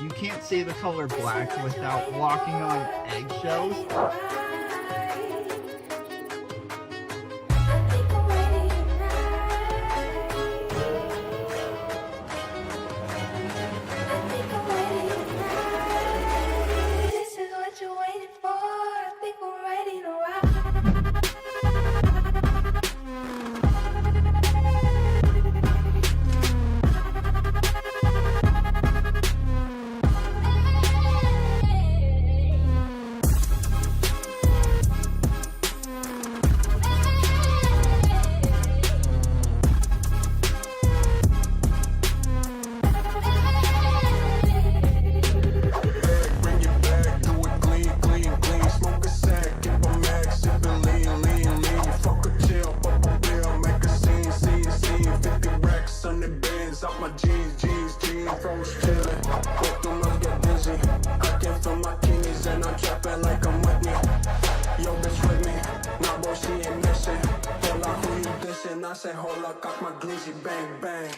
You can't say the color black without walking on eggshells. This is what you're waiting for. I think we're ready to rock. I say hold up, cock my glizzy, bang bang.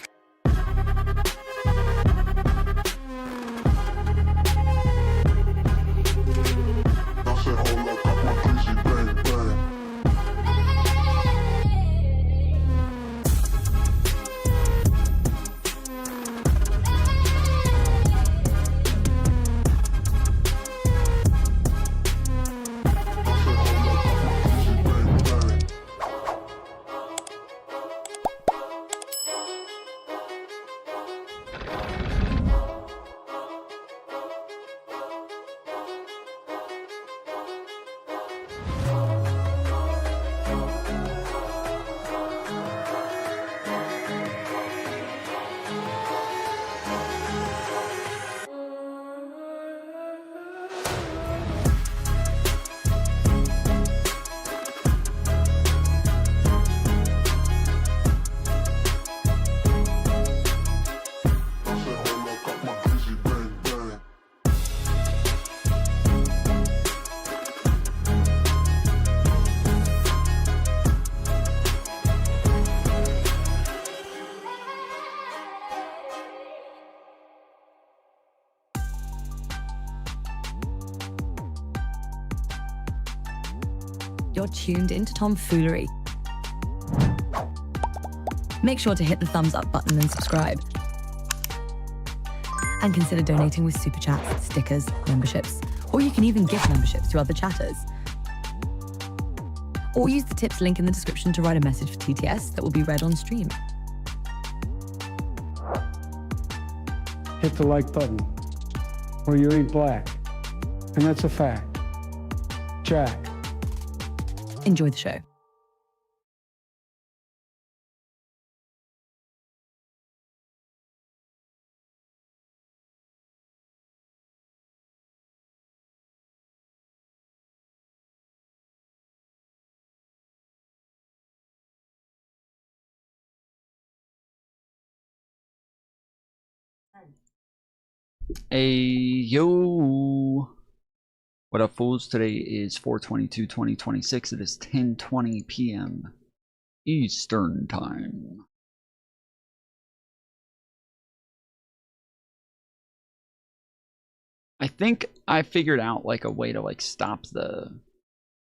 I say hold up, cock my glizzy, bang bang. You're tuned into Foolery. Make sure to hit the thumbs up button and subscribe. And consider donating with super chats, stickers, memberships, or you can even gift memberships to other chatters. Or use the tips link in the description to write a message for TTS that will be read on stream. Hit the like button, or you ain't black. And that's a fact. Jack. Enjoy the show. Hey yo, what up fools? Today is 4/22/2026. It is 10:20 p.m. Eastern time. I think I figured out like a way to like stop the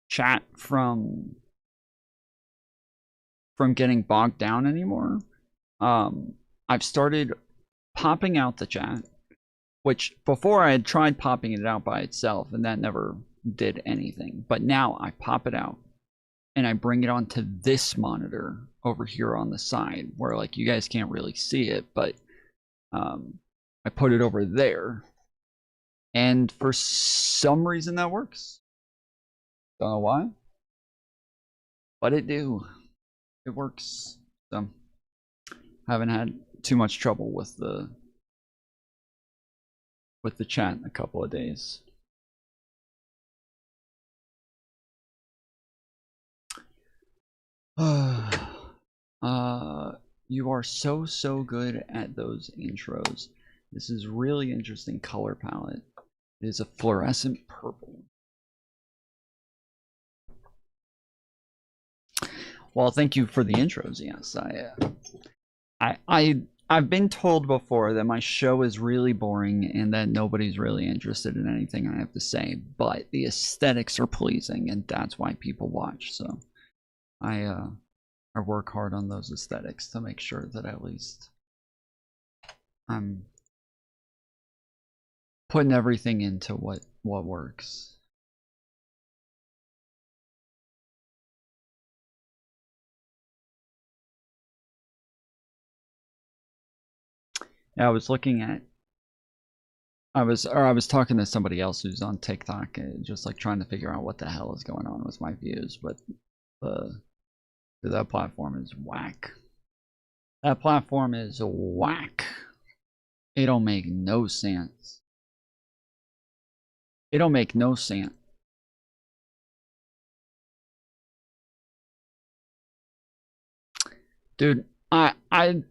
chat from getting bogged down anymore. I've started popping out the chat, which before I had tried popping it out by itself and that never did anything. But now I pop it out and I bring it onto this monitor over here on the side where like you guys can't really see it, but I put it over there. And for some reason that works. Don't know why, but it do. It works. So haven't had too much trouble with the with the chat in a couple of days. You are so good at those intros. This is really interesting color palette. It is a fluorescent purple. Well, thank you for the intros. Yes, I've been told before that my show is really boring and that nobody's really interested in anything I have to say, but the aesthetics are pleasing and that's why people watch. So I work hard on those aesthetics to make sure that at least I'm putting everything into what works. Yeah, I was talking to somebody else who's on TikTok, just like trying to figure out what the hell is going on with my views, but that platform is whack. That platform is whack. It don't make no sense. It don't make no sense. Dude, I don't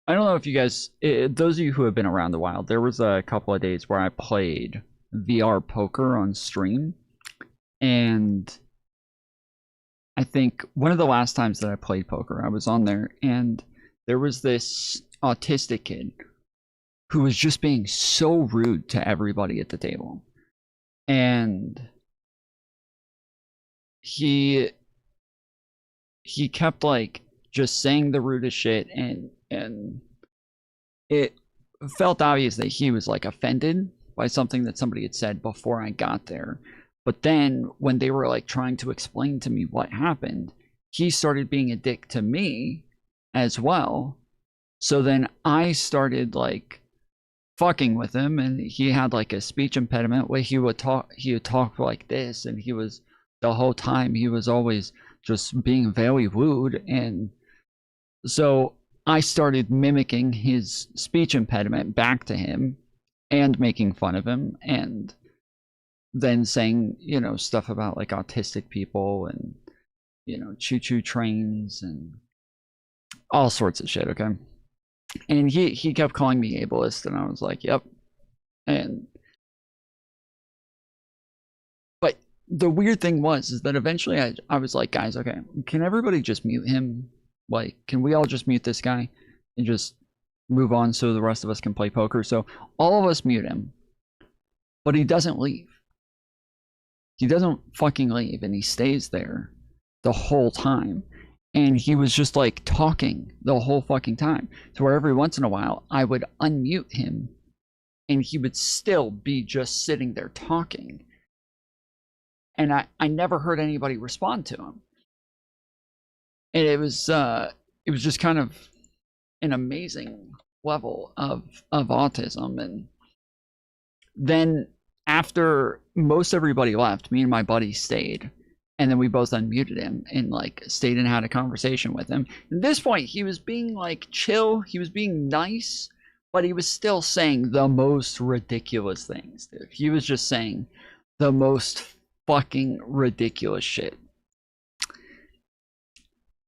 know if you guys, those of you who have been around a while, there was a couple of days where I played VR poker on stream, and I think one of the last times that I played poker, I was on there, and there was this autistic kid who was just being so rude to everybody at the table. And he kept like just saying the rudest shit, and it felt obvious that he was like offended by something that somebody had said before I got there. But then when they were like trying to explain to me what happened, he started being a dick to me as well. So then I started like fucking with him, and he had like a speech impediment where he would talk like this, and he was, the whole time he was always just being very rude. And so I started mimicking his speech impediment back to him and making fun of him, and then saying, you know, stuff about like autistic people and, you know, choo-choo trains and all sorts of shit, okay? And he kept calling me ableist, and I was like, yep. But the weird thing is that eventually I was like, guys, okay, can everybody just mute him? Like, can we all just mute this guy and just move on so the rest of us can play poker? So all of us mute him, but he doesn't leave. He doesn't fucking leave, and he stays there the whole time. And he was just like talking the whole fucking time. So where every once in a while I would unmute him and he would still be just sitting there talking. And I never heard anybody respond to him. And it was just kind of an amazing level of autism. And then after most everybody left, me and my buddy stayed, and then we both unmuted him and like stayed and had a conversation with him. At this point, he was being like chill, he was being nice, but he was still saying the most ridiculous things, dude. He was just saying the most fucking ridiculous shit.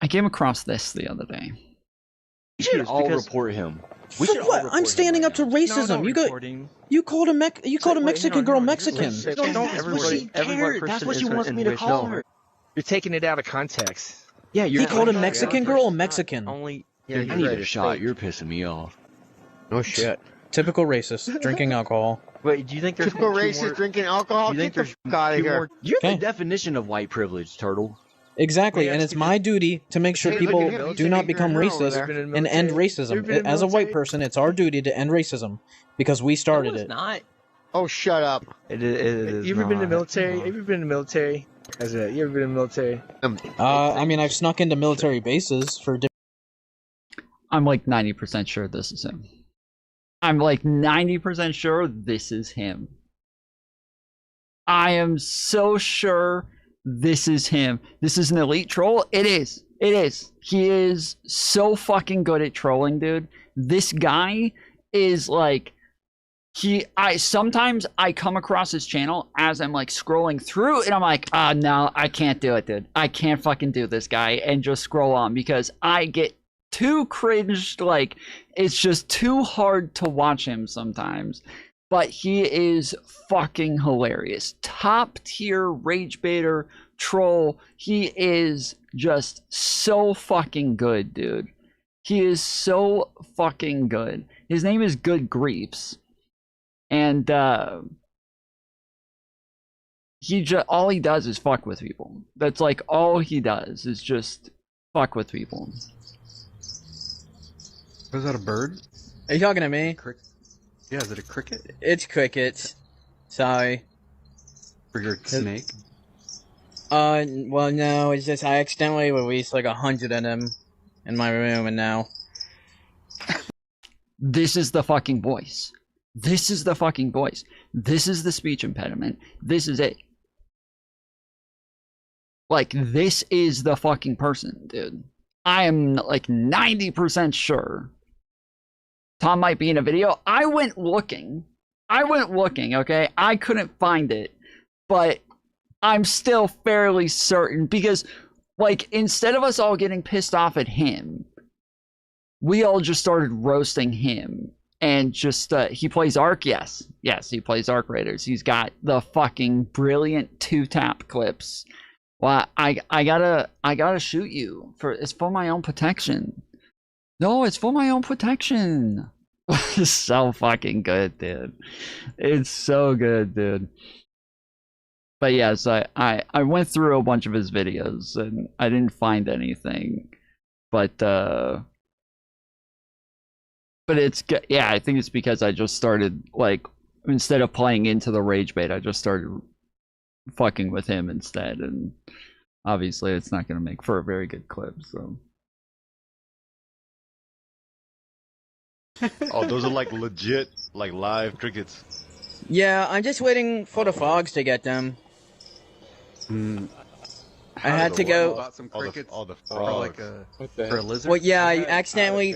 I came across this the other day. We should all report him. For what? I'm standing up to racism. You called a Mexican girl Mexican. That's what she wants me to call her. You're taking it out of context. Yeah, he called a Mexican girl a Mexican. I need a shot. You're pissing me off. Oh shit. Typical racist, drinking alcohol. Wait, do you think there's typical racist drinking alcohol? Get the fuck out of here. You're the definition of white privilege, Turtle. Exactly, and it's my duty to make sure people do not become racist and end racism. As a white person, it's our duty to end racism because we started it. Not. Oh, shut up. It is. You ever been in the military? You ever been in the military? You ever been in the military? I mean, I've snuck into military bases for different... I'm like 90% sure this is him. I'm like 90% sure this is him. I am so sure this is him. This is an elite troll. It is. It is. He is so fucking good at trolling, dude. This guy is like Sometimes I come across his channel as I'm like scrolling through and I'm like, no, I can't do it, dude. I can't fucking do this guy, and just scroll on because I get too cringed. Like, it's just too hard to watch him sometimes. But he is fucking hilarious. Top tier rage baiter troll. He is just so fucking good, dude. He is so fucking good. His name is Good Griefs. And all he does is fuck with people. That's like all he does is just fuck with people. Was that a bird? Are you talking to me? Yeah, is it a cricket? It's crickets. Sorry. For your snake? Well, no, it's just I accidentally released like 100 of them in my room, and now. This is the fucking voice. This is the fucking voice. This is the speech impediment. This is it. Like, this is the fucking person, dude. I am like 90% sure Tom might be in a video. I went looking, okay? I couldn't find it, but I'm still fairly certain because, like, instead of us all getting pissed off at him, we all just started roasting him. And just, he plays Arc, yes, he plays Arc Raiders. He's got the fucking brilliant 2-tap clips. Well, I gotta shoot you it's for my own protection. No, it's for my own protection. It's so fucking good, dude. It's so good, dude. But yes, I went through a bunch of his videos and I didn't find anything. But it's, yeah, I think it's because I just started, like, instead of playing into the rage bait, I just started fucking with him instead, and obviously it's not going to make for a very good clip, so. Oh, those are like legit, like live crickets. Yeah, I'm just waiting for the frogs to get them. I had to go. Bought some crickets all the for like for a lizard. Well, yeah, I accidentally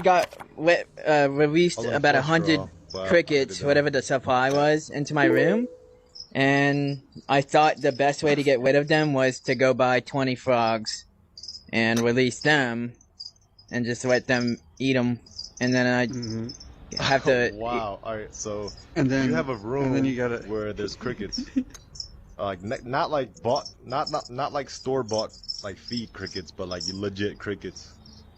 got released about 100 crickets, whatever the supply was, into my room, and I thought the best way to get rid of them was to go buy 20 frogs and release them, and just let them eat them, and then I have to. Wow! All right, so and then you have a room then you gotta... where there's crickets. Like not like bought, not like store bought like feed crickets, but like legit crickets.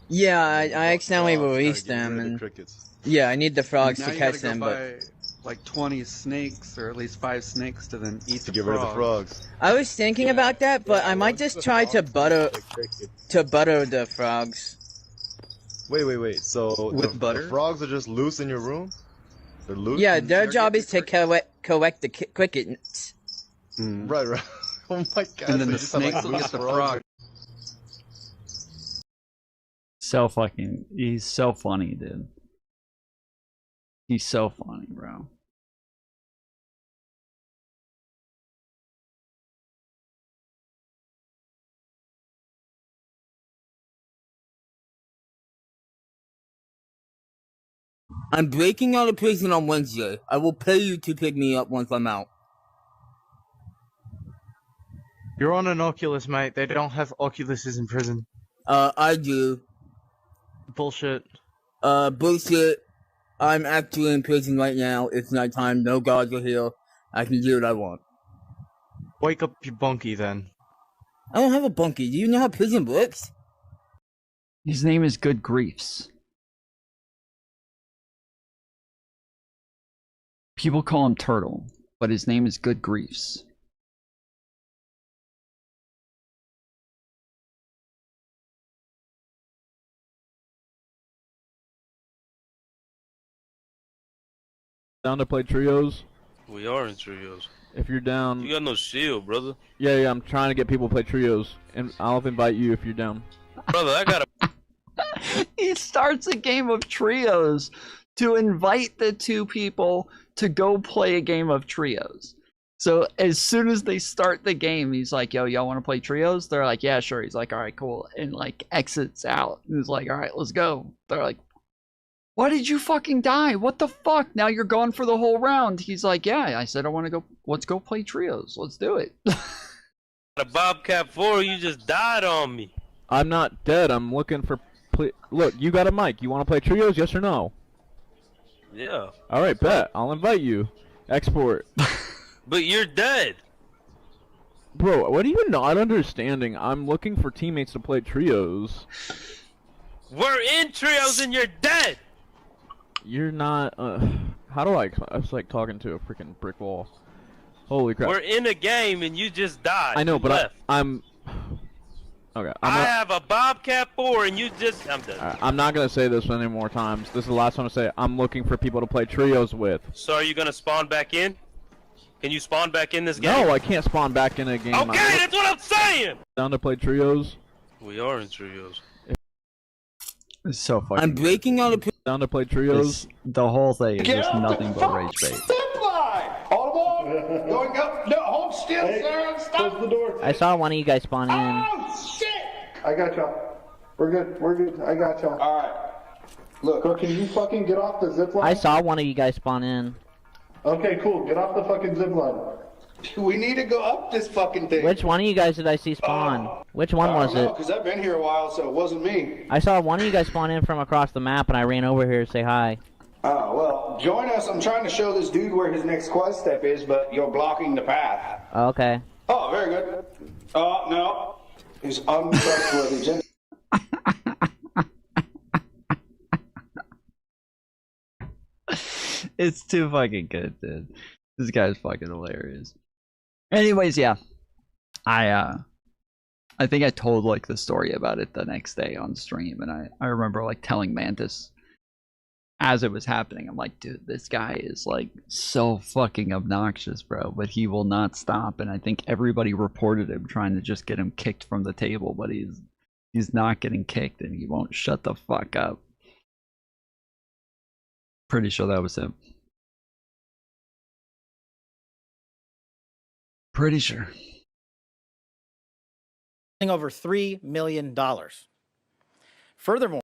Yeah, I accidentally released them, and crickets. Yeah, I need the frogs now to you catch gotta them, go but buy like 20 snakes, or at least 5 snakes, to then eat to the get rid of the frogs. I was thinking about that, but I might just try to butter the frogs. Wait. So with butter, the frogs are just loose in your room? They're loose. Yeah, their job is to collect the crickets. Right. Oh my god. And then the so snakes will get the frog. So fucking, he's so funny, dude. He's so funny, bro. I'm breaking out of prison on Wednesday. I will pay you to pick me up once I'm out. You're on an Oculus, mate. They don't have Oculuses in prison. I do. Bullshit. Bullshit. I'm actually in prison right now. It's nighttime. No guards are here. I can do what I want. Wake up your bunkie, then. I don't have a bunkie. Do you know how prison works? His name is Good Griefs. People call him Turtle, but his name is Good Griefs. Down to play trios? We are in trios. If you're down... You got no shield, brother. Yeah, I'm trying to get people to play trios. And I'll invite you if you're down. Brother, I got a... He starts a game of trios to invite the two people to go play a game of trios. So as soon as they start the game, he's like, yo, y'all want to play trios? They're like, yeah, sure. He's like, all right, cool. And like exits out. And he's like, all right, let's go. They're like, Why did you fucking die? What the fuck? Now you're gone for the whole round. He's like, yeah, I said I want to go. Let's go play trios. Let's do it. A Bobcat 4, you just died on me. I'm not dead. I'm looking for. Look, you got a mic. You want to play trios? Yes or no? Yeah. All right, bet. I'll invite you. Export. But you're dead. Bro, what are you not understanding? I'm looking for teammates to play trios. We're in trios and you're dead. You're not. How do I? I was like talking to a freaking brick wall. Holy crap! We're in a game and you just died. I know, You but left. I'm. Okay. I have a Bobcat 4 and you just. I'm dead. I'm not gonna say this any more times. This is the last time I say it. I'm looking for people to play trios with. So are you gonna spawn back in? Can you spawn back in this game? No, I can't spawn back in a game. Okay, that's what I'm saying. Down to play trios. We are in trios. It's so fucking. I'm breaking out of. Down to play trios. The whole thing is just nothing but rage bait. Audible! Going up. No, hold still, sir. Stop. Close the door. I saw one of you guys spawn in. Oh, shit! I got y'all. We're good. We're good. I got y'all. All right. Look, can you fucking get off the zip line? I saw one of you guys spawn in. Okay, cool. Get off the fucking zip line. We need to go up this fucking thing. Which one of you guys did I see spawn? Which one was it? Because I've been here a while, so it wasn't me. I saw one of you guys spawn in from across the map, and I ran over here to say hi. Oh, well, join us. I'm trying to show this dude where his next quest step is, but you're blocking the path. Okay. Oh, very good. No. He's untrustworthy. It's too fucking good, dude. This guy's fucking hilarious. Anyways, yeah. I think I told like the story about it the next day on stream, and I remember like telling Mantis as it was happening, I'm like, dude, this guy is like so fucking obnoxious, bro, but he will not stop. And I think everybody reported him trying to just get him kicked from the table, but he's not getting kicked and he won't shut the fuck up. Pretty sure that was him. Pretty sure. Over $3 million. Furthermore,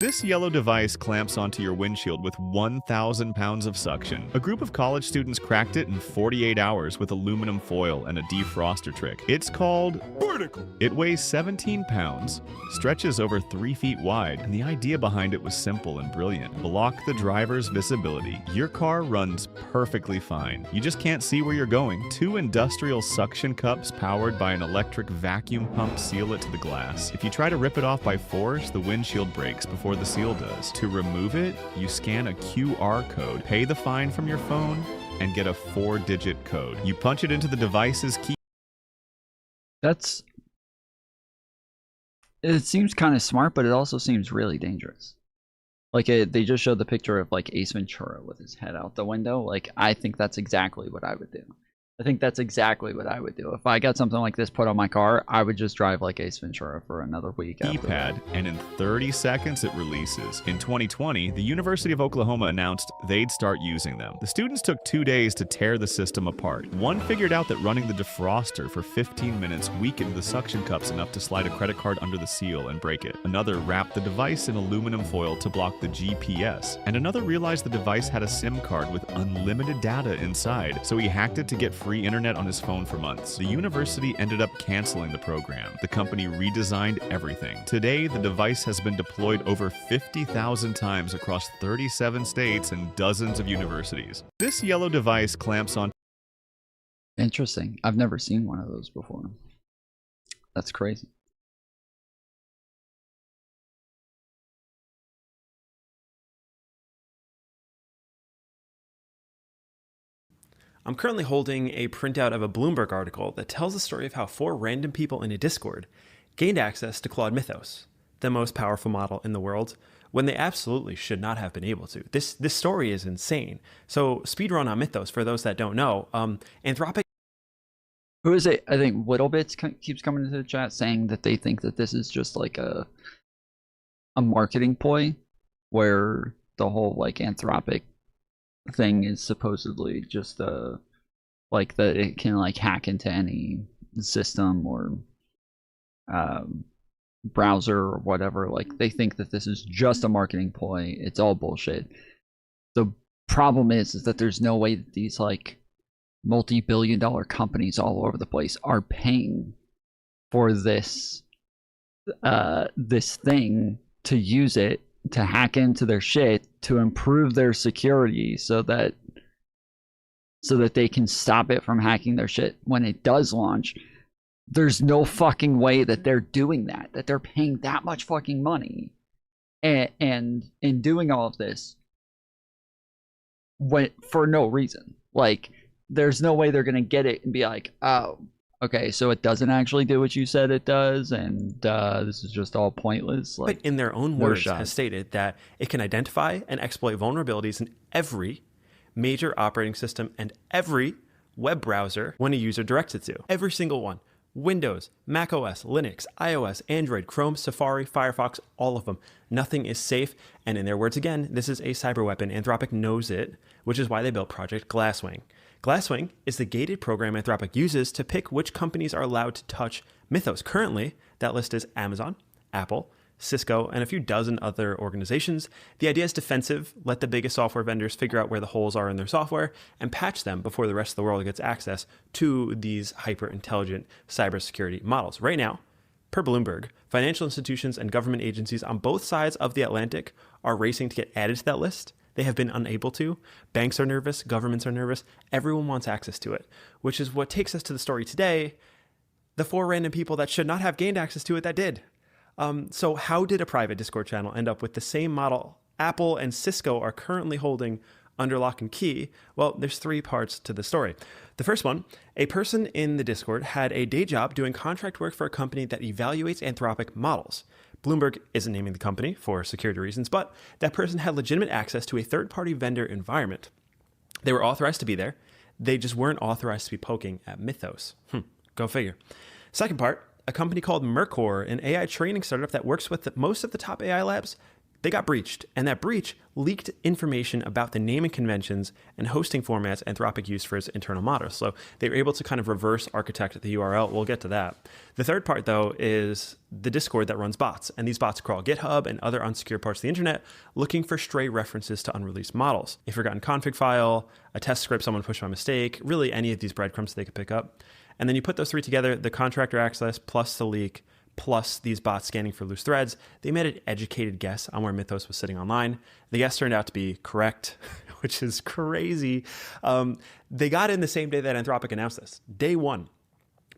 This yellow device clamps onto your windshield with 1,000 pounds of suction. A group of college students cracked it in 48 hours with aluminum foil and a defroster trick. It's called Vertical. It weighs 17 pounds, stretches over 3 feet wide, and the idea behind it was simple and brilliant. Block the driver's visibility. Your car runs perfectly fine. You just can't see where you're going. 2 industrial suction cups powered by an electric vacuum pump seal it to the glass. If you try to rip it off by force, the windshield breaks before the seal does. To remove it, you scan a QR code, pay the fine from your phone, and get a 4-digit code. You punch it into the device's key. It seems kind of smart, but it also seems really dangerous. Like they just showed the picture of like Ace Ventura with his head out the window. Like I think that's exactly what I would do. I think that's exactly what I would do. If I got something like this put on my car, I would just drive like Ace Ventura for another week. Keypad, and in 30 seconds it releases. In 2020, the University of Oklahoma announced they'd start using them. The students took 2 days to tear the system apart. One figured out that running the defroster for 15 minutes weakened the suction cups enough to slide a credit card under the seal and break it. Another wrapped the device in aluminum foil to block the GPS. And another realized the device had a SIM card with unlimited data inside, so he hacked it to get free internet on his phone for months. The university ended up canceling the program. The company redesigned everything. Today, the device has been deployed over 50,000 times across 37 states and dozens of universities. This yellow device clamps on. Interesting. I've never seen one of those before. That's crazy. I'm currently holding a printout of a Bloomberg article that tells the story of how 4 random people in a Discord gained access to Claude Mythos, the most powerful model in the world, when they absolutely should not have been able to. This story is insane. So speedrun on Mythos, for those that don't know, Anthropic... Who is it? I think Whittlebits keeps coming into the chat saying that they think that this is just like a marketing ploy where the whole like Anthropic thing is supposedly just like that it can like hack into any system or browser or whatever. Like, they think that this is just a marketing ploy. It's all bullshit. The problem is that there's no way that these like multi-billion-dollar companies all over the place are paying for this this thing to use it to hack into their shit to improve their security so that they can stop it from hacking their shit when it does launch. There's no fucking way that they're doing that they're paying that much fucking money and in doing all of this for no reason. Like, there's no way they're gonna get it and be like, oh, okay, so it doesn't actually do what you said it does, and this is just all pointless. Like, in their own words, has stated that it can identify and exploit vulnerabilities in every major operating system and every web browser when a user directs it to. Every single one. Windows, Mac OS, Linux, iOS, Android, Chrome, Safari, Firefox, all of them. Nothing is safe, and in their words again, this is a cyber weapon. Anthropic knows it, which is why they built Project Glasswing. Glasswing is the gated program Anthropic uses to pick which companies are allowed to touch Mythos. Currently, that list is Amazon, Apple, Cisco, and a few dozen other organizations. The idea is defensive. Let the biggest software vendors figure out where the holes are in their software and patch them before the rest of the world gets access to these hyper-intelligent cybersecurity models. Right now, per Bloomberg, financial institutions and government agencies on both sides of the Atlantic are racing to get added to that list. They have been unable to. Banks are nervous, governments are nervous, everyone wants access to it, which is what takes us to the story today. The 4 random people that should not have gained access to it that did. So how did a private Discord channel end up with the same model Apple and Cisco are currently holding under lock and key? Well, there's 3 parts to the story. The first one, a person in the Discord had a day job doing contract work for a company that evaluates Anthropic models. Bloomberg isn't naming the company for security reasons, but that person had legitimate access to a third-party vendor environment. They were authorized to be there. They just weren't authorized to be poking at Mythos. Go figure. Second part, a company called Mercor, an AI training startup that works with most of the top AI labs, they got breached, and that breach leaked information about the naming conventions and hosting formats Anthropic used for its internal models. So they were able to kind of reverse architect the URL. We'll get to that. The third part, though, is the Discord that runs bots, and these bots crawl GitHub and other unsecure parts of the internet looking for stray references to unreleased models. A forgotten config file, a test script someone pushed by mistake, really any of these breadcrumbs they could pick up. And then you put those 3 together, the contractor access plus the leak, plus these bots scanning for loose threads, they made an educated guess on where Mythos was sitting online. The guess turned out to be correct, which is crazy. They got in the same day that Anthropic announced this. Day 1,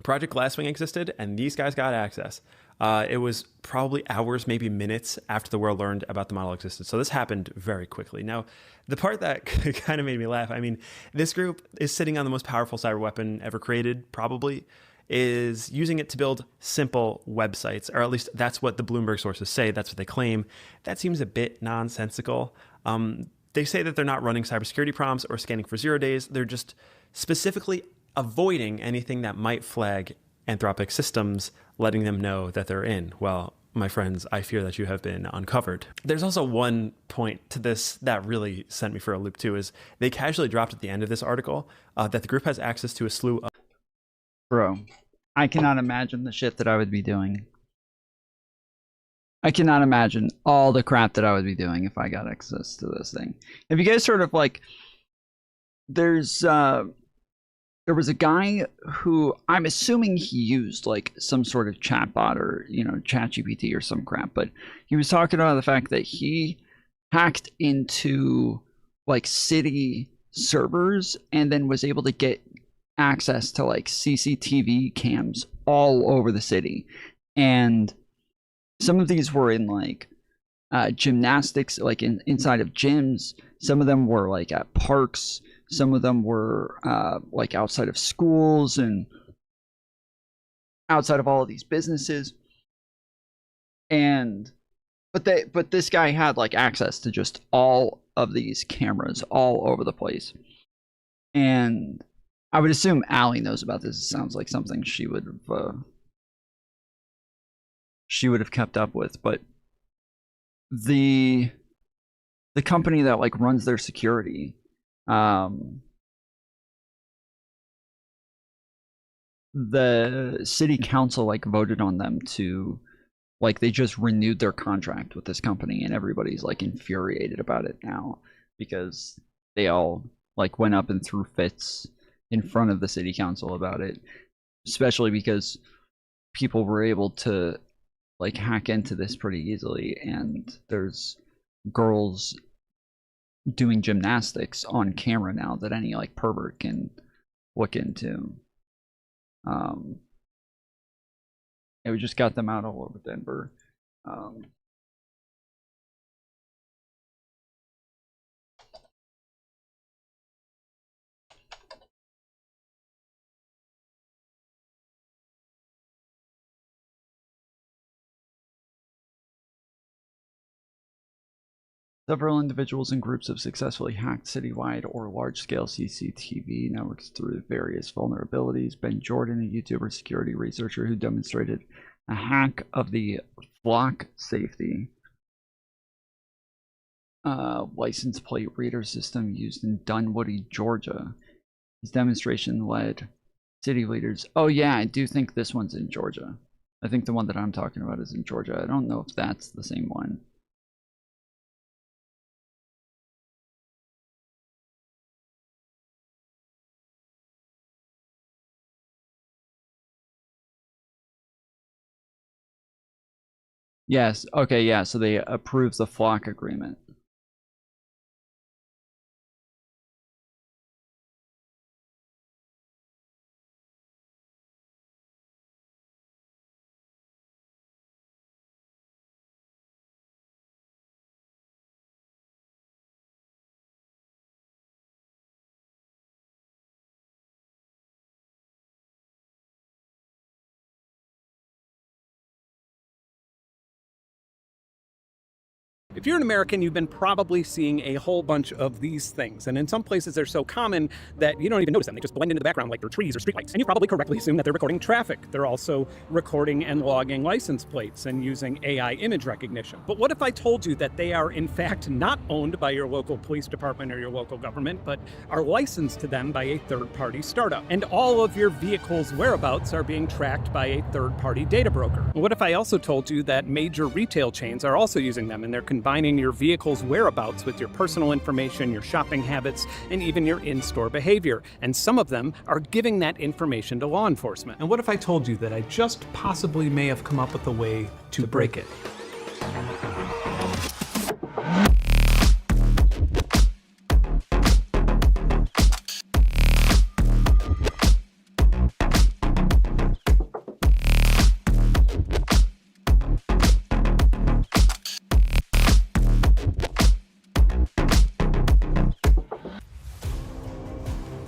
Project Glasswing existed, and these guys got access. It was probably hours, maybe minutes after the world learned about the model existed. So this happened very quickly. Now, the part that kind of made me laugh, I mean, this group is sitting on the most powerful cyber weapon ever created, probably, is using it to build simple websites, or at least that's what the Bloomberg sources say. That's what they claim. That seems a bit nonsensical. They say that they're not running cybersecurity prompts or scanning for 0 days. They're just specifically avoiding anything that might flag Anthropic systems, letting them know that they're in. Well, my friends, I fear that you have been uncovered. There's also one point to this that really sent me for a loop too, is they casually dropped at the end of this article that the group has access to a slew of... Bro, I cannot imagine the shit that I would be doing. I cannot imagine all the crap that I would be doing if I got access to this thing. Have you guys sort of like... There was a guy who I'm assuming he used like some sort of chatbot or, you know, ChatGPT or some crap, but he was talking about the fact that he hacked into like city servers and then was able to get access to like CCTV cams all over the city. And some of these were in like gymnastics, like inside of gyms. Some of them were like at parks. Some of them were like outside of schools and outside of all of these businesses. And but this guy had like access to just all of these cameras all over the place. And I would assume Allie knows about this. It sounds like something she would have kept up with. But the company that like runs their security, the city council like voted on them to, like, they just renewed their contract with this company, and everybody's like infuriated about it now because they all like went up and threw fits in front of the city council about it, especially because people were able to like hack into this pretty easily, and there's girls doing gymnastics on camera now that any like pervert can look into. Yeah, we just got them out all over Denver. Several individuals and groups have successfully hacked citywide or large-scale CCTV networks through various vulnerabilities. Ben Jordan, a YouTuber security researcher who demonstrated a hack of the Flock Safety license plate reader system used in Dunwoody, Georgia. His demonstration led city leaders. Oh yeah, I do think this one's in Georgia. I think the one that I'm talking about is in Georgia. I don't know if that's the same one. Yes, okay, yeah, so they approved the Flock agreement. If you're an American, you've been probably seeing a whole bunch of these things. And in some places, they're so common that you don't even notice them. They just blend into the background like they're trees or streetlights. And you probably correctly assume that they're recording traffic. They're also recording and logging license plates and using AI image recognition. But what if I told you that they are, in fact, not owned by your local police department or your local government, but are licensed to them by a third-party startup? And all of your vehicle's whereabouts are being tracked by a third-party data broker. What if I also told you that major retail chains are also using them, and they're combining your vehicle's whereabouts with your personal information, your shopping habits, and even your in-store behavior. And some of them are giving that information to law enforcement. And what if I told you that I just possibly may have come up with a way to break it?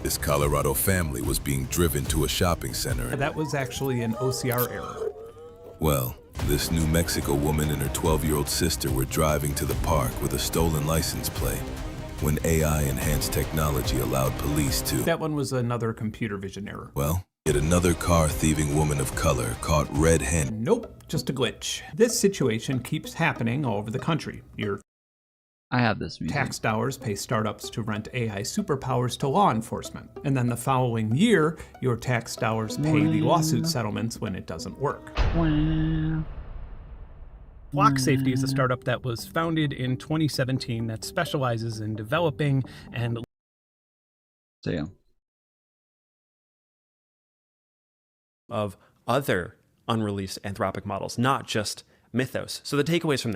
This Colorado family was being driven to a shopping center. That was actually an OCR error. Well, this New Mexico woman and her 12-year-old sister were driving to the park with a stolen license plate when AI-enhanced technology allowed police to... That one was another computer vision error. Well, yet another car-thieving woman of color caught red-handed. Nope, just a glitch. This situation keeps happening all over the country. I have this music. Tax dollars pay startups to rent AI superpowers to law enforcement. And then the following year, your tax dollars pay the lawsuit settlements when it doesn't work. Flock Safety is a startup that was founded in 2017 that specializes in developing and of other unreleased Anthropic models, not just Mythos. So the takeaways from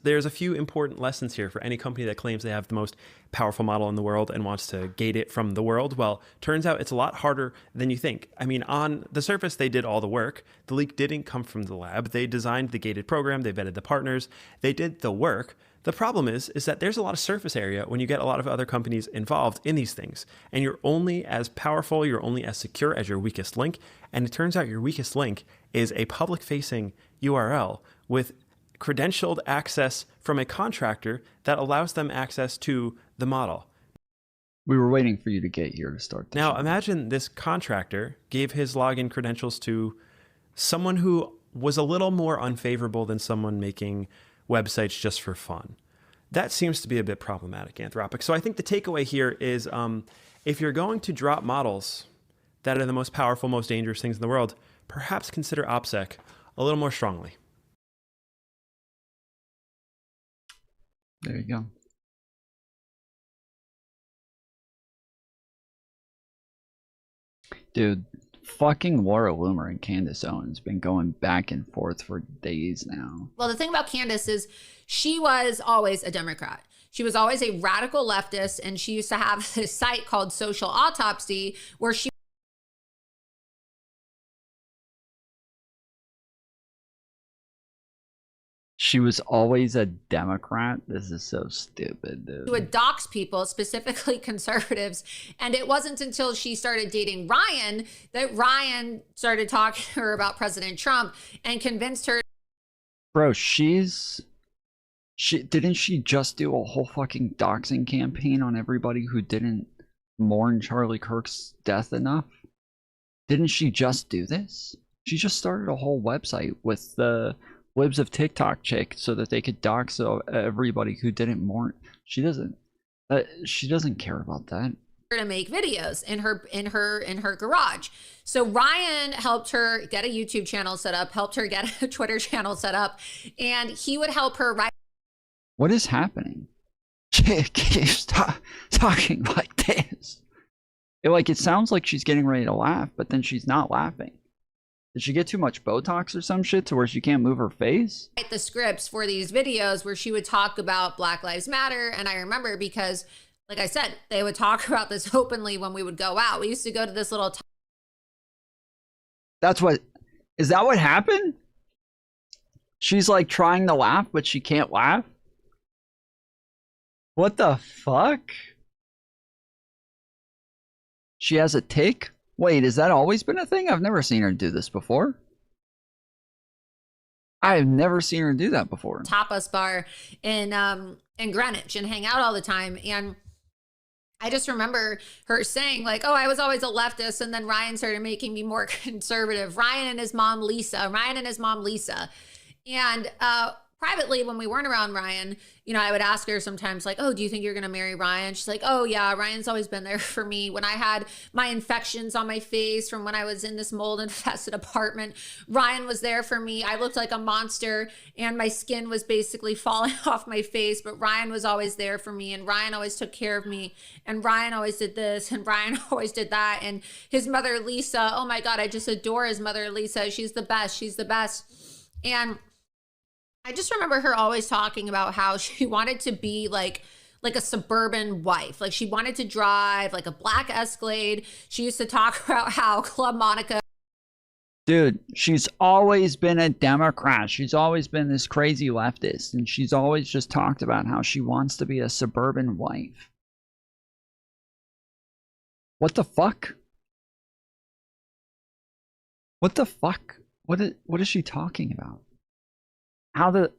there's a few important lessons here for any company that claims they have the most powerful model in the world and wants to gate it from the world. Well, turns out it's a lot harder than you think. I mean, on the surface, they did all the work. The leak didn't come from the lab. They designed the gated program. They vetted the partners. They did the work. The problem is that there's a lot of surface area when you get a lot of other companies involved in these things. And you're only as powerful, you're only as secure as your weakest link. And it turns out your weakest link is a public-facing URL with credentialed access from a contractor that allows them access to the model. We were waiting for you to get here to start. Now, imagine this contractor gave his login credentials to someone who was a little more unfavorable than someone making websites just for fun. That seems to be a bit problematic, Anthropic. So I think the takeaway here is if you're going to drop models, that are the most powerful, most dangerous things in the world, perhaps consider OPSEC a little more strongly. There you go. Dude, fucking Laura Loomer and Candace Owens been going back and forth for days now. Well, the thing about Candace is she was always a Democrat. She was always a radical leftist, and she used to have this site called Social Autopsy where she was always a Democrat? This is so stupid, dude. would dox people, specifically conservatives. And it wasn't until she started dating Ryan that Ryan started talking to her about President Trump and convinced her. Bro, didn't she just do a whole fucking doxing campaign on everybody who didn't mourn Charlie Kirk's death enough? Didn't she just do this? She just started a whole website with the Libs of TikTok chick so that they could dox everybody who didn't mourn. She doesn't care about that. To make videos in her garage. So Ryan helped her get a YouTube channel set up, helped her get a Twitter channel set up, and he would help her write. What is happening? She keeps talking like this. It sounds like she's getting ready to laugh, but then she's not laughing. Did she get too much Botox or some shit to where she can't move her face? The scripts for these videos where she would talk about Black Lives Matter. And I remember because, like I said, they would talk about this openly when we would go out. We used to go to this little... Is that what happened? She's like trying to laugh, but she can't laugh? What the fuck? She has a tick? Wait, has that always been a thing? I've never seen her do this before. I've never seen her do that before. Tapas bar in Greenwich and hang out all the time. And I just remember her saying like, oh, I was always a leftist. And then Ryan started making me more conservative. Ryan and his mom, Lisa. And privately, when we weren't around Ryan, you know, I would ask her sometimes like, oh, do you think you're going to marry Ryan? She's like, oh yeah, Ryan's always been there for me. When I had my infections on my face from when I was in this mold infested apartment, Ryan was there for me. I looked like a monster and my skin was basically falling off my face, but Ryan was always there for me, and Ryan always took care of me, and Ryan always did this, and Ryan always did that. And his mother, Lisa, oh my God, I just adore his mother, Lisa. She's the best. She's the best. And I just remember her always talking about how she wanted to be like a suburban wife. Like she wanted to drive like a black Escalade. She used to talk about how Club Monaco. Dude, she's always been a Democrat. She's always been this crazy leftist. And she's always just talked about how she wants to be a suburban wife. What the fuck? What the fuck? What is she talking about? How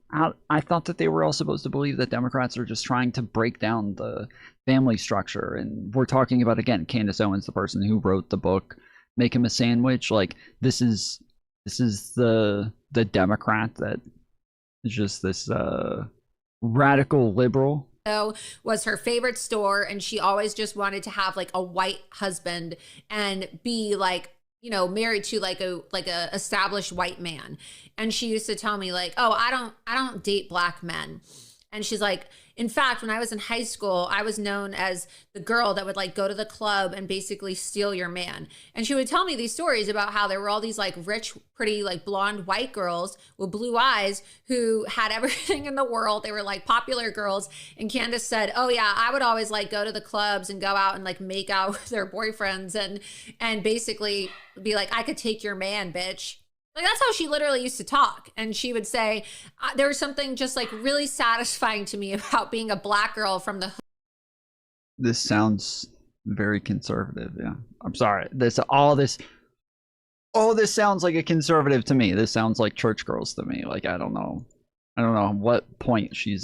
I thought that they were all supposed to believe that Democrats are just trying to break down the family structure, and we're talking about, again, Candace Owens, the person who wrote the book Make Him a Sandwich. Like this is the Democrat that is just this radical liberal. Was her favorite store, and she always just wanted to have like a white husband and be like, you know, married to like a established white man. And she used to tell me like, oh, I don't date black men. And she's like, in fact, when I was in high school, I was known as the girl that would like go to the club and basically steal your man. And she would tell me these stories about how there were all these like rich, pretty, like blonde white girls with blue eyes who had everything in the world. They were like popular girls. And Candace said, oh yeah, I would always like go to the clubs and go out and like make out with their boyfriends and basically be like, I could take your man, bitch. Like that's how she literally used to talk. And she would say, there was something just like really satisfying to me about being a black girl from the hood. This sounds very conservative. Yeah, I'm sorry. All this sounds like a conservative to me. This sounds like church girls to me. Like I don't know what point she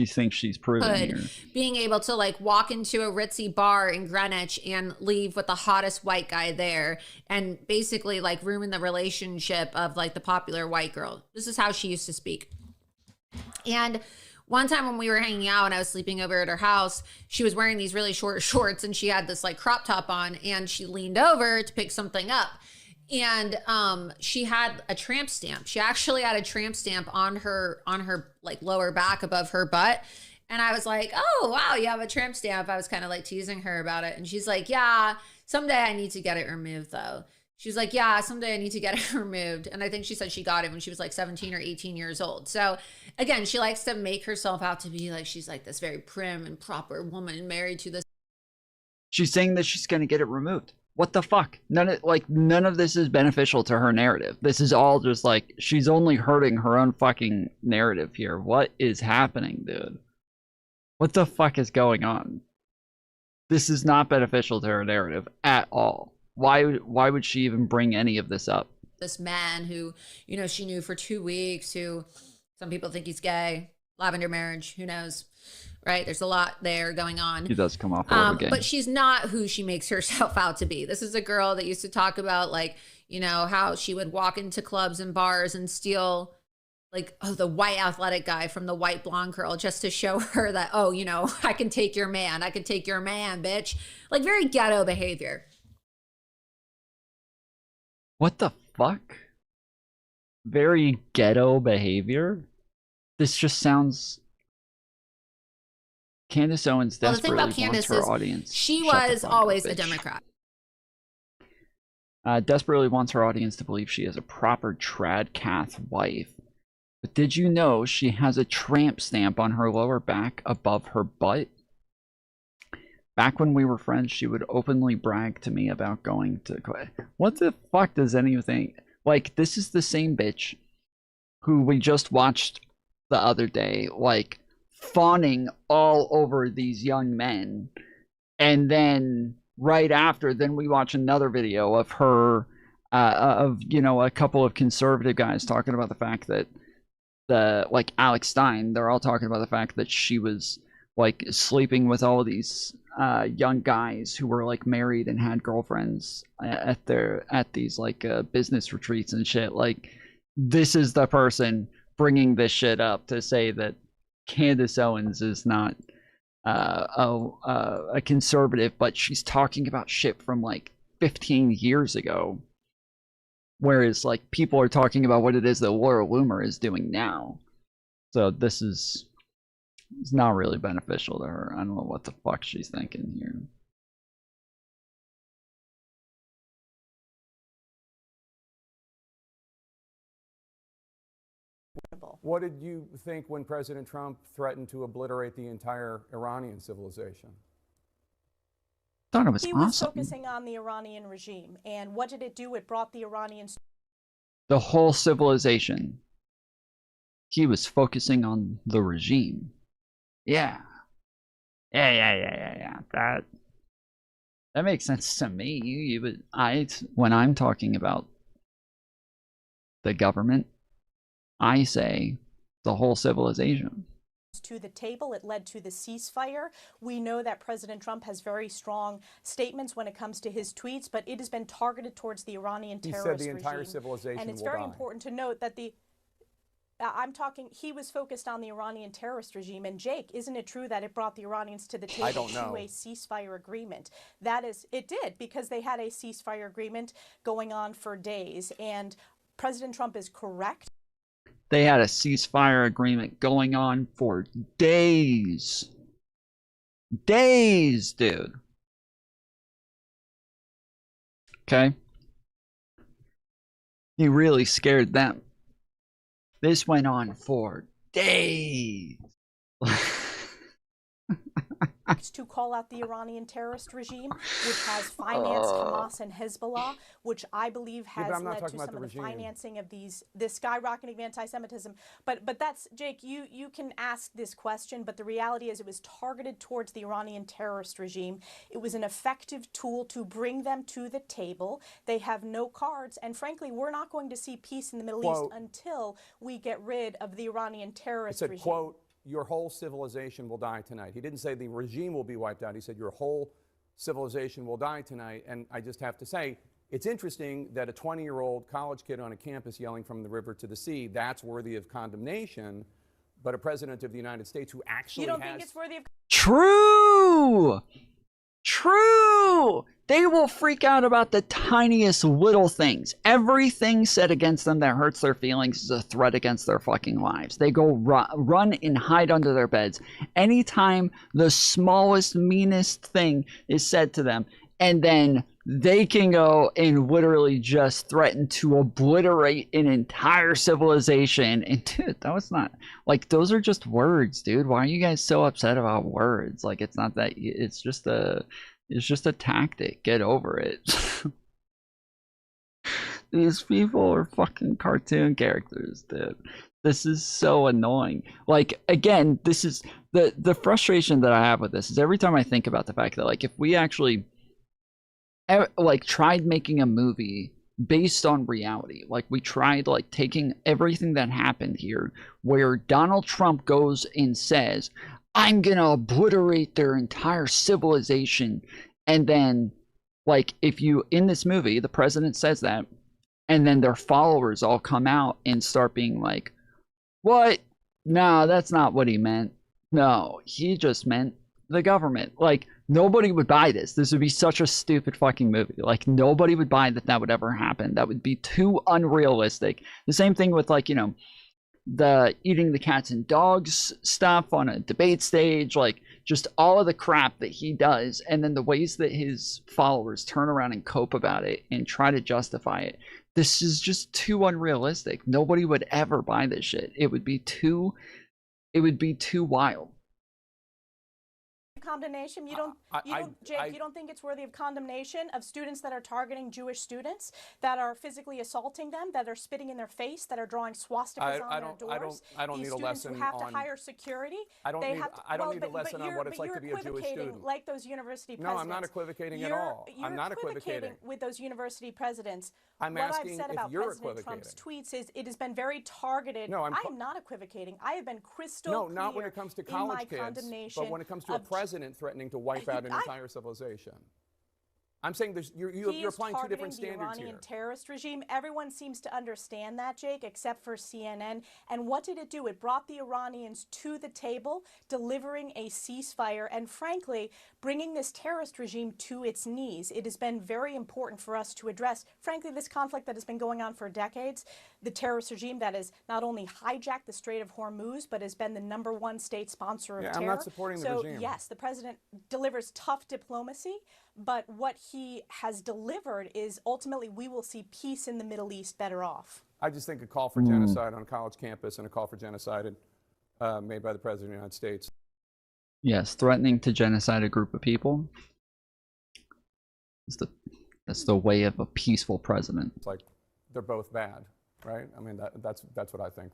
thinks she's proven here. Being able to like walk into a ritzy bar in Greenwich and leave with the hottest white guy there and basically like ruin the relationship of like the popular white girl. This is how she used to speak. And one time when we were hanging out and I was sleeping over at her house, she was wearing these really short shorts and she had this like crop top on, and she leaned over to pick something up. And she had a tramp stamp. She actually had a tramp stamp on her like lower back above her butt. And I was like, oh, wow, you have a tramp stamp. I was kind of like teasing her about it. And she's like, yeah, someday I need to get it removed though. She was like, yeah, someday I need to get it removed. And I think she said she got it when she was like 17 or 18 years old. So again, she likes to make herself out to be like, she's like this very prim and proper woman married to this. She's saying that she's going to get it removed. What the fuck? None of this is beneficial to her narrative. This is all just like, she's only hurting her own fucking narrative here. What is happening, dude? What the fuck is going on? This is not beneficial to her narrative at all. Why would she even bring any of this up? This man who, you know, she knew for 2 weeks, who some people think he's gay, lavender marriage, who knows, right? There's a lot there going on. He does come off a little gay. But she's not who she makes herself out to be. This is a girl that used to talk about, like, you know, how she would walk into clubs and bars and steal, like, oh, the white athletic guy from the white blonde girl, just to show her that, oh, you know, I can take your man. I can take your man, bitch. Like, very ghetto behavior. What the fuck? Very ghetto behavior? This just sounds... Candace Owens desperately wants her audience. She was always a Democrat. Desperately wants her audience to believe she is a proper trad cath wife. But did you know she has a tramp stamp on her lower back above her butt? Back when we were friends, she would openly brag to me about going to... What the fuck does anything... Like, this is the same bitch who we just watched the other day, like, fawning all over these young men. And then, right after, then we watch another video of her, you know, a couple of conservative guys talking about the fact that like, Alex Stein, they're all talking about the fact that she was, like, sleeping with all of these young guys who were like married and had girlfriends at these like business retreats and shit. Like, this is the person bringing this shit up to say that Candace Owens is not a conservative, but she's talking about shit from like 15 years ago, whereas like people are talking about what it is that Laura Loomer is doing now. So this is... It's not really beneficial to her. I don't know what the fuck she's thinking here. What did you think when President Trump threatened to obliterate the entire Iranian civilization? Thought it was He was focusing on the Iranian regime, and what did it do? It brought the Iranians... The whole civilization. He was focusing on the regime. Yeah. That makes sense to me. When I'm talking about the government, I say the whole civilization. To the table, it led to the ceasefire. We know that President Trump has very strong statements when it comes to his tweets, but it has been targeted towards the Iranian terrorist regime. He said the entire civilization will die. And it's very important to note that he was focused on the Iranian terrorist regime. And Jake, isn't it true that it brought the Iranians to the table to a ceasefire agreement? That is, it did, because they had a ceasefire agreement going on for days. And President Trump is correct. They had a ceasefire agreement going on for days. Days, dude. Okay? He really scared them. This went on for days. To call out the Iranian terrorist regime, which has financed Hamas and Hezbollah, which I believe has led to some of the financing of this skyrocketing of anti-Semitism. But that's, Jake, you can ask this question, but the reality is it was targeted towards the Iranian terrorist regime. It was an effective tool to bring them to the table. They have no cards, and frankly, we're not going to see peace in the Middle East until we get rid of the Iranian terrorist regime. Quote, your whole civilization will die tonight. He didn't say the regime will be wiped out. He said your whole civilization will die tonight. And I just have to say, it's interesting that a 20-year-old college kid on a campus yelling from the river to the sea, that's worthy of condemnation. but a president of the United States who actually You don't think it's worthy of... True! True! They will freak out about the tiniest little things. Everything said against them that hurts their feelings is a threat against their fucking lives. They go run and hide under their beds anytime the smallest, meanest thing is said to them. And then they can go and literally just threaten to obliterate an entire civilization. And dude, that was not, like, those are just words, dude. Why are you guys so upset about words? Like, it's not that, it's just a tactic. Get over it. These people are fucking cartoon characters, dude. This is so annoying. Like, again, this is the frustration that I have with this is every time I think about the fact that, like, if we actually like tried making a movie based on reality, like we tried like taking everything that happened here where Donald Trump goes and says, I'm gonna obliterate their entire civilization, and then like if you in this movie the president says that and then their followers all come out and start being like, what? No, that's not what he meant. No, he just meant the government. Like, nobody would buy this. This would be such a stupid fucking movie. Like, nobody would buy that that would ever happen. That would be too unrealistic. The same thing with, like, you know, the eating the cats and dogs stuff on a debate stage. Like, just all of the crap that he does, and then the ways that his followers turn around and cope about it and try to justify it. This is just too unrealistic. Nobody would ever buy this shit. It would be too wild. Condemnation? You don't, Jake, you don't think it's worthy of condemnation of students that are targeting Jewish students, that are physically assaulting them, that are spitting in their face, that are drawing swastikas on their doors? I don't need a lesson who have on... to hire security. I don't need a lesson on what it's like to be a Jewish student. Like those university presidents. No, I'm not equivocating at all. I'm not equivocating with those university presidents. I'm asking if you're equivocating. What I've said about President Trump's tweets is it has been very targeted. No, I am not equivocating. I have been crystal clear. No, not when it comes to college kids, but when it comes to a president threatening to wipe out an entire civilization. I'm saying you're applying two different standards the Iranian here. Terrorist regime. Everyone seems to understand that, Jake, except for CNN. And what did it do? It brought the Iranians to the table, delivering a ceasefire, and frankly, bringing this terrorist regime to its knees. It has been very important for us to address, frankly, this conflict that has been going on for decades. The terrorist regime that has not only hijacked the Strait of Hormuz, but has been the #1 state sponsor of terror. I'm not supporting the regime. So, yes, the president delivers tough diplomacy, but what he has delivered is ultimately we will see peace in the Middle East better off. I just think a call for genocide on a college campus and a call for genocide made by the President of the United States. Yes, threatening to genocide a group of people. That's the way of a peaceful president. It's like they're both bad, right? I mean, that's what I think.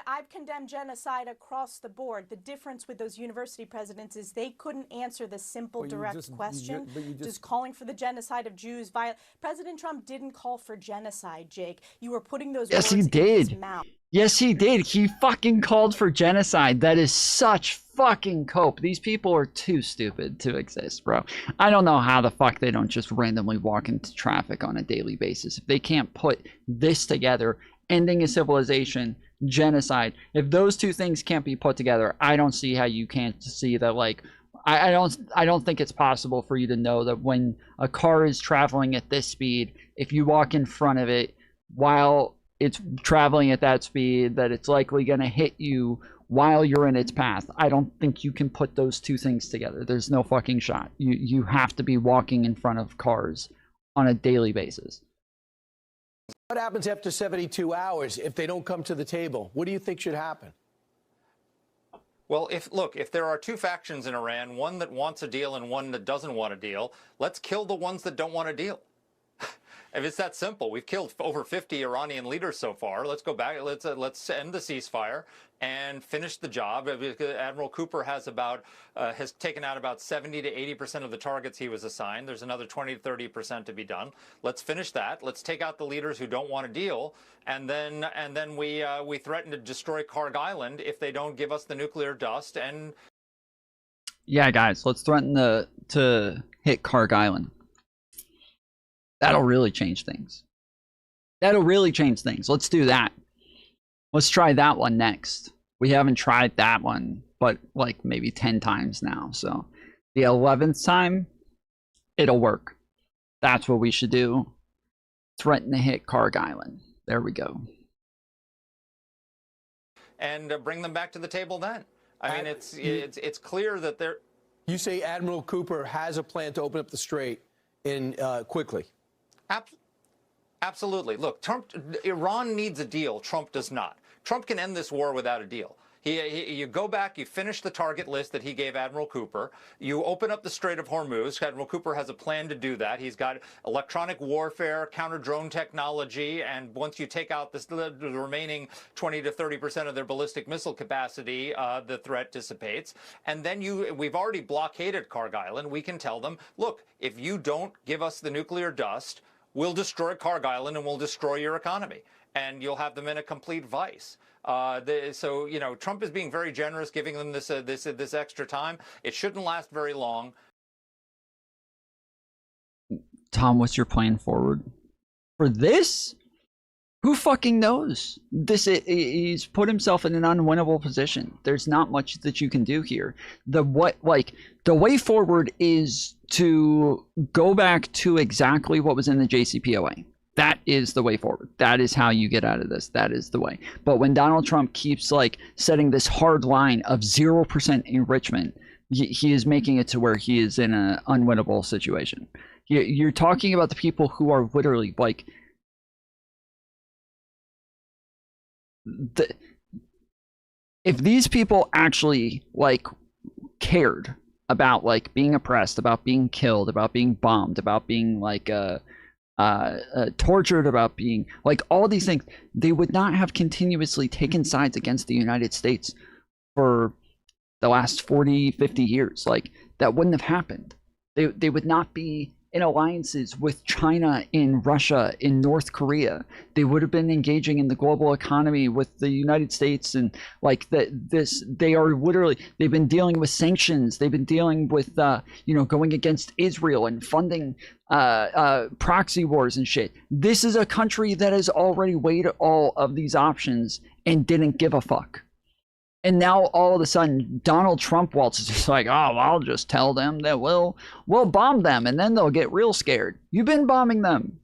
I've condemned genocide across the board. The difference with those university presidents is they couldn't answer the simple, direct question. Just calling for the genocide of Jews. President Trump didn't call for genocide, Jake. You were putting those words in his mouth. Yes, he did. He fucking called for genocide. That is such fucking cope. These people are too stupid to exist, bro. I don't know how the fuck they don't just randomly walk into traffic on a daily basis. If they can't put this together, ending a civilization, genocide, if those two things can't be put together, I don't see how you can't see that, like, I don't think it's possible for you to know that when a car is traveling at this speed, if you walk in front of it while it's traveling at that speed, that it's likely going to hit you while you're in its path. I don't think you can put those two things together. There's no fucking shot. You have to be walking in front of cars on a daily basis. What happens after 72 hours if they don't come to the table? What do you think should happen? Well, if there are two factions in Iran, one that wants a deal and one that doesn't want a deal, let's kill the ones that don't want a deal. If it's that simple, we've killed over 50 Iranian leaders so far. Let's go back. Let's end the ceasefire and finish the job. Admiral Cooper has taken out about 70 to 80% of the targets he was assigned. There's another 20 to 30% to be done. Let's finish that. Let's take out the leaders who don't want a deal, and then we threaten to destroy Karg Island if they don't give us the nuclear dust. And yeah, guys, let's threaten to hit Karg Island. That'll really change things. That'll really change things. Let's do that. Let's try that one next. We haven't tried that one, but like maybe 10 times now. So the 11th time, it'll work. That's what we should do. Threaten to hit Karg Island. There we go. And bring them back to the table then. I mean, it's clear that they're... You say Admiral Cooper has a plan to open up the strait in quickly. Absolutely. Look, Iran needs a deal. Trump does not. Trump can end this war without a deal. You go back, you finish the target list that he gave Admiral Cooper. You open up the Strait of Hormuz. Admiral Cooper has a plan to do that. He's got electronic warfare, counter-drone technology, and once you take out the remaining 20 to 30% of their ballistic missile capacity, the threat dissipates. And then we've already blockaded Karg Island. We can tell them, look, if you don't give us the nuclear dust, we'll destroy Karg Island and we'll destroy your economy. And you'll have them in a complete vice. So, you know, Trump is being very generous, giving them this extra time. It shouldn't last very long. Tom, what's your plan forward? For this? Who fucking knows? He's put himself in an unwinnable position. There's not much that you can do here. The way forward is to go back to exactly what was in the JCPOA. That is the way forward. That is how you get out of this. That is the way. But when Donald Trump keeps like setting this hard line of 0% enrichment, he is making it to where he is in an unwinnable situation. You're talking about the people who are literally like if these people actually like cared about like being oppressed, about being killed, about being bombed, about being like tortured, about being like all these things, they would not have continuously taken sides against the United States for the last 40, 50 years. Like that wouldn't have happened. They would not be in alliances with China, in Russia, in North Korea. They would have been engaging in the global economy with the United States, and like they are literally, they've been dealing with sanctions. They've been dealing with going against Israel and funding proxy wars and shit. This is a country that has already weighed all of these options and didn't give a fuck. And now all of a sudden, Donald Trump waltzes just like, oh, I'll just tell them that we'll bomb them, and then they'll get real scared. You've been bombing them.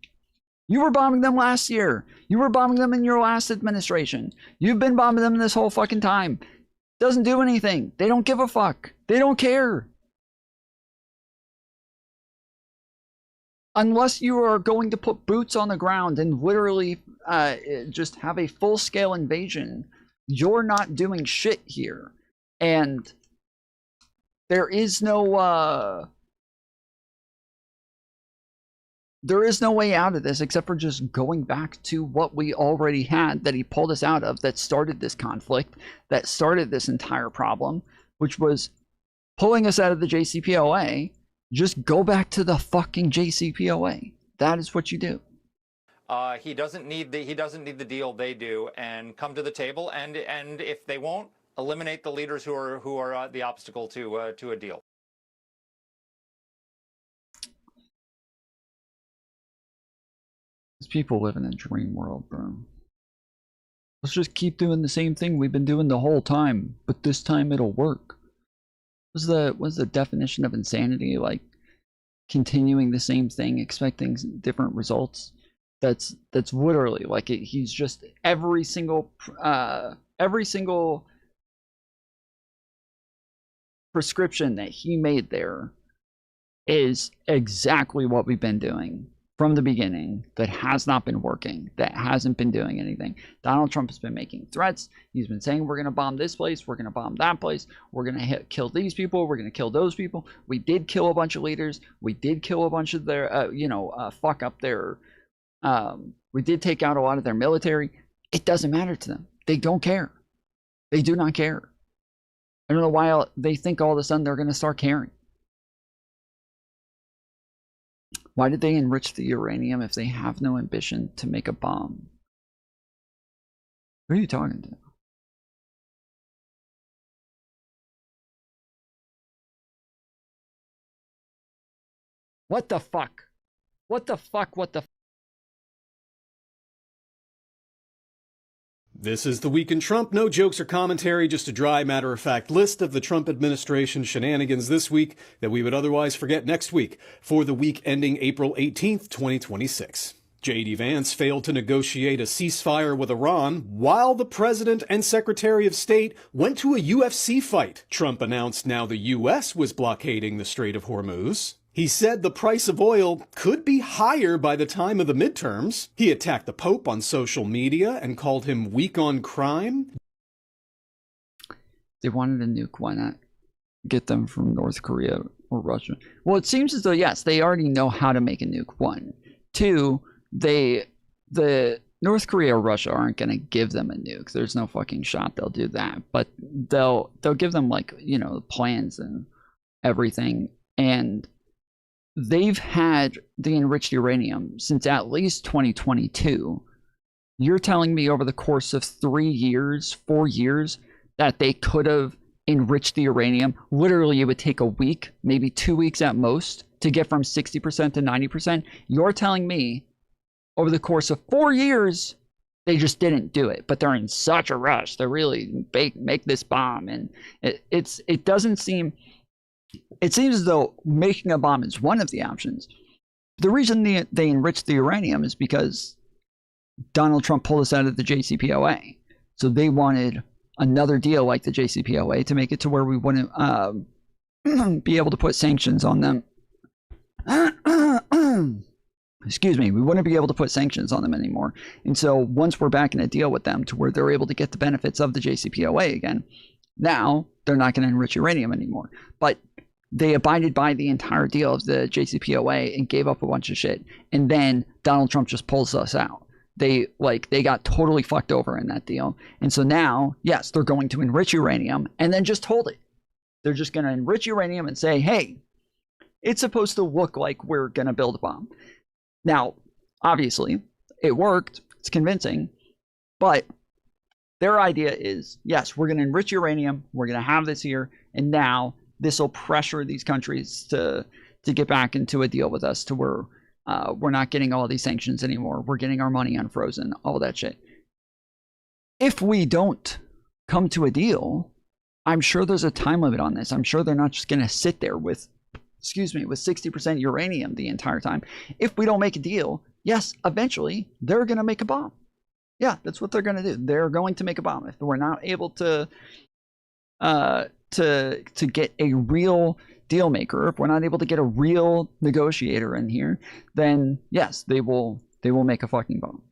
You were bombing them last year. You were bombing them in your last administration. You've been bombing them this whole fucking time. Doesn't do anything. They don't give a fuck. They don't care. Unless you are going to put boots on the ground and literally just have a full-scale invasion, you're not doing shit here. And there is no way out of this except for just going back to what we already had, that he pulled us out of, that started this conflict, that started this entire problem, which was pulling us out of the JCPOA. Just go back to the fucking JCPOA. That is what you do. He doesn't need the deal, they do, and come to the table. And if they won't, eliminate the leaders who are the obstacle to a deal. These people live in a dream world, bro. Let's just keep doing the same thing we've been doing the whole time, but this time it'll work. What's the definition of insanity? Like continuing the same thing, expecting different results. That's literally like he's just every single prescription that he made there is exactly what we've been doing from the beginning, that has not been working, that hasn't been doing anything. Donald Trump has been making threats. He's been saying, we're going to bomb this place, we're going to bomb that place, we're going to kill these people, we're going to kill those people. We did kill a bunch of leaders. We did kill a bunch of their, fuck up their, we did take out a lot of their military. It doesn't matter to them. They don't care. They do not care. I don't know why they think all of a sudden they're going to start caring. Why did they enrich the uranium if they have no ambition to make a bomb? Who are you talking to? What the fuck? What the fuck? What the This is The Week in Trump. No jokes or commentary, just a dry, matter-of-fact list of the Trump administration shenanigans this week that we would otherwise forget next week for the week ending April 18th, 2026. J.D. Vance failed to negotiate a ceasefire with Iran while the president and secretary of state went to a UFC fight. Trump announced now the U.S. was blockading the Strait of Hormuz. He said the price of oil could be higher by the time of the midterms. He attacked the Pope on social media and called him weak on crime. They wanted a nuke. Why not get them from North Korea or Russia? Well, it seems as though, yes, they already know how to make a nuke. 1. 2, the North Korea or Russia aren't going to give them a nuke. There's no fucking shot they'll do that. But they'll give them, like, you know, plans and everything. And they've had the enriched uranium since at least 2022. You're telling me over the course of 3 years, 4 years, that they could have enriched the uranium? Literally, it would take a week, maybe 2 weeks at most, to get from 60% to 90%. You're telling me over the course of 4 years, they just didn't do it, but they're in such a rush to really make this bomb. And it doesn't seem... It seems as though making a bomb is one of the options. The reason they enriched the uranium is because Donald Trump pulled us out of the JCPOA. So they wanted another deal like the JCPOA to make it to where we wouldn't be able to put sanctions on them. Excuse me, we wouldn't be able to put sanctions on them anymore. And so once we're back in a deal with them to where they're able to get the benefits of the JCPOA again, now they're not going to enrich uranium anymore. But they abided by the entire deal of the JCPOA and gave up a bunch of shit. And then Donald Trump just pulls us out. They got totally fucked over in that deal. And so now, yes, they're going to enrich uranium and then just hold it. They're just going to enrich uranium and say, hey, it's supposed to look like we're going to build a bomb. Now, obviously, it worked. It's convincing. But their idea is, yes, we're going to enrich uranium. We're going to have this here. And now this will pressure these countries to get back into a deal with us to where we're not getting all these sanctions anymore. We're getting our money unfrozen, all that shit. If we don't come to a deal, I'm sure there's a time limit on this. I'm sure they're not just going to sit there with 60% uranium the entire time. If we don't make a deal, yes, eventually they're going to make a bomb. Yeah, that's what they're going to do. They're going to make a bomb. If we're not able to get a real deal maker, if we're not able to get a real negotiator in here, then yes, they will make a fucking bomb.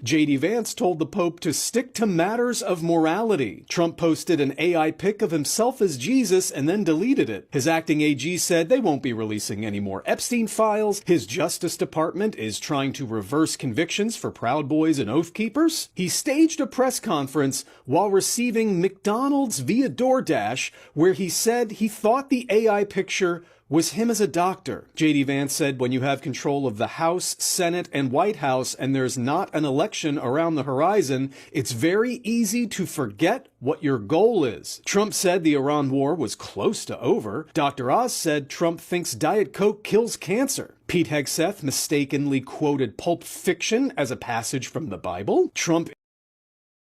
J.D. Vance told the Pope to stick to matters of morality. Trump posted an AI pic of himself as Jesus and then deleted it. His acting AG said they won't be releasing any more Epstein files. His Justice Department is trying to reverse convictions for Proud Boys and Oath Keepers. He staged a press conference while receiving McDonald's via DoorDash, where he said he thought the AI picture was him as a doctor. J.D. Vance said when you have control of the House, Senate, and White House and there's not an election around the horizon, it's very easy to forget what your goal is. Trump said the Iran war was close to over. Dr. Oz said Trump thinks Diet Coke kills cancer. Pete Hegseth mistakenly quoted Pulp Fiction as a passage from the Bible. Trump...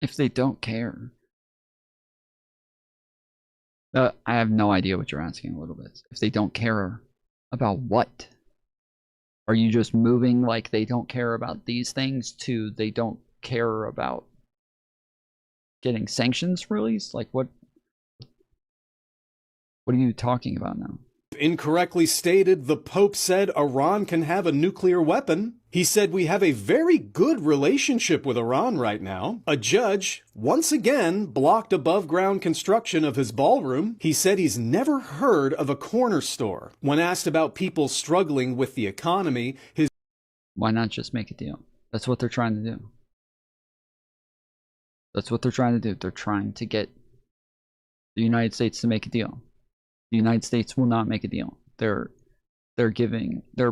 If they don't care... I have no idea what you're asking a little bit. If they don't care about what? Are you just moving like they don't care about these things to they don't care about getting sanctions released? Like what are you talking about now? Incorrectly stated, the Pope said Iran can have a nuclear weapon. He said we have a very good relationship with Iran right now. A judge, once again, blocked above-ground construction of his ballroom. He said he's never heard of a corner store. When asked about people struggling with the economy, his... Why not just make a deal? That's what they're trying to do. That's what they're trying to do. They're trying to get the United States to make a deal. The United States will not make a deal. They're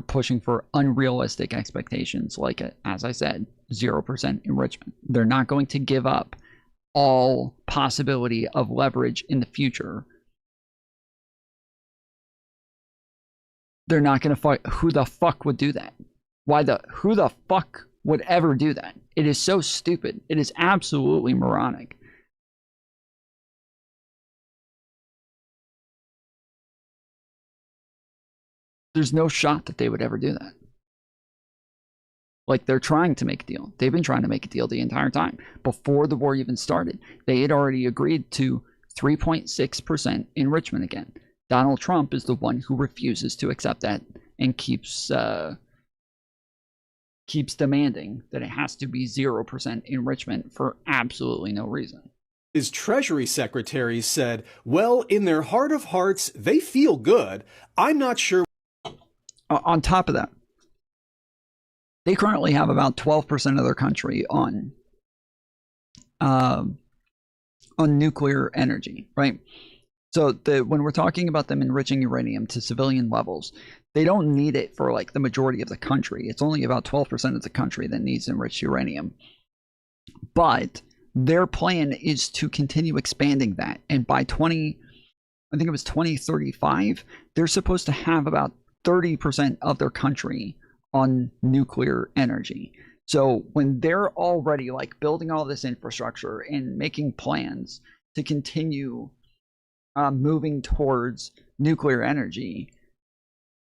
pushing for unrealistic expectations, like, as I said, 0% enrichment. They're not going to give up all possibility of leverage in the future. They're not going to fight. Who the fuck would do that? Who the fuck would ever do that. It is so stupid. It is absolutely moronic. There's no shot that they would ever do that. Like, they're trying to make a deal. They've been trying to make a deal the entire time. Before the war even started, they had already agreed to 3.6% enrichment again. Donald Trump is the one who refuses to accept that and keeps demanding that it has to be 0% enrichment for absolutely no reason. His Treasury Secretary said, well, in their heart of hearts, they feel good. I'm not sure. On top of that, they currently have about 12% of their country on nuclear energy, right? So when we're talking about them enriching uranium to civilian levels, they don't need it for like the majority of the country. It's only about 12% of the country that needs enriched uranium. But their plan is to continue expanding that. And by 2035, they're supposed to have about 30% of their country on nuclear energy. So when they're already like building all this infrastructure and making plans to continue moving towards nuclear energy,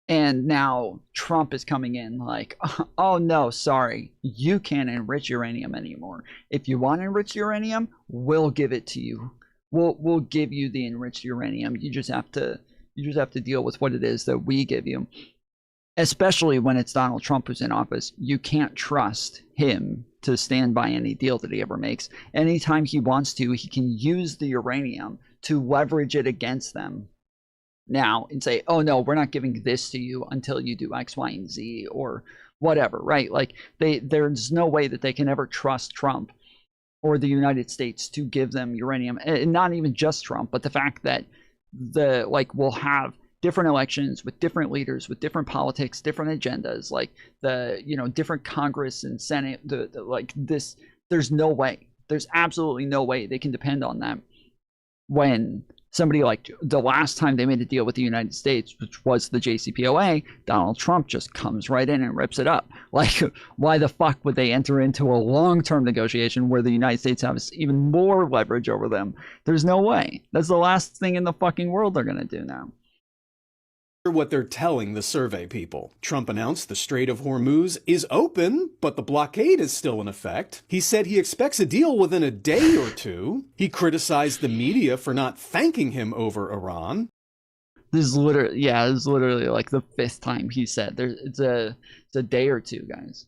and now Trump is coming in like, oh no, sorry, you can't enrich uranium anymore. If you want enriched uranium, we'll give it to you. We'll give you the enriched uranium. You just have to deal with what it is that we give you. Especially when it's Donald Trump who's in office, you can't trust him to stand by any deal that he ever makes. Anytime he wants to, he can use the uranium to leverage it against them now and say, oh no, we're not giving this to you until you do X, Y, and Z or whatever, right? Like there's no way that they can ever trust Trump or the United States to give them uranium. And not even just Trump, but the fact that we'll have different elections with different leaders, with different politics, different agendas, like different Congress and Senate, there's no way. There's absolutely no way they can depend on them when somebody like the last time they made a deal with the United States, which was the JCPOA, Donald Trump just comes right in and rips it up. Like, why the fuck would they enter into a long-term negotiation where the United States has even more leverage over them? There's no way. That's the last thing in the fucking world they're going to do now. What they're telling the survey people. Trump announced the Strait of Hormuz is open, but the blockade is still in effect. He said he expects a deal within a day or two. He criticized the media for not thanking him over Iran. This is literally like the fifth time he said it's a day or two, guys.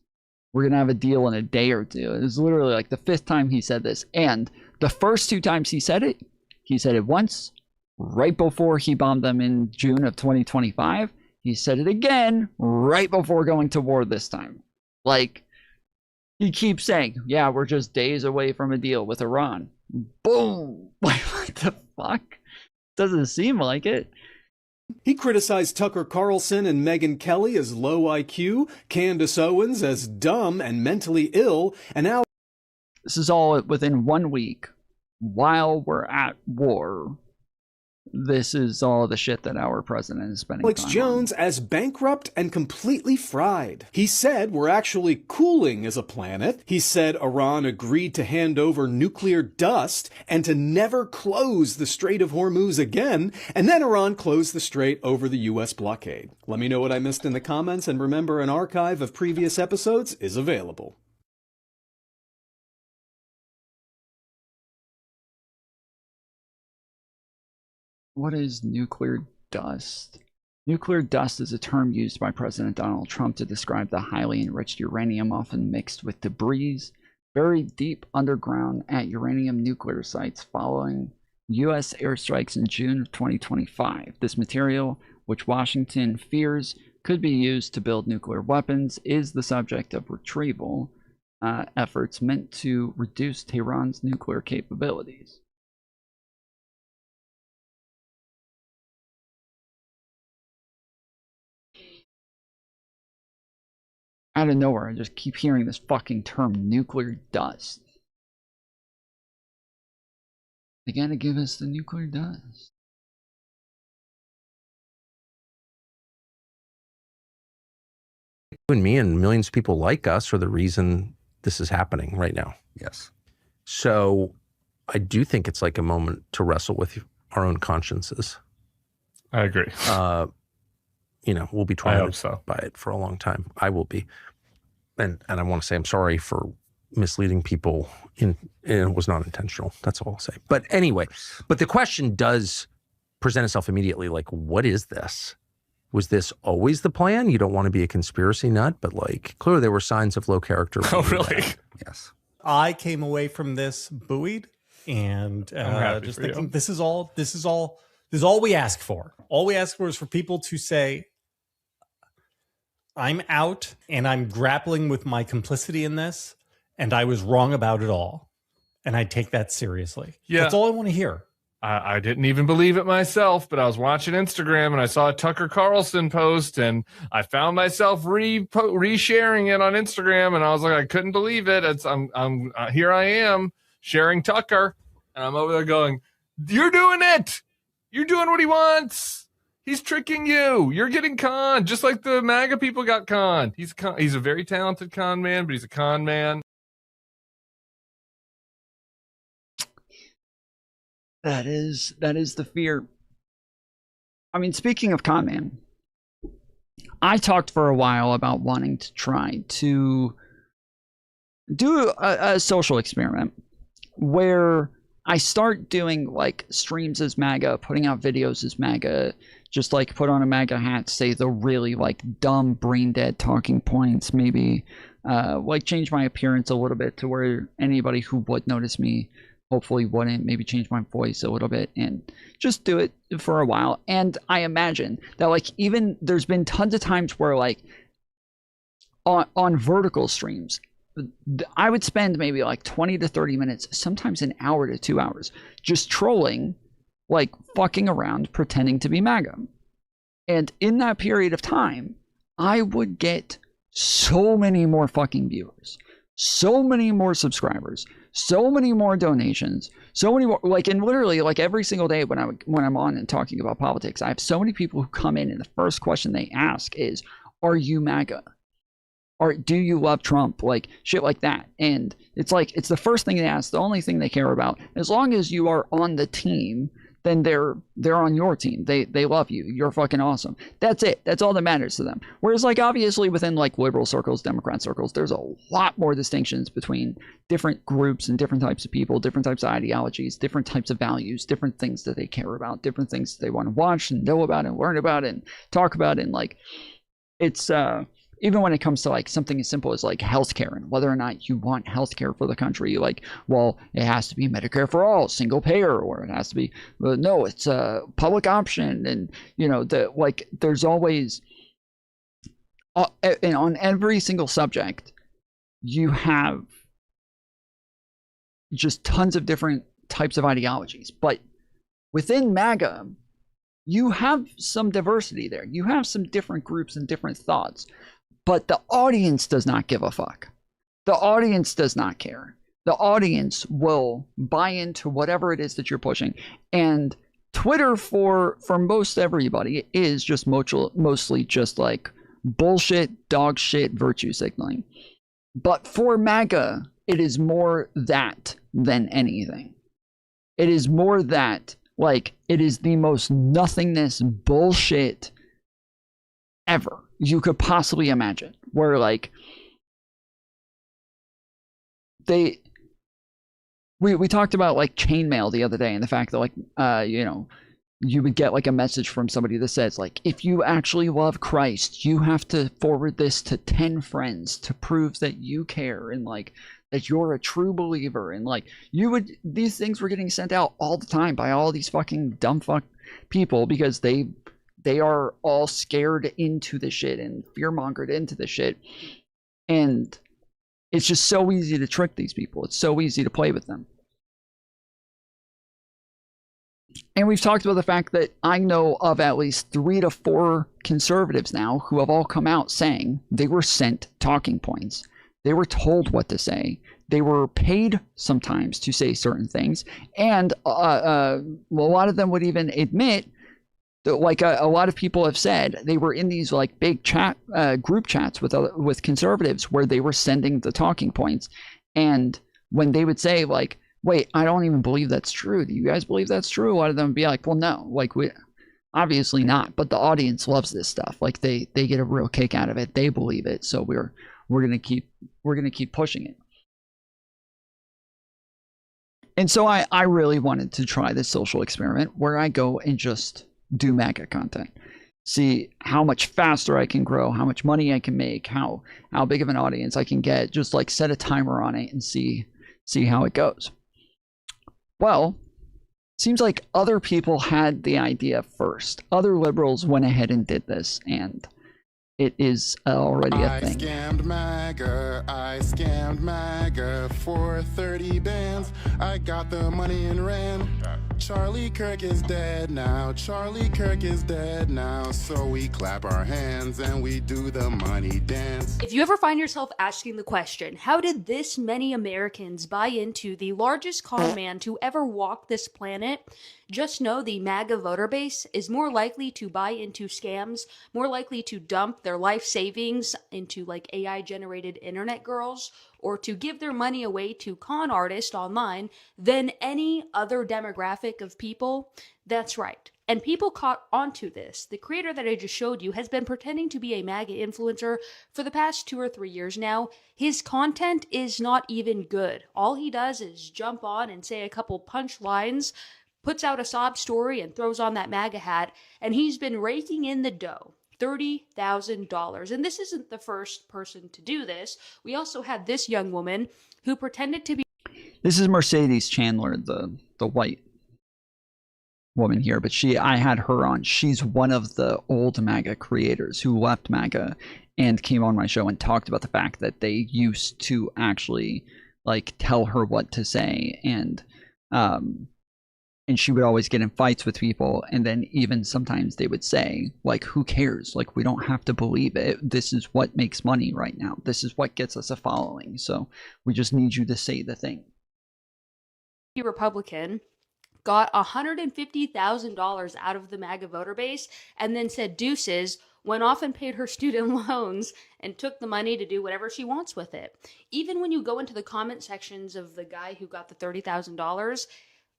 We're gonna have a deal in a day or two. It's literally like the fifth time he said this. And the first two times he said it once right before he bombed them in June of 2025. He said it again right before going to war this time. Like, he keeps saying, yeah, we're just days away from a deal with Iran. Boom! Like, what the fuck? Doesn't seem like it. He criticized Tucker Carlson and Megyn Kelly as low IQ, Candace Owens as dumb and mentally ill, and now... This is all within 1 week while we're at war. This is all the shit that our president is spending Alex time Jones on. as bankrupt and completely fried. He said we're actually cooling as a planet. He said Iran agreed to hand over nuclear dust and to never close the Strait of Hormuz again. And then Iran closed the strait over the U.S. blockade. Let me know what I missed in the comments, and remember, an archive of previous episodes is available. What is nuclear dust? Nuclear dust is a term used by President Donald Trump to describe the highly enriched uranium often mixed with debris buried deep underground at uranium nuclear sites following U.S. airstrikes in June of 2025. This material, which Washington fears could be used to build nuclear weapons, is the subject of retrieval efforts meant to reduce Tehran's nuclear capabilities. Out of nowhere, I just keep hearing this fucking term, nuclear dust. They gotta give us the nuclear dust. and me and millions of people like us are the reason this is happening right now. Yes. So I do think it's like a moment to wrestle with our own consciences. I agree. We'll be tormented by it for a long time. I will be. And I want to say I'm sorry for misleading people, and it was not intentional. That's all I'll say. But anyway, the question does present itself immediately, like, what is this? Was this always the plan? You don't want to be a conspiracy nut, but like clearly there were signs of low character. Oh, really? Yes. I came away from this buoyed and just thinking this is all we ask for. All we ask for is for people to say, I'm out and I'm grappling with my complicity in this, and I was wrong about it all. And I take that seriously. Yeah. That's all I want to hear. I didn't even believe it myself, but I was watching Instagram and I saw a Tucker Carlson post, and I found myself re-sharing it on Instagram, and I was like, I couldn't believe it. I'm here I am sharing Tucker, and I'm over there going, you're doing it. You're doing what he wants. He's tricking you. You're getting conned, just like the MAGA people got conned. He's a very talented con man, but he's a con man. That is the fear. I mean, speaking of con man, I talked for a while about wanting to try to do a social experiment where I start doing like streams as MAGA, putting out videos as MAGA, just like put on a MAGA hat, say the really like dumb brain dead talking points, maybe like change my appearance a little bit to where anybody who would notice me hopefully wouldn't, maybe change my voice a little bit and just do it for a while. And I imagine that like even there's been tons of times where like on vertical streams, I would spend maybe like 20 to 30 minutes, sometimes an hour to 2 hours, just trolling, like fucking around, pretending to be MAGA. And in that period of time, I would get so many more fucking viewers, so many more subscribers, so many more donations, so many more, like, and literally like every single day when I'm on and talking about politics, I have so many people who come in and the first question they ask is, are you MAGA? Or do you love Trump? Like shit like that. And it's like, it's the first thing they ask, the only thing they care about. As long as you are on the team, then they're on your team. They love you. You're fucking awesome. That's it. That's all that matters to them. Whereas like obviously within like liberal circles, Democrat circles, there's a lot more distinctions between different groups and different types of people, different types of ideologies, different types of values, different things that they care about, different things they want to watch and know about and learn about and talk about. And like, it's even when it comes to like something as simple as like healthcare and whether or not you want healthcare for the country, like, well, it has to be Medicare for all, single payer, or it has to be, no, it's a public option. And, you know, there's always, and on every single subject, you have just tons of different types of ideologies. But within MAGA, you have some diversity there. You have some different groups and different thoughts. But the audience does not give a fuck. The audience does not care. The audience will buy into whatever it is that you're pushing. And Twitter for most everybody is just mostly just like bullshit, dog shit, virtue signaling. But for MAGA, it is more that than anything. It is more that, like, it is the most nothingness bullshit ever you could possibly imagine, where like we talked about like chainmail the other day and the fact that like you know, you would get like a message from somebody that says like, if you actually love Christ, you have to forward this to 10 friends to prove that you care and like that you're a true believer. And like these things were getting sent out all the time by all these fucking dumb fuck people because they are all scared into the shit and fear-mongered into the shit. And it's just so easy to trick these people. It's so easy to play with them. And we've talked about the fact that I know of at least 3 to 4 conservatives now who have all come out saying they were sent talking points. They were told what to say. They were paid sometimes to say certain things. And a lot of them would even admit like a lot of people have said, they were in these like big group chats with conservatives where they were sending the talking points, and when they would say like, wait, I don't even believe that's true, do you guys believe that's true, a lot of them would be like, well, no, like, we obviously not, but the audience loves this stuff, like they get a real kick out of it, they believe it, so we're gonna keep pushing it. And so I really wanted to try this social experiment where I go and just do MAGA content, see how much faster I can grow, how much money I can make, how big of an audience I can get, just like set a timer on it and see how it goes. Well, seems like other people had the idea first. Other liberals went ahead and did this, and it is already a thing. I scammed MAGA for 30 bands. I got the money and ran. Charlie Kirk is dead now. Charlie Kirk is dead now. So we clap our hands and we do the money dance. If you ever find yourself asking the question, how did this many Americans buy into the largest con man to ever walk this planet? Just know the MAGA voter base is more likely to buy into scams, more likely to dump their life savings into like AI generated internet girls, or to give their money away to con artists online than any other demographic of people. That's right. And people caught onto this. The creator that I just showed you has been pretending to be a MAGA influencer for the past 2 or 3 years now. His content is not even good. All he does is jump on and say a couple punch lines, puts out a sob story and throws on that MAGA hat, and he's been raking in the dough. $30,000. And this isn't the first person to do this. We also had this young woman who pretended to be... This is Mercedes Chandler, the white woman here, but I had her on. She's one of the old MAGA creators who left MAGA and came on my show and talked about the fact that they used to actually like tell her what to say, and she would always get in fights with people, and then even sometimes they would say, like, who cares? Like, we don't have to believe it. This is what makes money right now. This is what gets us a following. So we just need you to say the thing. Republican got $150,000 out of the MAGA voter base and then said deuces, went off and paid her student loans and took the money to do whatever she wants with it. Even when you go into the comment sections of the guy who got the $30,000,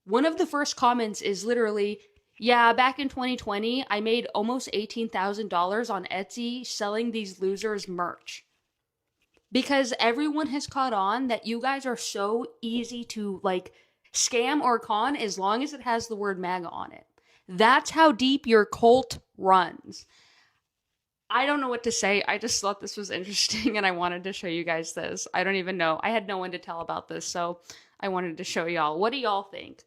one of the first comments is literally, yeah, back in 2020, I made almost $18,000 on Etsy selling these losers merch. Because everyone has caught on that you guys are so easy to like scam or con as long as it has the word MAGA on it. That's how deep your cult runs. I don't know what to say. I just thought this was interesting and I wanted to show you guys this. I don't even know. I had no one to tell about this, so I wanted to show y'all. What do y'all think?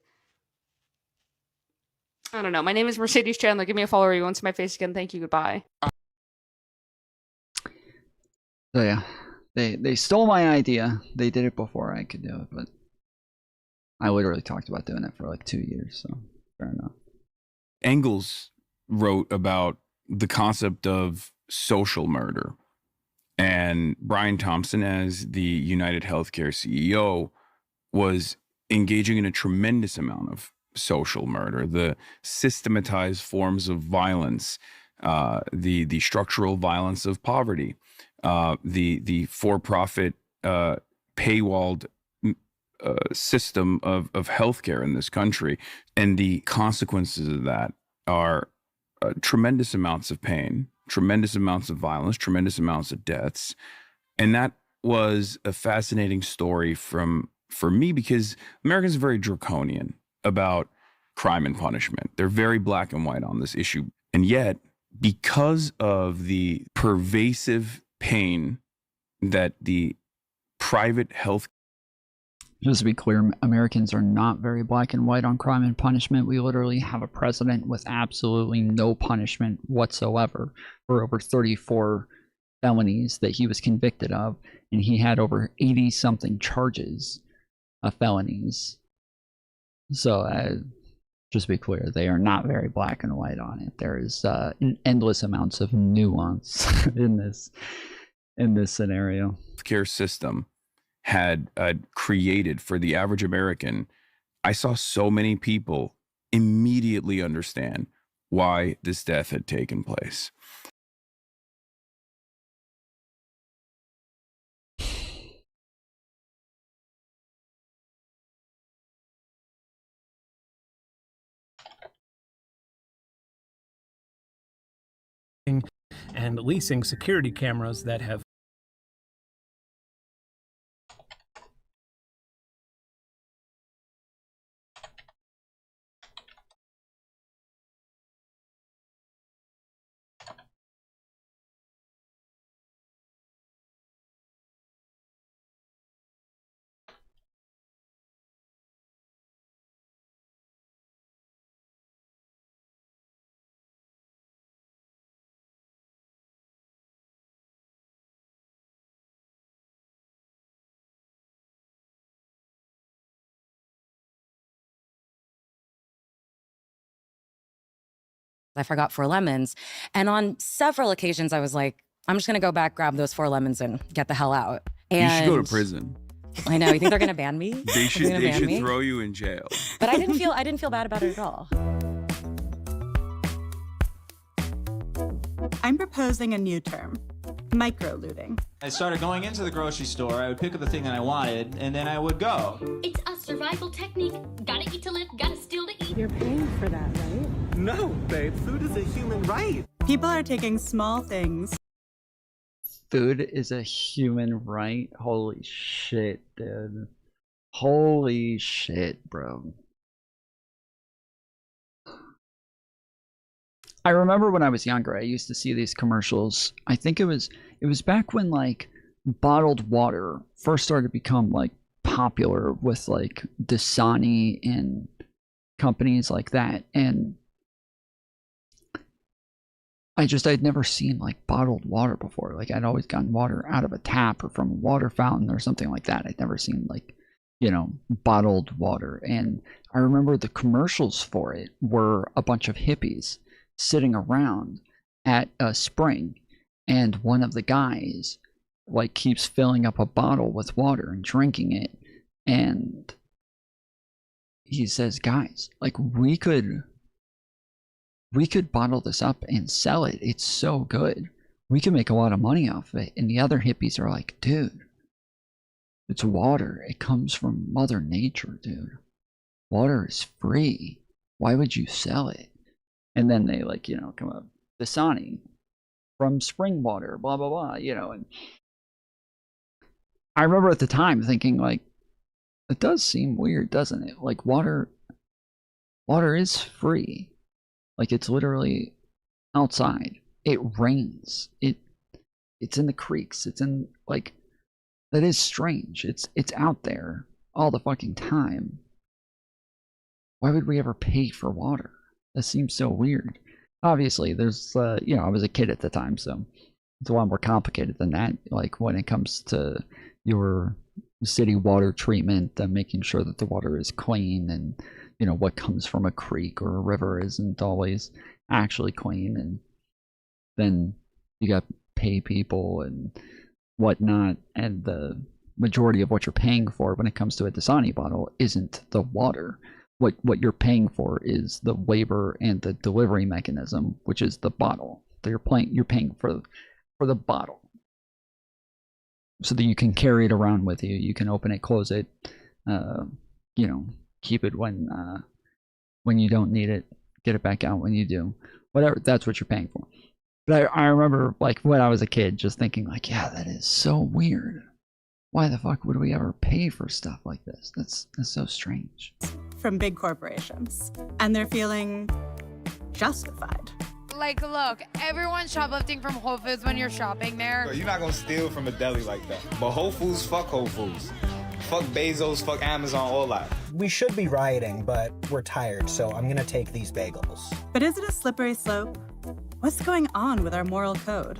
I don't know. My name is Mercedes Chandler. Give me a follow. You won't see my face again. Thank you. Goodbye. So yeah, they stole my idea. They did it before I could do it, but I literally talked about doing it for like 2 years. So fair enough. Engels wrote about the concept of social murder, and Brian Thompson, as the United Healthcare CEO, was engaging in a tremendous amount of social murder, the systematized forms of violence, the structural violence of poverty, the for-profit paywalled system of healthcare in this country, and the consequences of that are tremendous amounts of pain, tremendous amounts of violence, tremendous amounts of deaths. And that was a fascinating story for me, because Americans are very draconian about crime and punishment. They're very black and white on this issue. And yet, because of the pervasive pain that the private health... Just to be clear, Americans are not very black and white on crime and punishment. We literally have a president with absolutely no punishment whatsoever for over 34 felonies that he was convicted of, and he had over 80-something charges of felonies. So just to be clear, they are not very black and white on it. There is endless amounts of nuance in this scenario. Care system had created for the average American. I saw so many people immediately understand why this death had taken place. And leasing security cameras that have I forgot 4 lemons. And on several occasions, I was like, I'm just going to go back, grab those 4 lemons and get the hell out. And you should go to prison. I know. You think they're going to ban me? They should throw you in jail. But I didn't feel bad about it at all. I'm proposing a new term, micro-looting. I started going into the grocery store, I would pick up the thing that I wanted, and then I would go. It's a survival technique. Gotta eat to live, gotta steal to eat. You're paying for that, right? No, babe, food is a human right. People are taking small things. Food is a human right? Holy shit, dude. Holy shit, bro. I remember when I was younger, I used to see these commercials. I think it was back when like bottled water first started to become like popular with like Dasani and companies like that. And I'd never seen like bottled water before. Like I'd always gotten water out of a tap or from a water fountain or something like that. I'd never seen like, you know, bottled water. And I remember the commercials for it were a bunch of hippies sitting around at a spring, and one of the guys like keeps filling up a bottle with water and drinking it, and he says, guys, like we could bottle this up and sell it. It's so good. We can make a lot of money off of it. And the other hippies are like, dude, it's water. It comes from Mother Nature, dude. Water is free. Why would you sell it? And then they like, you know, come up, Dasani from spring water, blah, blah, blah, you know. And I remember at the time thinking like, it does seem weird, doesn't it? Like water is free. Like it's literally outside. It rains. It's in the creeks. It's in like, that is strange. It's out there all the fucking time. Why would we ever pay for water? That seems so weird. Obviously, there's, you know, I was a kid at the time, so it's a lot more complicated than that. Like when it comes to your city water treatment and making sure that the water is clean, and, you know, what comes from a creek or a river isn't always actually clean. And then you got to pay people and whatnot. And the majority of what you're paying for when it comes to a Dasani bottle isn't the water. What you're paying for is the labor and the delivery mechanism, which is the bottle. So you're paying for the bottle, so that you can carry it around with you. You can open it, close it, you know, keep it when you don't need it, get it back out when you do. Whatever, that's what you're paying for. But I remember like when I was a kid just thinking like, yeah, that is so weird. Why the fuck would we ever pay for stuff like this? That's so strange. From big corporations, and they're feeling justified. Like, look, everyone's shoplifting from Whole Foods when you're shopping there. Bro, you're not gonna steal from a deli like that. But Whole Foods, fuck Whole Foods. Fuck Bezos, fuck Amazon, all that. We should be rioting, but we're tired, so I'm gonna take these bagels. But is it a slippery slope? What's going on with our moral code?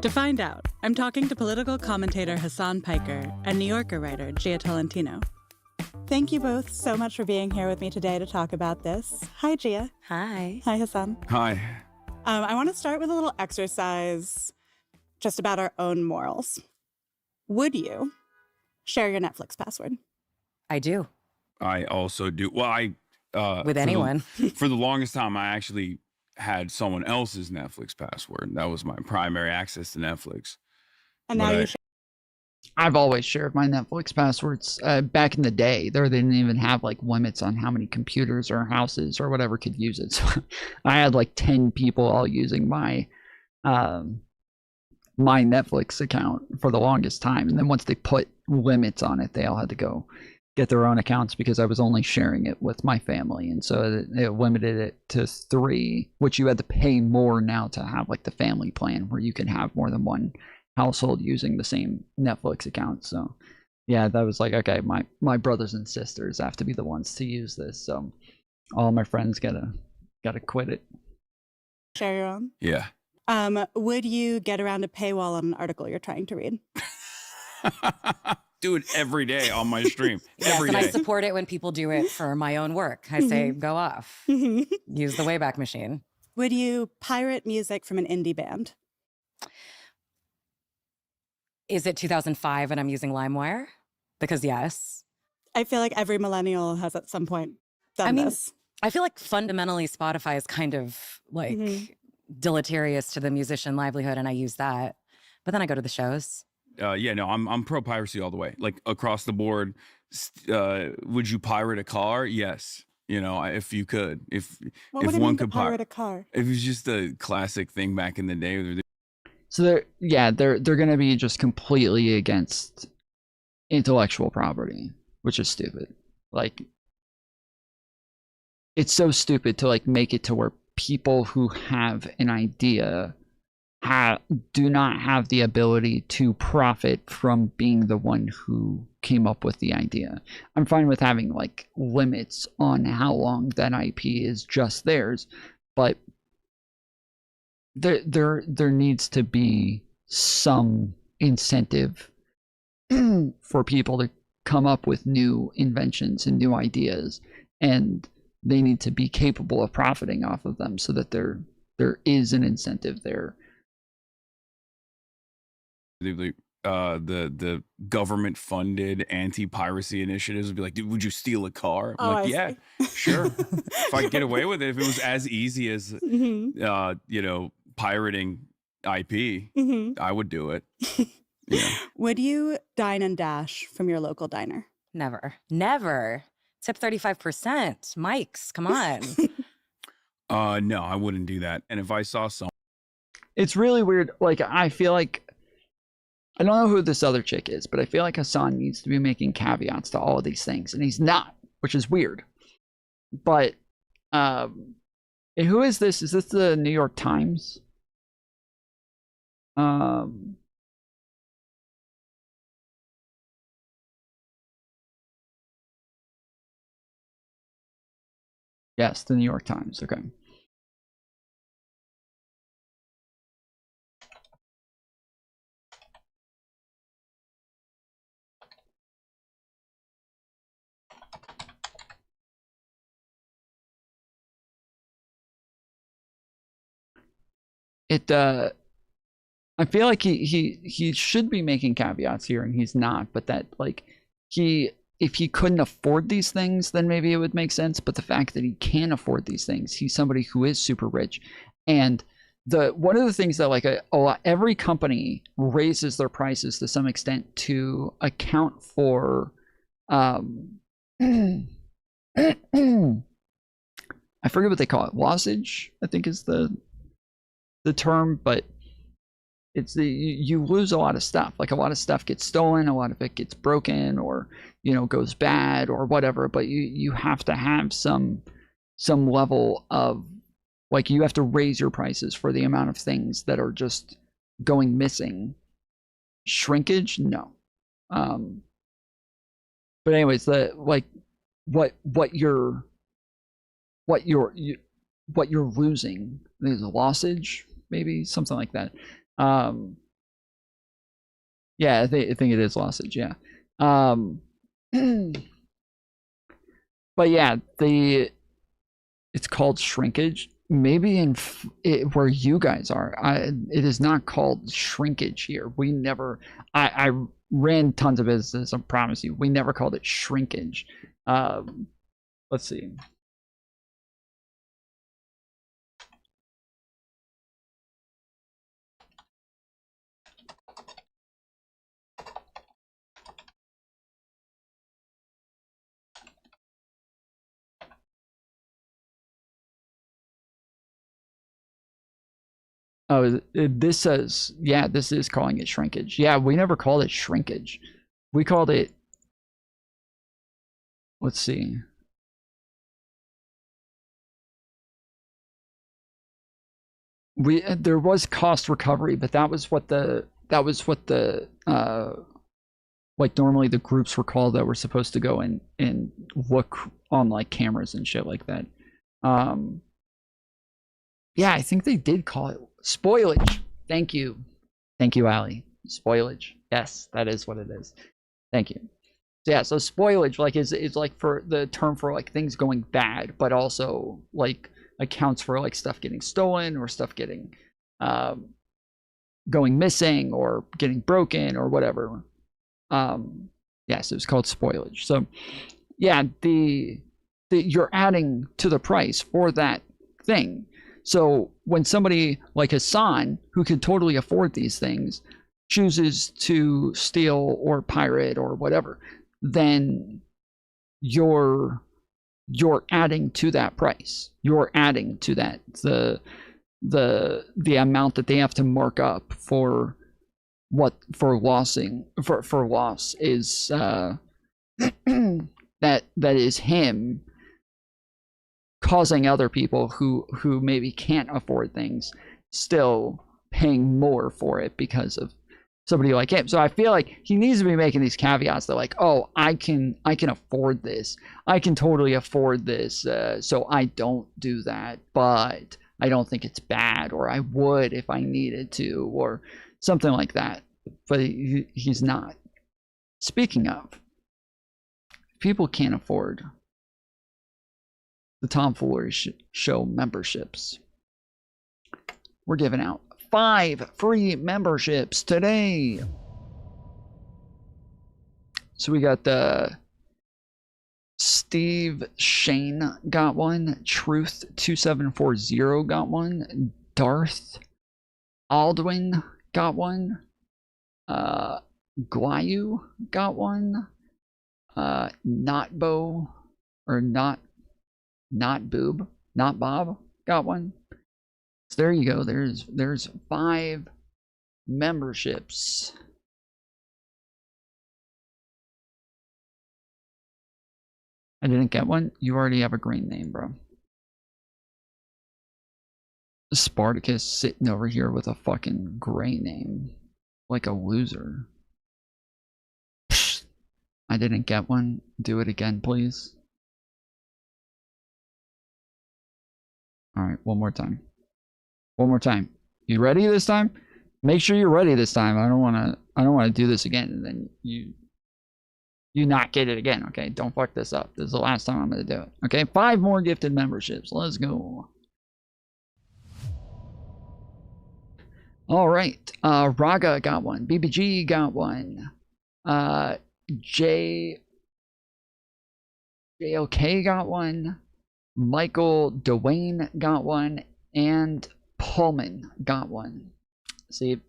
To find out, I'm talking to political commentator Hasan Piker and New Yorker writer Gia Tolentino. Thank you both so much for being here with me today to talk about this. Hi, Gia. Hi. Hi, Hasan. Hi. I want to start with a little exercise just about our own morals. Would you share your Netflix password? I do. I also do. Well, with anyone. For the longest time, I actually had someone else's Netflix password. That was my primary access to Netflix. And now you I've always shared my Netflix passwords. Back in the day, they didn't even have like limits on how many computers or houses or whatever could use it. So I had like 10 people all using my my Netflix account for the longest time. And then once they put limits on it, they all had to go get their own accounts because I was only sharing it with my family. And so it limited it to 3, which you had to pay more now to have like the family plan where you can have more than one household using the same Netflix account. So yeah, that was like, okay, my brothers and sisters have to be the ones to use this. So all my friends gotta quit it. share your own? Yeah. Would you get around a paywall on an article you're trying to read? Do it every day on my stream. Yes, Every and day. I support it when people do it for my own work. I say, go off. Use the Wayback Machine. Would you pirate music from an indie band? Is it 2005 and I'm using LimeWire? Because yes. I feel like every millennial has at some point done this. I feel like fundamentally Spotify is kind of like deleterious to the musician livelihood, and I use that. But then I go to the shows. Yeah, no, I'm pro piracy all the way, like across the board. Would you pirate a car? Yes, you know, if you could, if one could pirate a car, it was just a classic thing back in the day. So they're gonna be just completely against intellectual property, which is stupid. Like, it's so stupid to like make it to where people who have an idea do not have the ability to profit from being the one who came up with the idea. I'm fine with having like limits on how long that IP is just theirs, but there needs to be some incentive for people to come up with new inventions and new ideas, and they need to be capable of profiting off of them so that there is an incentive there. The government funded anti-piracy initiatives would be like, dude, would you steal a car? I'm like, yeah, sure. If I could get away with it, if it was as easy as you know, pirating IP, I would do it. Yeah. Would you dine and dash from your local diner? Never. Tip 35%. Mike's, come on. No, I wouldn't do that. And if I saw some, it's really weird. Like, I feel like, I don't know who this other chick is, but I feel like Hasan needs to be making caveats to all of these things, and he's not, which is weird. But who is this? Is this the New York Times? Yes, the New York Times. Okay. I feel like he should be making caveats here, and he's not, but that, like, if he couldn't afford these things, then maybe it would make sense. But the fact that he can afford these things, he's somebody who is super rich. And one of the things that, like, every company raises their prices to some extent to account for I forget what they call it, lossage, I think is the term, but it's you lose a lot of stuff. Like, a lot of stuff gets stolen, a lot of it gets broken, or, you know, goes bad or whatever, but you have to have some level of, like, you have to raise your prices for the amount of things that are just going missing. Shrinkage? No. But anyways, what you're losing is a lossage, maybe something like that. Yeah, I think it is lossage. Yeah. But yeah, it's called shrinkage. Maybe where you guys are, it is not called shrinkage here. We never. I ran tons of businesses. I promise you, we never called it shrinkage. Let's see. Oh, this says, yeah, this is calling it shrinkage. Yeah, we never called it shrinkage. We called it, let's see. There was cost recovery, but that was what the like normally the groups were called that were supposed to go and look on like cameras and shit like that. Yeah, I think they did call it spoilage. Thank you, Allie. Spoilage. Yes, that is what it is. Thank you. So yeah, so spoilage like is like for the term for like things going bad, but also like accounts for like stuff getting stolen or stuff getting going missing or getting broken or whatever. Yes, it was called spoilage. So yeah, the you're adding to the price for that thing. So when somebody like Hasan, who could totally afford these things, chooses to steal or pirate or whatever, then you're adding to that price. You're adding to that the amount that they have to mark up for what for loss is that is him causing other people who maybe can't afford things still paying more for it because of somebody like him. So I feel like he needs to be making these caveats that like, oh, I can afford this. I can totally afford this. So I don't do that, but I don't think it's bad, or I would if I needed to, or something like that. But he's not. Speaking of, people can't afford the Tomfoolery Show memberships. We're giving out 5 free memberships today. So we got the Steve Shane got one, Truth 2740 got one, Darth Aldwin got one, Glayu got one, Notbo or not Boob, not Bob got one. So there you go. There's 5 memberships. I didn't get one. You already have a green name, bro. Spartacus sitting over here with a fucking gray name. Like a loser. Psh, I didn't get one. Do it again, please. Alright, one more time. One more time. You ready this time? Make sure you're ready this time. I don't wanna do this again and then you not get it again, okay? Don't fuck this up. This is the last time I'm gonna do it. Okay, 5 more gifted memberships. Let's go. All right. Raga got one. BBG got one. JLK got one. Michael Dwayne got one. And Pullman got one. See,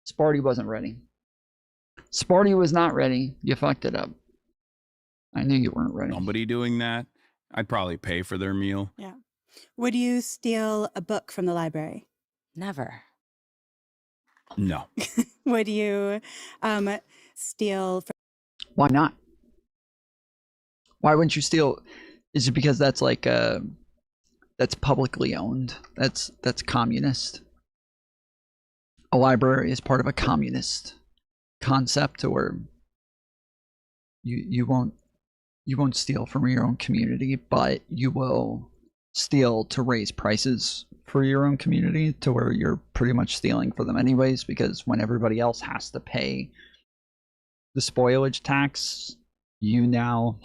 Sparty wasn't ready. Sparty was not ready. You fucked it up. I knew you weren't ready. Somebody doing that, I'd probably pay for their meal. Yeah. Would you steal a book from the library? Never. No. Would you steal from... Why not? Why wouldn't you steal? Is it because that's like that's publicly owned? That's communist. A library is part of a communist concept, or you won't steal from your own community, but you will steal to raise prices for your own community to where you're pretty much stealing for them anyways, because when everybody else has to pay the spoilage tax, you're now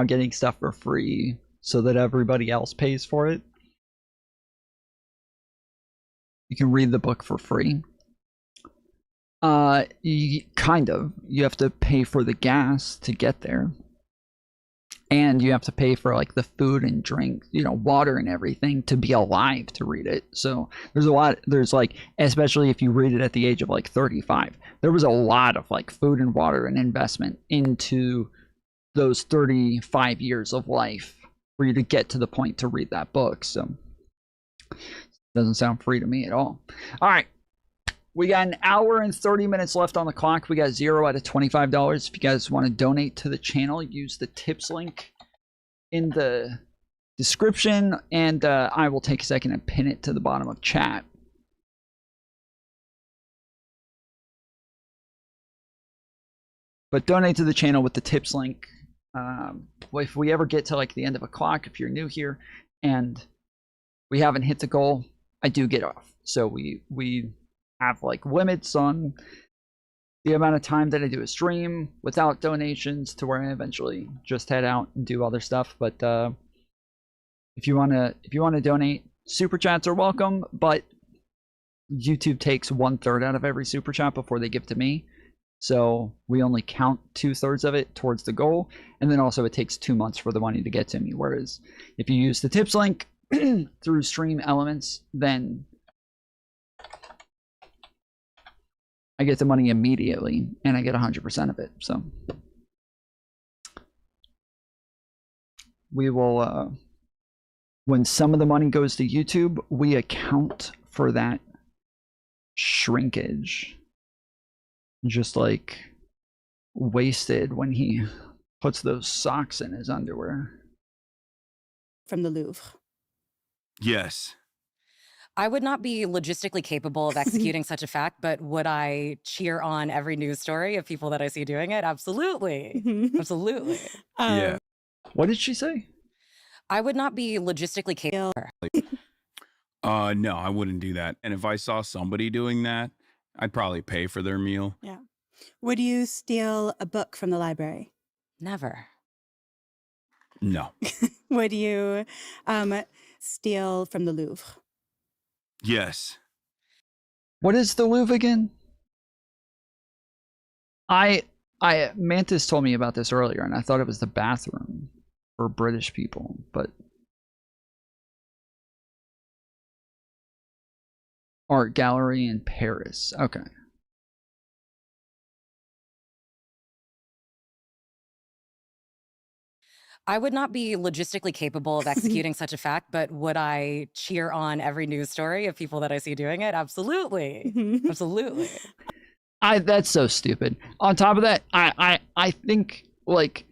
getting stuff for free so that everybody else pays for it. You can read the book for free. Kind of. You have to pay for the gas to get there. And you have to pay for like the food and drink, water and everything to be alive to read it. So there's like, especially if you read it at the age of like 35, there was a lot of like food and water and investment into those 35 years of life for you to get to the point to read that book. So Doesn't sound free to me at all. All right. We got an hour and 30 minutes left on the clock. We got 0 out of $25. If you guys want to donate to the channel, use the tips link in the description, and I will take a second and pin it to the bottom of chat. But donate to the channel with the tips link. If we ever get to like the end of a clock, if you're new here and we haven't hit the goal, I do get off. So we have like limits on the amount of time that I do a stream without donations, to where I eventually just head out and do other stuff. But if you wanna donate, super chats are welcome, but YouTube takes 1/3 out of every super chat before they give to me. So we only count 2/3 of it towards the goal, and then also it takes 2 months for the money to get to me. Whereas if you use the tips link through Stream Elements, then I get the money immediately, and I get 100% of it. So we will, when some of the money goes to YouTube, we account for that shrinkage. Just like Wasted when he puts those socks in his underwear. From the Louvre. Yes. I would not be logistically capable of executing such a fact, but would I cheer on every news story of people that I see doing it? Absolutely. Absolutely. Yeah. What did she say? I would not be logistically capable. No, I wouldn't do that. And if I saw somebody doing that, I'd probably pay for their meal. Yeah. Would you steal a book from the library? Never. No. Would you steal from the Louvre? Yes. What is the Louvre again? Mantis told me about this earlier, and I thought it was the bathroom for British people, but art gallery in Paris. Okay. I would not be logistically capable of executing such a fact, but would I cheer on every news story of people that I see doing it? Absolutely. Absolutely. That's so stupid. On top of that, I think, like,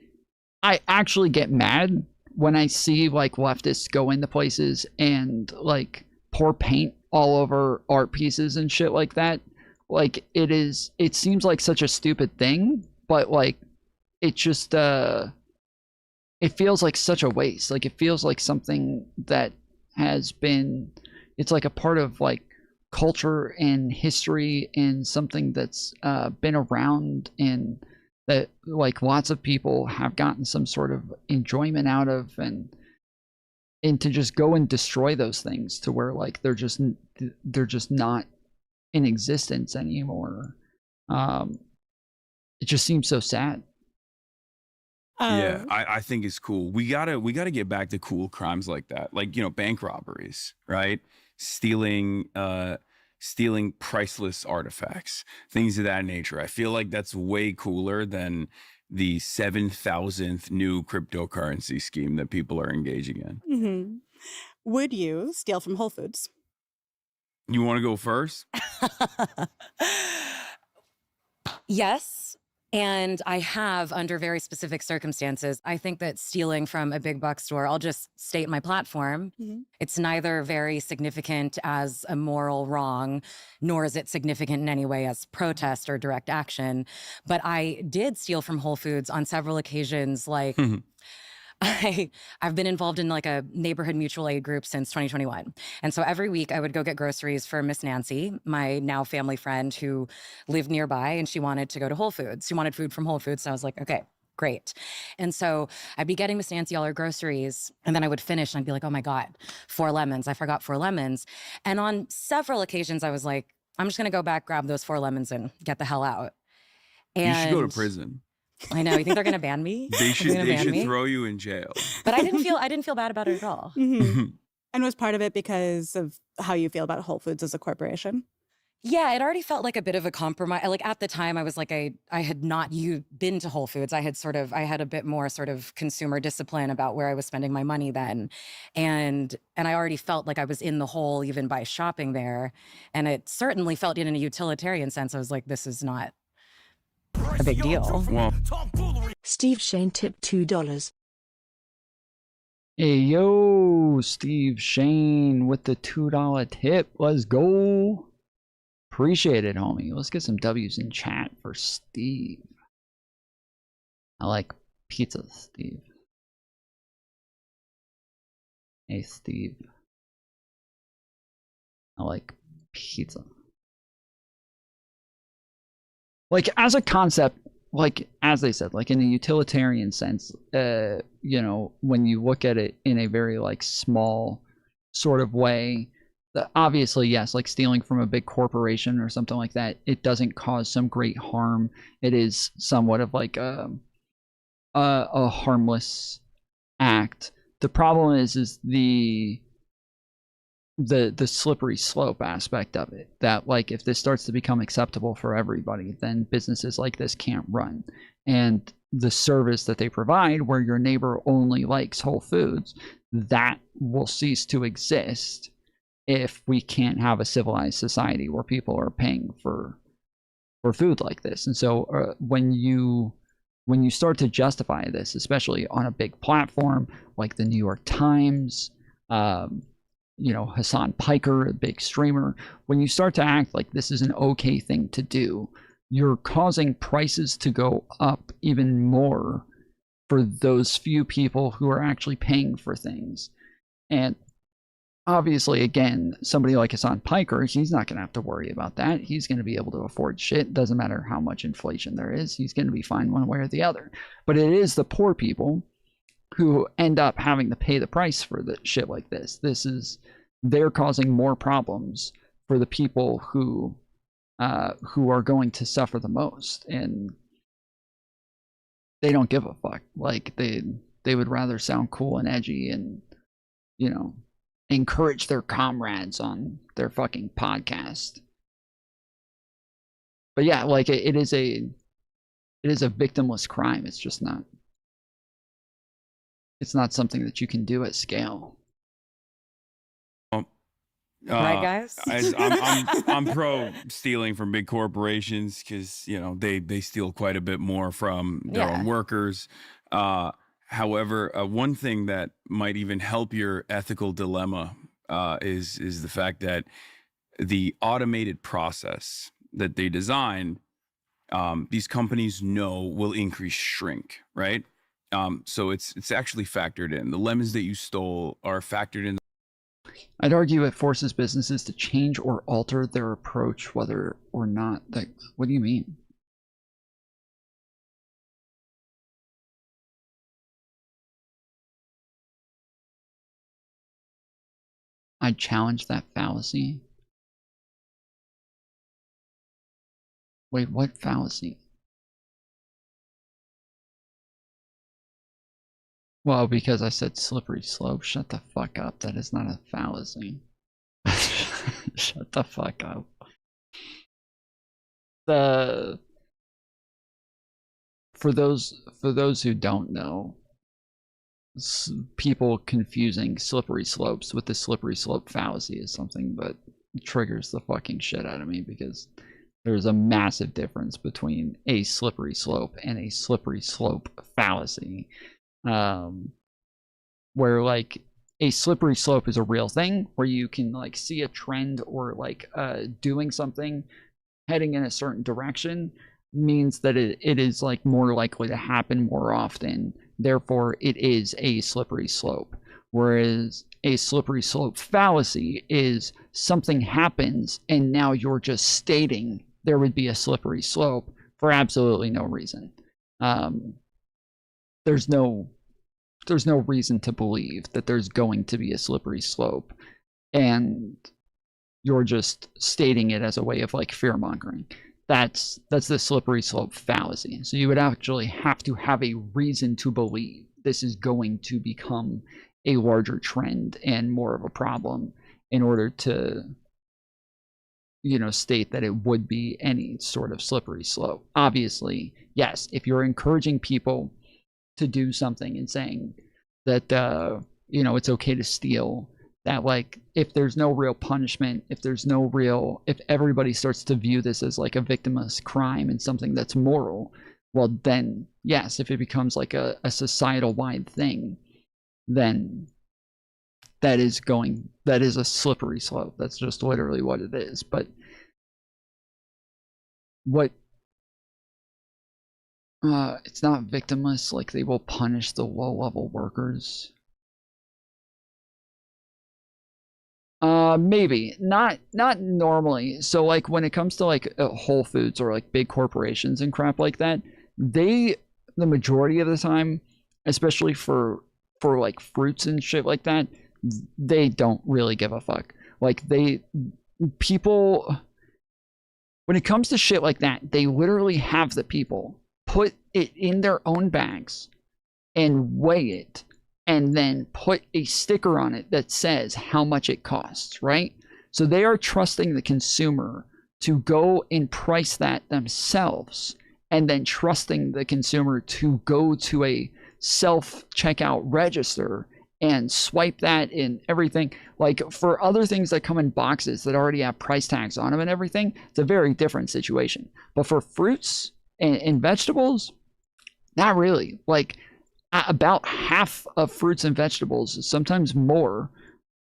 I actually get mad when I see like leftists go into places and like pour paint all over art pieces and shit like that. Like, it seems like such a stupid thing, but like it just it feels like such a waste. Like, it feels like something that has been, it's like a part of like culture and history, and something that's been around, and that like lots of people have gotten some sort of enjoyment out of, and to just go and destroy those things to where like they're just not in existence anymore. It just seems so sad. Yeah, I think it's cool. We gotta get back to cool crimes like that, like, you know, bank robberies, right? Stealing priceless artifacts, things of that nature. I feel like that's way cooler than the 7,000th new cryptocurrency scheme that people are engaging in. Mm-hmm. Would you steal from Whole Foods? You want to go first? Yes. And I have, under very specific circumstances. I think that stealing from a big box store, I'll just state my platform. Mm-hmm. It's neither very significant as a moral wrong, nor is it significant in any way as protest or direct action. But I did steal from Whole Foods on several occasions, like I've been involved in like a neighborhood mutual aid group since 2021. And so every week I would go get groceries for Miss Nancy, my now family friend who lived nearby, and she wanted to go to Whole Foods. She wanted food from Whole Foods. So I was like, okay, great. And so I'd be getting Miss Nancy all her groceries, and then I would finish and I'd be like, oh my God, 4 lemons. I forgot 4 lemons. And on several occasions I was like, I'm just gonna go back, grab those 4 lemons and get the hell out. And you should go to prison. I know. You think they're going to ban me? They should throw you in jail. But I didn't feel bad about it at all. Mm-hmm. And was part of it because of how you feel about Whole Foods as a corporation? Yeah, it already felt like a bit of a compromise. Like at the time, I was like, I had not been to Whole Foods. I had a bit more sort of consumer discipline about where I was spending my money then, and I already felt like I was in the hole even by shopping there, and it certainly felt in a utilitarian sense. I was like, this is not a big deal. Well, Steve Shane tipped $2. Hey, yo, Steve Shane with the $2 tip. Let's go. Appreciate it, homie. Let's get some W's in chat for Steve. I like pizza, Steve. Hey, Steve. I like pizza. Like, as a concept, like, as they said, like, in a utilitarian sense, you know, when you look at it in a very, like, small sort of way, obviously, yes, like stealing from a big corporation or something like that, it doesn't cause some great harm. It is somewhat of like a harmless act. The problem is the slippery slope aspect of it, that like if this starts to become acceptable for everybody, then businesses like this can't run. And the service that they provide, where your neighbor only likes Whole Foods, that will cease to exist if we can't have a civilized society where people are paying for food like this. And so when you start to justify this, especially on a big platform like the New York Times, you know, Hasan Piker, a big streamer, when you start to act like this is an okay thing to do, you're causing prices to go up even more for those few people who are actually paying for things. And obviously, again, somebody like Hasan Piker, he's not going to have to worry about that. He's going to be able to afford shit. Doesn't matter how much inflation there is. He's going to be fine one way or the other. But it is the poor people who end up having to pay the price for the shit like this. They're causing more problems for the people who are going to suffer the most. And they don't give a fuck. Like, they would rather sound cool and edgy and, you know, encourage their comrades on their fucking podcast. But yeah, like it is a victimless crime. It's just not. It's not something that you can do at scale. Right, guys? I'm pro stealing from big corporations because, you know, they steal quite a bit more from their own workers. However, one thing that might even help your ethical dilemma is the fact that the automated process that they design, these companies know will increase shrink, right? So it's actually factored in. The lemons that you stole are factored in. I'd argue it forces businesses to change or alter their approach, whether or not that. What do you mean? I challenge that fallacy. Wait, what fallacy? Well, because I said slippery slope. Shut the fuck up. That is not a fallacy. Shut the fuck up. For those who don't know, people confusing slippery slopes with the slippery slope fallacy is something that triggers the fucking shit out of me, because there's a massive difference between a slippery slope and a slippery slope fallacy. Where like a slippery slope is a real thing, where you can like see a trend or like doing something heading in a certain direction means that it is like more likely to happen more often. Therefore, it is a slippery slope. Whereas a slippery slope fallacy is something happens and now you're just stating there would be a slippery slope for absolutely no reason. There's no reason to believe that there's going to be a slippery slope, and you're just stating it as a way of like fear mongering. That's the slippery slope fallacy. So you would actually have to have a reason to believe this is going to become a larger trend and more of a problem in order to state that it would be any sort of slippery slope. Obviously, yes, if you're encouraging people to do something and saying that it's okay to steal, that like if there's no real punishment, if everybody starts to view this as like a victimless crime and something that's moral, well then yes, if it becomes like a societal wide thing, then that is a slippery slope. That's just literally what it is. But what it's not victimless, like they will punish the low-level workers. Maybe not normally. So like when it comes to like Whole Foods or like big corporations and crap like that, the majority of the time, especially for like fruits and shit like that, they don't really give a fuck. Like people, when it comes to shit like that, they literally have the people put it in their own bags and weigh it and then put a sticker on it that says how much it costs, right? So they are trusting the consumer to go and price that themselves, and then trusting the consumer to go to a self-checkout register and swipe that in everything. Like for other things that come in boxes that already have price tags on them and everything, it's a very different situation. But for fruits and vegetables, not really. Like about half of fruits and vegetables, sometimes more,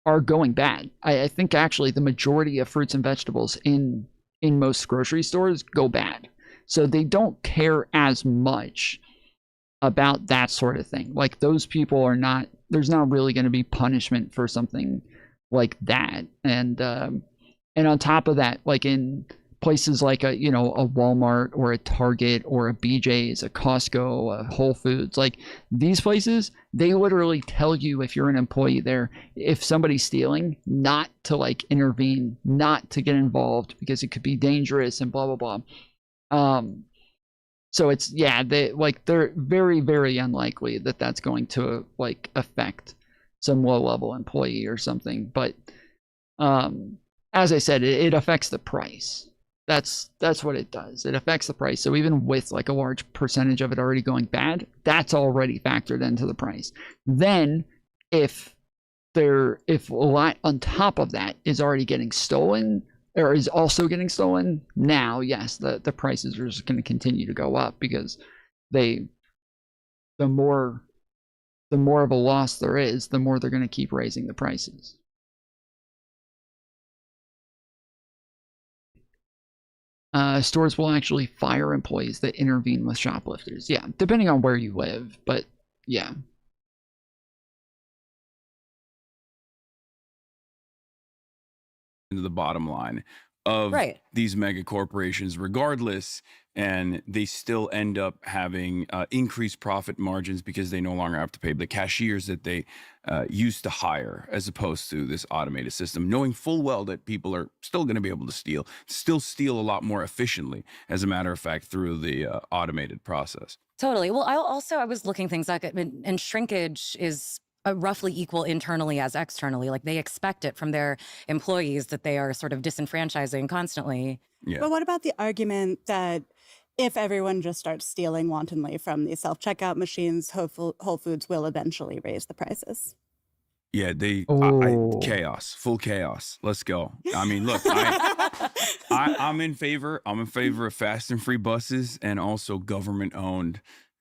are going bad. I think actually the majority of fruits and vegetables in most grocery stores go bad. So they don't care as much about that sort of thing. Like those people are not, there's not really going to be punishment for something like that. And on top of that, like in places like a Walmart or a Target or a BJ's, a Costco, a Whole Foods, like these places, they literally tell you, if you're an employee there, if somebody's stealing, not to like intervene, not to get involved because it could be dangerous and blah blah blah. So it's, yeah, they're very, very unlikely that that's going to like affect some low-level employee or something. But as I said, it affects the price. That's what it does. It affects the price. So even with like a large percentage of it already going bad, that's already factored into the price. Then if a lot on top of that is already getting stolen, or is also getting stolen, now yes, the prices are just going to continue to go up, because the more of a loss there is, the more they're going to keep raising the prices. Stores will actually fire employees that intervene with shoplifters. Yeah, depending on where you live, but yeah. Into the bottom line of these mega corporations regardless, and they still end up having increased profit margins because they no longer have to pay the cashiers that they used to hire, as opposed to this automated system, knowing full well that people are still going to be able to still steal a lot more efficiently, as a matter of fact, through the automated process. Totally. Well, I was looking things up, and shrinkage is roughly equal internally as externally. Like they expect it from their employees that they are sort of disenfranchising constantly. Yeah. But what about the argument that if everyone just starts stealing wantonly from these self-checkout machines, Whole Foods will eventually raise the prices? Yeah, chaos, full chaos. Let's go. I mean, look, I'm in favor of fast and free buses, and also government-owned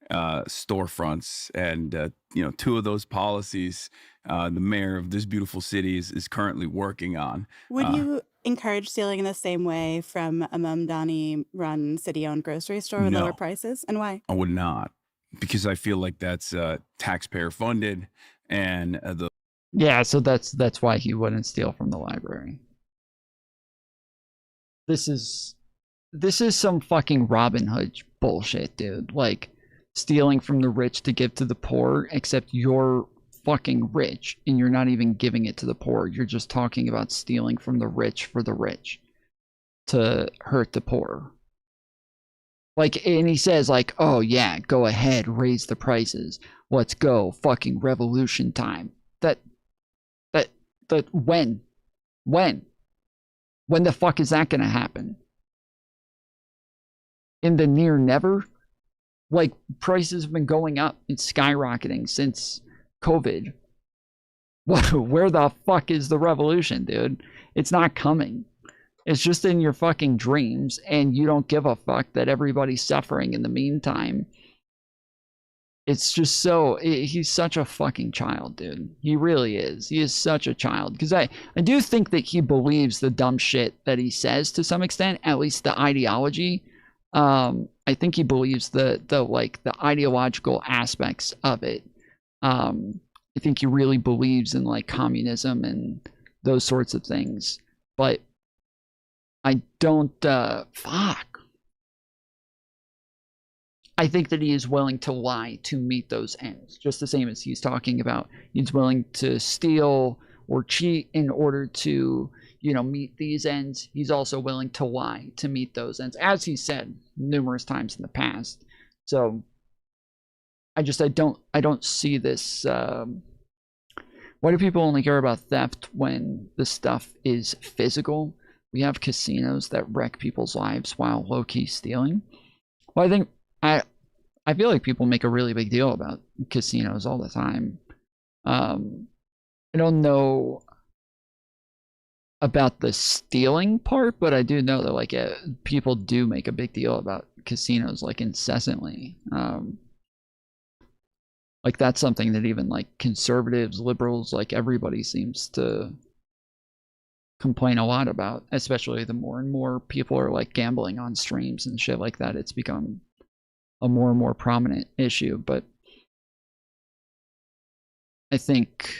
storefronts, and two of those policies the mayor of this beautiful city is currently working on. Would you encourage stealing in the same way from a Mamdani run city-owned grocery store with lower prices, and why? I would not, because I feel like that's taxpayer funded, and so that's why he wouldn't steal from the library. This is some fucking Robin Hood bullshit, dude. Like, stealing from the rich to give to the poor, except you're fucking rich and you're not even giving it to the poor. You're just talking about stealing from the rich for the rich to hurt the poor. Like, and he says like, oh yeah, go ahead, raise the prices, let's go, fucking revolution time. That when When the fuck is that going to happen? In the near never? Like, prices have been going up and skyrocketing since COVID. What? Where the fuck is the revolution, dude? It's not coming. It's just in your fucking dreams, and you don't give a fuck that everybody's suffering in the meantime. It's just so... He's such a fucking child, dude. He really is. He is such a child. Because I do think that he believes the dumb shit that he says to some extent, at least the ideology. I think he believes the ideological aspects of it. I think he really believes in like communism and those sorts of things. But I don't, fuck. I think that he is willing to lie to meet those ends. Just the same as he's talking about. He's willing to steal or cheat in order to, you know, meet these ends. He's also willing to lie to meet those ends, as he said numerous times in the past. So I don't see this. Why do people only care about theft when the stuff is physical? We have casinos that wreck people's lives while low-key stealing. Well, I think I feel like people make a really big deal about casinos all the time. I don't know about the stealing part, but I do know that like people do make a big deal about casinos like incessantly. Like that's something that even like conservatives, liberals, like everybody seems to complain a lot about, especially the more and more people are like gambling on streams and shit like that. It's become a more and more prominent issue. But I think,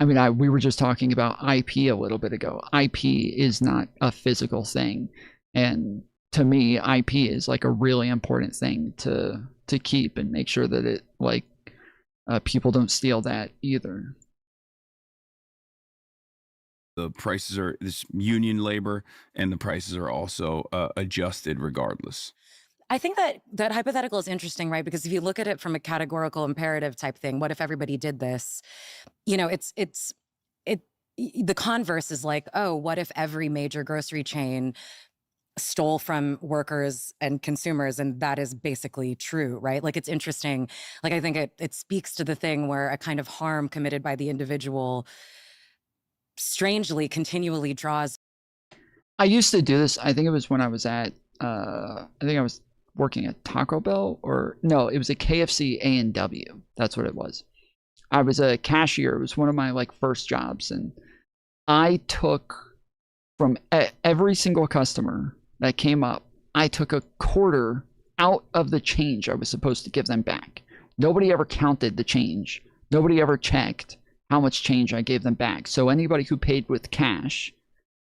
I mean, we were just talking about IP a little bit ago. IP is not a physical thing. And to me, IP is like a really important thing to keep and make sure that it like people don't steal that either. The prices are this union labor, and the prices are also adjusted regardless. I think that hypothetical is interesting, right? Because if you look at it from a categorical imperative type thing, what if everybody did this? You know, the converse is like, oh, what if every major grocery chain stole from workers and consumers? And that is basically true, right? Like, it's interesting. Like, I think it speaks to the thing where a kind of harm committed by the individual strangely continually draws. I used to do this. I think it was when I was at, I think I was working at Taco Bell, or no, it was a KFC A&W. That's what it was. I was a cashier. It was one of my like first jobs, and I took from every single customer that came up, I took a quarter out of the change I was supposed to give them back. Nobody ever counted the change. Nobody ever checked how much change I gave them back. So anybody who paid with cash,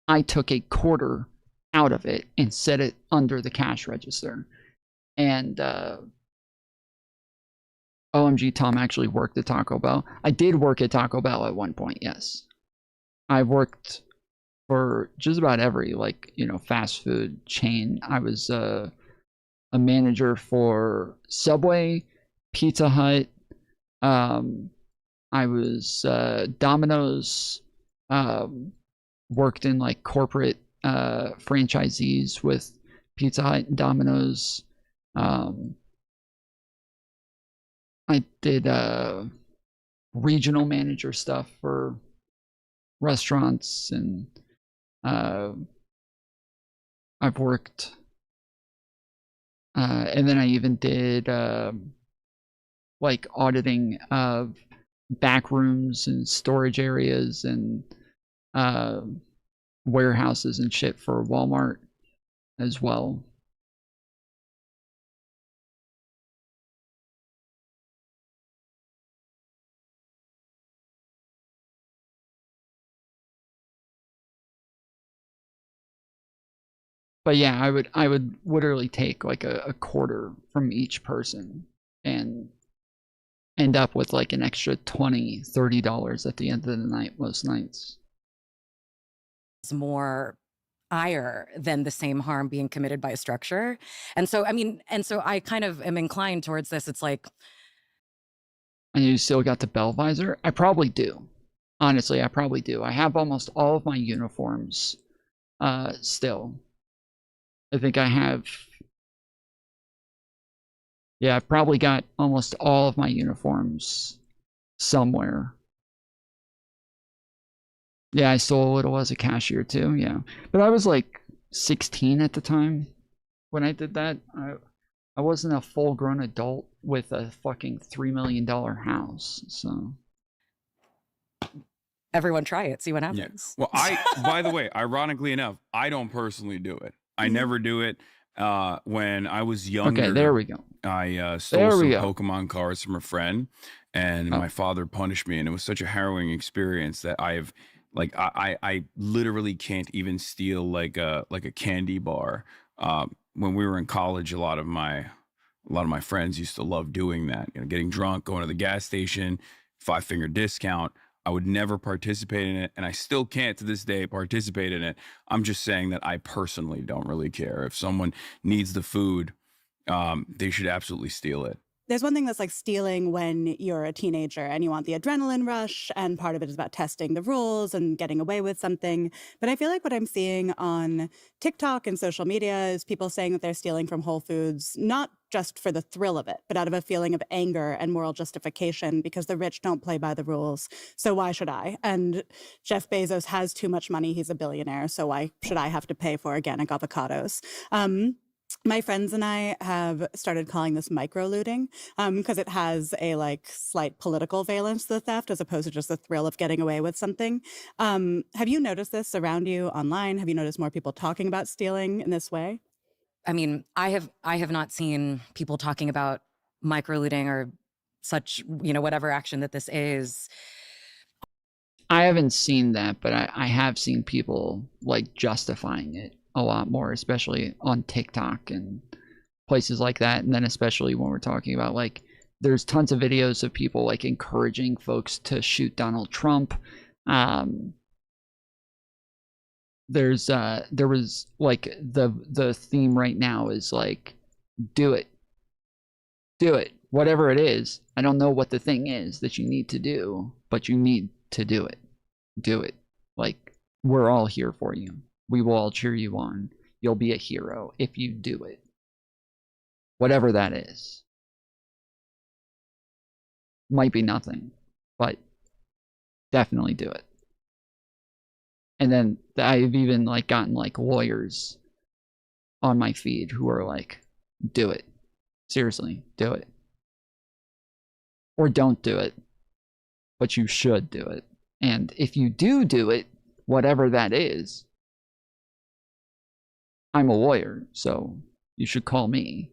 I took a quarter out of it and set it under the cash register. And OMG, Tom actually worked at Taco Bell. I did work at Taco Bell at one point, yes. I worked for just about every, like, you know, fast food chain. I was a manager for Subway, Pizza Hut. I was Domino's. Worked in like corporate franchisees with Pizza Hut and Domino's. I did regional manager stuff for restaurants, and I've worked, and then I even did like auditing of back rooms and storage areas and warehouses and shit for Walmart as well. But yeah, I would literally take like a quarter from each person and end up with like an extra $20, $30 at the end of the night most nights. It's more ire than the same harm being committed by a structure. And so, I mean, I kind of am inclined towards this. It's like, and you still got the bell visor? I probably do. Honestly, I probably do. I have almost all of my uniforms still. I think I have, yeah, I've probably got almost all of my uniforms somewhere. Yeah, I stole a little as a cashier too, yeah. But I was like 16 at the time when I did that. I wasn't a full-grown adult with a fucking $3 million house, so. Everyone try it, see what happens. Yeah. Well, by the way, ironically enough, I don't personally do it. I never do it. When I was younger, okay, there we go. I stole some Pokemon cards from a friend, and my father punished me, and it was such a harrowing experience that I literally can't even steal like a candy bar. When we were in college, a lot of my friends used to love doing that. You know, getting drunk, going to the gas station, 5-finger discount. I would never participate in it, and I still can't to this day participate in it. I'm just saying that I personally don't really care. If someone needs the food, they should absolutely steal it. There's one thing that's like stealing when you're a teenager and you want the adrenaline rush, and part of it is about testing the rules and getting away with something. But I feel like what I'm seeing on TikTok and social media is people saying that they're stealing from Whole Foods, not just for the thrill of it, but out of a feeling of anger and moral justification because the rich don't play by the rules. So why should I? And Jeff Bezos has too much money. He's a billionaire. So why should I have to pay for organic avocados? My friends and I have started calling this micro-looting because it has a like slight political valence to the theft as opposed to just the thrill of getting away with something. Have you noticed this around you online? Have you noticed more people talking about stealing in this way? I mean, I have not seen people talking about micro-looting or such, whatever action that this is. I haven't seen that, but I have seen people like justifying it a lot more, especially on TikTok and places like that. And then especially when we're talking about like, there's tons of videos of people like encouraging folks to shoot Donald Trump. There was like the theme right now is like, do it, whatever it is. I don't know what the thing is that you need to do, but you need to do it. Like, we're all here for you. We will all cheer you on. You'll be a hero if you do it. Whatever that is. Might be nothing, but definitely do it. And then I've even like gotten like lawyers on my feed who are like, do it. Seriously, do it. Or don't do it. But you should do it. And if you do it, whatever that is, I'm a lawyer, so you should call me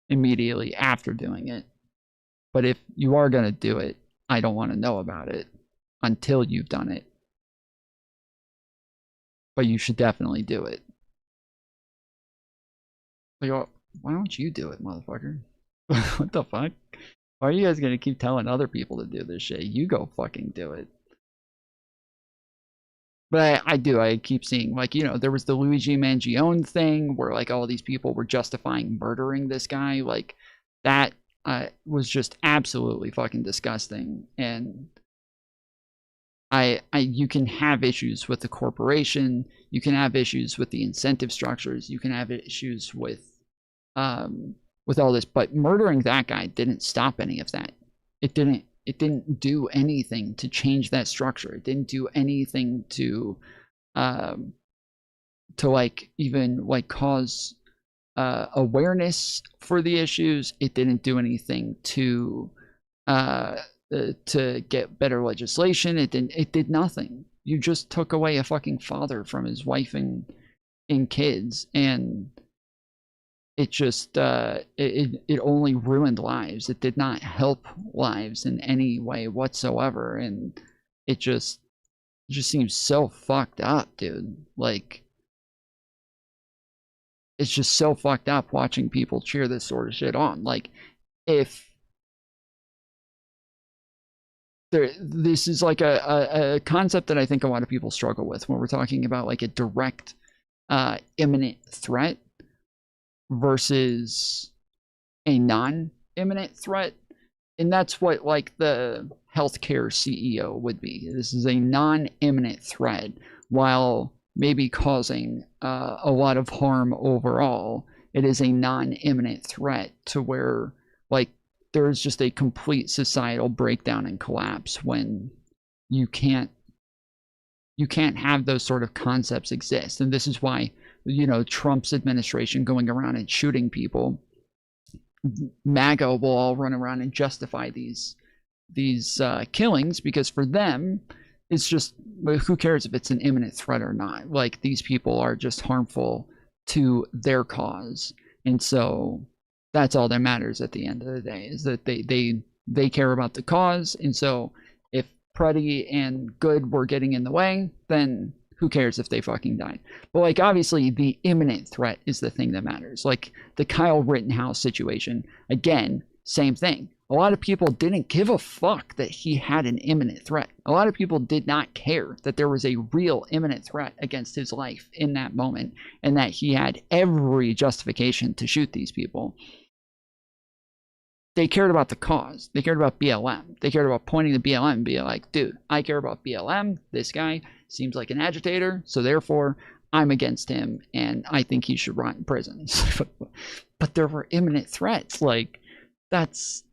immediately after doing it. But if you are going to do it, I don't want to know about it until you've done it. But you should definitely do it. Like, why don't you do it, motherfucker? What the fuck? Why are you guys going to keep telling other people to do this shit? You go fucking do it. But I keep seeing, like, there was the Luigi Mangione thing where, like, all these people were justifying murdering this guy. Like, that was just absolutely fucking disgusting. And you can have issues with the corporation. You can have issues with the incentive structures. You can have issues with all this. But murdering that guy didn't stop any of that. It didn't do anything to change that structure. It didn't do anything to like even like cause awareness for the issues. It didn't do anything to get better legislation. It did nothing. You just took away a fucking father from his wife and kids, and it just it only ruined lives. It did not help lives in any way whatsoever, and it just seems so fucked up, dude. Like, it's just so fucked up watching people cheer this sort of shit on. Like, if this is like a concept that I think a lot of people struggle with when we're talking about like a direct imminent threat versus a non-imminent threat. And that's what like the healthcare CEO would be. This is a non-imminent threat, while maybe causing a lot of harm overall, it is a non-imminent threat to where like there's just a complete societal breakdown and collapse when you can't have those sort of concepts exist. And this is why, you know, Trump's administration going around and shooting people, MAGA will all run around and justify these killings, because for them, it's just, who cares if it's an imminent threat or not? Like, these people are just harmful to their cause. And so that's all that matters at the end of the day, is that they care about the cause. And so if Pretty and Good were getting in the way, then who cares if they fucking died? But like, obviously the imminent threat is the thing that matters. Like the Kyle Rittenhouse situation, again, same thing. A lot of people didn't give a fuck that he had an imminent threat. A lot of people did not care that there was a real imminent threat against his life in that moment, and that he had every justification to shoot these people. They cared about the cause. They cared about BLM. They cared about pointing to BLM and being like, dude, I care about BLM. This guy seems like an agitator, so therefore I'm against him and I think he should rot in prison. But there were imminent threats. Like, that's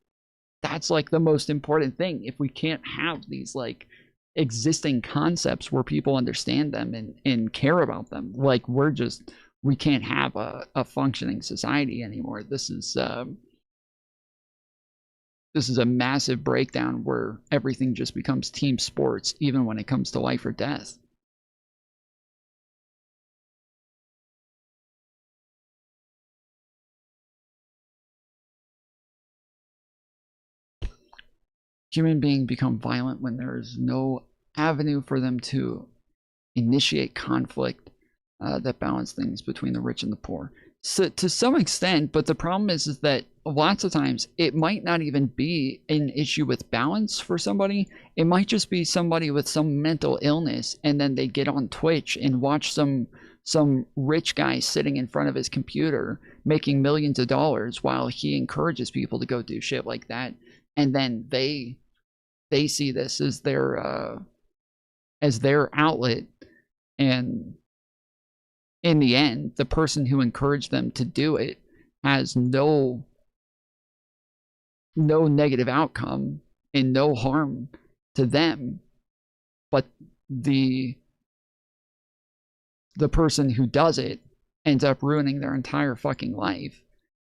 like the most important thing. If we can't have these like existing concepts where people understand them and care about them, like we can't have a functioning society anymore. This is a massive breakdown where everything just becomes team sports, even when it comes to life or death. Human beings become violent when there is no avenue for them to initiate conflict that balance things between the rich and the poor. So to some extent, but the problem is that lots of times it might not even be an issue with balance for somebody. It might just be somebody with some mental illness, and then they get on Twitch and watch some rich guy sitting in front of his computer making millions of dollars while he encourages people to go do shit like that. And then they see this as their outlet, and in the end, the person who encouraged them to do it has no negative outcome and no harm to them, but the person who does it ends up ruining their entire fucking life.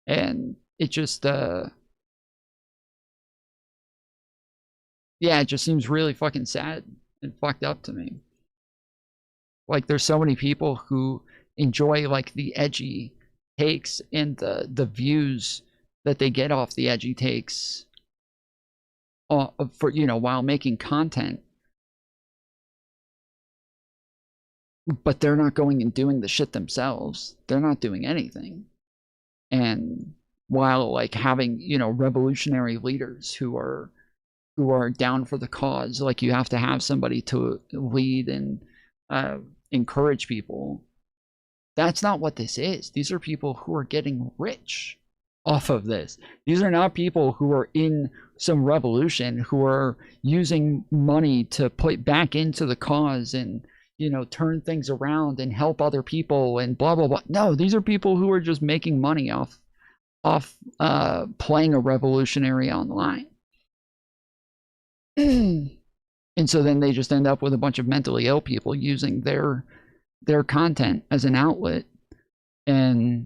And it just yeah, it just seems really fucking sad and fucked up to me. Like, there's so many people who enjoy like the edgy takes and the views that they get off the edgy takes for, you know, while making content, but they're not going and doing the shit themselves. They're not doing anything. And while like having, you know, revolutionary leaders who are down for the cause, like you have to have somebody to lead and encourage people. That's not what this is. These are people who are getting rich off of this. These are not people who are in some revolution, who are using money to put back into the cause and, you know, turn things around and help other people and blah, blah, blah. No, these are people who are just making money off playing a revolutionary online. And so then they just end up with a bunch of mentally ill people using their content as an outlet. And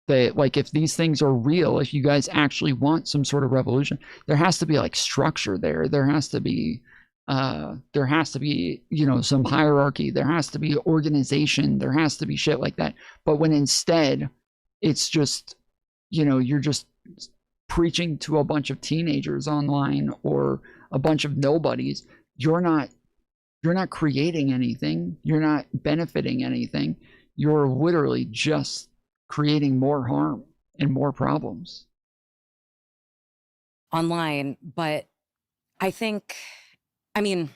they, like, if these things are real, if you guys actually want some sort of revolution, there has to be like structure there. There has to be, you know, some hierarchy. There has to be organization. There has to be shit like that. But when instead it's just, you know, you're just preaching to a bunch of teenagers online or a bunch of nobodies, you're not creating anything. You're not benefiting anything. You're literally just creating more harm and more problems online. But I think, I mean,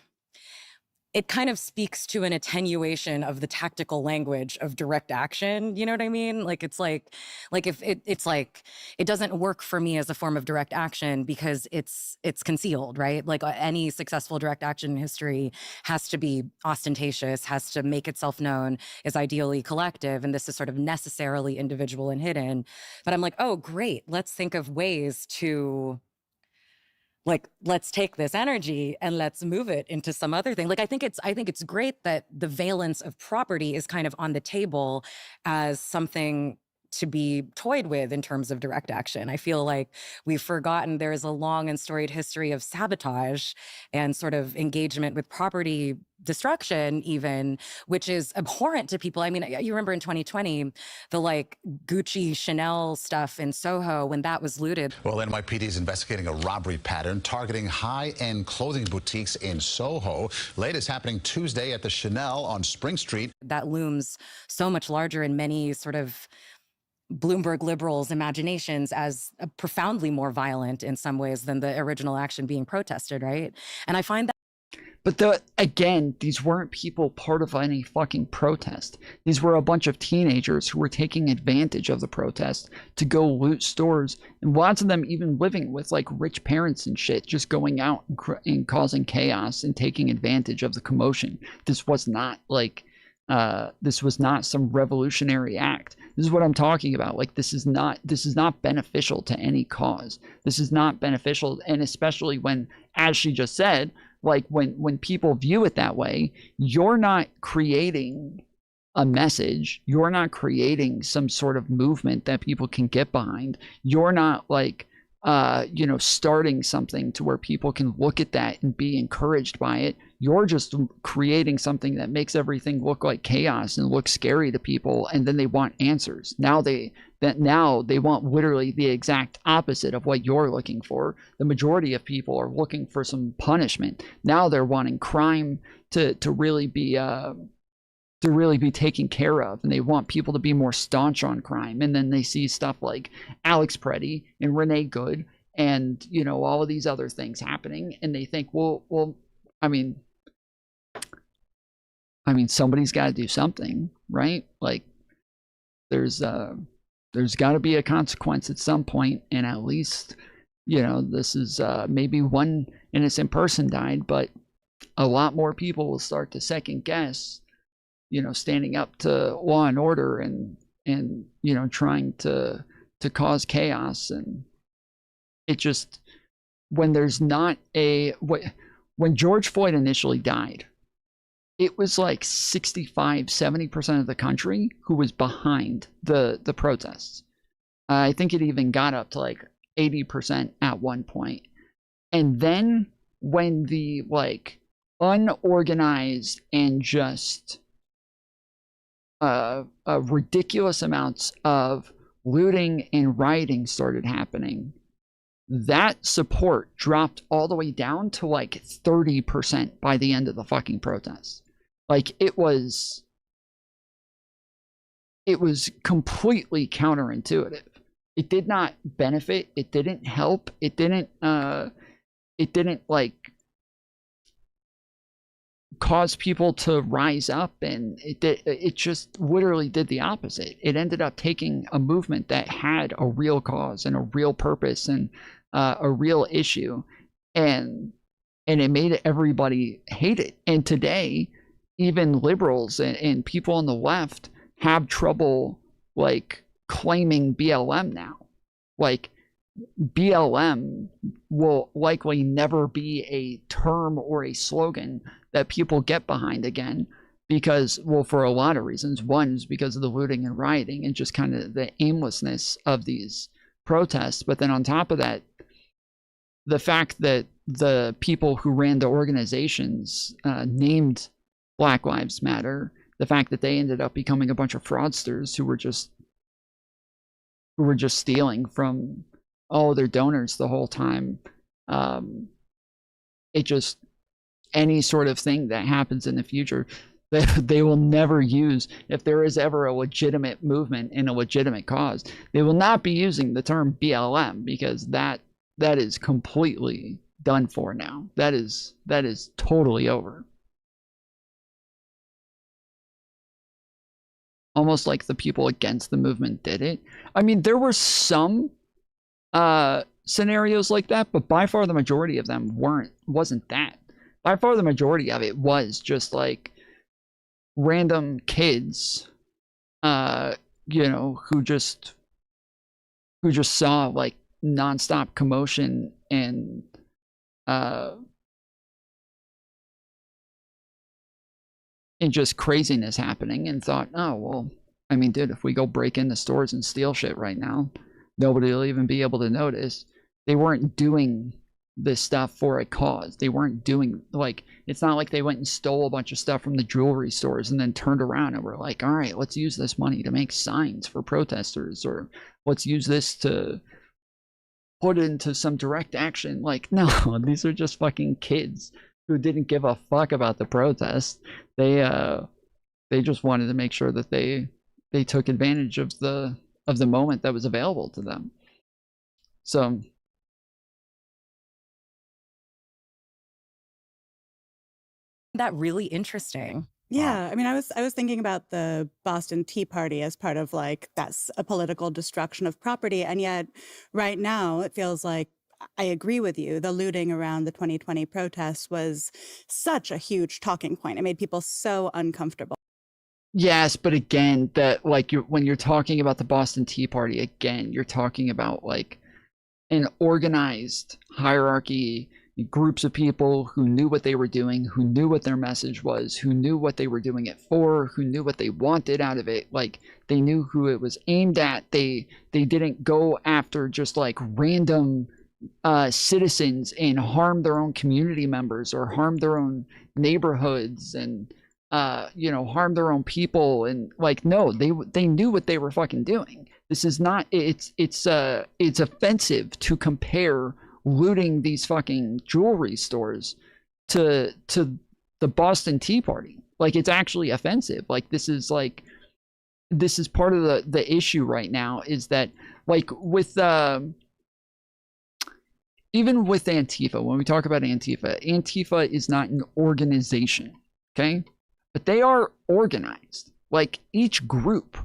it kind of speaks to an attenuation of the tactical language of direct action. You know what I mean? Like, it's like if it's like, it doesn't work for me as a form of direct action because it's concealed, right? Like any successful direct action in history has to be ostentatious, has to make itself known, is ideally collective. And this is sort of necessarily individual and hidden. But I'm like, oh, great. Let's think of ways to, like, let's take this energy and let's move it into some other thing. Like, I think it's great that the valence of property is kind of on the table as something to be toyed with in terms of direct action. I feel like we've forgotten there is a long and storied history of sabotage and sort of engagement with property destruction even, which is abhorrent to people. I mean, you remember in 2020, the like Gucci, Chanel stuff in Soho when that was looted. Well, NYPD is investigating a robbery pattern targeting high-end clothing boutiques in Soho. Latest happening Tuesday at the Chanel on Spring Street. That looms so much larger in many sort of Bloomberg liberals' imaginations as profoundly more violent in some ways than the original action being protested, right? And I find that. But again, these weren't people part of any fucking protest. These were a bunch of teenagers who were taking advantage of the protest to go loot stores, and lots of them even living with like rich parents and shit, just going out and causing chaos and taking advantage of the commotion. This was not like this was not some revolutionary act. This is what I'm talking about. Like, this is not beneficial to any cause. This is not beneficial, and especially when, as she just said, like when people view it that way, you're not creating a message. You're not creating some sort of movement that people can get behind. You're not like starting something to where people can look at that and be encouraged by it. You're just creating something that makes everything look like chaos and look scary to people, and then they want answers. Now they want literally the exact opposite of what you're looking for. The majority of people are looking for some punishment. Now they're wanting crime to really be taken care of, and they want people to be more staunch on crime. And then they see stuff like Alex Preddy and Renee Good and all of these other things happening, and they think, well, I mean somebody's got to do something, right? Like, there's got to be a consequence at some point, and at least this is maybe one innocent person died, but a lot more people will start to second guess standing up to law and order and trying to cause chaos. And it just, when there's not when George Floyd initially died, it was like 65-70% of the country who was behind the protests. I think it even got up to like 80% at one point. And then when the like unorganized and just ridiculous amounts of looting and rioting started happening, that support dropped all the way down to like 30% by the end of the fucking protest. Like, it was completely counterintuitive. It did not benefit. It didn't help. It didn't like cause people to rise up, and it just literally did the opposite. It ended up taking a movement that had a real cause and a real purpose and a real issue, and it made everybody hate it. And today, even liberals and people on the left have trouble like claiming BLM now. Like, BLM will likely never be a term or a slogan that people get behind again, because, well, for a lot of reasons. One is because of the looting and rioting and just kind of the aimlessness of these protests. But then on top of that, the fact that the people who ran the organizations named Black Lives Matter, the fact that they ended up becoming a bunch of fraudsters who were just stealing from all their donors the whole time. It just, any sort of thing that happens in the future, they will never use, if there is ever a legitimate movement and a legitimate cause, they will not be using the term BLM, because that is completely done for now. That is totally over. almost like the people against the movement did it. I mean, there were some scenarios like that, but by far the majority of them wasn't that. By far the majority of it was just like random kids, you know, who just saw like nonstop commotion and just craziness happening and thought, oh, well, I mean, dude, if we go break into stores and steal shit right now, nobody will even be able to notice. They weren't doing this stuff for a cause. They weren't doing, like, it's not like they went and stole a bunch of stuff from the jewelry stores and then turned around and were like, all right, let's use this money to make signs for protesters, or let's use this to put into some direct action. Like, no, these are just fucking kids who didn't give a fuck about the protest. They just wanted to make sure that they took advantage of the moment that was available to them. So that really interesting. Yeah, I mean, I was thinking about the Boston Tea Party as part of like that's a political destruction of property, and yet right now it feels like I agree with you. The looting around the 2020 protests was such a huge talking point. It made people so uncomfortable. yes, but again, that like when you're talking about the Boston Tea Party, again, you're talking about like an organized hierarchy, groups of people who knew what they were doing, who knew what their message was, who knew what they were doing it for, who knew what they wanted out of it. Like, they knew who it was aimed at. They didn't go after just like random citizens and harm their own community members or harm their own neighborhoods and you know, harm their own people. And like, no, they knew what they were fucking doing. This is not, it's offensive to compare looting these fucking jewelry stores to the Boston Tea Party. Like, it's actually offensive. Like, this is part of the issue right now, is that like with even with Antifa, when we talk about Antifa is not an organization, okay? But they are organized. Like, each group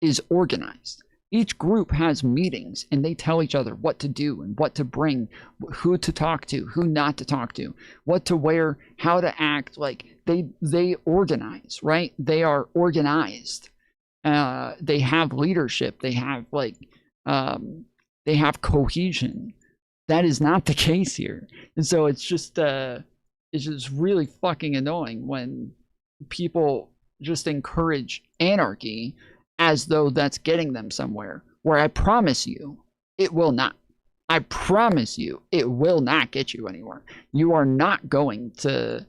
is organized. Each group has meetings and they tell each other what to do and what to bring, who to talk to, who not to talk to, what to wear, how to act. Like, they organize, right? They are organized. They have leadership. They have like they have cohesion. That is not the case here. And so it's just really fucking annoying when people just encourage anarchy as though that's getting them somewhere, where I promise you it will not. I promise you it will not get you anywhere. You are not going to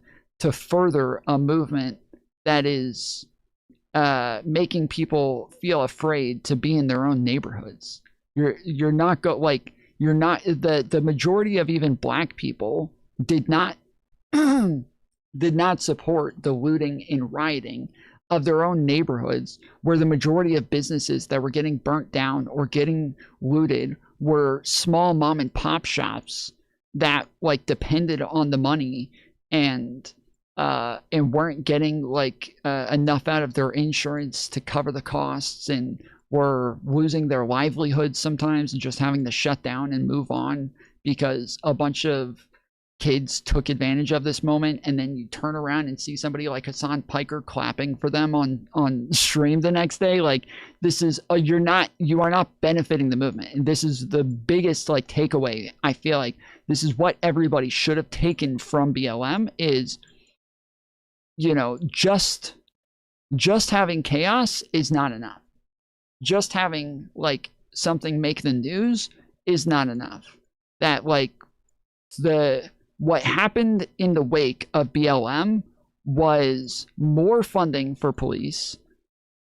further a movement that is making people feel afraid to be in their own neighborhoods. You're not the majority of even black people did not support the looting and rioting of their own neighborhoods, where the majority of businesses that were getting burnt down or getting looted were small mom and pop shops that like depended on the money and weren't getting like enough out of their insurance to cover the costs, and were losing their livelihoods sometimes and just having to shut down and move on because a bunch of kids took advantage of this moment. And then you turn around and see somebody like Hasan Piker clapping for them on stream the next day. Like, this is you are not benefiting the movement. And this is the biggest like takeaway. I feel like this is what everybody should have taken from BLM is, you know, just having chaos is not enough. Just having like something make the news is not enough. That like what happened in the wake of BLM was more funding for police,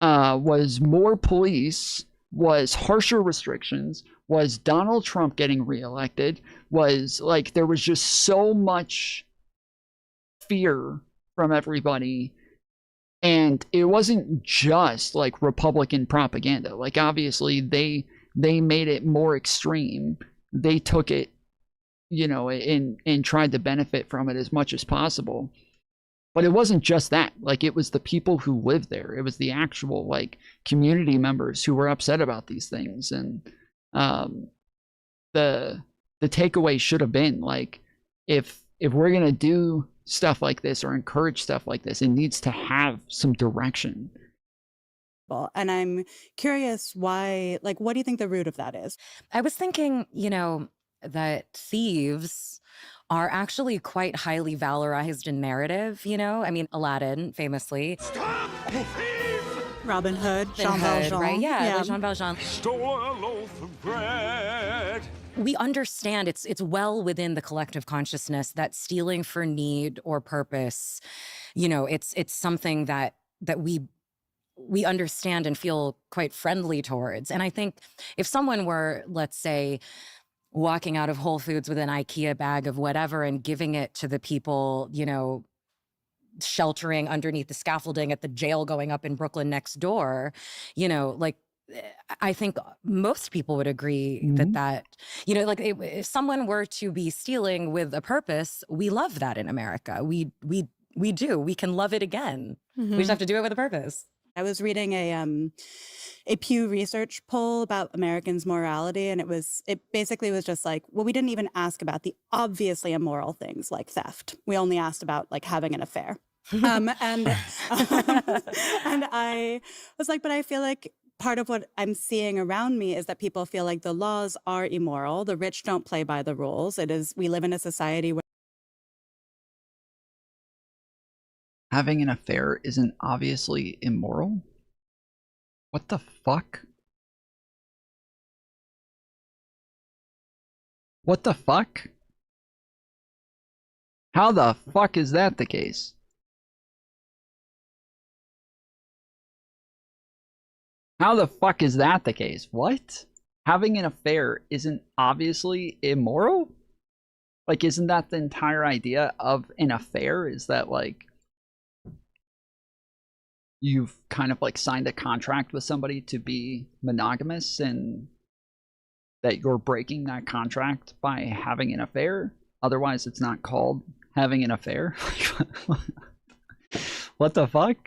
was more police, was harsher restrictions, was Donald Trump getting reelected, was like there was just so much fear from everybody. And it wasn't just like Republican propaganda. Like, obviously they made it more extreme. They took it, you know, and tried to benefit from it as much as possible. But it wasn't just that. Like, it was the people who lived there. It was the actual, like, community members who were upset about these things. And the takeaway should have been, like, if we're going to do stuff like this or encourage stuff like this, it needs to have some direction. And I'm curious why, like, what do you think the root of that is? I was thinking, you know, that thieves are actually quite highly valorized in narrative, you know? I mean, Aladdin, famously. Stop! Robin Hood, Jean Valjean. Right? Yeah, Jean Valjean. Stole a loaf of bread. We understand it's well within the collective consciousness that stealing for need or purpose, you know, it's something that we understand and feel quite friendly towards. And I think if someone were, let's say, walking out of Whole Foods with an IKEA bag of whatever and giving it to the people, you know, sheltering underneath the scaffolding at the jail going up in Brooklyn next door, you know, like, I think most people would agree that, you know, like if someone were to be stealing with a purpose, we love that in America. We do. We can love it again. We just have to do it with a purpose. I was reading a Pew Research poll about Americans' morality, and it basically was just like, well, we didn't even ask about the obviously immoral things like theft. We only asked about like having an affair. And I was like, but I feel like part of what I'm seeing around me is that people feel like the laws are immoral. The rich don't play by the rules. We live in a society where having an affair isn't obviously immoral? What the fuck? What the fuck? How the fuck is that the case? How the fuck is that the case? What? Having an affair isn't obviously immoral? Like, isn't that the entire idea of an affair? Is that, like, you've kind of, like, signed a contract with somebody to be monogamous and that you're breaking that contract by having an affair? Otherwise, it's not called having an affair? What the fuck?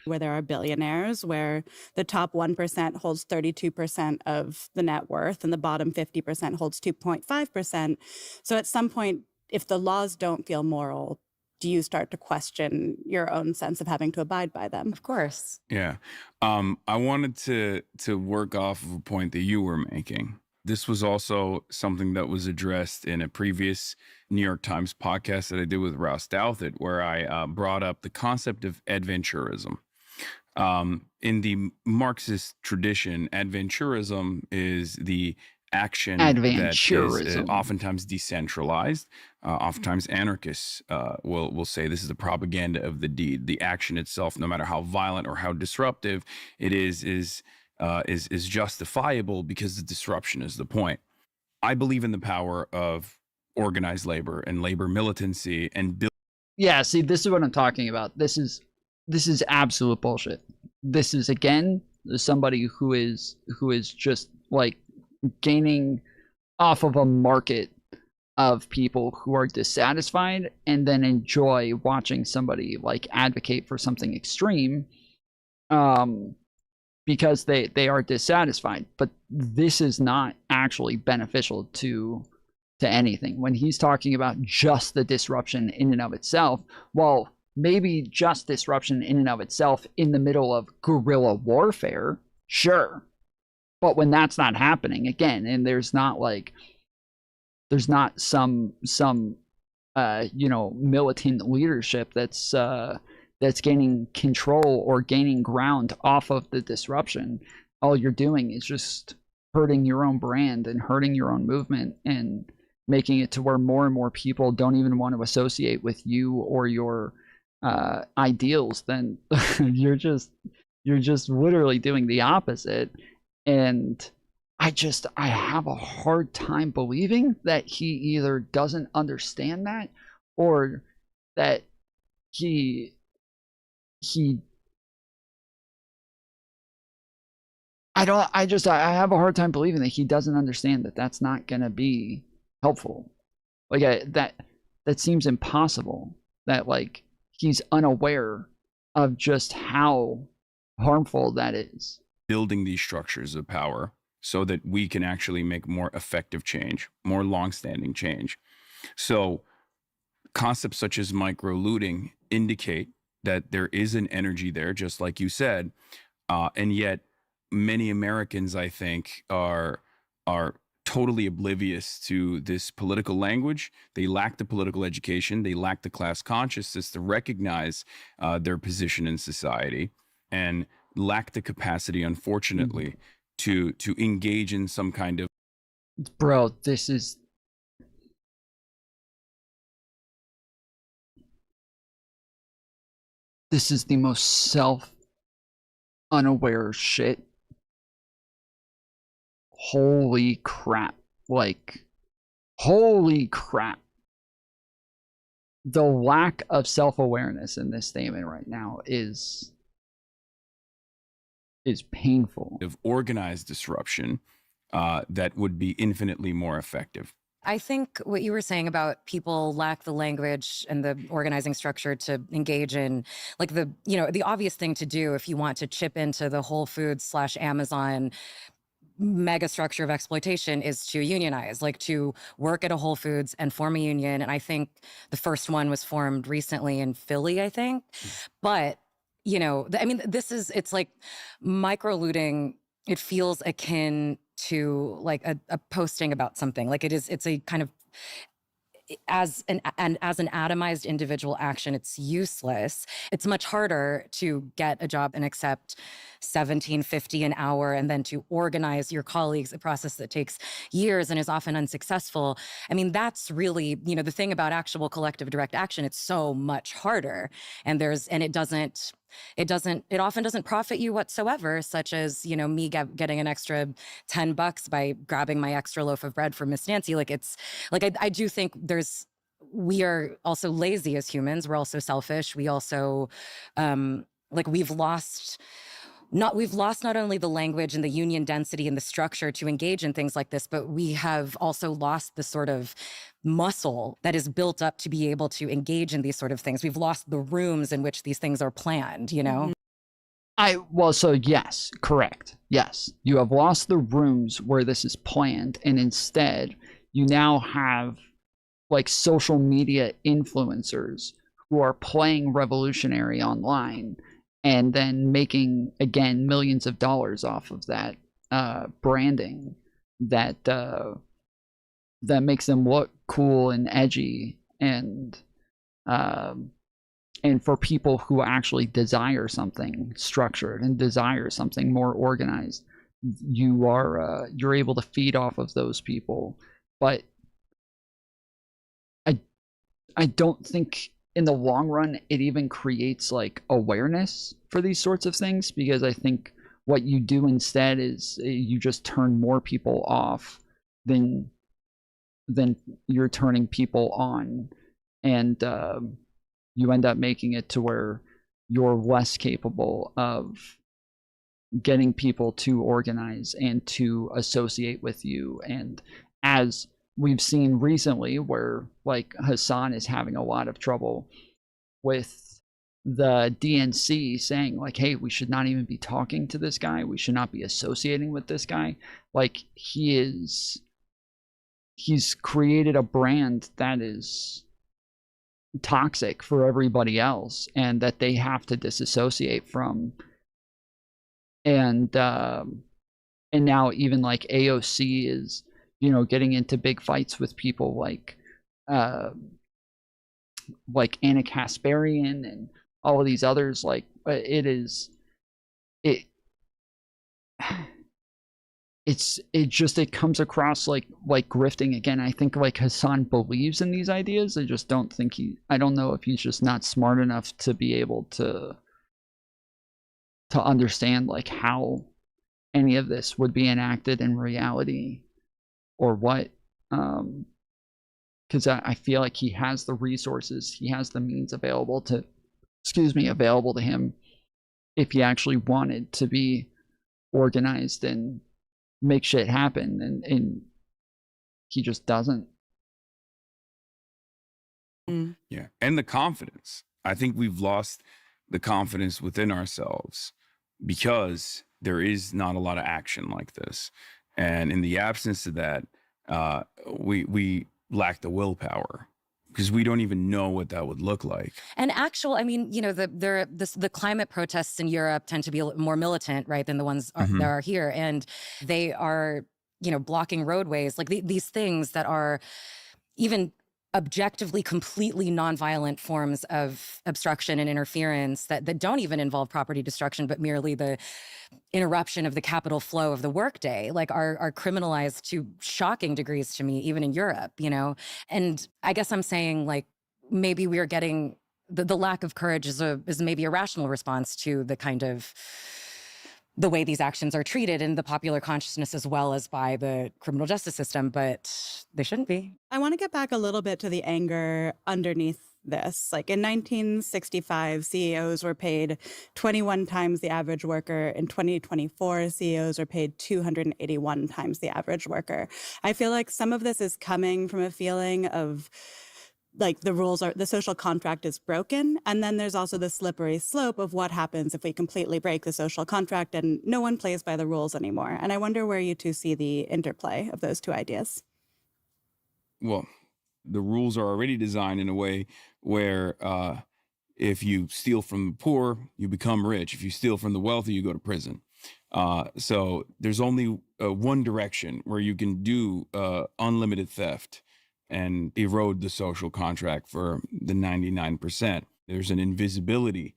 where there are billionaires, where the top 1% holds 32% of the net worth and the bottom 50% holds 2.5%. So at some point, if the laws don't feel moral, do you start to question your own sense of having to abide by them? Of course. Yeah. I wanted to work off of a point that you were making. This was also something that was addressed in a previous New York Times podcast that I did with Rouse Douthat, where I brought up the concept of adventurism. In the Marxist tradition, adventurism is the action that is oftentimes decentralized. Oftentimes anarchists will say this is the propaganda of the deed. The action itself, no matter how violent or how disruptive it is justifiable because the disruption is the point. I believe in the power of organized labor and labor militancy and yeah, see, this is what I'm talking about. This is absolute bullshit. This is, again, somebody who is just like gaining off of a market of people who are dissatisfied and then enjoy watching somebody like advocate for something extreme because they are dissatisfied. But this is not actually beneficial to anything. When he's talking about just the disruption in and of itself, well, maybe just disruption in and of itself in the middle of guerrilla warfare, sure. But when that's not happening, again, and there's not some militant leadership that's gaining control or gaining ground off of the disruption, all you're doing is just hurting your own brand and hurting your own movement and making it to where more and more people don't even want to associate with you or your ideals. Then you're just literally doing the opposite. And I have a hard time believing that he either doesn't understand that or that I have a hard time believing that he doesn't understand that that's not going to be helpful. Like that seems impossible, that like he's unaware of just how harmful that is. Building these structures of power so that we can actually make more effective change, more long-standing change. So concepts such as micro-looting indicate that there is an energy there, just like you said, and yet many Americans, I think, are totally oblivious to this political language. They lack the political education. They lack the class consciousness to recognize their position in society, and lack the capacity, unfortunately, to engage in some kind of. Bro, this is the most self-unaware shit. Holy crap. Like, holy crap. The lack of self-awareness in this statement right now is painful. Of organized disruption that would be infinitely more effective. I think what you were saying about people lack the language and the organizing structure to engage in, like, the obvious thing to do if you want to chip into the Whole Foods / Amazon mega structure of exploitation is to unionize, like to work at a Whole Foods and form a union. And I think the first one was formed recently in Philly, I think. But, I mean, it's like micro-looting. It feels akin to like a posting about something. Like it's a kind of, as an atomized individual action, it's useless. It's much harder to get a job and accept $17.50 an hour, and then to organize your colleagues, a process that takes years and is often unsuccessful. I mean, that's really, the thing about actual collective direct action. It's so much harder, and it often doesn't profit you whatsoever, such as, me getting an extra $10 by grabbing my extra loaf of bread from Miss Nancy. Like, it's like, I do think we are also lazy as humans. We're also selfish. We also, we've lost not only the language and the union density and the structure to engage in things like this, but we have also lost the sort of muscle that is built up to be able to engage in these sort of things. We've lost the rooms in which these things are planned, So yes, correct. Yes, you have lost the rooms where this is planned, and instead you now have like social media influencers who are playing revolutionary online and then making, again, millions of dollars off of that branding that makes them look cool and edgy, and for people who actually desire something structured and desire something more organized, you're able to feed off of those people. But I don't think in the long run it even creates like awareness for these sorts of things, because I think what you do instead is you just turn more people off than you're turning people on, and you end up making it to where you're less capable of getting people to organize and to associate with you. And as we've seen recently, where like Hasan is having a lot of trouble with the DNC saying like, hey, we should not even be talking to this guy, we should not be associating with this guy. Like, he's created a brand that is toxic for everybody else and that they have to disassociate from. And now even like AOC is, getting into big fights with people like Anna Kasparian and all of these others. Like, it comes across like grifting again. I think like Hasan believes in these ideas. I just don't think I don't know if he's just not smart enough to be able to understand like how any of this would be enacted in reality or what. Because I feel like he has the resources, he has the means available to him if he actually wanted to be organized and make shit happen, and he just doesn't. Yeah, and the confidence I think we've lost the confidence within ourselves because there is not a lot of action like this. And in the absence of that, we lack the willpower because we don't even know what that would look like. And I mean, you know, the climate protests in Europe tend to be a little more militant, right, than the ones that are here. And they are, you know, blocking roadways, like these things that are even objectively completely nonviolent forms of obstruction and interference that don't even involve property destruction, but merely the interruption of the capital flow of the workday, like are criminalized to shocking degrees to me, even in Europe, you know? And I guess I'm saying, like, maybe we are getting the lack of courage is maybe a rational response to the kind of the way these actions are treated in the popular consciousness as well as by the criminal justice system, but they shouldn't be. I want to get back a little bit to the anger underneath this. Like in 1965, CEOs were paid 21 times the average worker. In 2024, CEOs are paid 281 times the average worker. I feel like some of this is coming from a feeling of like the social contract is broken. And then there's also the slippery slope of what happens if we completely break the social contract and no one plays by the rules anymore. And I wonder where you two see the interplay of those two ideas. Well, the rules are already designed in a way where if you steal from the poor, you become rich. If you steal from the wealthy, you go to prison. So there's only one direction where you can do unlimited theft and erode the social contract for the 99%. There's an invisibility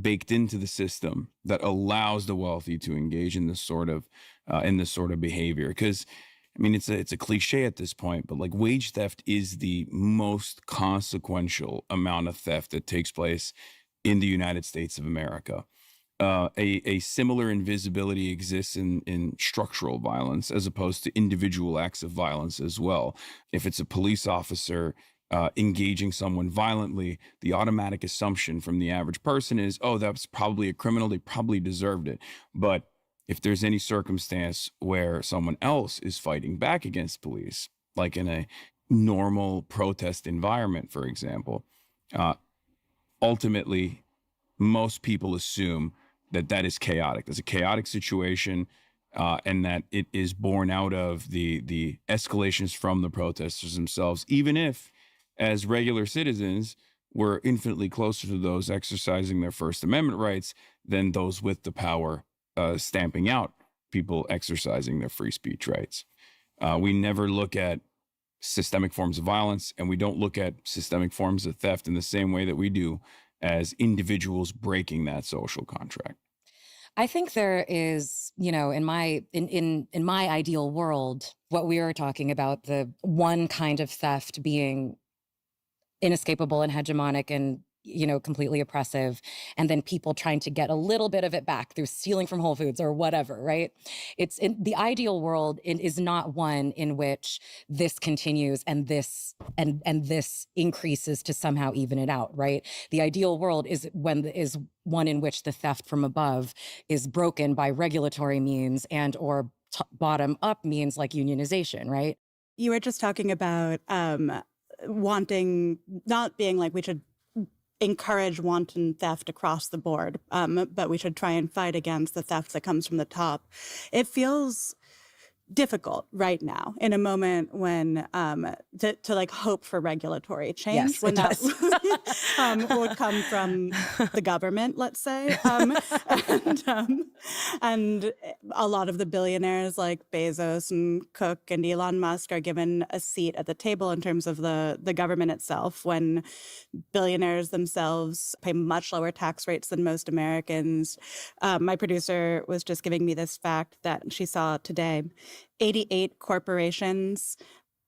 baked into the system that allows the wealthy to engage in this sort of behavior. Because, I mean, it's a cliche at this point, but like wage theft is the most consequential amount of theft that takes place in the United States of America. A similar invisibility exists in structural violence as opposed to individual acts of violence as well. If it's a police officer engaging someone violently, the automatic assumption from the average person is, oh, that's probably a criminal. They probably deserved it. But if there's any circumstance where someone else is fighting back against police, like in a normal protest environment, for example, ultimately, most people assume that is chaotic. There's a chaotic situation, and that it is born out of the escalations from the protesters themselves, even if, as regular citizens, we're infinitely closer to those exercising their First Amendment rights than those with the power stamping out people exercising their free speech rights. We never look at systemic forms of violence, and we don't look at systemic forms of theft in the same way that we do as individuals breaking that social contract. I think there is, you know, in my ideal world, what we are talking about, the one kind of theft being inescapable and hegemonic and, you know, completely oppressive, and then people trying to get a little bit of it back through stealing from Whole Foods or whatever, right? It's in the ideal world is not one in which this continues and this increases to somehow even it out, right? The ideal world is one in which the theft from above is broken by regulatory means and or bottom up means like unionization, right? You were just talking about not being like we should encourage wanton theft across the board, but we should try and fight against the theft that comes from the top. It feels difficult right now in a moment when to like hope for regulatory change, yes, when that would come from the government, let's say, and a lot of the billionaires like Bezos and Cook and Elon Musk are given a seat at the table in terms of the government itself, when billionaires themselves pay much lower tax rates than most Americans. My producer was just giving me this fact that she saw today. 88 corporations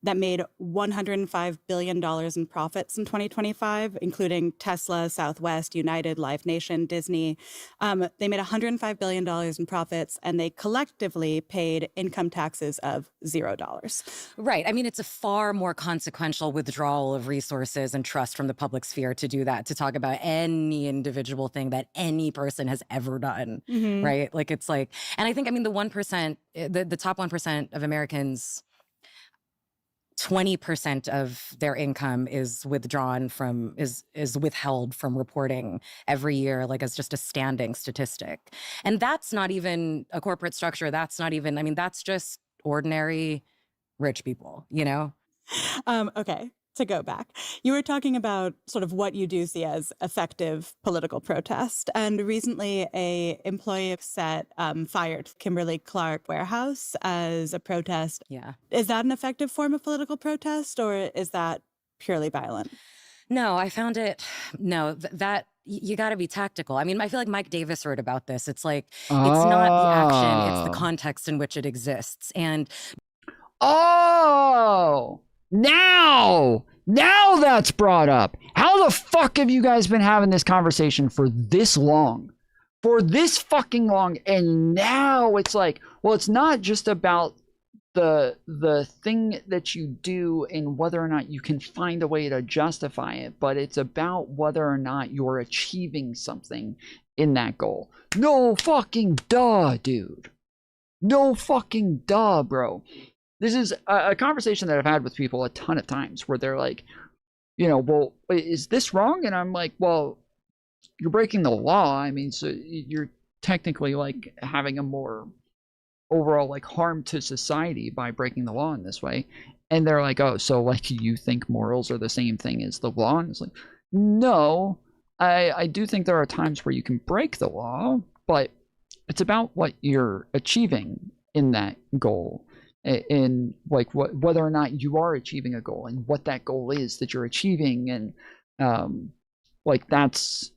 that made $105 billion in profits in 2025, including Tesla, Southwest, United, Live Nation, Disney. They made $105 billion in profits, and they collectively paid income taxes of $0. Right. I mean, it's a far more consequential withdrawal of resources and trust from the public sphere to do that, to talk about any individual thing that any person has ever done, right? Like, it's like, and I think, I mean, the 1%, the top 1% of Americans 20% of their income is withdrawn from is withheld from reporting every year, like as just a standing statistic. And that's not even a corporate structure. That's not even, I mean, that's just ordinary rich people, you know? Okay, to go back, you were talking about sort of what you do see as effective political protest. And recently, a employee set fired Kimberly Clark Warehouse as a protest. Yeah. Is that an effective form of political protest, or is that purely violent? No, I found it. No, that you got to be tactical. I mean, I feel like Mike Davis wrote about this. It's like, it's not the action, it's the context in which it exists. And now that's brought up. How the fuck have you guys been having this conversation for this long? For this fucking long, and now it's like, well, it's not just about the thing that you do and whether or not you can find a way to justify it, but it's about whether or not you're achieving something in that goal. No fucking duh, dude. No fucking duh, bro. This is a conversation that I've had with people a ton of times where they're like, you know, well, is this wrong? And I'm like, well, you're breaking the law. I mean, so you're technically like having a more overall like harm to society by breaking the law in this way. And they're like, oh, so like you think morals are the same thing as the law? And it's like, no, I do think there are times where you can break the law, but it's about what you're achieving in that goal. In like whether or not you are achieving a goal and what that goal is that you're achieving, and like that's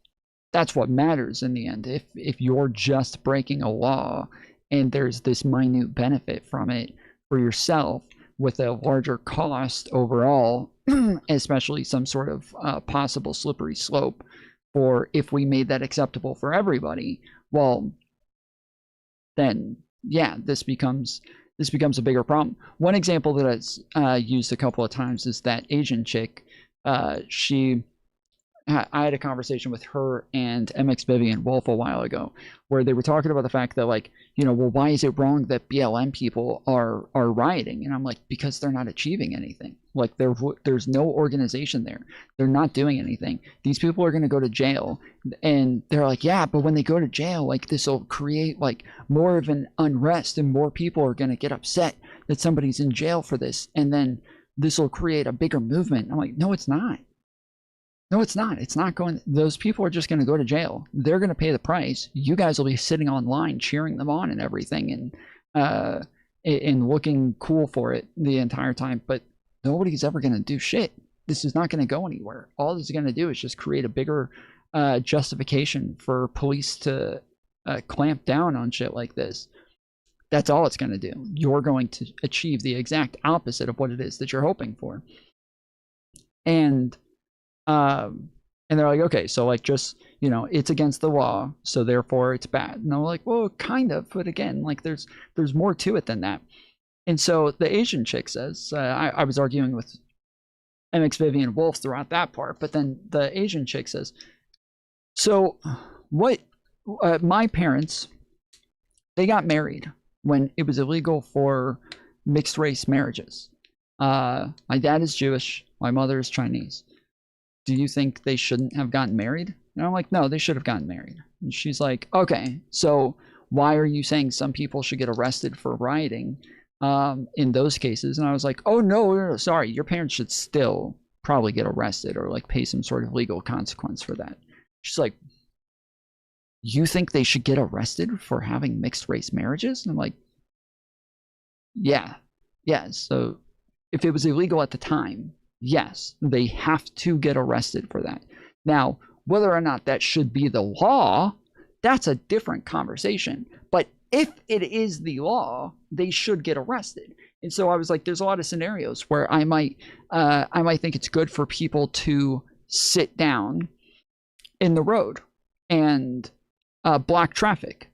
what matters in the end. If you're just breaking a law and there's this minute benefit from it for yourself with a larger cost overall, especially some sort of possible slippery slope, or if we made that acceptable for everybody, well, then yeah, this becomes a bigger problem. One example that I used a couple of times is that Asian chick. I had a conversation with her and MX Vivian Wolf a while ago where they were talking about the fact that, like, you know, well, why is it wrong that BLM people are rioting? And I'm like, because they're not achieving anything. Like, there's no organization there. They're not doing anything. These people are going to go to jail. And they're like, yeah, but when they go to jail, like, this will create like more of an unrest and more people are going to get upset that somebody's in jail for this. And then this will create a bigger movement. I'm like, no, it's not. No, it's not. It's not going. Those people are just going to go to jail. They're going to pay the price. You guys will be sitting online cheering them on and everything, and looking cool for it the entire time. But nobody's ever going to do shit. This is not going to go anywhere. All this is going to do is just create a bigger justification for police to clamp down on shit like this. That's all it's going to do. You're going to achieve the exact opposite of what it is that you're hoping for. And they're like, okay, so like, just, you know, it's against the law, so therefore it's bad. And I'm like, well, kind of, but again, like, there's more to it than that. And so the Asian chick says, I was arguing with MX Vivian Wolf throughout that part, but then the Asian chick says, so what, my parents, they got married when it was illegal for mixed race marriages. My dad is Jewish, my mother is Chinese. Do you think they shouldn't have gotten married? And I'm like, no, they should have gotten married. And she's like, okay, so why are you saying some people should get arrested for rioting in those cases? And I was like, oh, no, sorry, your parents should still probably get arrested or like pay some sort of legal consequence for that. She's like, you think they should get arrested for having mixed race marriages? And I'm like, yeah. So if it was illegal at the time, yes, they have to get arrested for that. Now, whether or not that should be the law, that's a different conversation. But if it is the law, they should get arrested. And so I was like, there's a lot of scenarios where I might think it's good for people to sit down in the road and block traffic.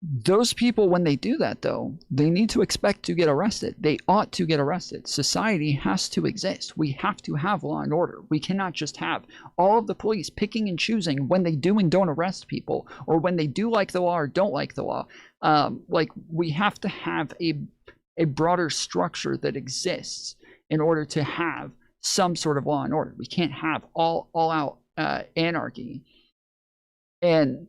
Those people, when they do that, though, they need to expect to get arrested. They ought to get arrested. Society has to exist. We have to have law and order. We cannot just have all of the police picking and choosing when they do and don't arrest people, or when they do like the law or don't like the law. Like, we have to have a broader structure that exists in order to have some sort of law and order. We can't have all out anarchy. And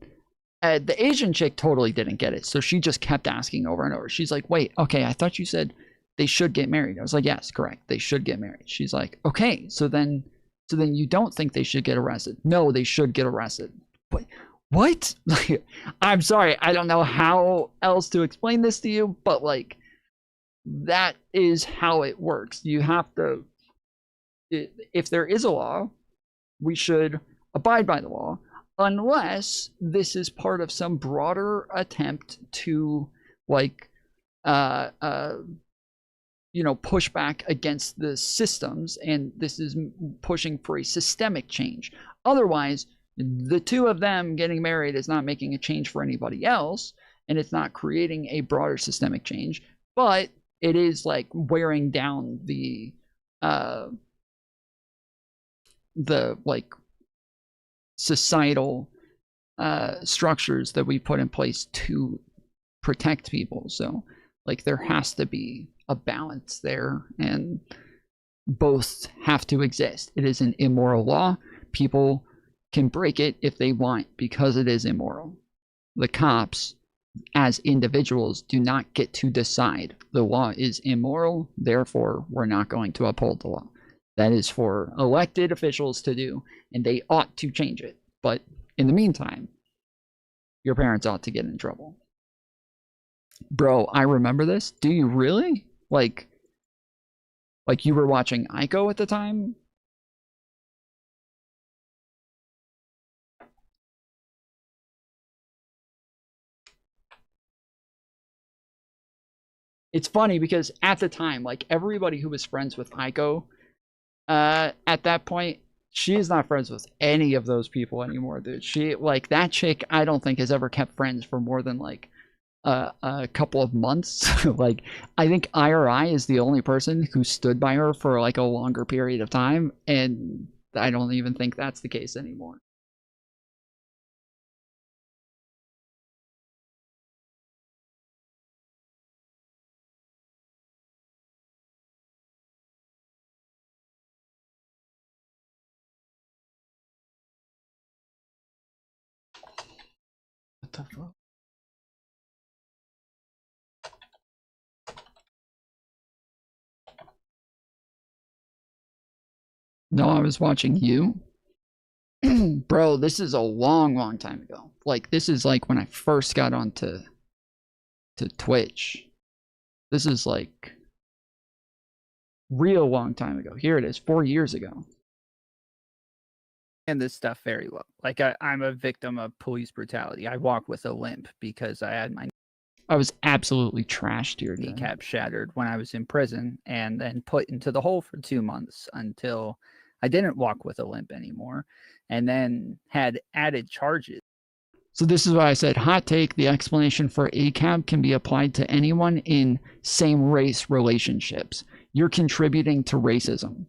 the Asian chick totally didn't get it, so she just kept asking over and over. She's like, wait, okay, I thought you said they should get married. I was like, yes, correct, they should get married. She's like, okay, so then you don't think they should get arrested? No, they should get arrested. But what? Like, I'm sorry, I don't know how else to explain this to you, but like, that is how it works. You have to, if there is a law, we should abide by the law, unless this is part of some broader attempt to, like, you know, push back against the systems, and this is pushing for a systemic change. Otherwise, the two of them getting married is not making a change for anybody else, and it's not creating a broader systemic change, but it is like wearing down the like societal structures that we put in place to protect people. So like there has to be a balance there, and both have to exist. It is an immoral law. People can break it if they want because it is immoral. The cops as individuals do not get to decide the law is immoral, therefore we're not going to uphold the law. That is for elected officials to do, and they ought to change it. But in the meantime, your parents ought to get in trouble. Bro, I remember this. Do you really? Like you were watching Ico at the time? It's funny because at the time, like everybody who was friends with Ico at that point, she is not friends with any of those people anymore, dude. She, like, that chick, I don't think has ever kept friends for more than like a couple of months. Like, I think IRI is the only person who stood by her for like a longer period of time, and I don't even think that's the case anymore. What the fuck? No, I was watching you. Bro, this is a long time ago. Like, this is like when I first got onto Twitch. This is like real long time ago. Here it is, 4 years ago. And this stuff very low. Like, I'm a victim of police brutality. I walk with a limp because I had my I was absolutely trashed your kneecap shattered when I was in prison, and then put into the hole for 2 months until I didn't walk with a limp anymore, and then had added charges. So this is why I said, hot take, the explanation for ACAB can be applied to anyone in same race relationships. You're contributing to racism.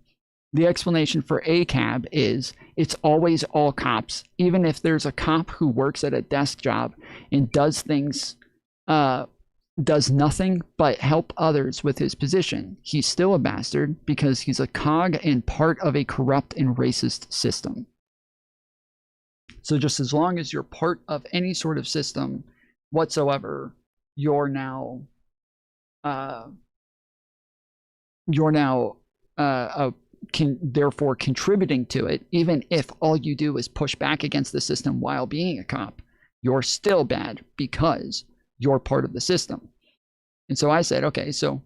The explanation for ACAB is it's always all cops. Even if there's a cop who works at a desk job and does things, does nothing but help others with his position, he's still a bastard because he's a cog and part of a corrupt and racist system. So just as long as you're part of any sort of system whatsoever, you're now therefore contributing to it. Even if all you do is push back against the system while being a cop, you're still bad because you're part of the system. And so I said, okay, so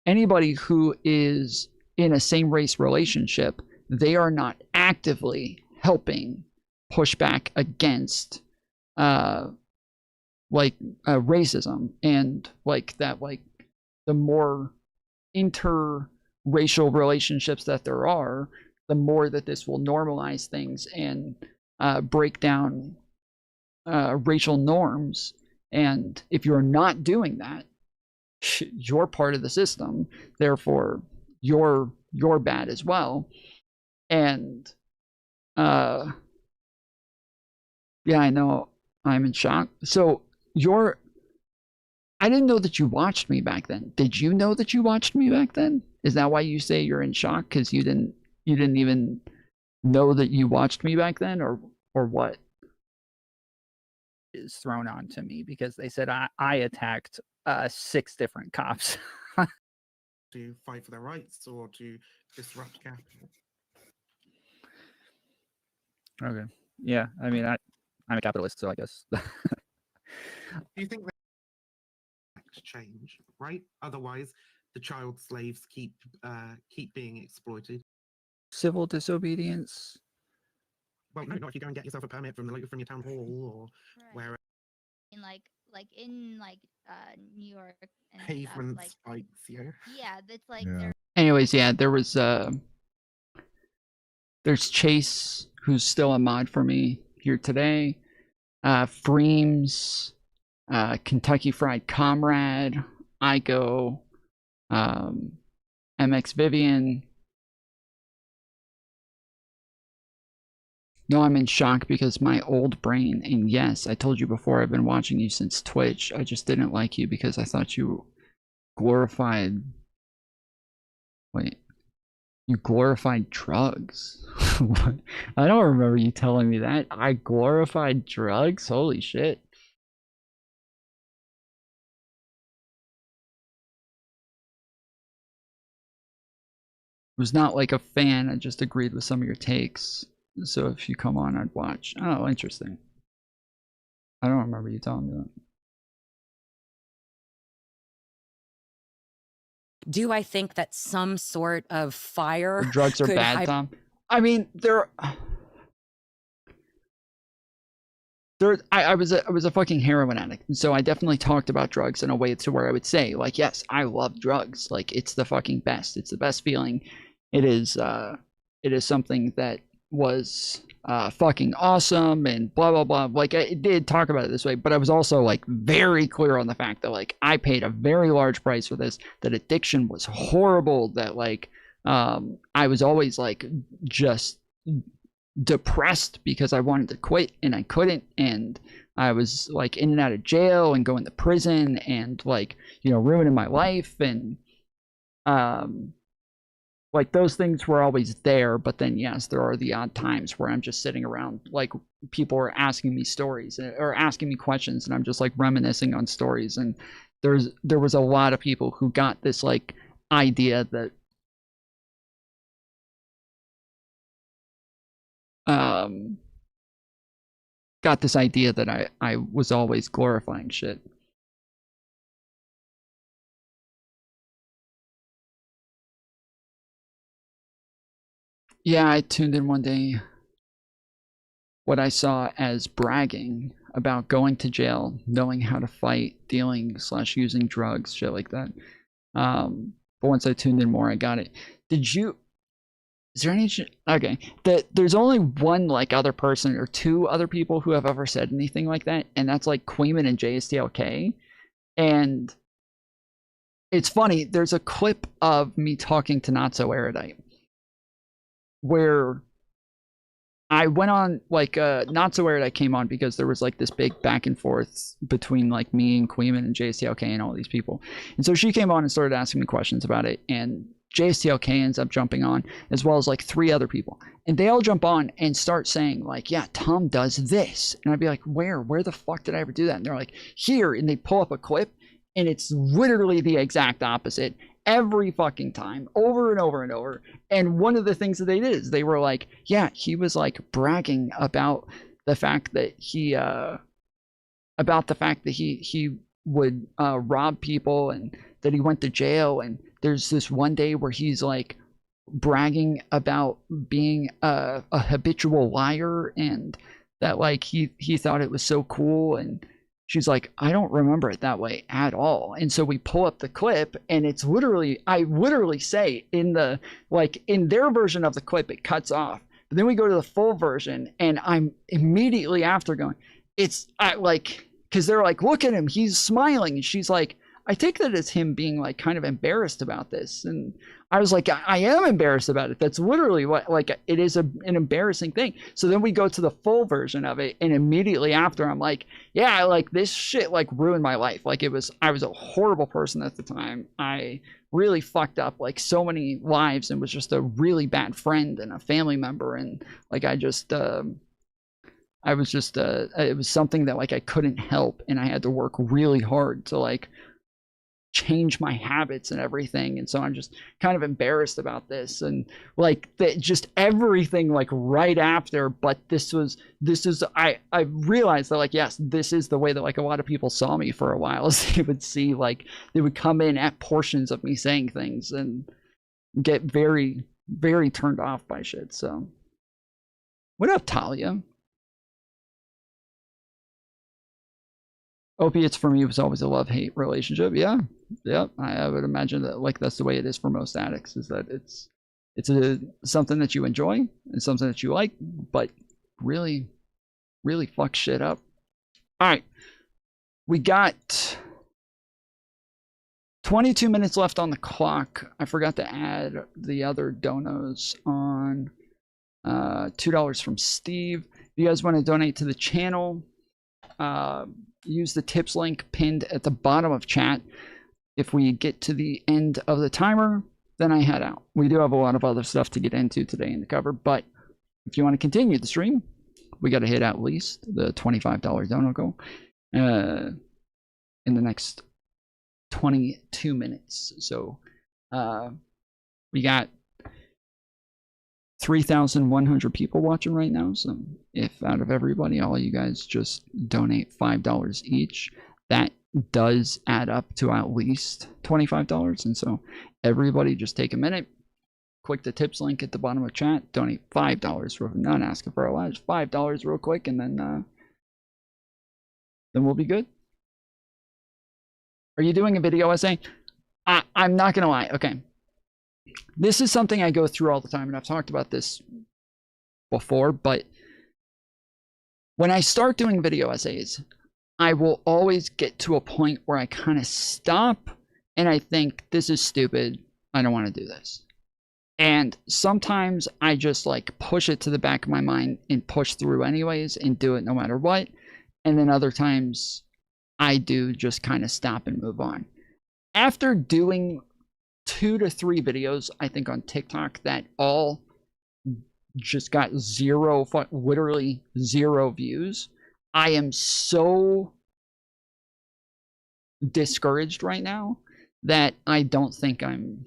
anybody who is in a same race relationship, they are not actively helping push back against racism, and like that, like the more interracial relationships that there are, the more that this will normalize things and break down racial norms. And if you're not doing that, you're part of the system, therefore you're bad as well. And yeah, I know, I'm in shock. So I didn't know that you watched me back then. Did you know that you watched me back then? Is that why you say you're in shock? Because you didn't even know that you watched me back then, or what? Is thrown on to me because they said I attacked 6 different cops. To fight for their rights or to disrupt capital. Okay. Yeah, I mean, I'm a capitalist, so I guess. Do you think that change, right? Otherwise, the child slaves keep being exploited. Civil disobedience? Well, no, not if you go and get yourself a permit from your town hall or where. In in New York and Pavement stuff, spikes, yeah. Yeah, that's like Anyways, yeah, there was there's Chase, who's still a mod for me here today. Freems, Kentucky Fried Comrade, Igo, MX Vivian. No, I'm in shock because my old brain, and yes, I told you before, I've been watching you since Twitch. I just didn't like you because I thought you glorified... Wait. You glorified drugs? I don't remember you telling me that. I glorified drugs? Holy shit. Was not like a fan, I just agreed with some of your takes. So if you come on, I'd watch. Oh, interesting. I don't remember you telling me that. Do I think that some sort of fire Drugs are bad, Tom? I mean, I was a fucking heroin addict, and so I definitely talked about drugs in a way to where I would say, like, yes, I love drugs. Like, it's the fucking best. It's the best feeling. It is something that was fucking awesome and blah blah blah. Like, I did talk about it this way, but I was also like very clear on the fact that like I paid a very large price for this, that addiction was horrible, that like I was always like just depressed because I wanted to quit and I couldn't, and I was like in and out of jail and going to prison and like, you know, ruining my life, and like those things were always there. But then yes, there are the odd times where I'm just sitting around, like people are asking me stories or asking me questions, and I'm just like reminiscing on stories. And there was a lot of people who got this like idea that I was always glorifying shit. Yeah, I tuned in one day. What I saw as bragging about going to jail, knowing how to fight, dealing/using drugs, shit like that. But once I tuned in more, I got it. Is there any... Okay, there's only one like other person or two other people who have ever said anything like that, and that's like Queeman and JSTLK. And it's funny, there's a clip of me talking to Not So Erudite where I went on like Not So Erudite came on because there was like this big back and forth between like me and Queeman and JSTLK and all these people. And so she came on and started asking me questions about it, and JSTLK ends up jumping on, as well as like 3 other people, and they all jump on and start saying like, yeah, Tom does this, and I'd be like, where the fuck did I ever do that? And they're like, here, and they pull up a clip, and it's literally the exact opposite every fucking time, over and over and over. And one of the things that they did is they were like, yeah, he was like bragging about the fact that he would rob people, and that he went to jail. And there's this one day where he's like bragging about being a habitual liar, and that like he thought it was so cool. And she's like, I don't remember it that way at all. And so we pull up the clip, and it's literally, I literally say in the, like in their version of the clip, it cuts off. But then we go to the full version, and I'm immediately after going, because they're like, look at him, he's smiling. And she's like, I take that as him being like kind of embarrassed about this. And I was like, I am embarrassed about it. That's literally what, like, it is an embarrassing thing. So then we go to the full version of it, and immediately after I'm like, yeah, like this shit like ruined my life. Like I was a horrible person at the time. I really fucked up like so many lives and was just a really bad friend and a family member. And like, it was something that like I couldn't help, and I had to work really hard to like change my habits and everything. And so I'm just kind of embarrassed about this, and like just everything like right after. But this is I realized that like, yes, this is the way that like a lot of people saw me for a while, is they would see like, they would come in at portions of me saying things and get very, very turned off by shit. So what up, Talia? Opiates for me was always a love-hate relationship. Yeah. I would imagine that like that's the way it is for most addicts, is that it's something that you enjoy and something that you like, but really, really fuck shit up. All right, we got 22 minutes left on the clock. I forgot to add the other donos on. $2 from Steve. If you guys want to donate to the channel, use the tips link pinned at the bottom of chat. If we get to the end of the timer, then I head out. We do have a lot of other stuff to get into today in the cover, but if you want to continue the stream, we got to hit at least the $25 dono goal in the next 22 minutes. So we got 3,100 people watching right now. So if out of everybody, all of you guys just donate $5 each, that does add up to at least $25. And so everybody just take a minute, click the tips link at the bottom of chat, donate $5. We're not asking for a lot, just $5 real quick, and then we'll be good. Are you doing a video essay? I'm not gonna lie. Okay. This is something I go through all the time, and I've talked about this before, but when I start doing video essays, I will always get to a point where I kind of stop and I think, this is stupid. I don't want to do this. And sometimes I just like push it to the back of my mind and push through anyways and do it no matter what. And then other times I do just kind of stop and move on. After doing 2 to 3 videos, I think, on TikTok that all just got literally zero views, I am so discouraged right now that I don't think I'm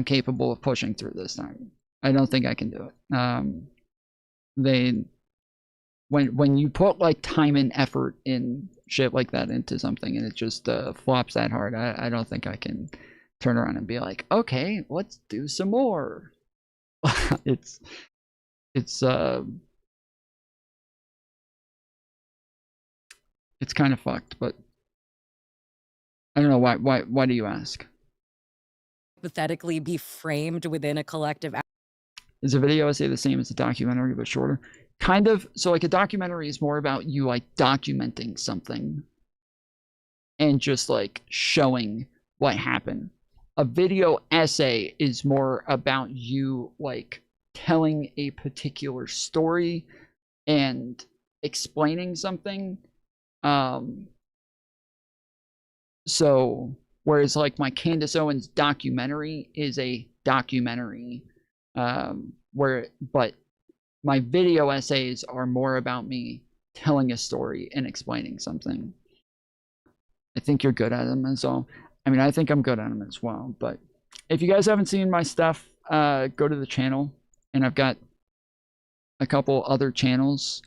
capable of pushing through this time. I don't think I can do it. When you put like time and effort in shit like that into something and it just flops that hard, I don't think I can turn around and be like, okay, let's do some more. it's kind of fucked, but I don't know why do you ask? Hypothetically be framed within a collective. Is a video essay the same as a documentary but shorter? Kind of. So like a documentary is more about you like documenting something and just like showing what happened. A video essay is more about you like telling a particular story and explaining something. So whereas like my Candace Owens documentary is a documentary, but my video essays are more about me telling a story and explaining something. I think you're good at them as well. I mean, I think I'm good at them as well. But if you guys haven't seen my stuff, go to the channel. And I've got a couple other channels.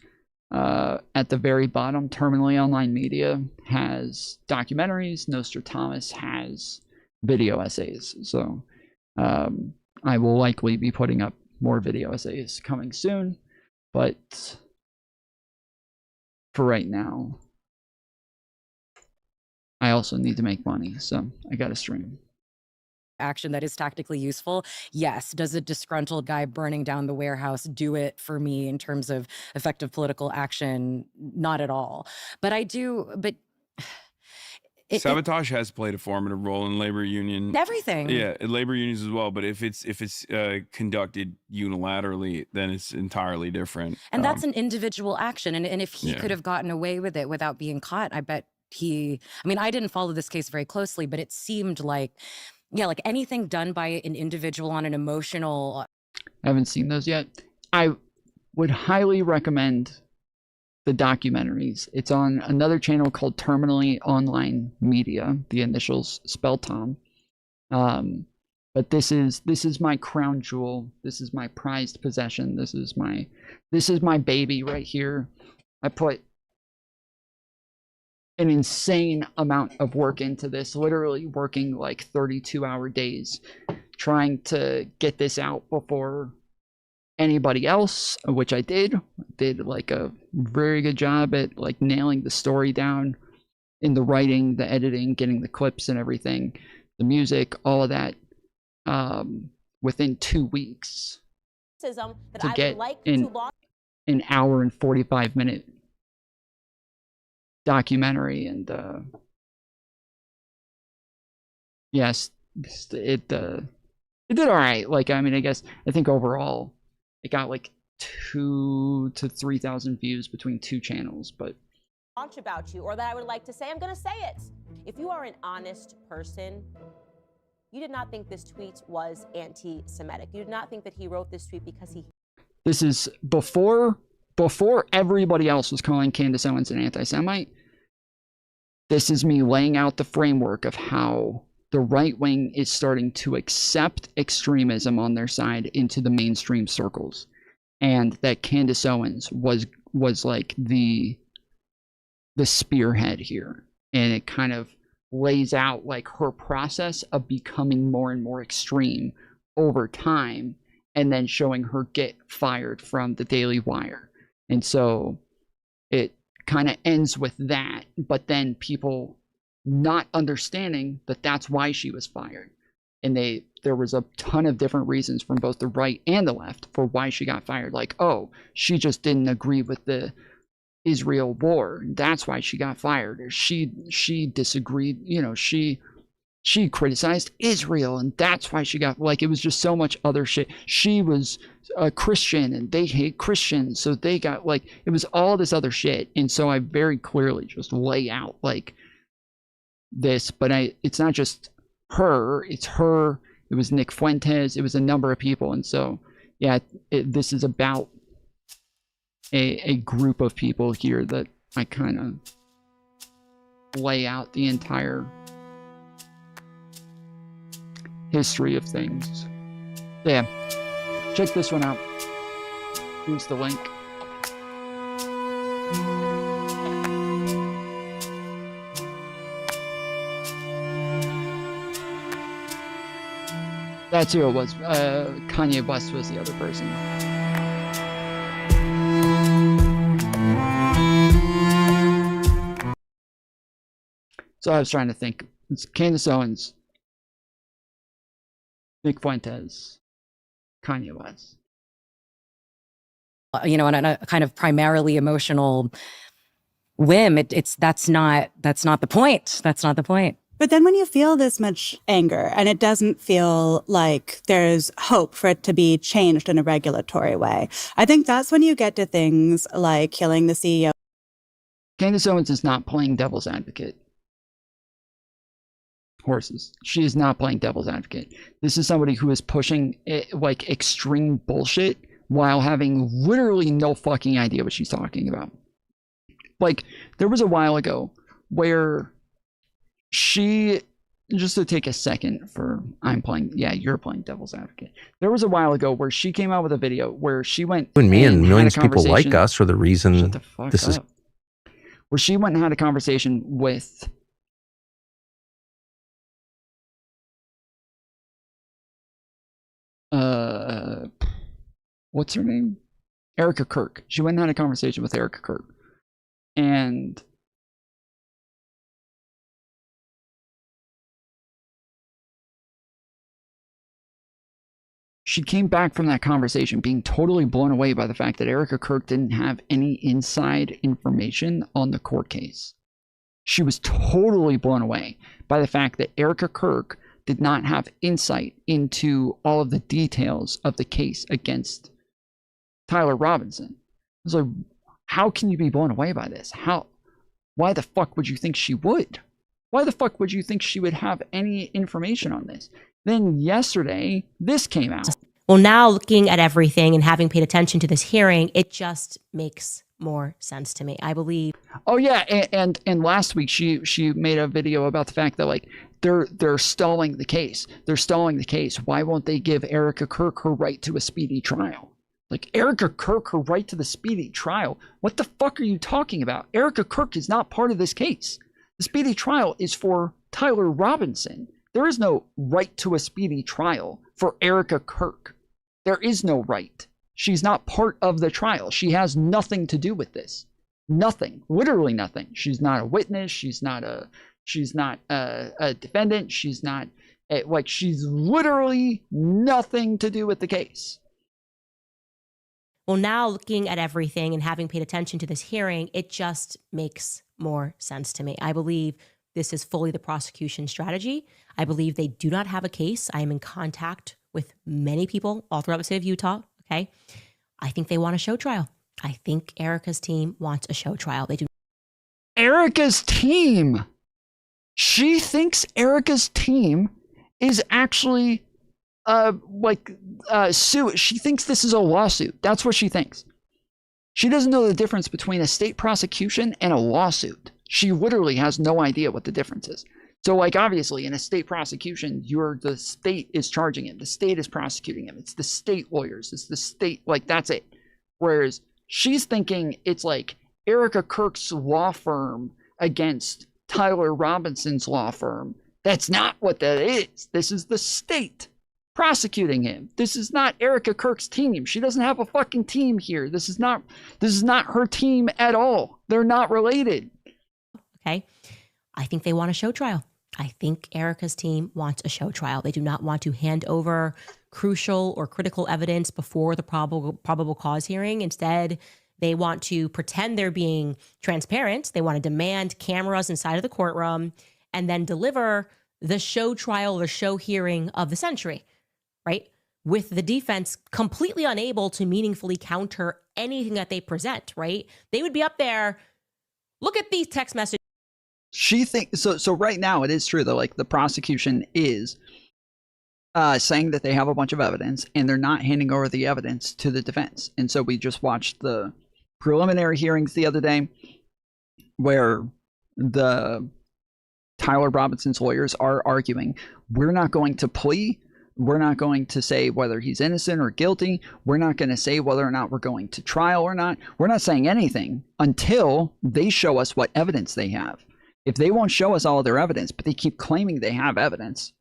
At the very bottom, Terminally Online Media has documentaries. Nostradamus has video essays. So I will likely be putting up more video essays coming soon, but for right now, I also need to make money, so I gotta stream. Action that is tactically useful. Yes. Does a disgruntled guy burning down the warehouse do it for me in terms of effective political action? Not at all. But I do, but sabotage has played a formative role in labor union. Everything. Yeah, labor unions as well. But if it's conducted unilaterally, then it's entirely different. And that's an individual action. And if he could have gotten away with it without being caught, I bet I mean, I didn't follow this case very closely, but it seemed like, yeah, like anything done by an individual on an emotional. I haven't seen those yet. I would highly recommend the documentaries. It's on another channel called Terminally Online Media. The initials spell Tom. But this is my crown jewel. This is my prized possession. This is my baby right here. I put an insane amount of work into this, literally working like 32-hour days, trying to get this out before anybody else, which I did like a very good job at like nailing the story down in the writing, the editing, getting the clips and everything, the music, all of that, within 2 weeks that to I get would like in to launch. an hour and 45-minute documentary. And yes, it did all right. Like, I mean, I think overall it got like 2,000 to 3,000 views between 2 channels, but Launch about you, or that I would like to say, I'm going to say it. If you are an honest person, you did not think this tweet was anti-Semitic. You did not think that he wrote this tweet because he. This is before everybody else was calling Candace Owens an anti-Semite. This is me laying out the framework of how the right wing is starting to accept extremism on their side into the mainstream circles, and that Candace Owens was like the spearhead here, and it kind of lays out like her process of becoming more and more extreme over time, and then showing her get fired from the Daily Wire. And so it kind of ends with that, but then people not understanding that that's why she was fired. And there was a ton of different reasons from both the right and the left for why she got fired. Like, oh, she just didn't agree with the Israel war, that's why she got fired. Or she disagreed, you know, she criticized Israel, and that's why she got, like, it was just so much other shit. She was a Christian and they hate Christians, so they got, like, it was all this other shit. And so I very clearly just lay out like this, but it's not just her, it's her, it was Nick Fuentes, it was a number of people. And so yeah, this is about a group of people here that I kind of lay out the entire history of things. Yeah, check this one out. Here's the link. That's who it was. Kanye West was the other person. So I was trying to think. It's Candace Owens, Nick Fuentes, Kanye West. You know, on a kind of primarily emotional whim, that's not the point. That's not the point. But then when you feel this much anger and it doesn't feel like there's hope for it to be changed in a regulatory way, I think that's when you get to things like killing the CEO. Candace Owens is not playing devil's advocate. Horses. She is not playing devil's advocate. This is somebody who is pushing like extreme bullshit while having literally no fucking idea what she's talking about. Like, there was a while ago where she, just to take a second for, you're playing devil's advocate. There was a while ago where she came out with a video where she went and me and millions of people like conversation. us are the reason Shut the fuck this is up. Where she went and had a conversation with what's her name? Erica Kirk. She went and had a conversation with Erica Kirk. And she came back from that conversation being totally blown away by the fact that Erica Kirk didn't have any inside information on the court case. She was totally blown away by the fact that Erica Kirk did not have insight into all of the details of the case against Tyler Robinson. I was like, how can you be blown away by this? Why the fuck would you think she would? Why the fuck would you think she would have any information on this? Then yesterday, this came out. Well, now looking at everything and having paid attention to this hearing, it just makes more sense to me. I believe. Oh yeah, and last week she made a video about the fact that like they're stalling the case. They're stalling the case. Why won't they give Erica Kirk her right to a speedy trial? Like, Erica Kirk, her right to the speedy trial? What the fuck are you talking about? Erica Kirk is not part of this case. The speedy trial is for Tyler Robinson. There is no right to a speedy trial for Erica Kirk. There is no right. She's not part of the trial. She has nothing to do with this. Nothing. Literally nothing. She's not a witness. She's not a defendant. She's not like, she's literally nothing to do with the case. Well, now looking at everything and having paid attention to this hearing, it just makes more sense to me. I believe this is fully the prosecution strategy. I believe they do not have a case. I am in contact with many people all throughout the state of Utah. Okay. I think they want a show trial. I think Erica's team wants a show trial. They do. Erica's team. She thinks Erica's team is actually suit. She thinks this is a lawsuit. That's what she thinks. She doesn't know the difference between a state prosecution and a lawsuit. She literally has no idea what the difference is. So, like, obviously, in a state prosecution, the state is charging him. The state is prosecuting him. It's the state lawyers. It's the state, like, that's it. Whereas she's thinking it's like Erica Kirk's law firm against Tyler Robinson's law firm. That's not what that is. This is the state prosecuting him. This is not Erica Kirk's team. She doesn't have a fucking team here. This is not her team at all. They're not related. Okay. I think they want a show trial. I think Erica's team wants a show trial. They do not want to hand over crucial or critical evidence before the probable cause hearing. Instead, they want to pretend they're being transparent. They want to demand cameras inside of the courtroom and then deliver the show trial or show hearing of the century, right? With the defense completely unable to meaningfully counter anything that they present, right? They would be up there, look at these text messages. She thinks so right now it is true though, like the prosecution is saying that they have a bunch of evidence and they're not handing over the evidence to the defense. And so we just watched the preliminary hearings the other day where the Tyler Robinson's lawyers are arguing, we're not going to plea. We're not going to say whether he's innocent or guilty. We're not going to say whether or not we're going to trial or not. We're not saying anything until they show us what evidence they have. If they won't show us all of their evidence, but they keep claiming they have evidence,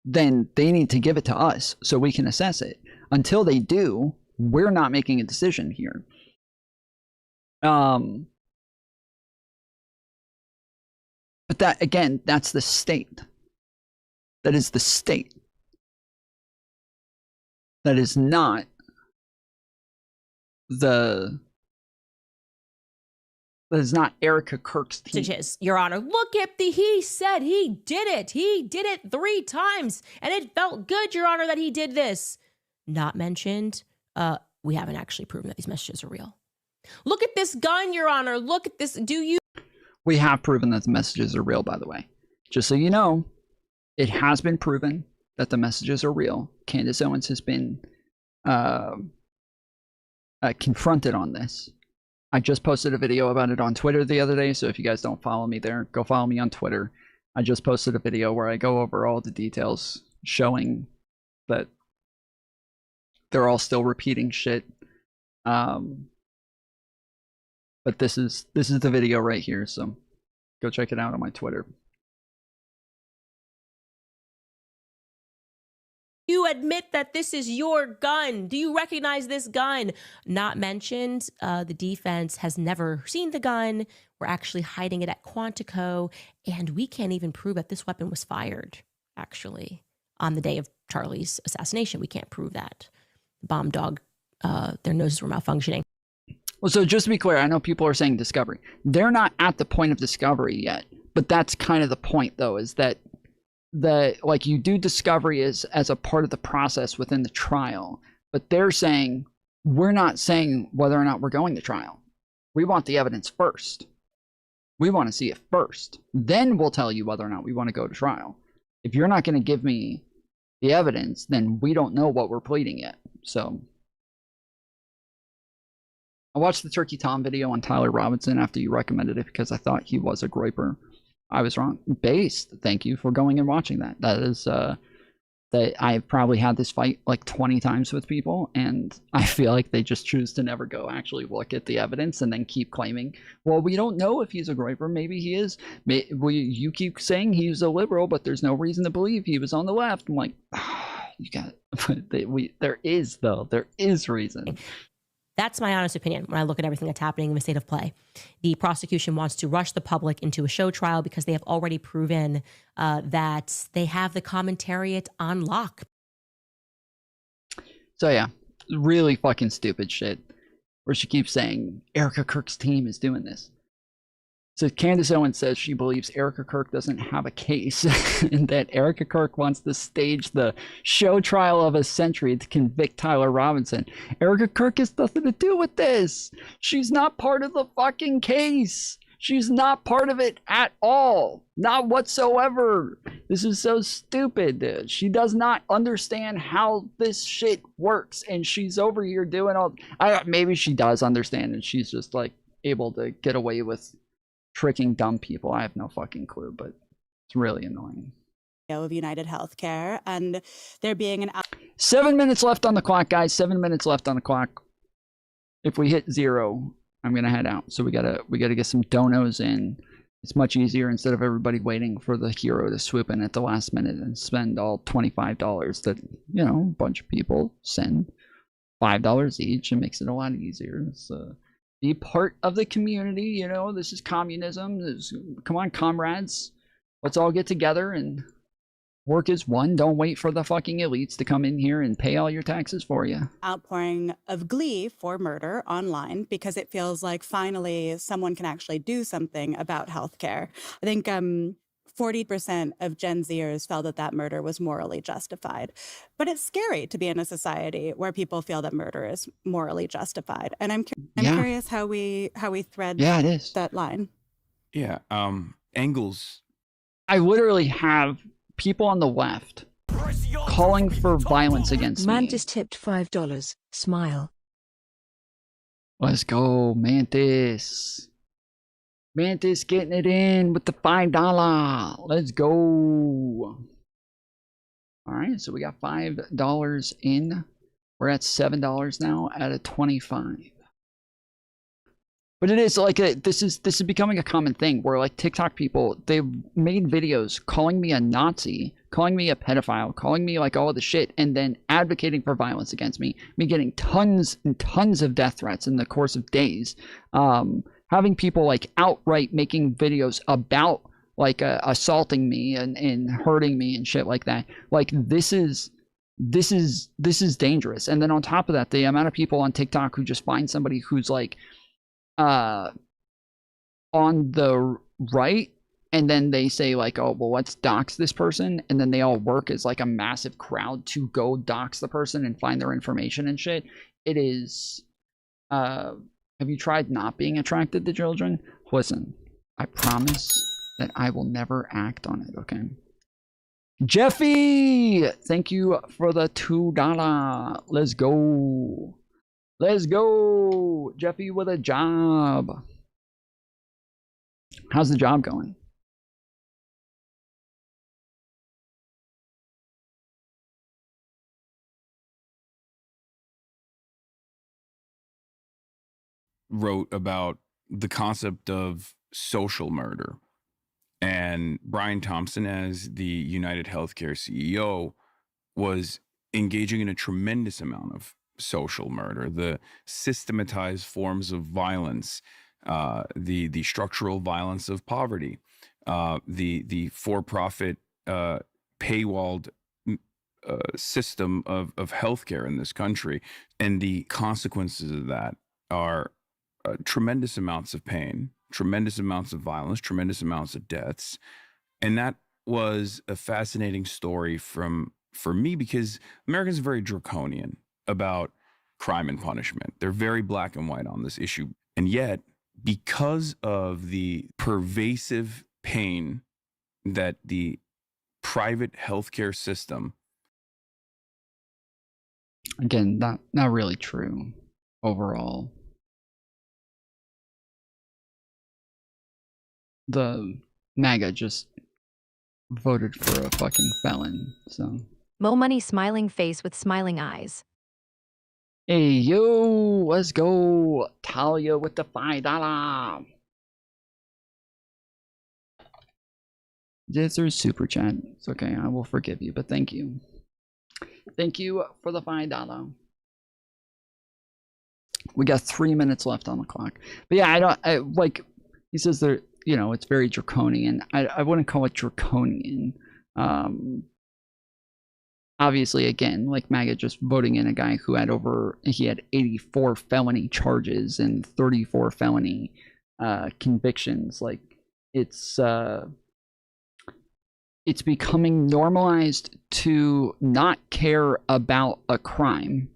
then they need to give it to us so we can assess it. Until they do, we're not making a decision here. But that, again, that's the state. That is the state. That is not that is not Erica Kirk's team. Your Honor, look at he said he did it. He did it 3 times and it felt good, Your Honor, that he did this. Not mentioned, we haven't actually proven that these messages are real. Look at this gun, Your Honor. Look at this. We have proven that the messages are real, by the way. Just so you know, it has been proven that the messages are real. Candace Owens has been confronted on this. I just posted a video about it on Twitter the other day, so if you guys don't follow me there, go follow me on Twitter. I just posted a video where I go over all the details showing that they're all still repeating shit. But this is the video right here, so go check it out on my Twitter. You admit that this is your gun. Do you recognize this gun? Not mentioned. The defense has never seen the gun. We're actually hiding it at Quantico, and we can't even prove that this weapon was fired, actually, on the day of Charlie's assassination. We can't prove that. Bomb dog, their noses were malfunctioning. Well, so just to be clear, I know people are saying discovery. They're not at the point of discovery yet, but that's kind of the point, though, is that like you do discovery as a part of the process within the trial, but they're saying we're not saying whether or not we're going to trial. We want the evidence first. We want to see it first. Then we'll tell you whether or not we want to go to trial. If you're not going to give me the evidence, then we don't know what we're pleading yet. So I watched the Turkey Tom video on Tyler Robinson after you recommended it because I thought he was a groiper. I was wrong. Based, thank you for going and watching that. That is that I've probably had this fight like 20 times with people, and I feel like they just choose to never go actually look at the evidence and then keep claiming, well, we don't know if he's a groiper. Maybe he is. You keep saying he's a liberal, but there's no reason to believe he was on the left. I'm like, you got it. There is reason. That's my honest opinion when I look at everything that's happening in the state of play. The prosecution wants to rush the public into a show trial because they have already proven that they have the commentariat on lock. So yeah, really fucking stupid shit. Where she keeps saying Erica Kirk's team is doing this. So Candace Owens says she believes Erica Kirk doesn't have a case and that Erica Kirk wants to stage the show trial of a century to convict Tyler Robinson. Erica Kirk has nothing to do with this. She's not part of the fucking case. She's not part of it at all. Not whatsoever. This is so stupid. She does not understand how this shit works. And she's over here doing all... maybe she does understand and she's just like able to get away with tricking dumb people. I have no fucking clue, but it's really annoying. Of United Healthcare, and there being an 7 minutes left on the clock, guys. 7 minutes left on the clock. If we hit 0, I'm gonna head out. So we gotta get some donos in. It's much easier instead of everybody waiting for the hero to swoop in at the last minute and spend all $25 that, you know, a bunch of people send $5 each. It makes it a lot easier. So be part of the community, you know, this is communism. Come on, comrades. Let's all get together and work as one. Don't wait for the fucking elites to come in here and pay all your taxes for you. outpouring of glee for murder online because it feels like finally someone can actually do something about healthcare. I think 40% of Gen Zers felt that that murder was morally justified. But it's scary to be in a society where people feel that murder is morally justified. And I'm curious how we thread it is. that line. Yeah. Engels. I literally have people on the left calling for violence against me. Mantis tipped $5. Smile. Let's go, Mantis. Mantis getting it in with the $5. Let's go. All right, so we got $5 in. We're at $7 now at a 25. But it is like this is becoming a common thing where like TikTok people, they've made videos calling me a Nazi, calling me a pedophile, calling me like all of the shit, and then advocating for violence against me. Me getting tons and tons of death threats in the course of days. Having people like outright making videos about like assaulting me and hurting me and shit like that. Like this is dangerous. And then on top of that, the amount of people on TikTok who just find somebody who's like on the right, and then they say like, oh well, let's dox this person, and then they all work as like a massive crowd to go dox the person and find their information and shit. It is have you tried not being attracted to children? Listen, I promise that I will never act on it, okay? Jeffy, thank you for the $2. Let's go. Let's go. Jeffy with a job. How's the job going? Wrote about the concept of social murder. And Brian Thompson, as the United Healthcare CEO, was engaging in a tremendous amount of social murder, the systematized forms of violence, the structural violence of poverty, the for-profit paywalled system of healthcare in this country. And the consequences of that are tremendous amounts of pain, tremendous amounts of violence, tremendous amounts of deaths. And that was a fascinating story for me because Americans are very draconian about crime and punishment. They're very black and white on this issue. And yet because of the pervasive pain that the private healthcare system. Again, not really true overall. The MAGA just voted for a fucking felon, so. Mo Money smiling face with smiling eyes. Hey, yo, let's go. Talia with the $5. This is super chat. It's okay, I will forgive you, but thank you. Thank you for the $5. We got 3 minutes left on the clock. But yeah, like, he says there, you know, it's very draconian. I wouldn't call it draconian. Obviously, again, like MAGA just voting in a guy who had he had 84 felony charges and 34 felony convictions. Like, it's becoming normalized to not care about a crime,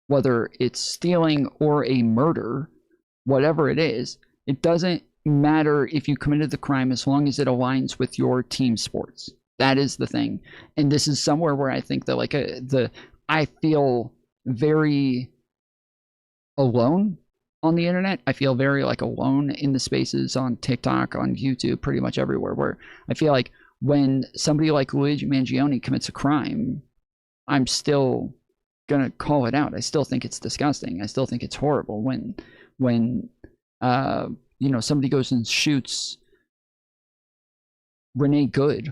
whether it's stealing or a murder, whatever it is. It doesn't matter if you committed the crime as long as it aligns with your team sports. That is the thing. And this is somewhere where I think that like I feel very alone on the internet. I feel very like alone in the spaces on TikTok, on YouTube, pretty much everywhere, where I feel like when somebody like Luigi Mangione commits a crime, I'm still gonna call it out. I still think it's disgusting. I still think it's horrible when you know, somebody goes and shoots Renee Good.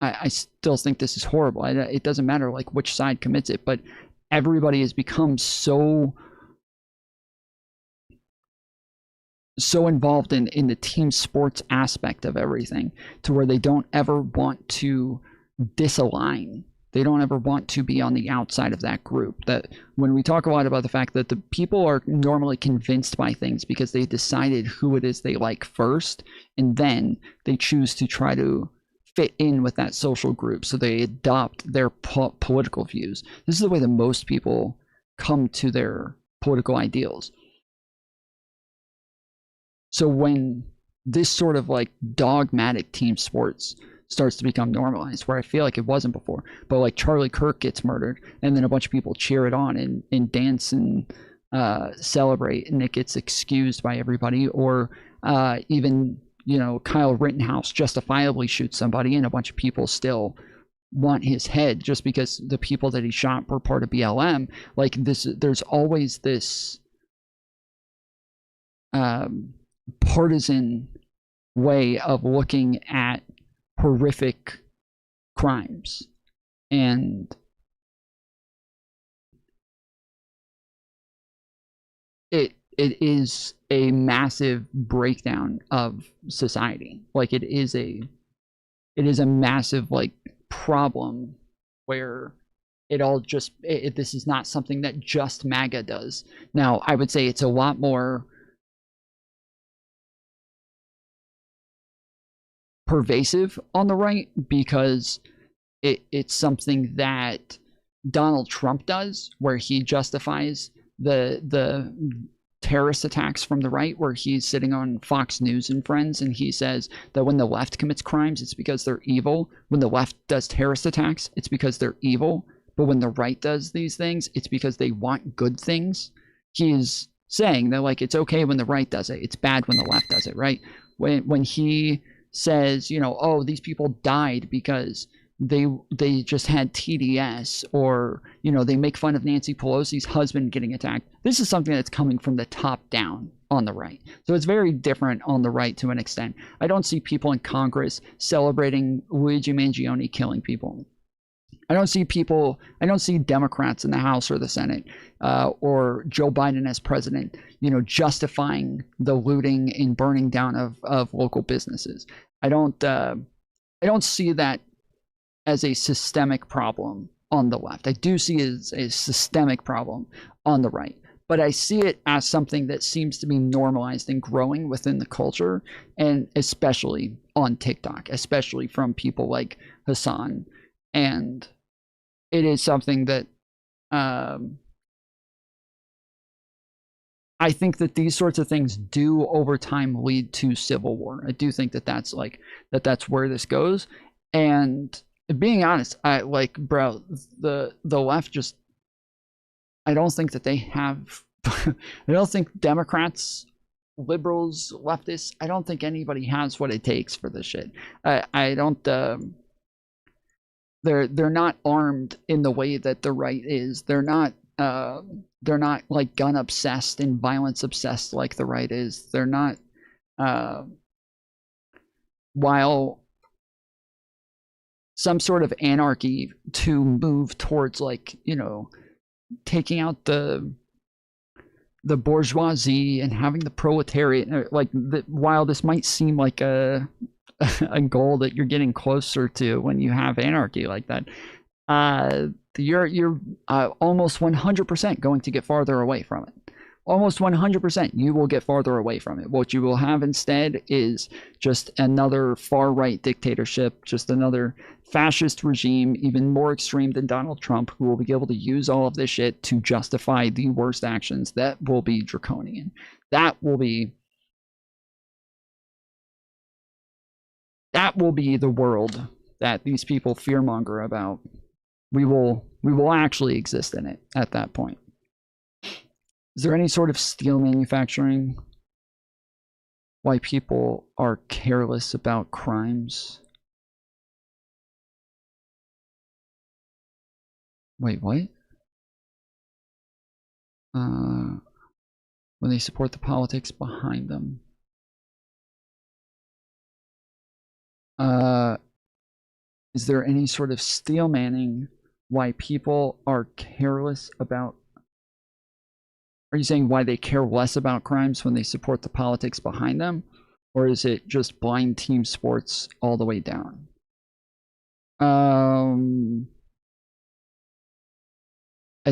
I still think this is horrible. It doesn't matter like which side commits it, but everybody has become so involved in the team sports aspect of everything to where they don't ever want to disalign. They don't ever want to be on the outside of that group. That when we talk a lot about the fact that the people are normally convinced by things because they decided who it is they like first, and then they choose to try to fit in with that social group, so they adopt their political views. This is the way that most people come to their political ideals. So when this sort of like dogmatic team sports starts to become normalized, where I feel like it wasn't before, but like Charlie Kirk gets murdered and then a bunch of people cheer it on and dance and celebrate, and it gets excused by everybody, or even, you know, Kyle Rittenhouse justifiably shoots somebody and a bunch of people still want his head just because the people that he shot were part of BLM. Like this, there's always this partisan way of looking at horrific crimes, and it is a massive breakdown of society. Like it is a massive like problem where it all just this is not something that just MAGA does. Now I would say it's a lot more pervasive on the right because it's something that Donald Trump does, where he justifies the terrorist attacks from the right, where he's sitting on Fox News and Friends and he says that when the left commits crimes, it's because they're evil. When the left does terrorist attacks, it's because they're evil. But when the right does these things, it's because they want good things. He's saying that like it's okay when the right does it, it's bad when the left does it, right? When he says, you know, oh, these people died because they just had TDS, or, you know, they make fun of Nancy Pelosi's husband getting attacked. This is something that's coming from the top down on the right. So it's very different on the right to an extent. I don't see people in Congress celebrating Luigi Mangione killing people. I don't see Democrats in the House or the Senate, or Joe Biden as president, you know, justifying the looting and burning down of local businesses. I don't see that as a systemic problem on the left. I do see it as a systemic problem on the right, but I see it as something that seems to be normalized and growing within the culture, and especially on TikTok, especially from people like Hasan. And it is something that I think that these sorts of things do over time lead to civil war. I do think that that's like that's where this goes. And being honest, I like, bro, the left just, I don't think that they have I don't think Democrats, liberals, leftists, I don't think anybody has what it takes for this shit. I don't they're not armed in the way that the right is. They're not like gun obsessed and violence obsessed like the right is. They're not while some sort of anarchy to move towards, like, you know, taking out the bourgeoisie and having the proletariat, like, while this might seem like a goal that you're getting closer to when you have anarchy like that, you're almost 100% going to get farther away from it. Almost 100%, you will get farther away from it. What you will have instead is just another far-right dictatorship, just another fascist regime, even more extreme than Donald Trump, who will be able to use all of this shit to justify the worst actions that will be draconian. That will be the world that these people fearmonger about. We will actually exist in it at that point. Is there any sort of steel manufacturing? Why people are careless about crimes? Wait, what? When they support the politics behind them. Is there any sort of steel manning why people are careless about? Are you saying why they care less about crimes when they support the politics behind them? Or is it just blind team sports all the way down? I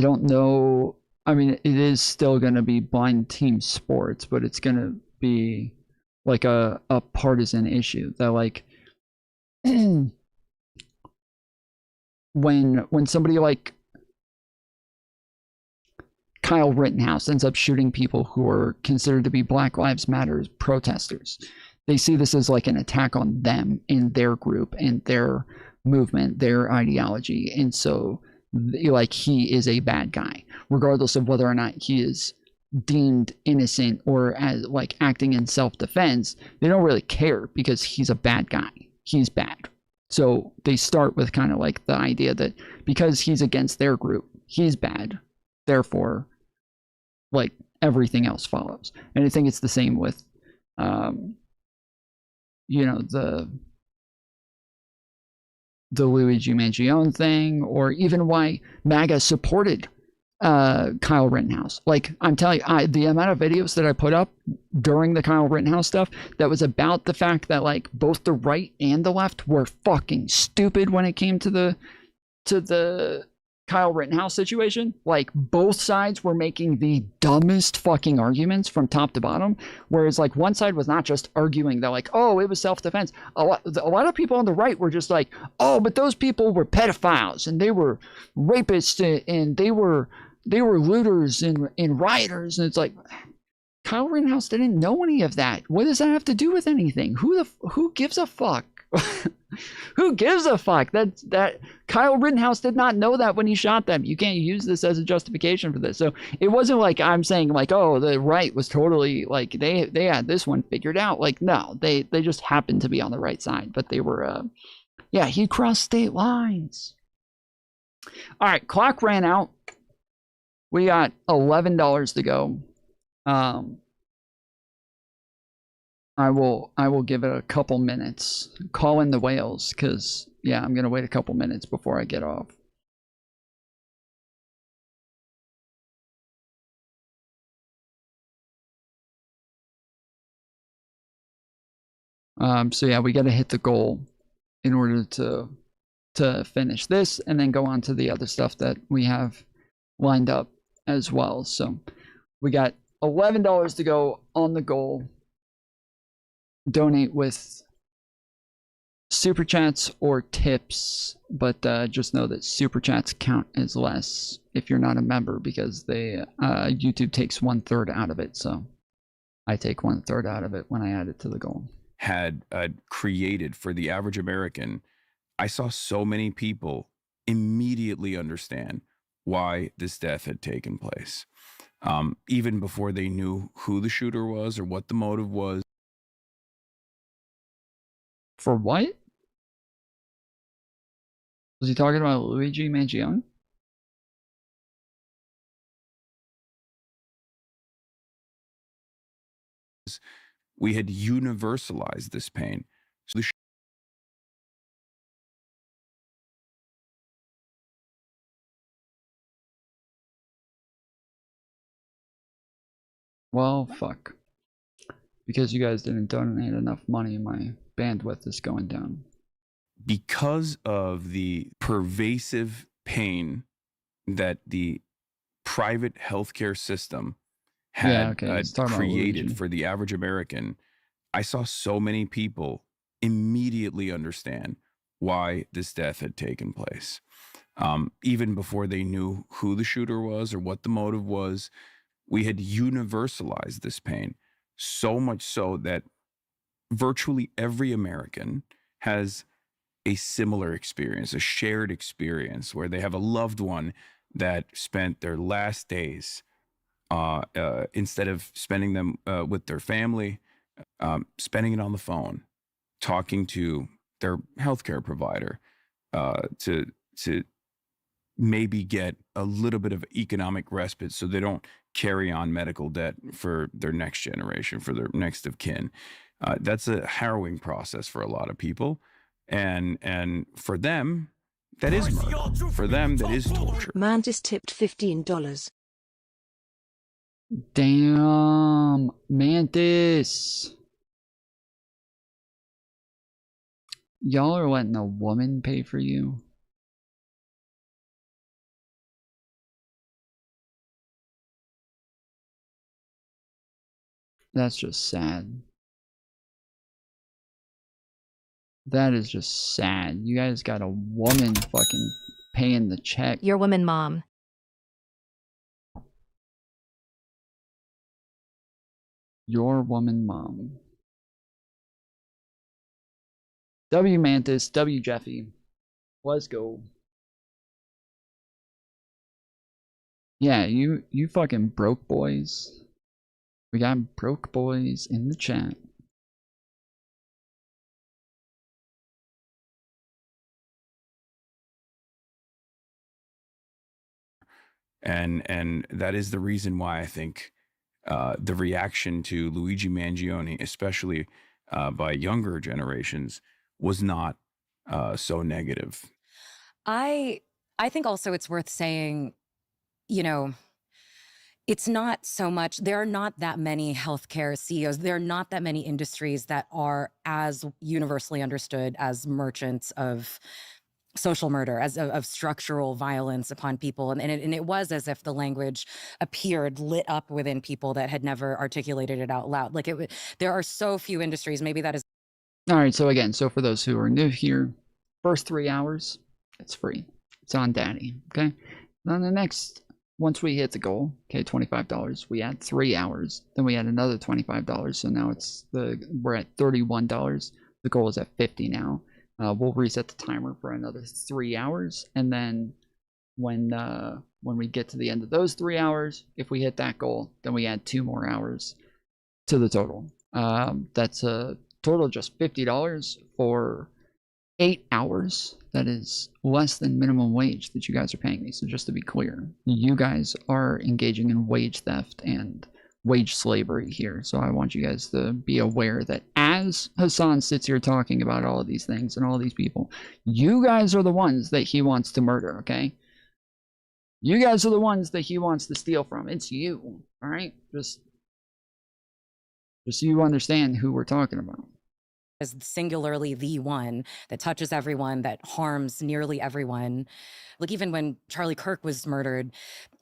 don't know. I mean, it is still going to be blind team sports, but it's going to be like a partisan issue that, like, when somebody like Kyle Rittenhouse ends up shooting people who are considered to be Black Lives Matter protesters, they see this as like an attack on them and their group and their movement, their ideology. And so, like, he is a bad guy, regardless of whether or not he is deemed innocent or as like acting in self-defense. They don't really care because he's a bad guy. He's bad. So they start with kind of like the idea that because he's against their group, he's bad. Therefore, like, everything else follows. And I think it's the same with, you know, the Luigi Mangione thing, or even why MAGA supported Kyle Rittenhouse. Like, I'm telling you, the amount of videos that I put up during the Kyle Rittenhouse stuff that was about the fact that, like, both the right and the left were fucking stupid when it came to the Kyle Rittenhouse situation. Like, both sides were making the dumbest fucking arguments from top to bottom, whereas, like, one side was not just arguing that, like, oh, it was self-defense. A lot of people on the right were just like, oh, but those people were pedophiles and they were rapists and they were looters and rioters. And it's like, Kyle Rittenhouse didn't know any of that. What does that have to do with anything? Who gives a fuck? Who gives a fuck? That Kyle Rittenhouse did not know that when he shot them. You can't use this as a justification for this. So it wasn't like I'm saying, like, oh, the right was totally, like, they had this one figured out. Like, no, they just happened to be on the right side, but they were yeah, he crossed state lines. All right, clock ran out. We got $11 to go. I will give it a couple minutes. Call in the whales, because, yeah, I'm going to wait a couple minutes before I get off. So yeah, we got to hit the goal in order to finish this and then go on to the other stuff that we have lined up as well. So we got $11 to go on the goal. Donate with super chats or tips, but just know that super chats count as less if you're not a member, because they YouTube takes 1/3 out of it. So I take 1/3 out of it when I add it to the goal. Had created for the average American, I saw so many people immediately understand why this death had taken place, even before they knew who the shooter was or what the motive was. For what? Was he talking about Luigi Mangione? We had universalized this pain. So the Well, fuck. Because you guys didn't donate enough money, my bandwidth is going down. Because of the pervasive pain that the private healthcare system had created for the average American, I saw so many people immediately understand why this death had taken place, even before they knew who the shooter was or what the motive was. We had universalized this pain, so much so that virtually every American has a similar experience, a shared experience, where they have a loved one that spent their last days, instead of spending them with their family, spending it on the phone, talking to their healthcare provider, to maybe get a little bit of economic respite so they don't carry on medical debt for their next generation, for their next of kin. That's a harrowing process for a lot of people. And for them, that is murder. For them, that is torture. Mantis tipped $15. Damn, Mantis. Y'all are letting a woman pay for you? That's just sad. That is just sad. You guys got a woman fucking paying the check. Your woman mom. Your woman mom. W Mantis, W Jeffy. Let's go. Yeah, you fucking broke boys. We got broke boys in the chat. And that is the reason why I think the reaction to Luigi Mangione, especially by younger generations, was not so negative. I think also it's worth saying, you know, it's not so much, there are not that many healthcare CEOs, there are not that many industries that are as universally understood as merchants of social murder, as of structural violence upon people. And it was as if the language appeared lit up within people that had never articulated it out loud. Like there are so few industries, maybe that is. All right, so again, so for those who are new here, first 3 hours, it's free. It's on Daddy, okay? Then the next, once we hit the goal, okay, $25, we add 3 hours, then we add another $25, so now we're at $31. The goal is at 50 now. We'll reset the timer for another 3 hours, and then when we get to the end of those 3 hours, if we hit that goal, then we add 2 more hours to the total. That's a total of just $50 for 8 hours. That is less than minimum wage that you guys are paying me. So just to be clear, you guys are engaging in wage theft and wage slavery here. So I want you guys to be aware that as Hasan sits here talking about all of these things and all these people, you guys are the ones that he wants to murder, okay? You guys are the ones that he wants to steal from. It's you, all right? Just so you understand who we're talking about. as singularly the one that touches everyone, that harms nearly everyone. Like even when Charlie Kirk was murdered,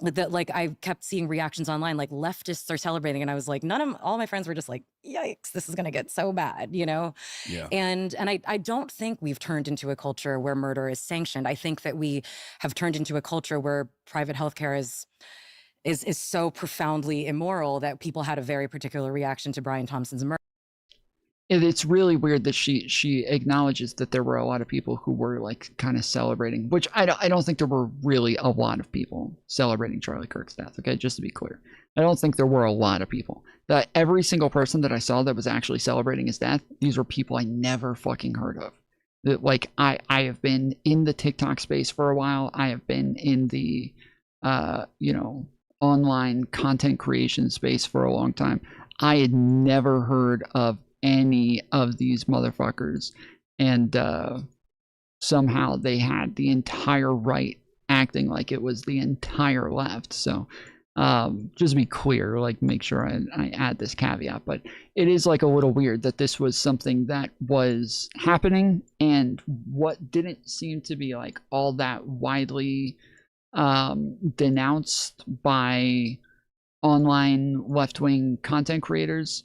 like I kept seeing reactions online, like leftists are celebrating, and I was like, all my friends were just like, yikes, this is gonna get so bad, you know? Yeah. And I don't think we've turned into a culture where murder is sanctioned. I think that we have turned into a culture where private healthcare is so profoundly immoral that people had a very particular reaction to Brian Thompson's murder. It's really weird that she acknowledges that there were a lot of people who were like kind of celebrating, which I don't think there were really a lot of people celebrating Charlie Kirk's death. Okay, just to be clear, I don't think there were a lot of people. That every single person that I saw that was actually celebrating his death, these were people I never fucking heard of. That like I have been in the TikTok space for a while. I have been in the you know, online content creation space for a long time. I had never heard of any of these motherfuckers, and somehow they had the entire right acting like it was the entire left. So just to be clear, like make sure I add this caveat, but it is like a little weird that this was something that was happening, and what didn't seem to be like all that widely denounced by online left-wing content creators.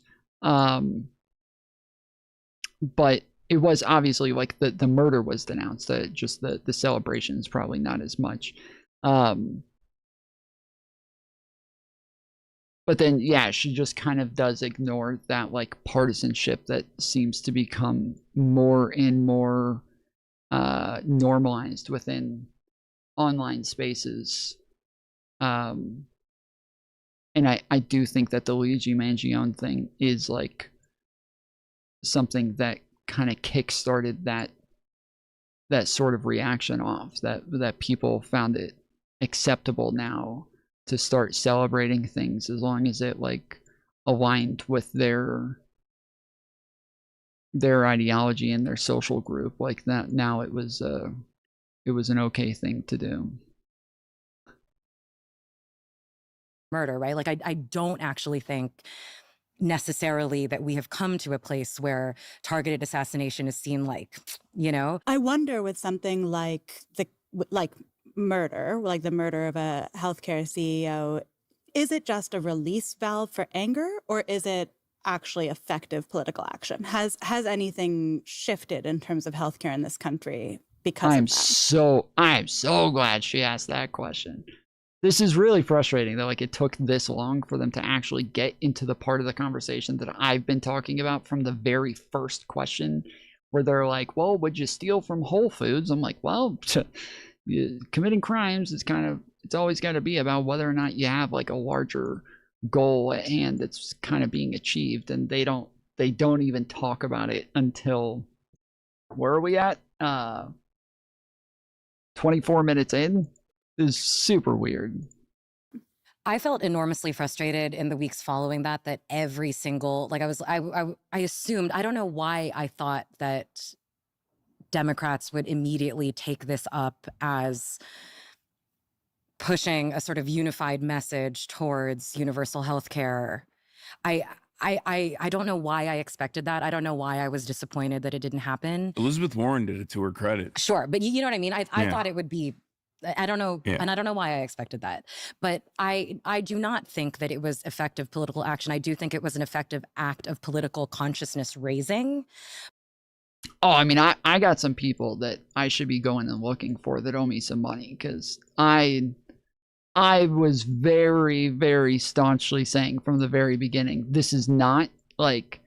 But it was obviously like the murder was denounced, just the celebrations probably not as much. But then yeah, she just kind of does ignore that like partisanship that seems to become more and more normalized within online spaces. And I do think that the Luigi Mangione thing is like something that kind of kick-started that sort of reaction off, that people found it acceptable now to start celebrating things as long as it like aligned with their ideology and their social group. Like that now it was an okay thing to do. Murder, right? Like I don't actually think necessarily that we have come to a place where targeted assassination is seen like, you know. I wonder with something like murder, like the murder of a healthcare CEO, is it just a release valve for anger, or is it actually effective political action? Has anything shifted in terms of healthcare in this country because of that? I'm so glad she asked that question. This is really frustrating that like it took this long for them to actually get into the part of the conversation that I've been talking about from the very first question, where they're like, well, would you steal from Whole Foods? I'm like, well, committing crimes is it's always got to be about whether or not you have like a larger goal at hand that's kind of being achieved, and they don't even talk about it until, where are we at? 24 minutes in. Is super weird. I felt enormously frustrated in the weeks following that every single, like I assumed, I don't know why I thought that Democrats would immediately take this up as pushing a sort of unified message towards universal health care. I don't know why I expected that. I don't know why I was disappointed that it didn't happen. Elizabeth Warren did it to her credit. Sure, but you know what I mean? I thought it would be, I don't know, and I don't know why I expected that. But I do not think that it was effective political action. I do think it was an effective act of political consciousness raising. Oh, I mean, I got some people that I should be going and looking for that owe me some money, because I was very, very staunchly saying from the very beginning, this is not like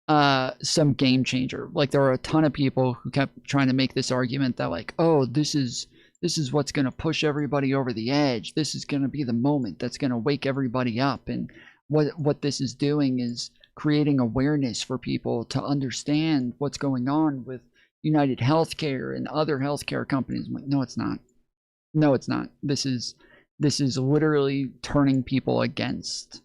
some game changer. Like there are a ton of people who kept trying to make this argument that like, oh, this is what's going to push everybody over the edge. This is going to be the moment that's going to wake everybody up. And what this is doing is creating awareness for people to understand what's going on with United Healthcare and other healthcare companies. I'm like, no, it's not. No, it's not. This is literally turning people against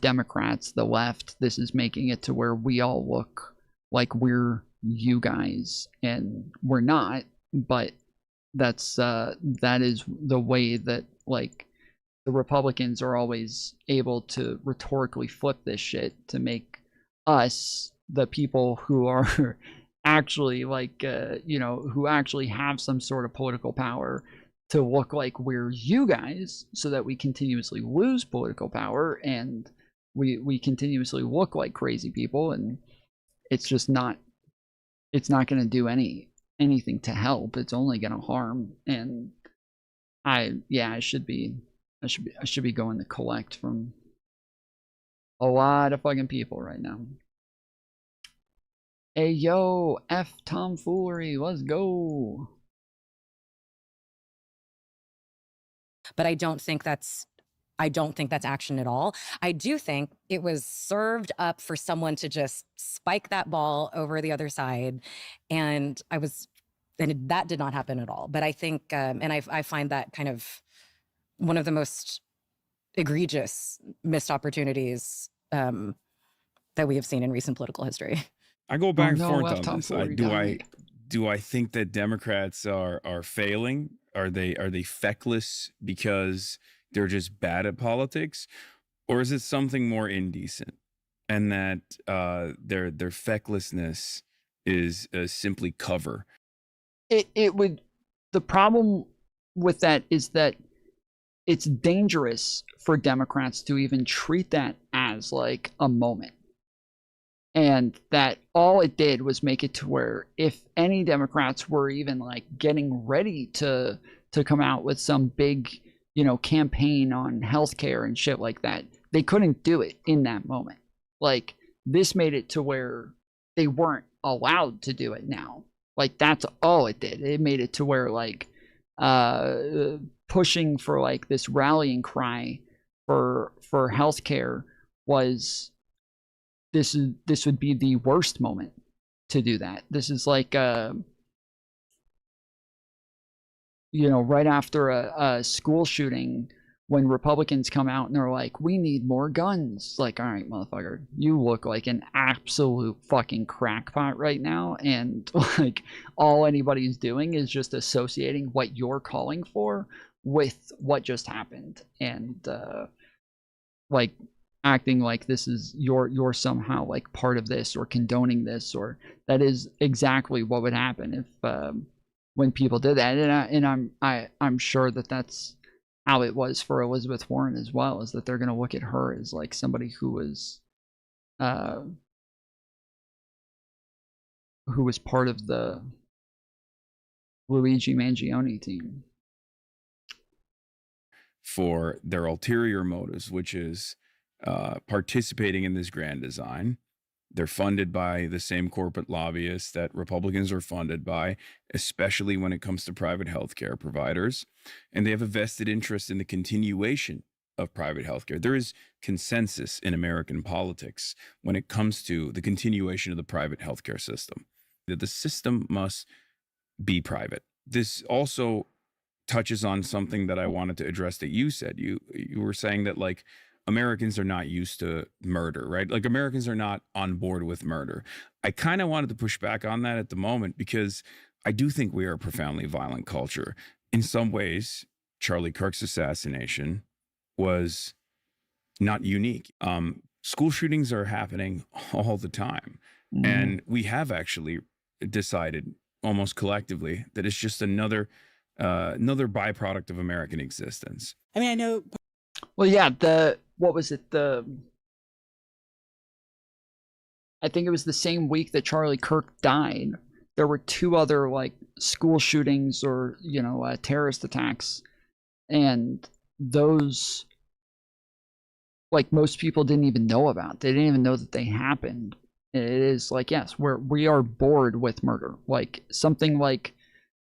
Democrats, the left. This is making it to where we all look like we're you guys, and we're not. But that is the way that like the Republicans are always able to rhetorically flip this shit to make us the people who are actually like who actually have some sort of political power to look like we're you guys, so that we continuously lose political power and we continuously look like crazy people, and it's just not going to do anything to help. It's only going to harm. And I should be going to collect from a lot of fucking people right now. Hey yo, F tomfoolery, let's go. But I don't think that's action at all. I do think it was served up for someone to just spike that ball over the other side, and that did not happen at all. But I think, and I find that kind of one of the most egregious missed opportunities that we have seen in recent political history. I go back and forth on this. Do I think that Democrats are failing? Are they feckless because they're just bad at politics, or is it something more indecent, and that their fecklessness is simply cover? The problem with that is that it's dangerous for Democrats to even treat that as like a moment. And that all it did was make it to where if any Democrats were even like getting ready to come out with some big, campaign on healthcare and shit like that, they couldn't do it in that moment. Like, this made it to where they weren't allowed to do it now. Like, that's all it did. It made it to where like pushing for like this rallying cry for healthcare was this would be the worst moment to do that. This is like right after a school shooting, when Republicans come out and they're like, we need more guns. Like, all right, motherfucker, you look like an absolute fucking crackpot right now, and like all anybody's doing is just associating what you're calling for with what just happened, and like acting like this is you're somehow like part of this or condoning this, or that is exactly what would happen if when people did that. And I'm sure that that's how it was for Elizabeth Warren as well, is that they're going to look at her as like somebody who was part of the Luigi Mangione team for their ulterior motives, which is participating in this grand design. They're funded by the same corporate lobbyists that Republicans are funded by, especially when it comes to private healthcare providers. And they have a vested interest in the continuation of private healthcare. There is consensus in American politics when it comes to the continuation of the private healthcare system, that the system must be private. This also touches on something that I wanted to address that you said. You were saying that like Americans are not used to murder, right? Like Americans are not on board with murder. I kind of wanted to push back on that at the moment, because I do think we are a profoundly violent culture. In some ways, Charlie Kirk's assassination was not unique. School shootings are happening all the time. Mm-hmm. And we have actually decided almost collectively that it's just another byproduct of American existence. I mean, I know. Well, yeah, what was it? I think it was the same week that Charlie Kirk died. There were two other like school shootings or terrorist attacks, and those like most people didn't even know about. They didn't even know that they happened. It is like, yes, we are bored with murder. Like something like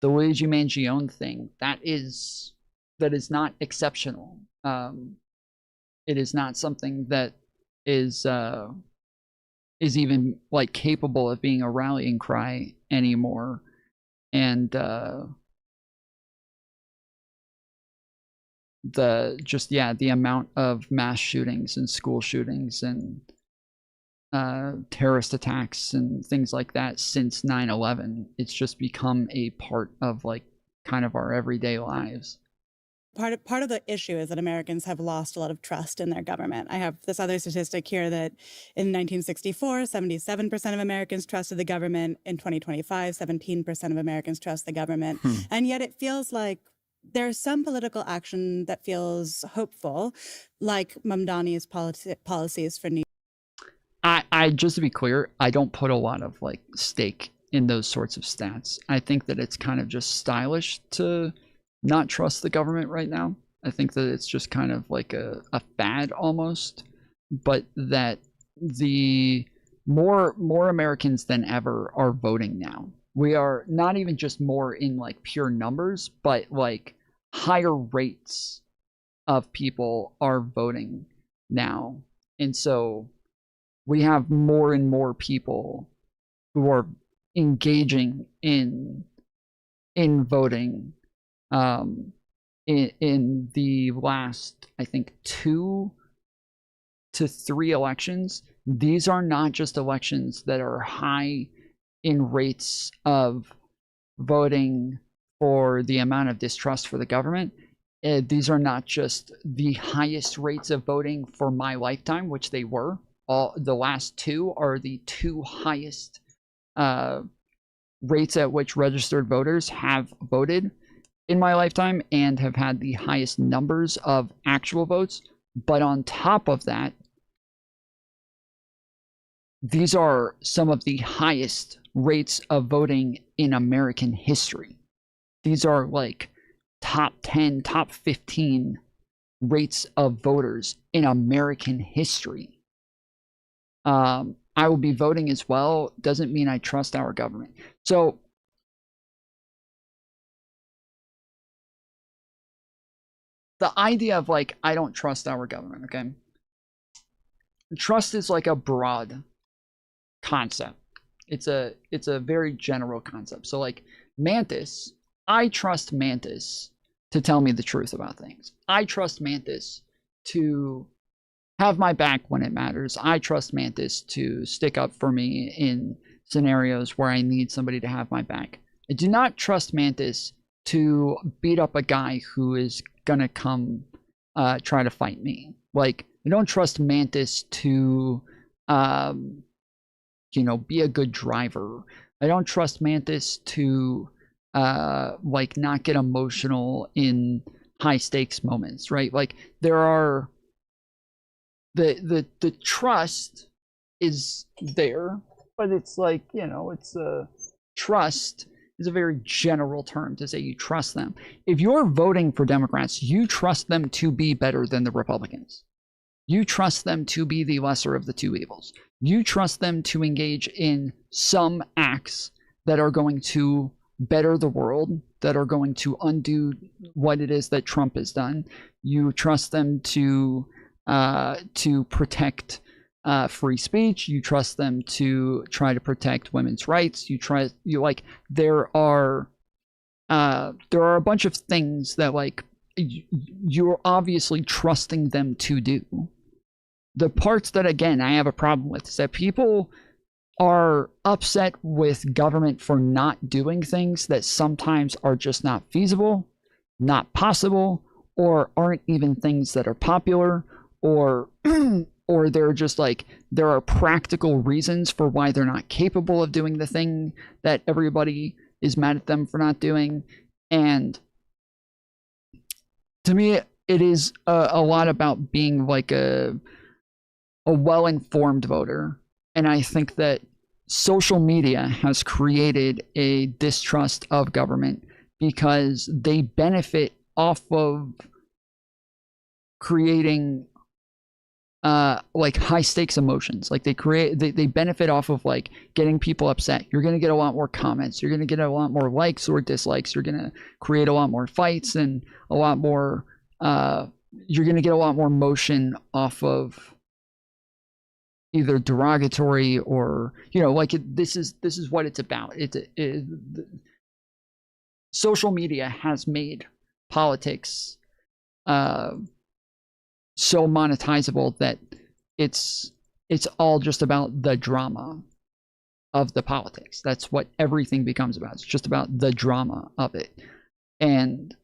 the Luigi Mangione thing, that is not exceptional. It is not something that is even like capable of being a rallying cry anymore. And the amount of mass shootings and school shootings and terrorist attacks and things like that since 9/11, it's just become a part of like kind of our everyday lives. part of the issue is that Americans have lost a lot of trust in their government. I have this other statistic here that in 1964, 77% of Americans trusted the government. In 2025, 17% of Americans trust the government. And yet it feels like there's some political action that feels hopeful, like Mamdani's policies for New York. I just to be clear, I don't put a lot of like stake in those sorts of stats. I think that it's kind of just stylish to not trust the government right now. I think that it's just kind of like a fad almost, but that the more Americans than ever are voting now. We are not even just more in like pure numbers, but like higher rates of people are voting now. And so we have more and more people who are engaging in voting. In the last, I think, 2 to 3 elections, these are not just elections that are high in rates of voting for the amount of distrust for the government. These are not just the highest rates of voting for my lifetime, which they were. The last 2 are the 2 highest rates at which registered voters have voted in my lifetime and have had the highest numbers of actual votes. But on top of that, these are some of the highest rates of voting in American history. These are like top 10, top 15 rates of voters in American history. I will be voting as well. Doesn't mean I trust our government. So the idea of like, I don't trust our government, okay? Trust is like a broad concept. It's a very general concept. So like Mantis, I trust Mantis to tell me the truth about things. I trust Mantis to have my back when it matters. I trust Mantis to stick up for me in scenarios where I need somebody to have my back. I do not trust Mantis to beat up a guy who is gonna come try to fight me. Like, I don't trust Mantis to you know, be a good driver. I don't trust Mantis to like not get emotional in high stakes moments, right? Like there are the trust is there, but it's like, you know, it's a trust is a very general term to say you trust them. If you're voting for Democrats, you trust them to be better than the Republicans. You trust them to be the lesser of the two evils. You trust them to engage in some acts that are going to better the world, that are going to undo what it is that Trump has done. You trust them to protect free speech. You trust them to try to protect women's rights. There are a bunch of things that like you're obviously trusting them to do. The parts that, again, I have a problem with is that people are upset with government for not doing things that sometimes are just not feasible, not possible, or aren't even things that are popular, or or they're just like, there are practical reasons for why they're not capable of doing the thing that everybody is mad at them for not doing. And to me, it is a lot about being like a well-informed voter. And I think that social media has created a distrust of government because they benefit off of creating like high stakes emotions. Like they benefit off of like getting people upset. You're going to get a lot more comments. You're going to get a lot more likes or dislikes. You're going to create a lot more fights and a lot more, you're going to get a lot more motion off of either derogatory or, you know, like this is what it's about. Social media has made politics so monetizable that it's all just about the drama of the politics. That's what everything becomes about. It's just about the drama of it. And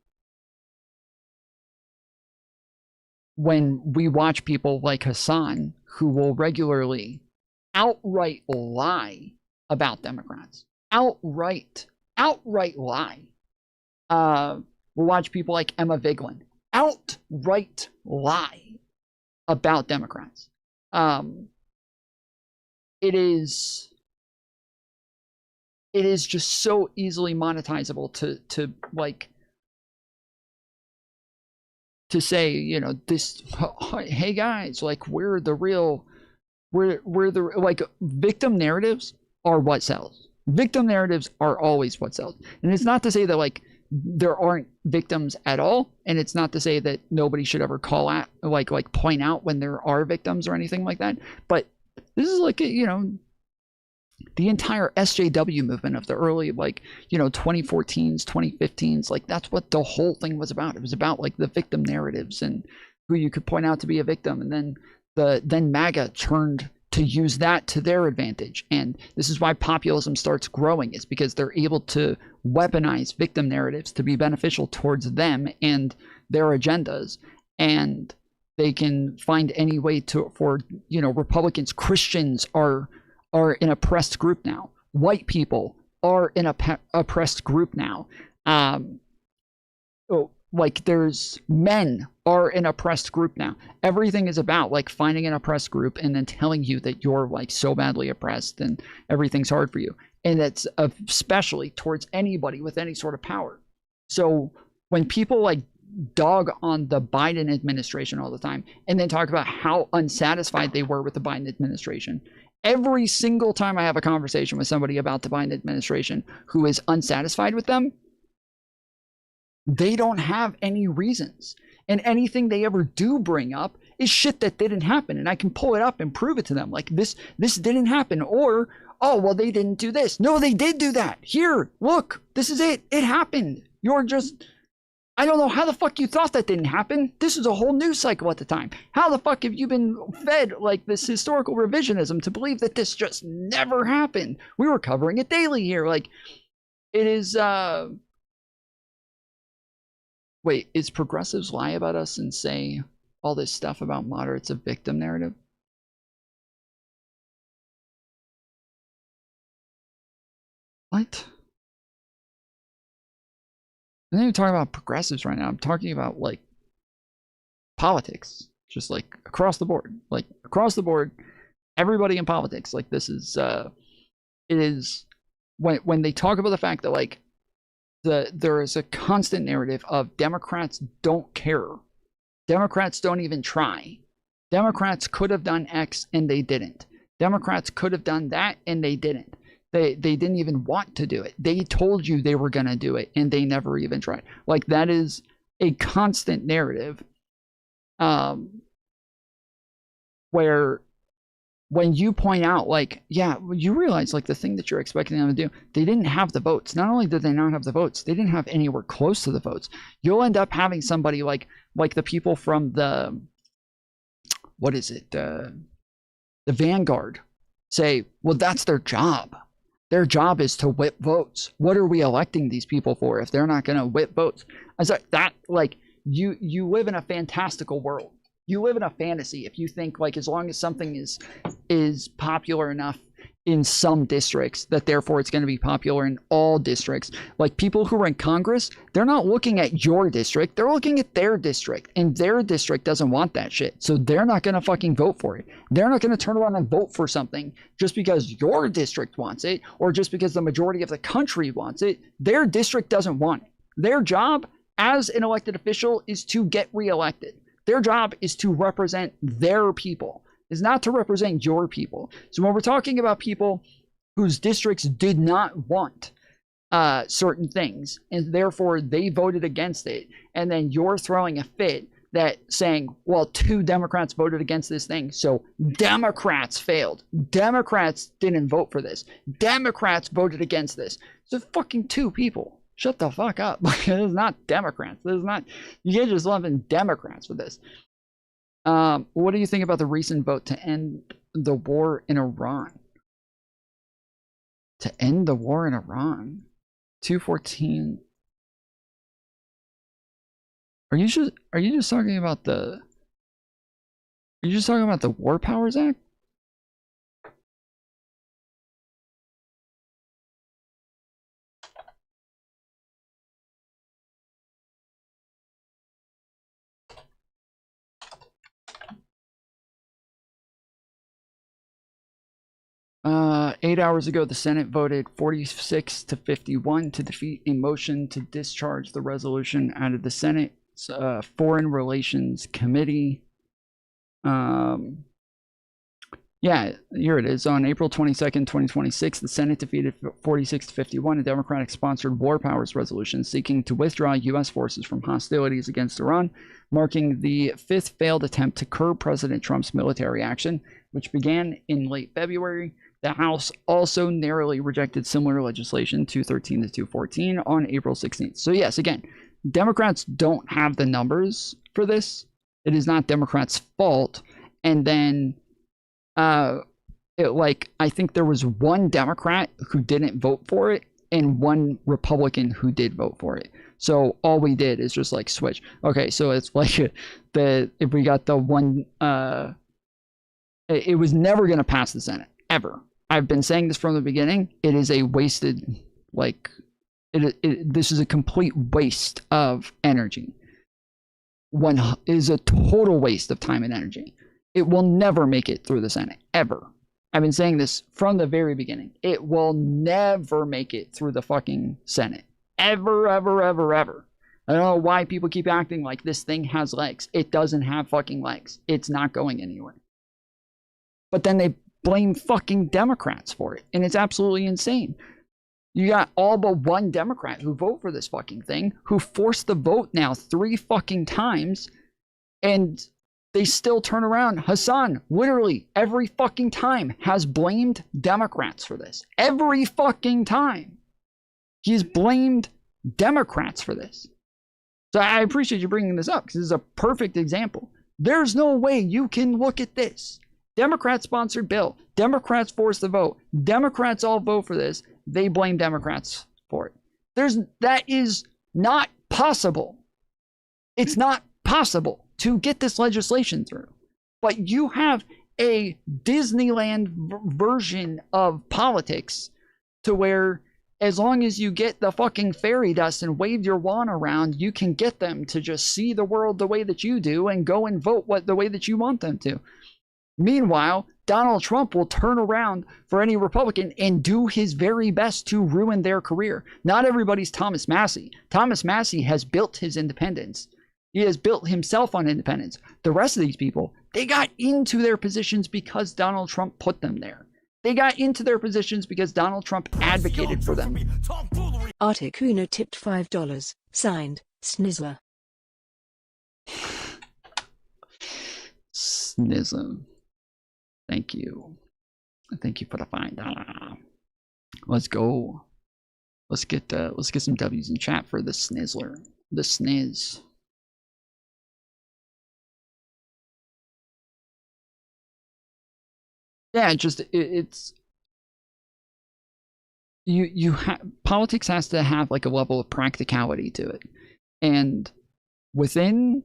when we watch people like Hasan, who will regularly outright lie about Democrats, outright lie. We'll watch people like Emma Vigeland outright lie about Democrats. It is just so easily monetizable to like to say, you know, this, hey guys, like we're the like victim narratives are what sells. Victim narratives are always what sells. And it's not to say that like there aren't victims at all, and it's not to say that nobody should ever call out like point out when there are victims or anything like that, but this is like, you know, the entire SJW movement of the early, like, you know, 2014s, 2015s, like that's what the whole thing was about. It was about like the victim narratives and who you could point out to be a victim, and then MAGA turned to use that to their advantage. And this is why populism starts growing. It's because they're able to weaponize victim narratives to be beneficial towards them and their agendas. And they can find any way for, you know, Republicans, Christians are an oppressed group now. White people are an oppressed group now. Like there's men are an oppressed group now. Everything is about like finding an oppressed group and then telling you that you're like so badly oppressed and everything's hard for you. And that's especially towards anybody with any sort of power. So when people like dog on the Biden administration all the time and then talk about how unsatisfied they were with the Biden administration, every single time I have a conversation with somebody about the Biden administration who is unsatisfied with them, they don't have any reasons. And anything they ever do bring up is shit that didn't happen. And I can pull it up and prove it to them. Like this didn't happen. Or, oh, well, they didn't do this. No, they did do that. Here, look, this is it. It happened. You're just, I don't know how the fuck you thought that didn't happen. This is a whole news cycle at the time. How the fuck have you been fed like this historical revisionism to believe that this just never happened? We were covering it daily here. Like it is, wait, is progressives lie about us and say all this stuff about moderates a victim narrative? What? I'm not even talking about progressives right now. I'm talking about like politics, just like across the board, everybody in politics. Like this is, it is when they talk about the fact that like there is a constant narrative of Democrats don't care. Democrats don't even try. Democrats could have done X and they didn't. Democrats could have done that and they didn't. They didn't even want to do it. They told you they were going to do it and they never even tried. Like that is a constant narrative where when you point out like, yeah, you realize like the thing that you're expecting them to do, they didn't have the votes. Not only did they not have the votes, they didn't have anywhere close to the votes. You'll end up having somebody like the people from the, what is it? The Vanguard say, well, that's their job. Their job is to whip votes. What are we electing these people for if they're not going to whip votes? I was like, that, like, you live in a fantastical world. You live in a fantasy if you think like as long as something is popular enough in some districts that therefore it's going to be popular in all districts. Like people who are in Congress, they're not looking at your district, they're looking at their district, and their district doesn't want that shit. So they're not going to fucking vote for it. They're not going to turn around and vote for something just because your district wants it or just because the majority of the country wants it. Their district doesn't want it. Their job as an elected official is to get reelected. Their job is to represent their people, is not to represent your people. So when we're talking about people whose districts did not want certain things, and therefore they voted against it, and then you're throwing a fit that saying, well, 2 Democrats voted against this thing, so Democrats failed. Democrats didn't vote for this. Democrats voted against this. So fucking 2 people. Shut the fuck up. This is not Democrats. This is not, you guys just loving Democrats for this. What do you think about the recent vote to end the war in Iran? To end the war in Iran? 214. Are you just talking about the Are you just talking about the War Powers Act? Uh, 8 hours ago, the Senate voted 46 to 51 to defeat a motion to discharge the resolution out of the Senate's Foreign Relations Committee. Yeah, here it is. On April 22nd, 2026, the Senate defeated 46 to 51 a Democratic-sponsored war powers resolution seeking to withdraw U.S. forces from hostilities against Iran, marking the fifth failed attempt to curb President Trump's military action, which began in late February. The House also narrowly rejected similar legislation, 213 to 214, on April 16th. So yes, again, Democrats don't have the numbers for this. It is not Democrats' fault. And then, I think there was one Democrat who didn't vote for it and one Republican who did vote for it. So all we did is just like switch. Okay, so it's like if we got the one, it was never going to pass the Senate, ever. I've been saying this from the beginning. It is a wasted, this is a complete waste of energy. It is a total waste of time and energy. It will never make it through the Senate, ever. I've been saying this from the very beginning. It will never make it through the fucking Senate. Ever, ever, ever, ever. I don't know why people keep acting like this thing has legs. It doesn't have fucking legs. It's not going anywhere. But then they blame fucking Democrats for it. And it's absolutely insane. You got all but one Democrat who vote for this fucking thing, who forced the vote now 3 fucking times, and they still turn around. Hasan, literally every fucking time, has blamed Democrats for this. Every fucking time. He's blamed Democrats for this. So I appreciate you bringing this up, because this is a perfect example. There's no way you can look at this. Democrat-sponsored bill. Democrats force the vote. Democrats all vote for this. They blame Democrats for it. That is not possible. It's not possible to get this legislation through. But you have a Disneyland version of politics to where as long as you get the fucking fairy dust and wave your wand around, you can get them to just see the world the way that you do and go and vote the way that you want them to. Meanwhile, Donald Trump will turn around for any Republican and do his very best to ruin their career. Not everybody's Thomas Massie. Thomas Massie has built his independence. He has built himself on independence. The rest of these people, they got into their positions because Donald Trump put them there. They got into their positions because Donald Trump advocated for them. Arctic Uno tipped $5. Signed, Snizzler. Snism. Thank you. Thank you for the find. Let's go. Let's get some W's in chat for the Snizzler. The Sniz. Yeah, it's politics has to have like a level of practicality to it. And within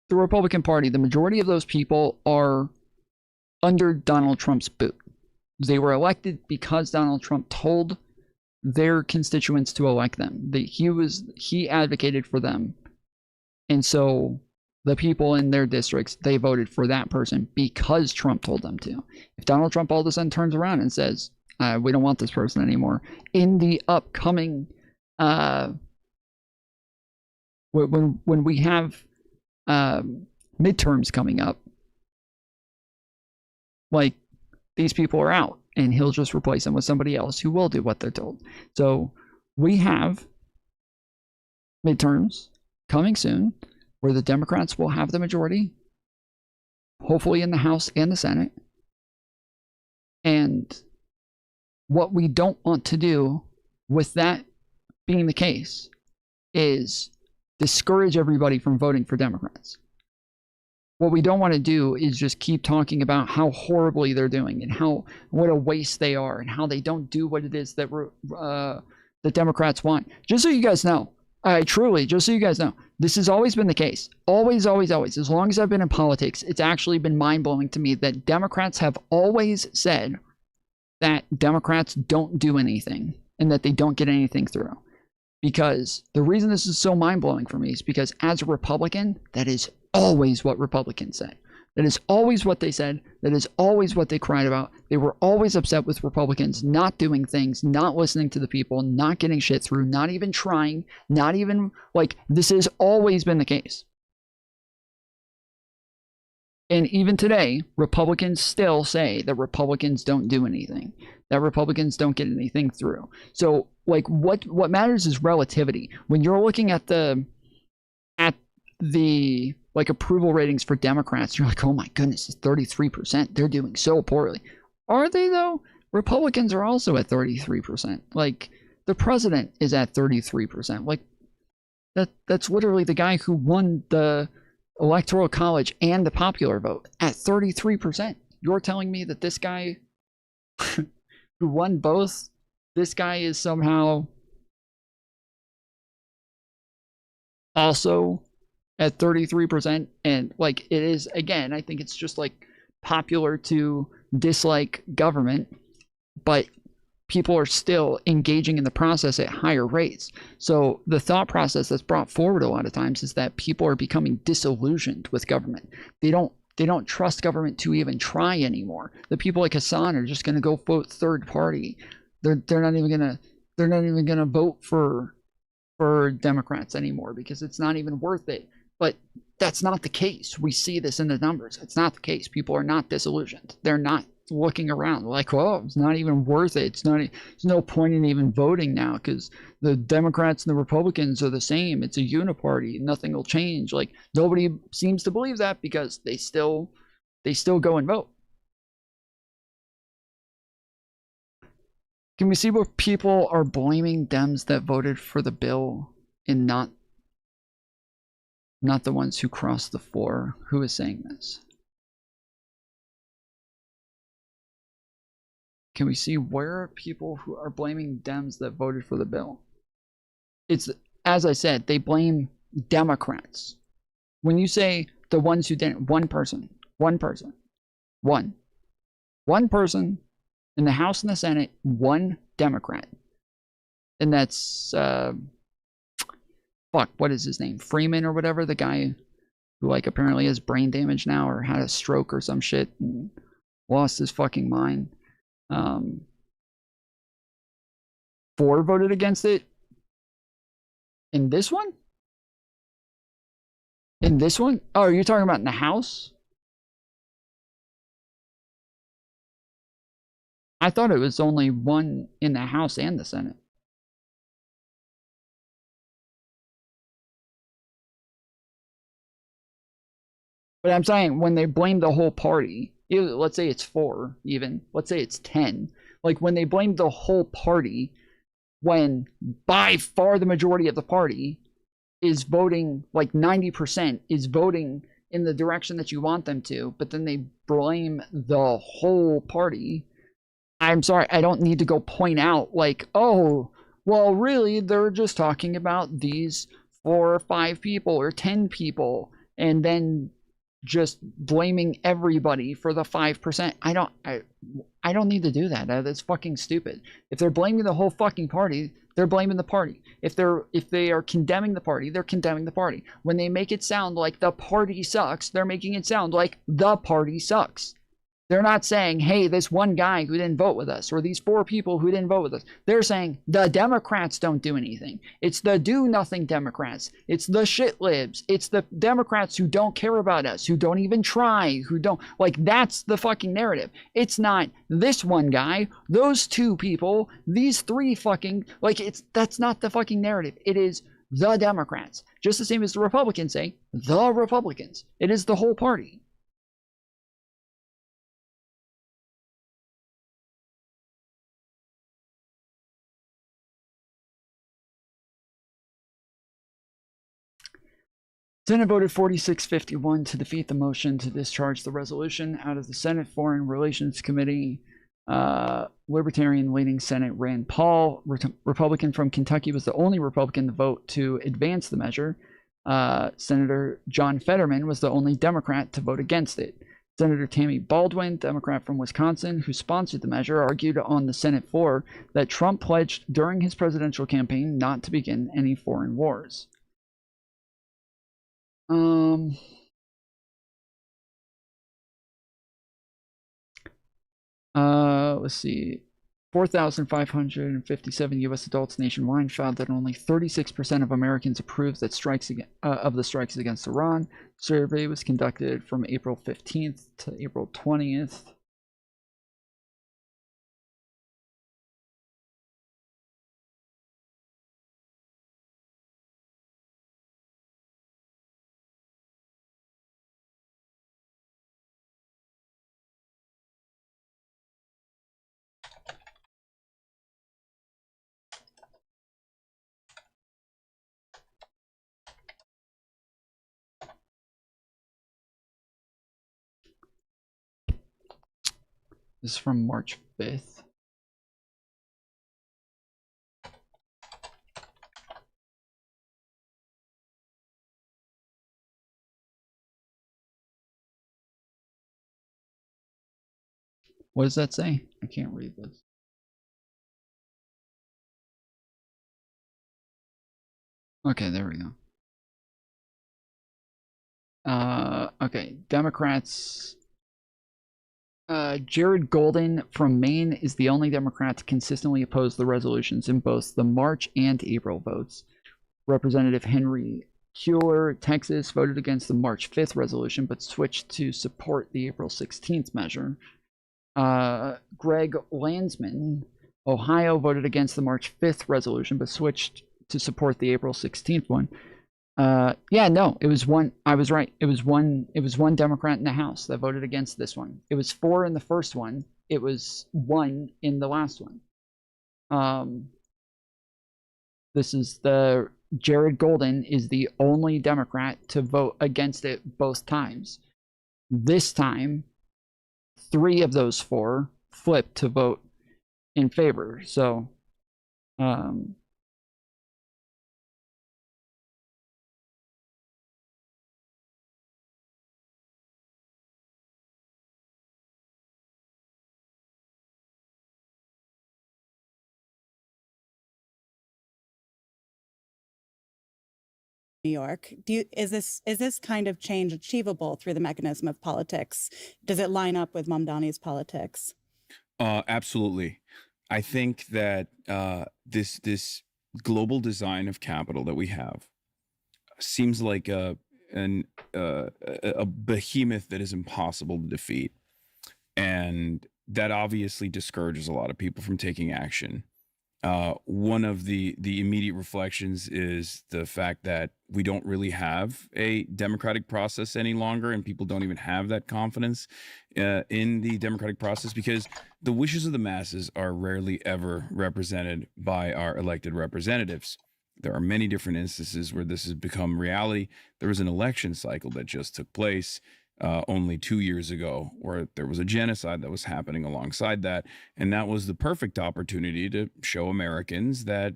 the Republican Party, the majority of those people are under Donald Trump's boot. They were elected because Donald Trump told their constituents to elect them. He advocated for them. And so the people in their districts, they voted for that person because Trump told them to. If Donald Trump all of a sudden turns around and says, we don't want this person anymore, in the upcoming, when we have midterms coming up, like, these people are out, and he'll just replace them with somebody else who will do what they're told. So we have midterms coming soon where the Democrats will have the majority, hopefully in the House and the Senate. And what we don't want to do with that being the case is discourage everybody from voting for Democrats. What we don't want to do is just keep talking about how horribly they're doing and what a waste they are and how they don't do what it is that the Democrats want. Just so you guys know, Truly, just so you guys know, this has always been the case. Always, always, always. As long as I've been in politics, it's actually been mind-blowing to me that Democrats have always said that Democrats don't do anything and that they don't get anything through. Because the reason this is so mind-blowing for me is because as a Republican, that is always what Republicans say. That is always what they said. That is always what they cried about. They were always upset with Republicans not doing things, not listening to the people, not getting shit through, not even trying, not even, like, this has always been the case. And even today, Republicans still say that Republicans don't do anything, that Republicans don't get anything through. So, like, what matters is relativity. When you're looking at the like approval ratings for Democrats, you're like, oh my goodness, it's 33%. They're doing so poorly. Are they though? Republicans are also at 33%. Like, the president is at 33%. Like, that's literally the guy who won the Electoral College and the popular vote at 33%. You're telling me that this guy who won both, this guy is somehow also at 33%? And like, it is, again, I think it's just like popular to dislike government, but people are still engaging in the process at higher rates. So the thought process that's brought forward a lot of times is that people are becoming disillusioned with government. They don't trust government to even try anymore. The people like Hasan are just going to go vote third party. They're not even gonna vote for Democrats anymore because it's not even worth it. But that's not the case. We see this in the numbers. It's not the case. People are not disillusioned. They're not looking around like, oh, it's not even worth it. There's no point in even voting now because the Democrats and the Republicans are the same. It's a uniparty. Nothing will change. Like, nobody seems to believe that because they still go and vote. Can we see where people are blaming Dems that voted for the bill and not the ones who crossed the floor? Who is saying this? Can we see where are people who are blaming Dems that voted for the bill? It's, as I said, they blame Democrats. When you say the ones who didn't, one person in the House and the Senate, one Democrat. And that's, fuck, what is his name? Freeman or whatever, the guy who, like, apparently has brain damage now or had a stroke or some shit and lost his fucking mind. 4 voted against it. In this one? In this one? Oh, are you talking about in the House? I thought it was only one in the House and the Senate. But I'm saying when they blame the whole party, let's say it's 4 even, let's say it's 10, like when they blame the whole party, when by far the majority of the party is voting, like 90% is voting in the direction that you want them to, but then they blame the whole party. I'm sorry, I don't need to go point out like, oh, well, really, they're just talking about these 4 or 5 people or 10 people, and then just blaming everybody for the 5%. I don't need to do that. That's fucking stupid. If they're blaming the whole fucking party, they're blaming the party. If they are condemning the party, they're condemning the party. When they make it sound like the party sucks, they're making it sound like the party sucks. They're not saying, hey, this one guy who didn't vote with us, or these 4 people who didn't vote with us. They're saying the Democrats don't do anything. It's the do-nothing Democrats. It's the shit libs. It's the Democrats who don't care about us, who don't even try, who don't, like, that's the fucking narrative. It's not this one guy, those 2 people, these 3 fucking, like, that's not the fucking narrative. It is the Democrats. Just the same as the Republicans say, the Republicans. It is the whole party. Senate voted 46-51 to defeat the motion to discharge the resolution out of the Senate Foreign Relations Committee. Libertarian leading Senate Rand Paul, Republican from Kentucky, was the only Republican to vote to advance the measure. Senator John Fetterman was the only Democrat to vote against it. Senator Tammy Baldwin, Democrat from Wisconsin, who sponsored the measure, argued on the Senate floor that Trump pledged during his presidential campaign not to begin any foreign wars. Let's see. 4,557 U.S. adults nationwide found that only 36% of Americans approved that of the strikes against Iran. Survey was conducted from April 15th to April 20th. This is from March 5th. What does that say? I can't read this. Okay, there we go. Okay, Democrats. Jared Golden from Maine is the only Democrat to consistently oppose the resolutions in both the March and April votes. Representative Henry Cuellar, Texas, voted against the March 5th resolution, but switched to support the April 16th measure. Greg Landsman, Ohio, voted against the March 5th resolution, but switched to support the April 16th one. Yeah, no, it was one. I was right. It was one Democrat in the House that voted against this one. It was 4 in the first one. It was 1 in the last one. This is the Jared Golden is the only Democrat to vote against it both times. This time, 3 of those 4 flipped to vote in favor. So, New York. Is this kind of change achievable through the mechanism of politics? Does it line up with Mamdani's politics? Absolutely. I think that this global design of capital that we have seems like a behemoth that is impossible to defeat, and that obviously discourages a lot of people from taking action. One of the immediate reflections is the fact that we don't really have a democratic process any longer, and people don't even have that confidence in the democratic process because the wishes of the masses are rarely ever represented by our elected representatives. There are many different instances where this has become reality. There was an election cycle that just took place only 2 years ago, where there was a genocide that was happening alongside that, and that was the perfect opportunity to show Americans that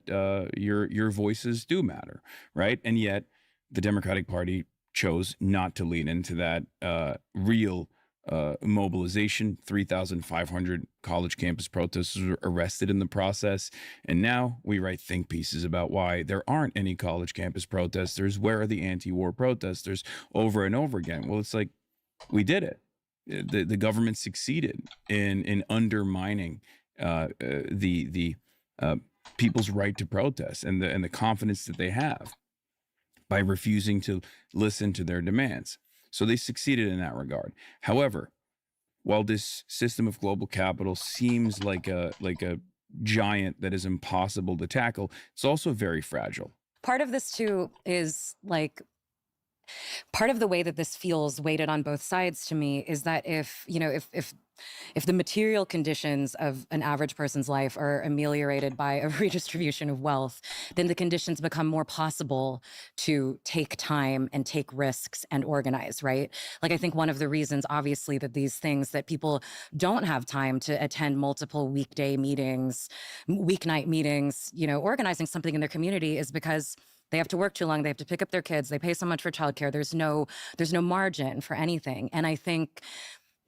your voices do matter, right? And yet, the Democratic Party chose not to lean into that real mobilization. 3,500 college campus protesters were arrested in the process, and now we write think pieces about why there aren't any college campus protesters. Where are the anti-war protesters? Over and over again. Well, it's like, we did it. The government succeeded in undermining the people's right to protest and the confidence that they have by refusing to listen to their demands. So they succeeded in that regard. However, while this system of global capital seems like a giant that is impossible to tackle, it's also very fragile. Part of this too is like Part of the way that this feels weighted on both sides to me is that if the material conditions of an average person's life are ameliorated by a redistribution of wealth, then the conditions become more possible to take time and take risks and organize, right? Like, I think one of the reasons, obviously, that these things that people don't have time to attend multiple weekday meetings, weeknight meetings, organizing something in their community is because they have to work too long. They have to pick up their kids. They pay so much for childcare. There's no margin for anything. And I think,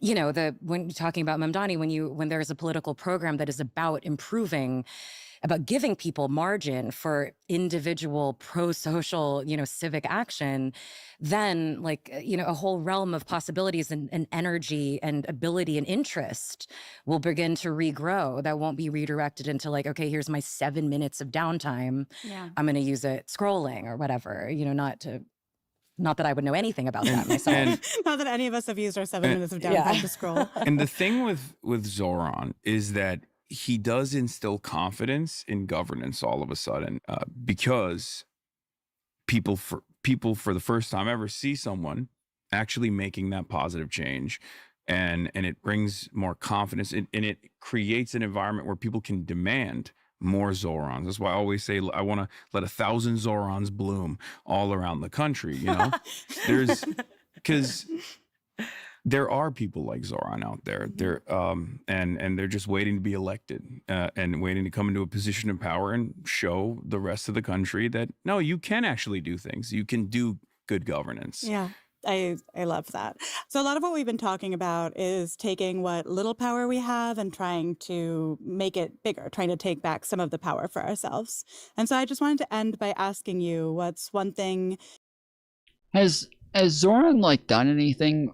when you're talking about Mamdani, when there's a political program that is about giving people margin for individual pro-social, civic action, then a whole realm of possibilities and energy and ability and interest will begin to regrow that won't be redirected into okay, here's my 7 minutes of downtime. Yeah. I'm going to use it scrolling or whatever, not that I would know anything about that myself. Not that any of us have used our 7 minutes of downtime to scroll. And the thing with Zoran is that he does instill confidence in governance all of a sudden, because people for the first time ever see someone actually making that positive change, and it brings more confidence, and it creates an environment where people can demand more Zorons. That's why I always say I want to let 1,000 Zorons bloom all around the country. Because there are people like Zoran out there. And they're just waiting to be elected, and waiting to come into a position of power and show the rest of the country that no, you can actually do things. You can do good governance. Yeah. I love that. So a lot of what we've been talking about is taking what little power we have and trying to make it bigger, trying to take back some of the power for ourselves. And so I just wanted to end by asking you, what's one thing... Has Zoran done anything?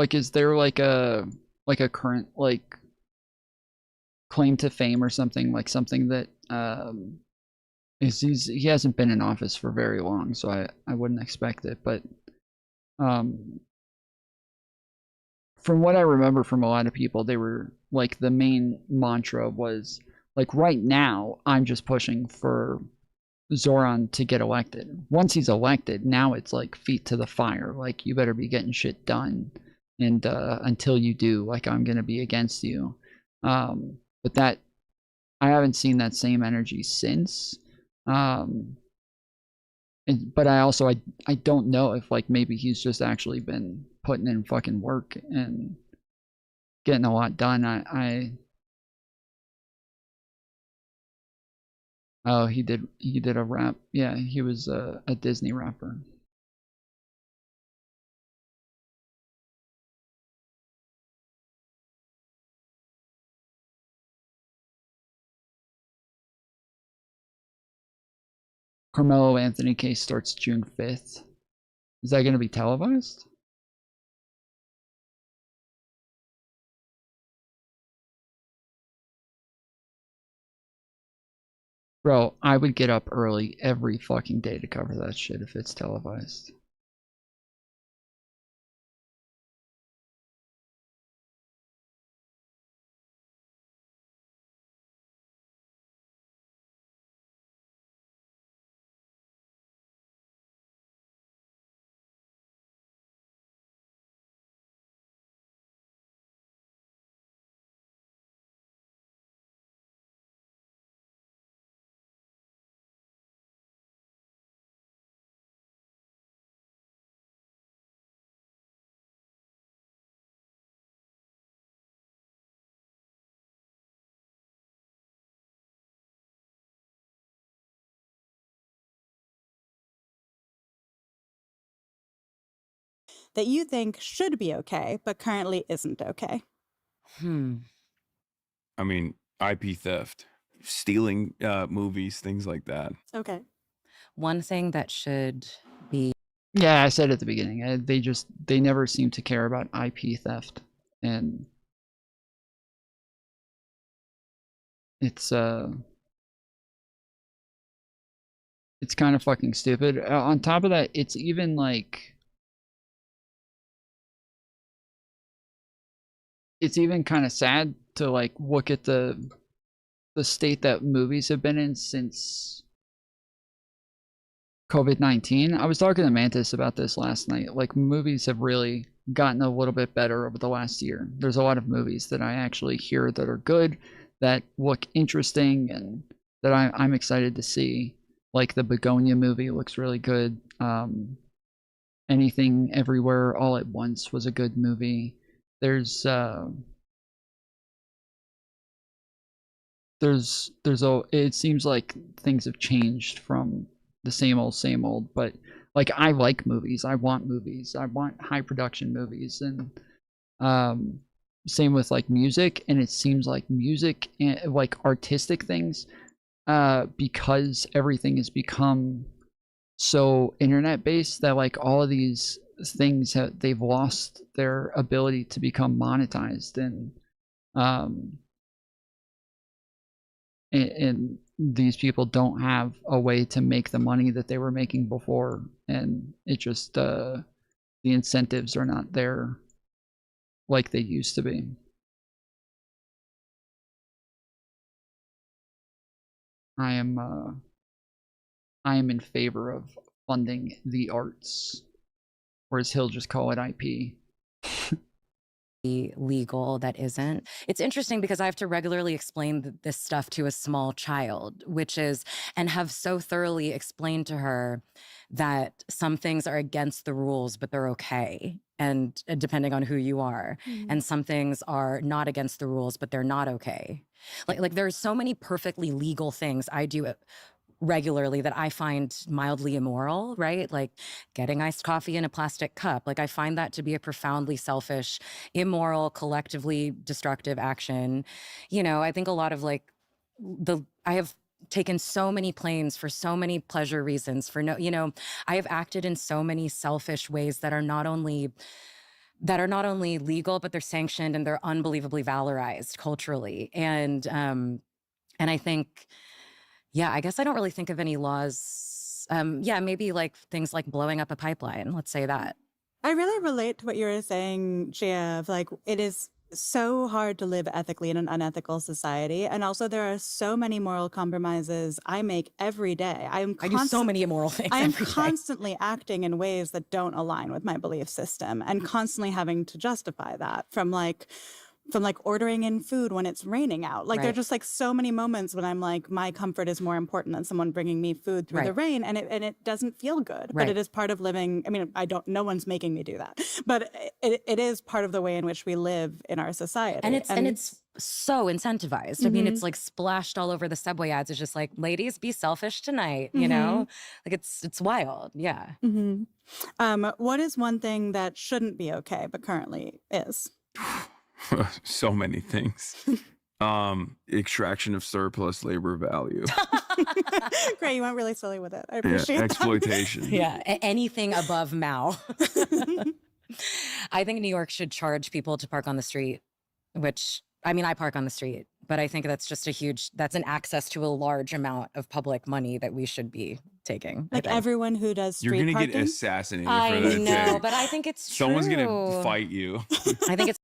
Is there a current claim to fame or something, something that he hasn't been in office for very long, so I wouldn't expect it. But from what I remember from a lot of people, they were the main mantra was right now I'm just pushing for Zoran to get elected. Once he's elected, now it's feet to the fire. You better be getting shit done, and until you do, I'm gonna be against you. But that I haven't seen that same energy since. But I also I don't know if maybe he's just actually been putting in fucking work and getting a lot done. Oh, he did a rap. Yeah, he was a Disney rapper. Carmelo Anthony case starts June 5th. Is that going to be televised? Bro, I would get up early every fucking day to cover that shit if it's televised. that you think should be okay, but currently isn't okay? I mean, IP theft, stealing movies, things like that. Okay. One thing that should be... Yeah, I said at the beginning, they never seem to care about IP theft. And it's kind of fucking stupid. On top of that, it's even it's even kind of sad to look at the state that movies have been in since COVID-19. I was talking to Mantis about this last night. Like, movies have really gotten a little bit better over the last year. There's a lot of movies that I actually hear that are good, that look interesting, and that I'm excited to see. Like the Begonia movie looks really good. Anything Everywhere All at Once was a good movie. There's it seems like things have changed from the same old, but like, I like movies. I want movies. I want high production movies, and same with like music. And it seems like music and like artistic things, because everything has become so internet based, that like all of these things they've lost their ability to become monetized, and these people don't have a way to make the money that they were making before, and it just the incentives are not there like they used to be. I am in favor of funding the arts, whereas he'll just call it IP. Legal that isn't. It's interesting because I have to regularly explain this stuff to a small child, and have so thoroughly explained to her that some things are against the rules, but they're okay. And depending on who you are, and some things are not against the rules, but they're not okay. Like there's so many perfectly legal things I do regularly that I find mildly immoral, right? Like getting iced coffee in a plastic cup. Like, I find that to be a profoundly selfish, immoral, collectively destructive action. I think a lot of I have taken so many planes for so many pleasure reasons I have acted in so many selfish ways that are not only legal, but they're sanctioned and they're unbelievably valorized culturally. And I think, yeah, I guess I don't really think of any laws. Maybe like things like blowing up a pipeline. Let's say that. I really relate to what you were saying, Gia, of like, it is so hard to live ethically in an unethical society. And also there are so many moral compromises I make every day. I do so many immoral things I am every day. constantly acting in ways that don't align with my belief system, and constantly having to justify that from ordering in food when it's raining out. Like, there are just like so many moments when I'm like, my comfort is more important than someone bringing me food through the rain, and it doesn't feel good. But it is part of living. I mean, no one's making me do that, but it is part of the way in which we live in our society. And it's so incentivized. I mean, it's like splashed all over the subway ads. It's just like, ladies, be selfish tonight, like it's wild. Yeah. What is one thing that shouldn't be okay, but currently is? So many things. Extraction of surplus labor value. Great, you went really silly with it. I appreciate that. Exploitation. Yeah, anything above Mao. I think New York should charge people to park on the street, which, I mean, I park on the street, but I think that's just that's an access to a large amount of public money that we should be taking. Like everyone who does street You're parking? gonna get assassinated for I that. know, but I think it's true. Someone's gonna fight you. I think it's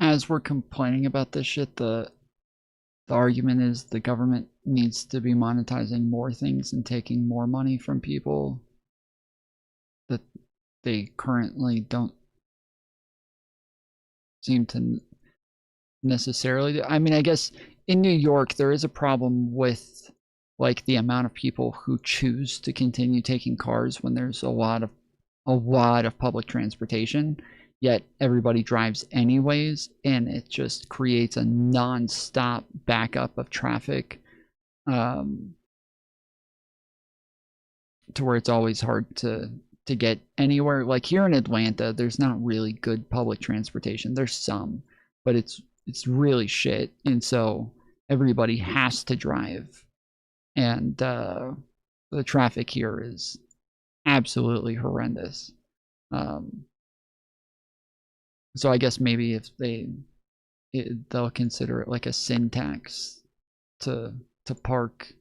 As we're complaining about this shit, the argument is the government needs to be monetizing more things and taking more money from people that they currently don't seem to necessarily do. I mean, I guess in New York there is a problem with like the amount of people who choose to continue taking cars when there's a lot of public transportation. Yet everybody drives anyways, and it just creates a non-stop backup of traffic, to where it's always hard to get anywhere. Like here in Atlanta, there's not really good public transportation. There's some, but it's really shit, and so everybody has to drive, and the traffic here is absolutely horrendous. So I guess maybe if they'll consider it like a sin tax to park,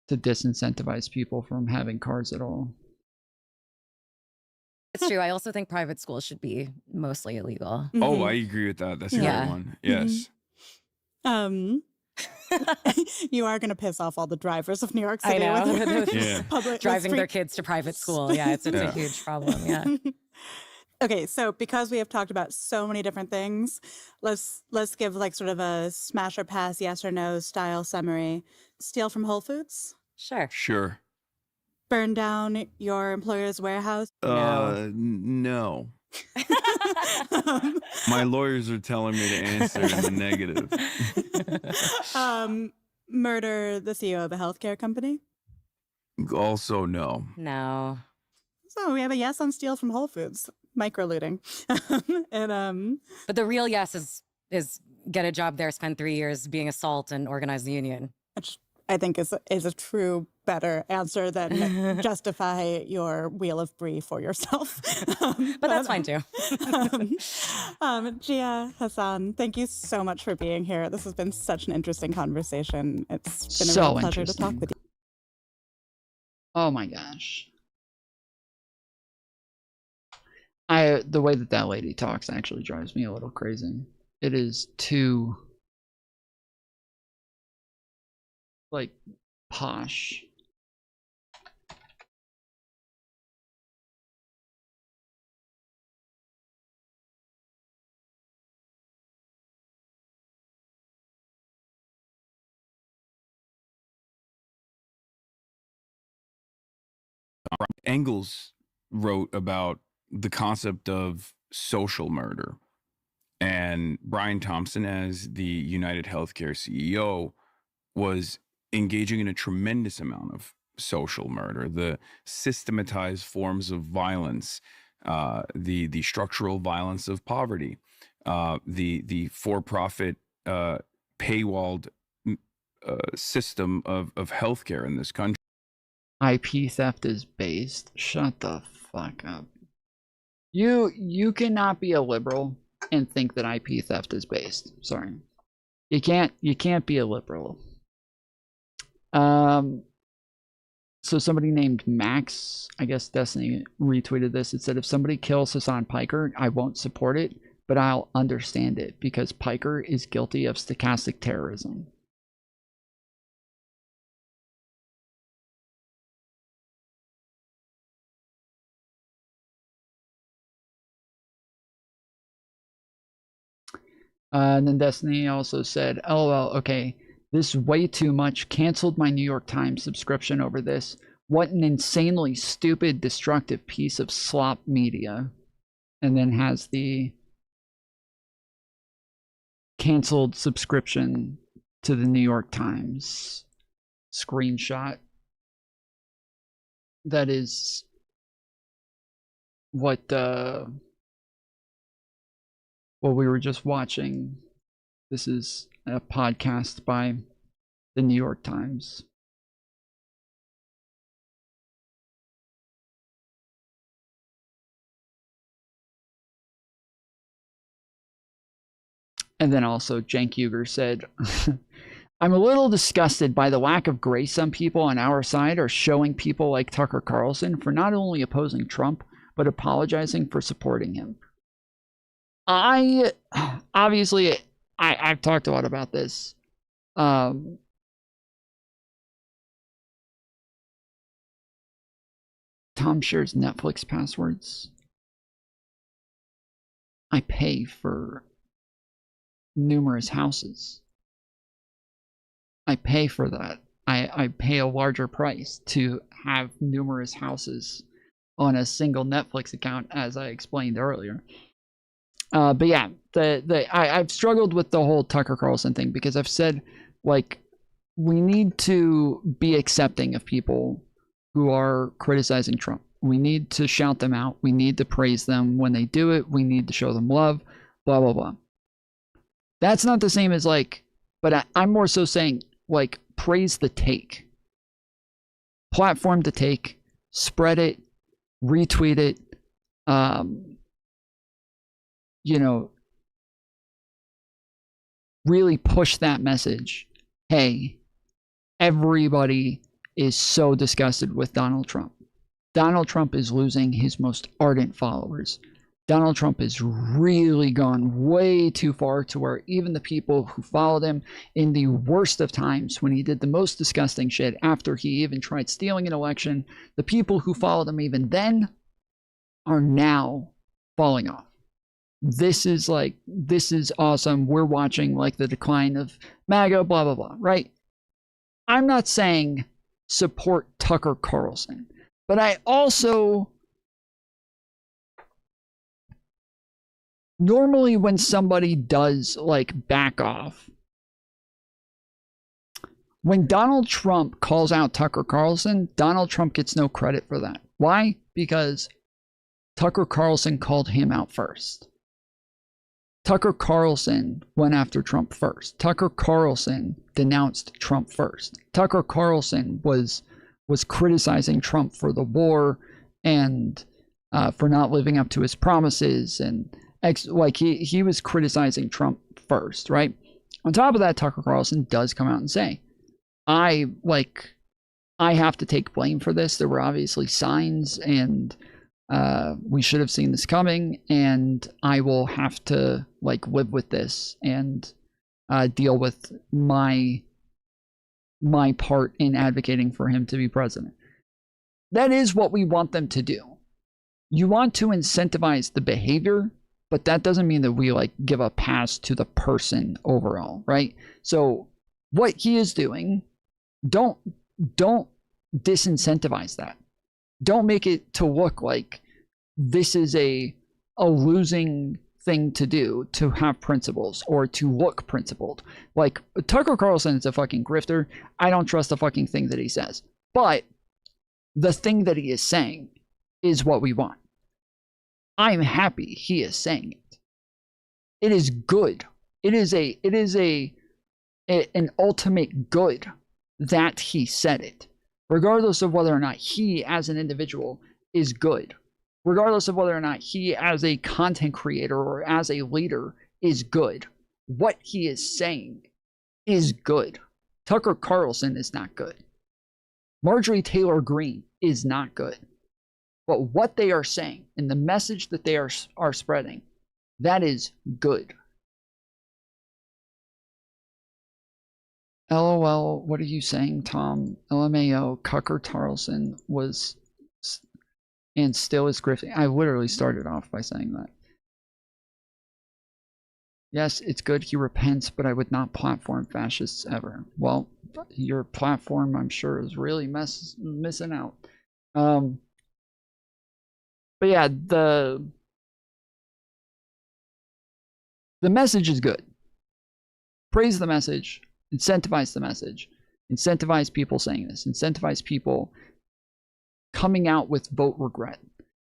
to disincentivize people from having cars at all. It's true. I also think private schools should be mostly illegal. Oh, I agree with that. That's a good one. Yes. You are going to piss off all the drivers of New York I City. know. With Yeah. Driving their kids to private school. Yeah, it's Yeah. a huge problem. Yeah. Okay, so because we have talked about so many different things, let's give like sort of a smash or pass, yes or no style summary. Steal from Whole Foods? Sure. Burn down your employer's warehouse? No. My lawyers are telling me to answer in the negative. Murder the CEO of a healthcare company? Also, no. No. So we have a yes on steal from Whole Foods. Micro-looting. And But the real yes is get a job there, spend 3 years being a SALT and organize the union. which I think is a true better answer than justify your wheel of brie for yourself. But that's fine too. Gia, Hasan, thank you so much for being here. This has been such an interesting conversation. It's been a So real pleasure to talk interesting. with you. Oh my gosh. The way that lady talks actually drives me a little crazy. It is too, like, posh. Engels wrote about the concept of social murder. And Brian Thompson, as the United Healthcare CEO, was engaging in a tremendous amount of social murder, the systematized forms of violence, the structural violence of poverty, the for-profit paywalled system of healthcare in this country. IP theft is based. Shut the fuck up. You cannot be a liberal and think that IP theft is based. Sorry. You can't be a liberal. So somebody named Max, I guess Destiny retweeted this. It said, if somebody kills Hasan Piker, I won't support it, but I'll understand it because Piker is guilty of stochastic terrorism. And then Destiny also said, LOL, okay, this way too much. Canceled my New York Times subscription over this. What an insanely stupid, destructive piece of slop media. And then has the canceled subscription to the New York Times screenshot. That is what we were just watching. This is a podcast by the New York Times. And then also Cenk Uygur said, I'm a little disgusted by the lack of grace some people on our side are showing people like Tucker Carlson for not only opposing Trump, but apologizing for supporting him. I've talked a lot about this. Tom shares Netflix passwords. I pay for numerous houses. I pay for that. I pay a larger price to have numerous houses on a single Netflix account, as I explained earlier. But yeah, I've struggled with the whole Tucker Carlson thing because I've said, like, we need to be accepting of people who are criticizing Trump. We need to shout them out. We need to praise them when they do it. We need to show them love, blah, blah, blah. That's not the same as, like, but I'm more so saying, like, praise the take. Platform the take, spread it, retweet it, you know, really push that message. Hey, everybody is so disgusted with Donald Trump. Donald Trump is losing his most ardent followers. Donald Trump has really gone way too far to where even the people who followed him in the worst of times, when he did the most disgusting shit after he even tried stealing an election, the people who followed him even then are now falling off. This is awesome. We're watching like the decline of MAGA, blah, blah, blah, right? I'm not saying support Tucker Carlson, but I also... Normally when somebody does like back off, when Donald Trump calls out Tucker Carlson, Donald Trump gets no credit for that. Why? Because Tucker Carlson called him out first. Tucker Carlson went after Trump first. Tucker Carlson denounced Trump first. Tucker Carlson was criticizing Trump for the war and for not living up to his promises, and like he was criticizing Trump first, right? On top of that, Tucker Carlson does come out and say, I have to take blame for this. There were obviously signs, and we should have seen this coming, and I will have to like live with this and deal with my part in advocating for him to be president. That is what we want them to do. You want to incentivize the behavior, but that doesn't mean that we like give a pass to the person overall, right? So what he is doing, don't disincentivize that. Don't make it to look like this is a losing thing to do, to have principles or to look principled. Like, Tucker Carlson is a fucking grifter. I don't trust a fucking thing that he says. But the thing that he is saying is what we want. I'm happy he is saying it. It is good. It is an ultimate good that he said it, regardless of whether or not he as an individual is good, regardless of whether or not he as a content creator or as a leader is good. What he is saying is good. Tucker Carlson is not good. Marjorie Taylor Greene is not good. But what they are saying and the message that they are spreading, that is good. LOL, what are you saying, Tom? LMAO, Tucker Carlson was and still is grifting. I literally started off by saying that. Yes, it's good he repents, but I would not platform fascists ever. Well, your platform, I'm sure, is really missing out. But yeah, the message is good. Praise the message, incentivize the message, incentivize people saying this, incentivize people coming out with vote regret.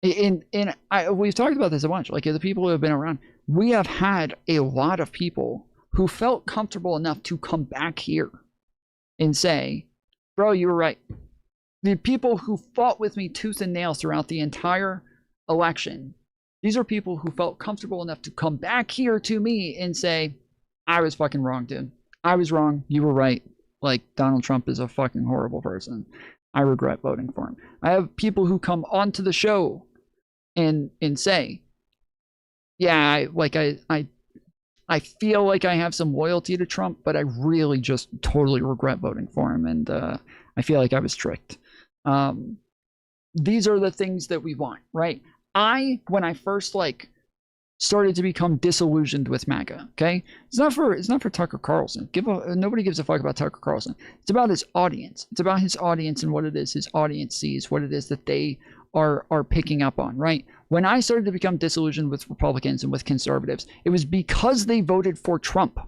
We've talked about this a bunch. Like, the people who have been around, we have had a lot of people who felt comfortable enough to come back here and say, bro, you were right. The people who fought with me tooth and nail throughout the entire election, these are people who felt comfortable enough to come back here to me and say, I was fucking wrong, dude. I was wrong. You were right. Like, Donald Trump is a fucking horrible person. I regret voting for him. I have people who come onto the show and say, yeah, I feel like I have some loyalty to Trump, but I really just totally regret voting for him, and I feel like I was tricked. These are the things that we want, right? When I first started to become disillusioned with MAGA, okay? It's not for Tucker Carlson. Nobody gives a fuck about Tucker Carlson. It's about his audience. It's about his audience and what it is his audience sees, what it is that they are picking up on, right? When I started to become disillusioned with Republicans and with conservatives, it was because they voted for Trump.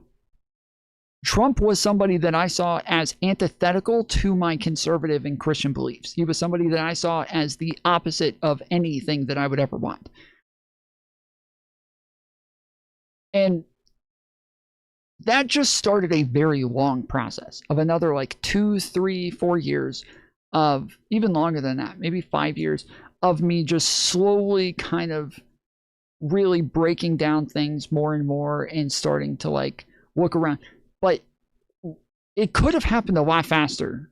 Trump was somebody that I saw as antithetical to my conservative and Christian beliefs. He was somebody that I saw as the opposite of anything that I would ever want. And that just started a very long process of another 2, 3, 4 years of, even longer than that, maybe 5 years of me just slowly kind of really breaking down things more and more and starting to look around. But it could have happened a lot faster.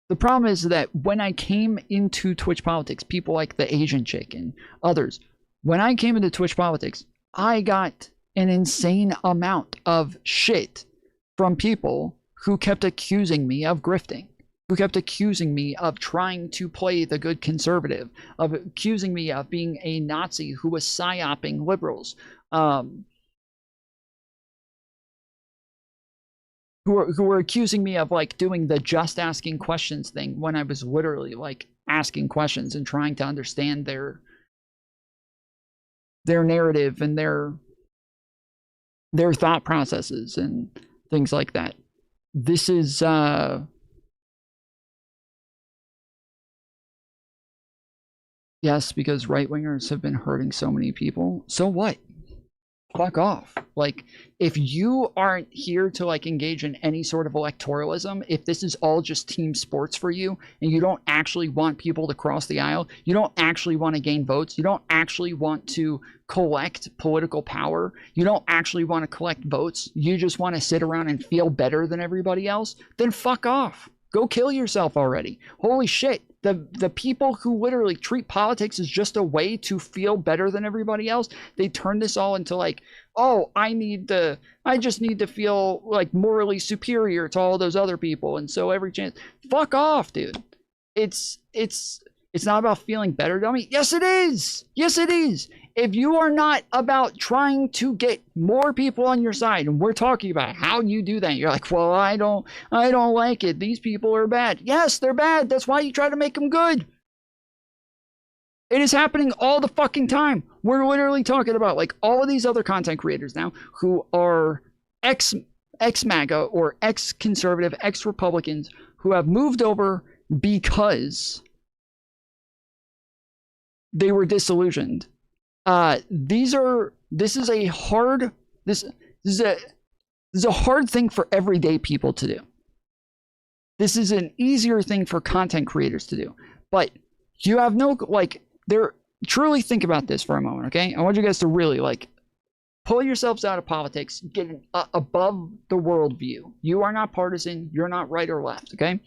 The problem is that when I came into Twitch politics, people like the Asian chick and others When I came into Twitch politics, I got an insane amount of shit from people who kept accusing me of grifting, who kept accusing me of trying to play the good conservative, of accusing me of being a Nazi who was psyoping liberals, who were accusing me of like doing the just asking questions thing when I was literally like asking questions and trying to understand their narrative and their thought processes and things like that. This is yes, because right-wingers have been hurting so many people. So what? Fuck off. Like, if you aren't here to like engage in any sort of electoralism, if this is all just team sports for you and you don't actually want people to cross the aisle, you don't actually want to gain votes, you don't actually want to collect political power, you don't actually want to collect votes, you just want to sit around and feel better than everybody else, then fuck off. Go kill yourself already. Holy shit. The people who literally treat politics as just a way to feel better than everybody else, they turn this all into like, oh, I just need to feel like morally superior to all those other people. And so every chance, fuck off, dude. It's not about feeling better, dummy. Yes, it is. Yes, it is. If you are not about trying to get more people on your side, and we're talking about how you do that, you're like, well, I don't like it. These people are bad. Yes, they're bad. That's why you try to make them good. It is happening all the fucking time. We're literally talking about like all of these other content creators now who are ex-MAGA or ex-conservative, ex-Republicans who have moved over because they were disillusioned. This is a hard thing for everyday people to do. This is an easier thing for content creators to do. But you have no, like, truly think about this for a moment, okay? I want you guys to really, like, pull yourselves out of politics, get above the worldview. You are not partisan, you're not right or left, okay?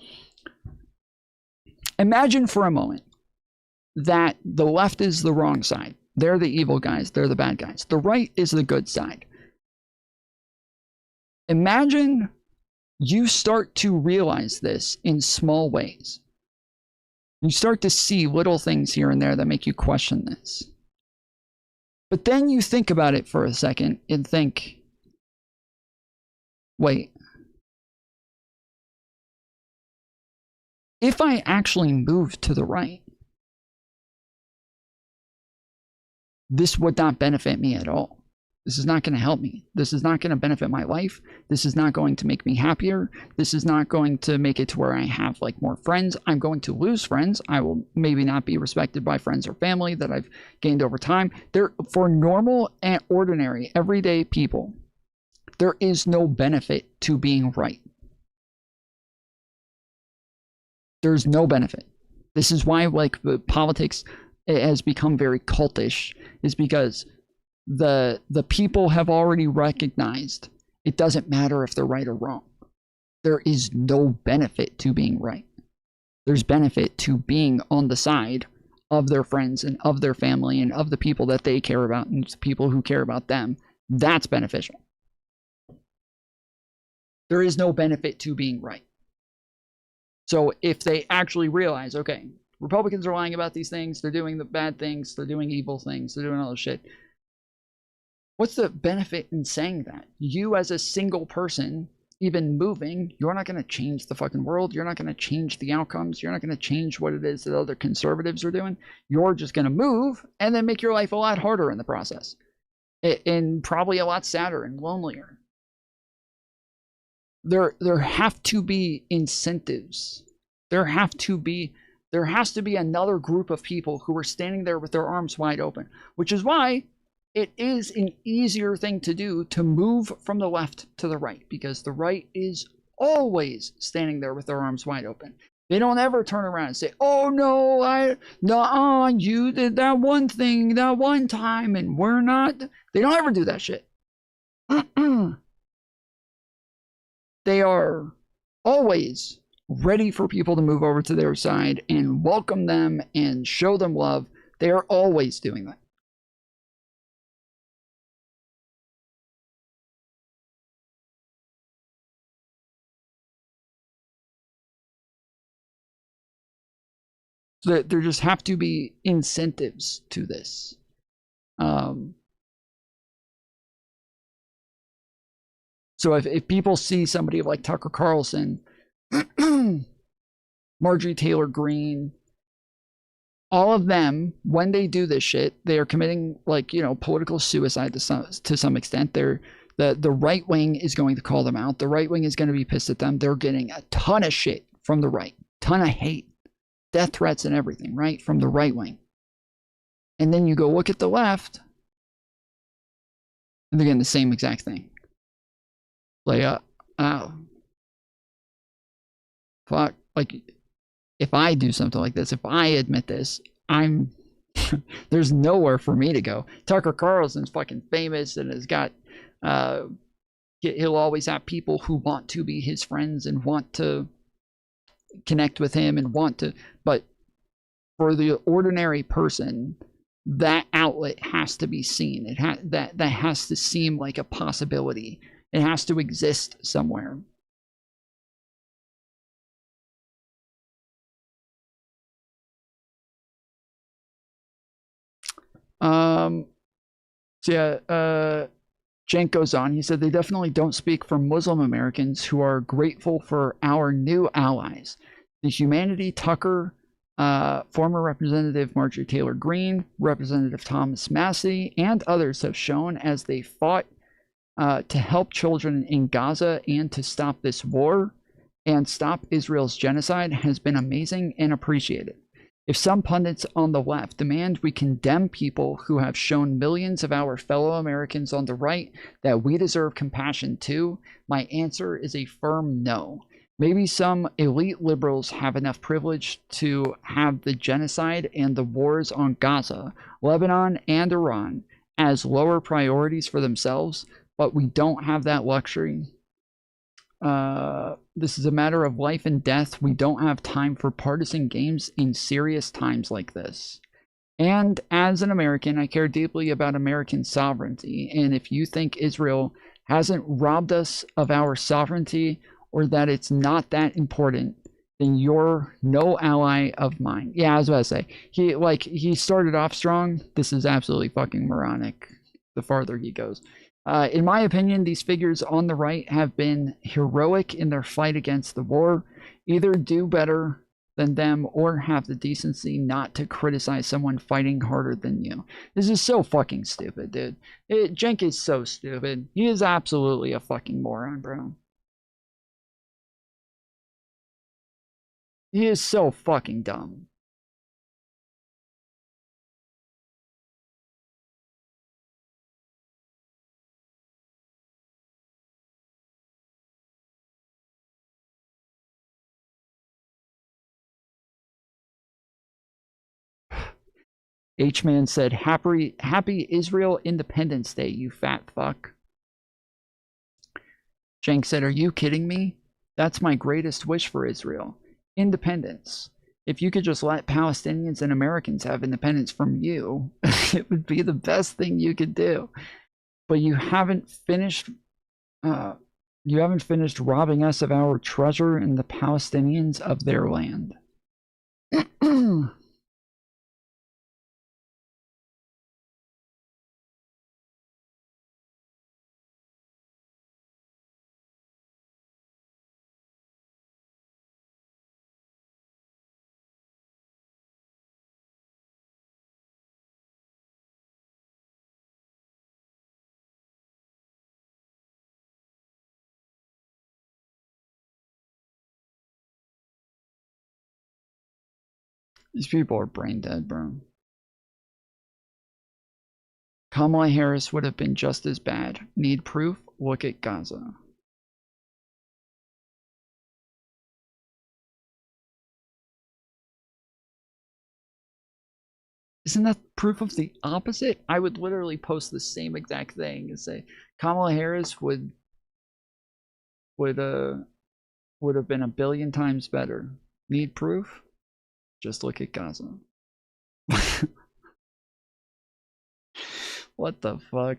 Imagine for a moment that the left is the wrong side. They're the evil guys. They're the bad guys. The right is the good side. Imagine you start to realize this in small ways. You start to see little things here and there that make you question this. But then you think about it for a second and think, wait, if I actually move to the right, this would not benefit me at all. This is not going to help me. This is not going to benefit my life. This is not going to make me happier. This is not going to make it to where I have like more friends. I'm going to lose friends. I will maybe not be respected by friends or family that I've gained over time. For normal and ordinary everyday people, there is no benefit to being right. There's no benefit. This is why like politics has become very cultish, is because the people have already recognized it doesn't matter if they're right or wrong. There is no benefit to being right. There's benefit to being on the side of their friends and of their family and of the people that they care about and the people who care about them. That's beneficial. There is no benefit to being right. So if they actually realize, okay, Republicans are lying about these things, they're doing the bad things, they're doing evil things, they're doing all this shit, what's the benefit in saying that? You as a single person, even moving, you're not going to change the fucking world. You're not going to change the outcomes. You're not going to change what it is that other conservatives are doing. You're just going to move and then make your life a lot harder in the process. And probably a lot sadder and lonelier. There have to be incentives. There has to be another group of people who are standing there with their arms wide open, which is why it is an easier thing to do to move from the left to the right, because the right is always standing there with their arms wide open. They don't ever turn around and say, oh no, you did that one thing that one time and we're not. They don't ever do that shit. They are always ready for people to move over to their side and welcome them and show them love. They are always doing that. So there just have to be incentives to this. So if people see somebody like Tucker Carlson, Marjorie Taylor Greene, all of them, when they do this shit, they are committing, like, you know, political suicide to some extent. The right wing is going to call them out. The right wing is going to be pissed at them. They're getting a ton of shit from the right, ton of hate, death threats and everything, right, from the right wing. And then you go look at the left, and they're getting the same exact thing. Like, fuck, like, if I do something like this, if I admit this, I'm there's nowhere for me to go. Tucker Carlson's fucking famous and has got he'll always have people who want to be his friends and want to connect with him and want to, but for the ordinary person, that outlet has to be seen. That has to seem like a possibility. It has to exist somewhere. So yeah, Cenk goes on. He said, they definitely don't speak for Muslim Americans who are grateful for our new allies. The humanity Tucker, former Representative Marjorie Taylor Greene, Representative Thomas Massie, and others have shown as they fought to help children in Gaza and to stop this war and stop Israel's genocide has been amazing and appreciated. If some pundits on the left demand we condemn people who have shown millions of our fellow Americans on the right that we deserve compassion too, my answer is a firm no. Maybe some elite liberals have enough privilege to have the genocide and the wars on Gaza, Lebanon, and Iran as lower priorities for themselves, but we don't have that luxury. This is a matter of life and death. We don't have time for partisan games in serious times like this. And as an American, I care deeply about American sovereignty. And if you think Israel hasn't robbed us of our sovereignty or that it's not that important, then you're no ally of mine. Yeah, I was about to say, he started off strong. This is absolutely fucking moronic the farther he goes. In my opinion, these figures on the right have been heroic in their fight against the war. Either do better than them or have the decency not to criticize someone fighting harder than you. This is so fucking stupid, dude. Cenk is so stupid. He is absolutely a fucking moron, bro. He is so fucking dumb. H-Man said, happy Israel Independence Day, you fat fuck. Cenk said, are you kidding me? That's my greatest wish for Israel. Independence. If you could just let Palestinians and Americans have independence from you, it would be the best thing you could do. But you haven't finished robbing us of our treasure and the Palestinians of their land. These people are brain dead, bro. Kamala Harris would have been just as bad. Need proof? Look at Gaza. Isn't that proof of the opposite? I would literally post the same exact thing and say Kamala Harris would have been a billion times better. Need proof? Just look at Gaza. What the fuck?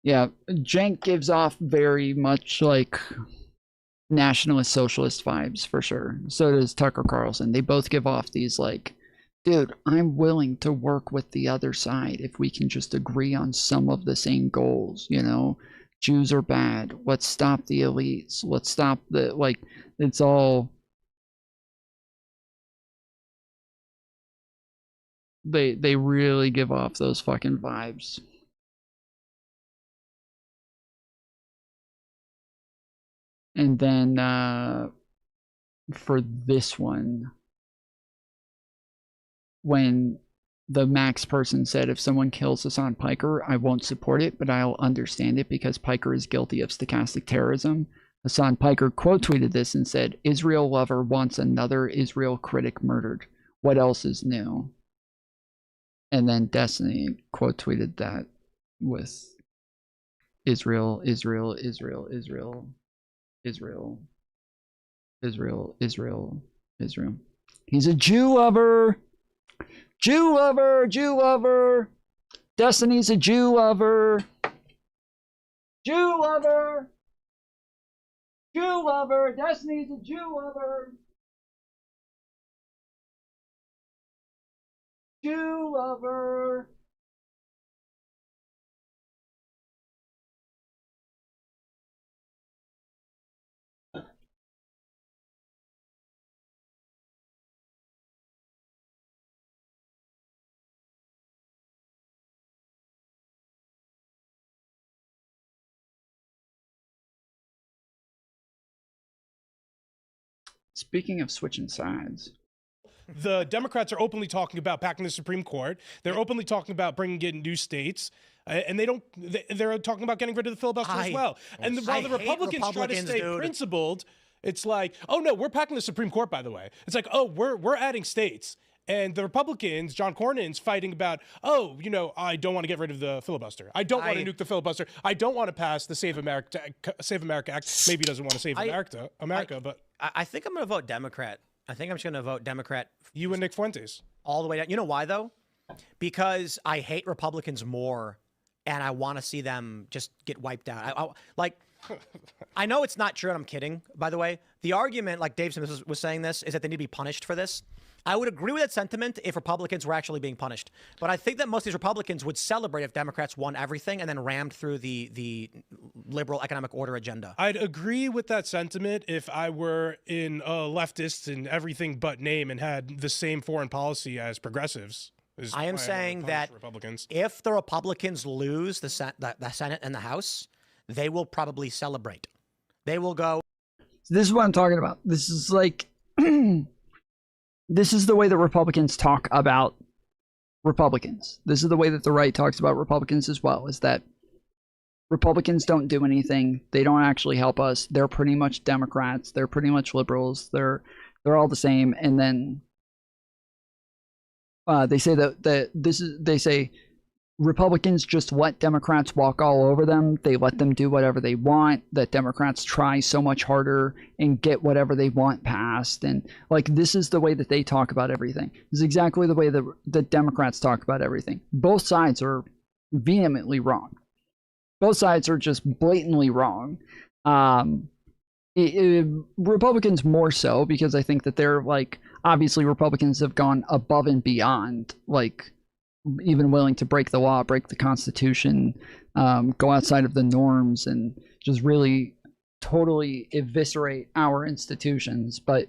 Yeah, Cenk gives off very much like nationalist socialist vibes for sure. So does Tucker Carlson. They both give off these like, dude, I'm willing to work with the other side if we can just agree on some of the same goals, you know? Jews are bad. Let's stop the elites. Let's stop the, like, it's all, they really give off those fucking vibes. And then for this one, when the Max person said, if someone kills Hasan Piker, I won't support it, but I'll understand it because Piker is guilty of stochastic terrorism. Hasan Piker quote tweeted this and said, Israel lover wants another Israel critic murdered. What else is new? And then Destiny quote tweeted that with Israel, Israel, Israel, Israel, Israel, Israel, Israel, Israel. He's a Jew lover. Jew lover, Jew lover. Destiny's a Jew lover. Jew lover. Jew lover. Destiny's a Jew lover. Jew lover. Speaking of switching sides. The Democrats are openly talking about packing the Supreme Court. They're openly talking about bringing in new states. And they're talking about getting rid of the filibuster as well. And while the Republicans try to stay principled, it's like, oh no, we're packing the Supreme Court, by the way. It's like, oh, we're adding states. And the Republicans, John Cornyn's fighting about, oh, you know, I don't want to get rid of the filibuster. I don't want to nuke the filibuster. I don't want to pass the Save America Act. Maybe he doesn't want to save America, but I think I'm going to vote Democrat. I think I'm just going to vote Democrat. You and Nick Fuentes. All the way down. You know why, though? Because I hate Republicans more, and I want to see them just get wiped out. I know it's not true, and I'm kidding, by the way. The argument, like Dave Smith was saying this, is that they need to be punished for this. I would agree with that sentiment if Republicans were actually being punished. But I think that most of these Republicans would celebrate if Democrats won everything and then rammed through the liberal economic order agenda. I'd agree with that sentiment if I were in leftist and everything but name and had the same foreign policy as progressives. I am saying that if the Republicans lose the Senate and the House, they will probably celebrate. They will go. This is what I'm talking about. This is like... This is the way that Republicans talk about Republicans. This is the way that the right talks about Republicans as well, is that Republicans don't do anything. They don't actually help us. They're pretty much Democrats. They're pretty much liberals. They're all the same. And then they say they say Republicans just let Democrats walk all over them. They let them do whatever they want, that Democrats try so much harder and get whatever they want passed. And like, this is the way that they talk about everything. This is exactly the way that the Democrats talk about everything. Both sides are vehemently wrong. Both sides are just blatantly wrong. Republicans more so, because I think that they're like, obviously Republicans have gone above and beyond, like, even willing to break the law, break the Constitution, go outside of the norms, and just really totally eviscerate our institutions. But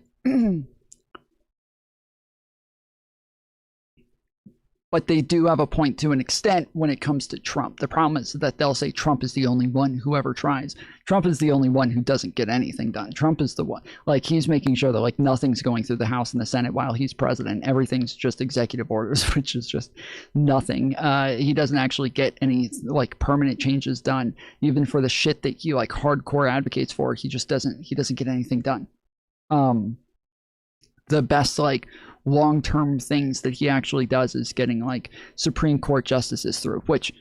but they do have a point to an extent when it comes to Trump. The problem is that they'll say Trump is the only one who ever tries. Trump is the only one who doesn't get anything done. Trump is the one, like, he's making sure that like nothing's going through the House and the Senate while he's president. Everything's just executive orders, which is just nothing. He doesn't actually get any like permanent changes done. Even for the shit that he like hardcore advocates for, he doesn't get anything done. The best like long-term things that he actually does is getting like Supreme Court justices through, which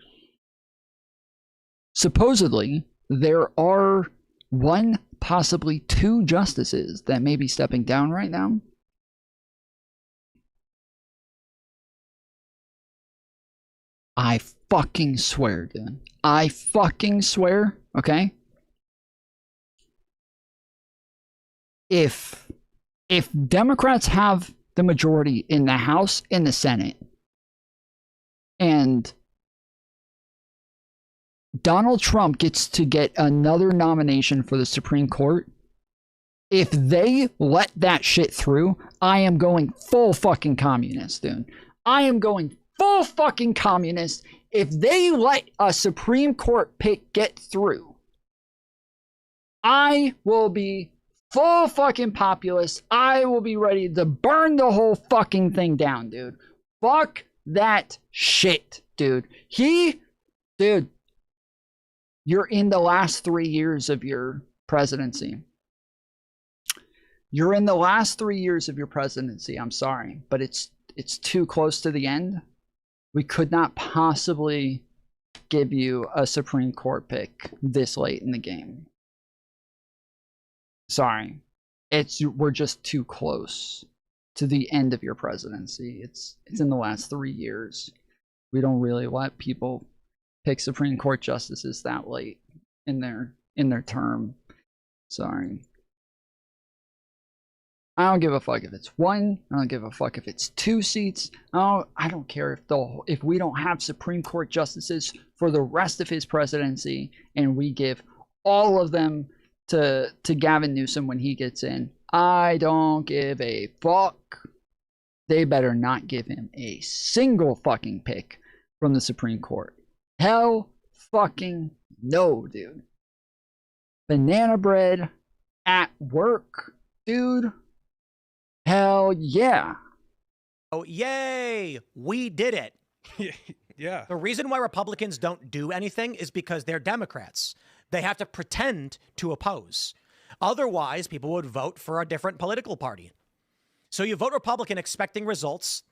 supposedly there are one, possibly two justices that may be stepping down right now. I fucking swear, dude. I fucking swear, okay? If Democrats have the majority in the House and the Senate, and Donald Trump gets to get another nomination for the Supreme Court, if they let that shit through, I am going full fucking communist, dude. I am going full fucking communist if they let a Supreme Court pick get through. I will be full fucking populist. I will be ready to burn the whole fucking thing down, dude. Fuck that shit, dude. Dude, you're in the last 3 years of your presidency. You're in the last 3 years of your presidency. I'm sorry, but it's too close to the end. We could not possibly give you a Supreme Court pick this late in the game. Sorry. We're just too close to the end of your presidency. It's in the last 3 years. We don't really let people pick Supreme Court justices that late in their term. Sorry. I don't give a fuck if it's 1. I don't give a fuck if it's 2 seats. I don't care if we don't have Supreme Court justices for the rest of his presidency and we give all of them to Gavin Newsom when he gets in. I don't give a fuck. They better not give him a single fucking pick from the Supreme Court. Hell fucking no, dude. Banana bread at work, dude. Hell yeah. Oh, yay. We did it. Yeah. The reason why Republicans don't do anything is because they're Democrats. They have to pretend to oppose. Otherwise, people would vote for a different political party. So you vote Republican expecting results.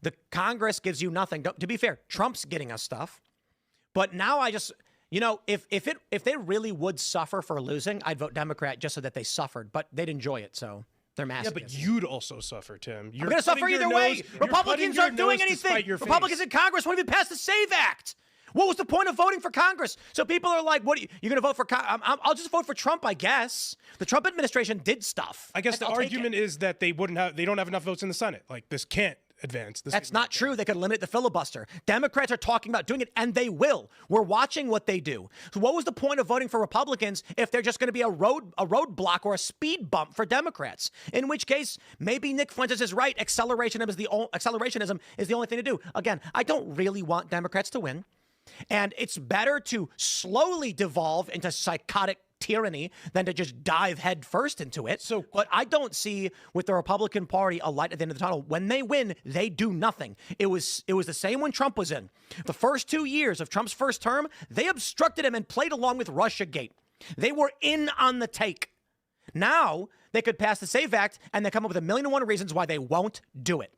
The Congress gives you nothing. To be fair, Trump's getting us stuff. But now I just, if they really would suffer for losing, I'd vote Democrat just so that they suffered. But they'd enjoy it, so they're masochists. Yeah, but you'd also suffer, Tim. I'm going to suffer either way. Republicans aren't doing anything. Republicans in Congress won't even pass the SAVE Act. What was the point of voting for Congress? So people are like, "What? You're going to vote for? I'll just vote for Trump, I guess." The Trump administration did stuff. I guess the argument is that they don't have enough votes in the Senate. Like this can't advance. That's not true. They could limit the filibuster. Democrats are talking about doing it, and they will. We're watching what they do. So what was the point of voting for Republicans if they're just going to be a roadblock or a speed bump for Democrats? In which case, maybe Nick Fuentes is right. Accelerationism is the only thing to do. Again, I don't really want Democrats to win. And it's better to slowly devolve into psychotic tyranny than to just dive headfirst into it. But I don't see with the Republican Party a light at the end of the tunnel. When they win, they do nothing. It was the same when Trump was in. The first 2 years of Trump's first term, they obstructed him and played along with Russiagate. They were in on the take. Now they could pass the SAVE Act and they come up with 1,000,001 reasons why they won't do it.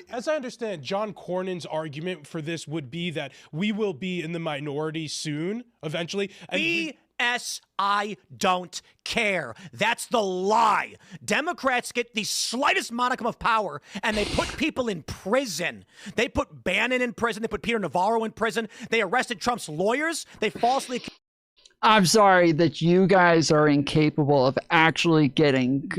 As I understand, John Cornyn's argument for this would be that we will be in the minority soon, eventually. BS, I don't care. That's the lie. Democrats get the slightest modicum of power and they put people in prison. They put Bannon in prison. They put Peter Navarro in prison. They arrested Trump's lawyers. They falsely... I'm sorry that you guys are incapable of actually getting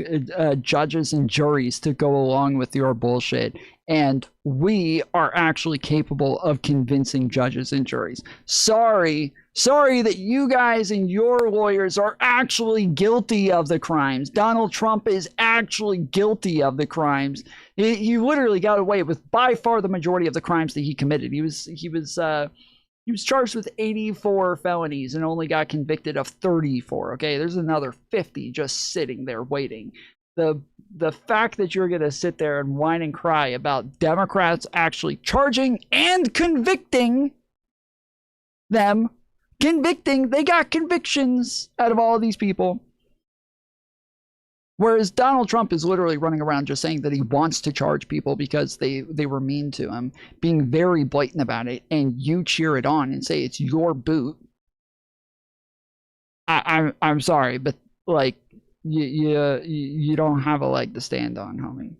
judges and juries to go along with your bullshit. And we are actually capable of convincing judges and juries. Sorry that you guys and your lawyers are actually guilty of the crimes. Donald Trump is actually guilty of the crimes. He literally got away with by far the majority of the crimes that he committed. He was charged with 84 felonies and only got convicted of 34. Okay, there's another 50 just sitting there waiting. The fact that you're going to sit there and whine and cry about Democrats actually charging and convicting them, they got convictions out of all of these people. Whereas Donald Trump is literally running around just saying that he wants to charge people because they were mean to him, being very blatant about it, and you cheer it on and say it's your boot. I'm sorry, but like you don't have a leg to stand on, homie.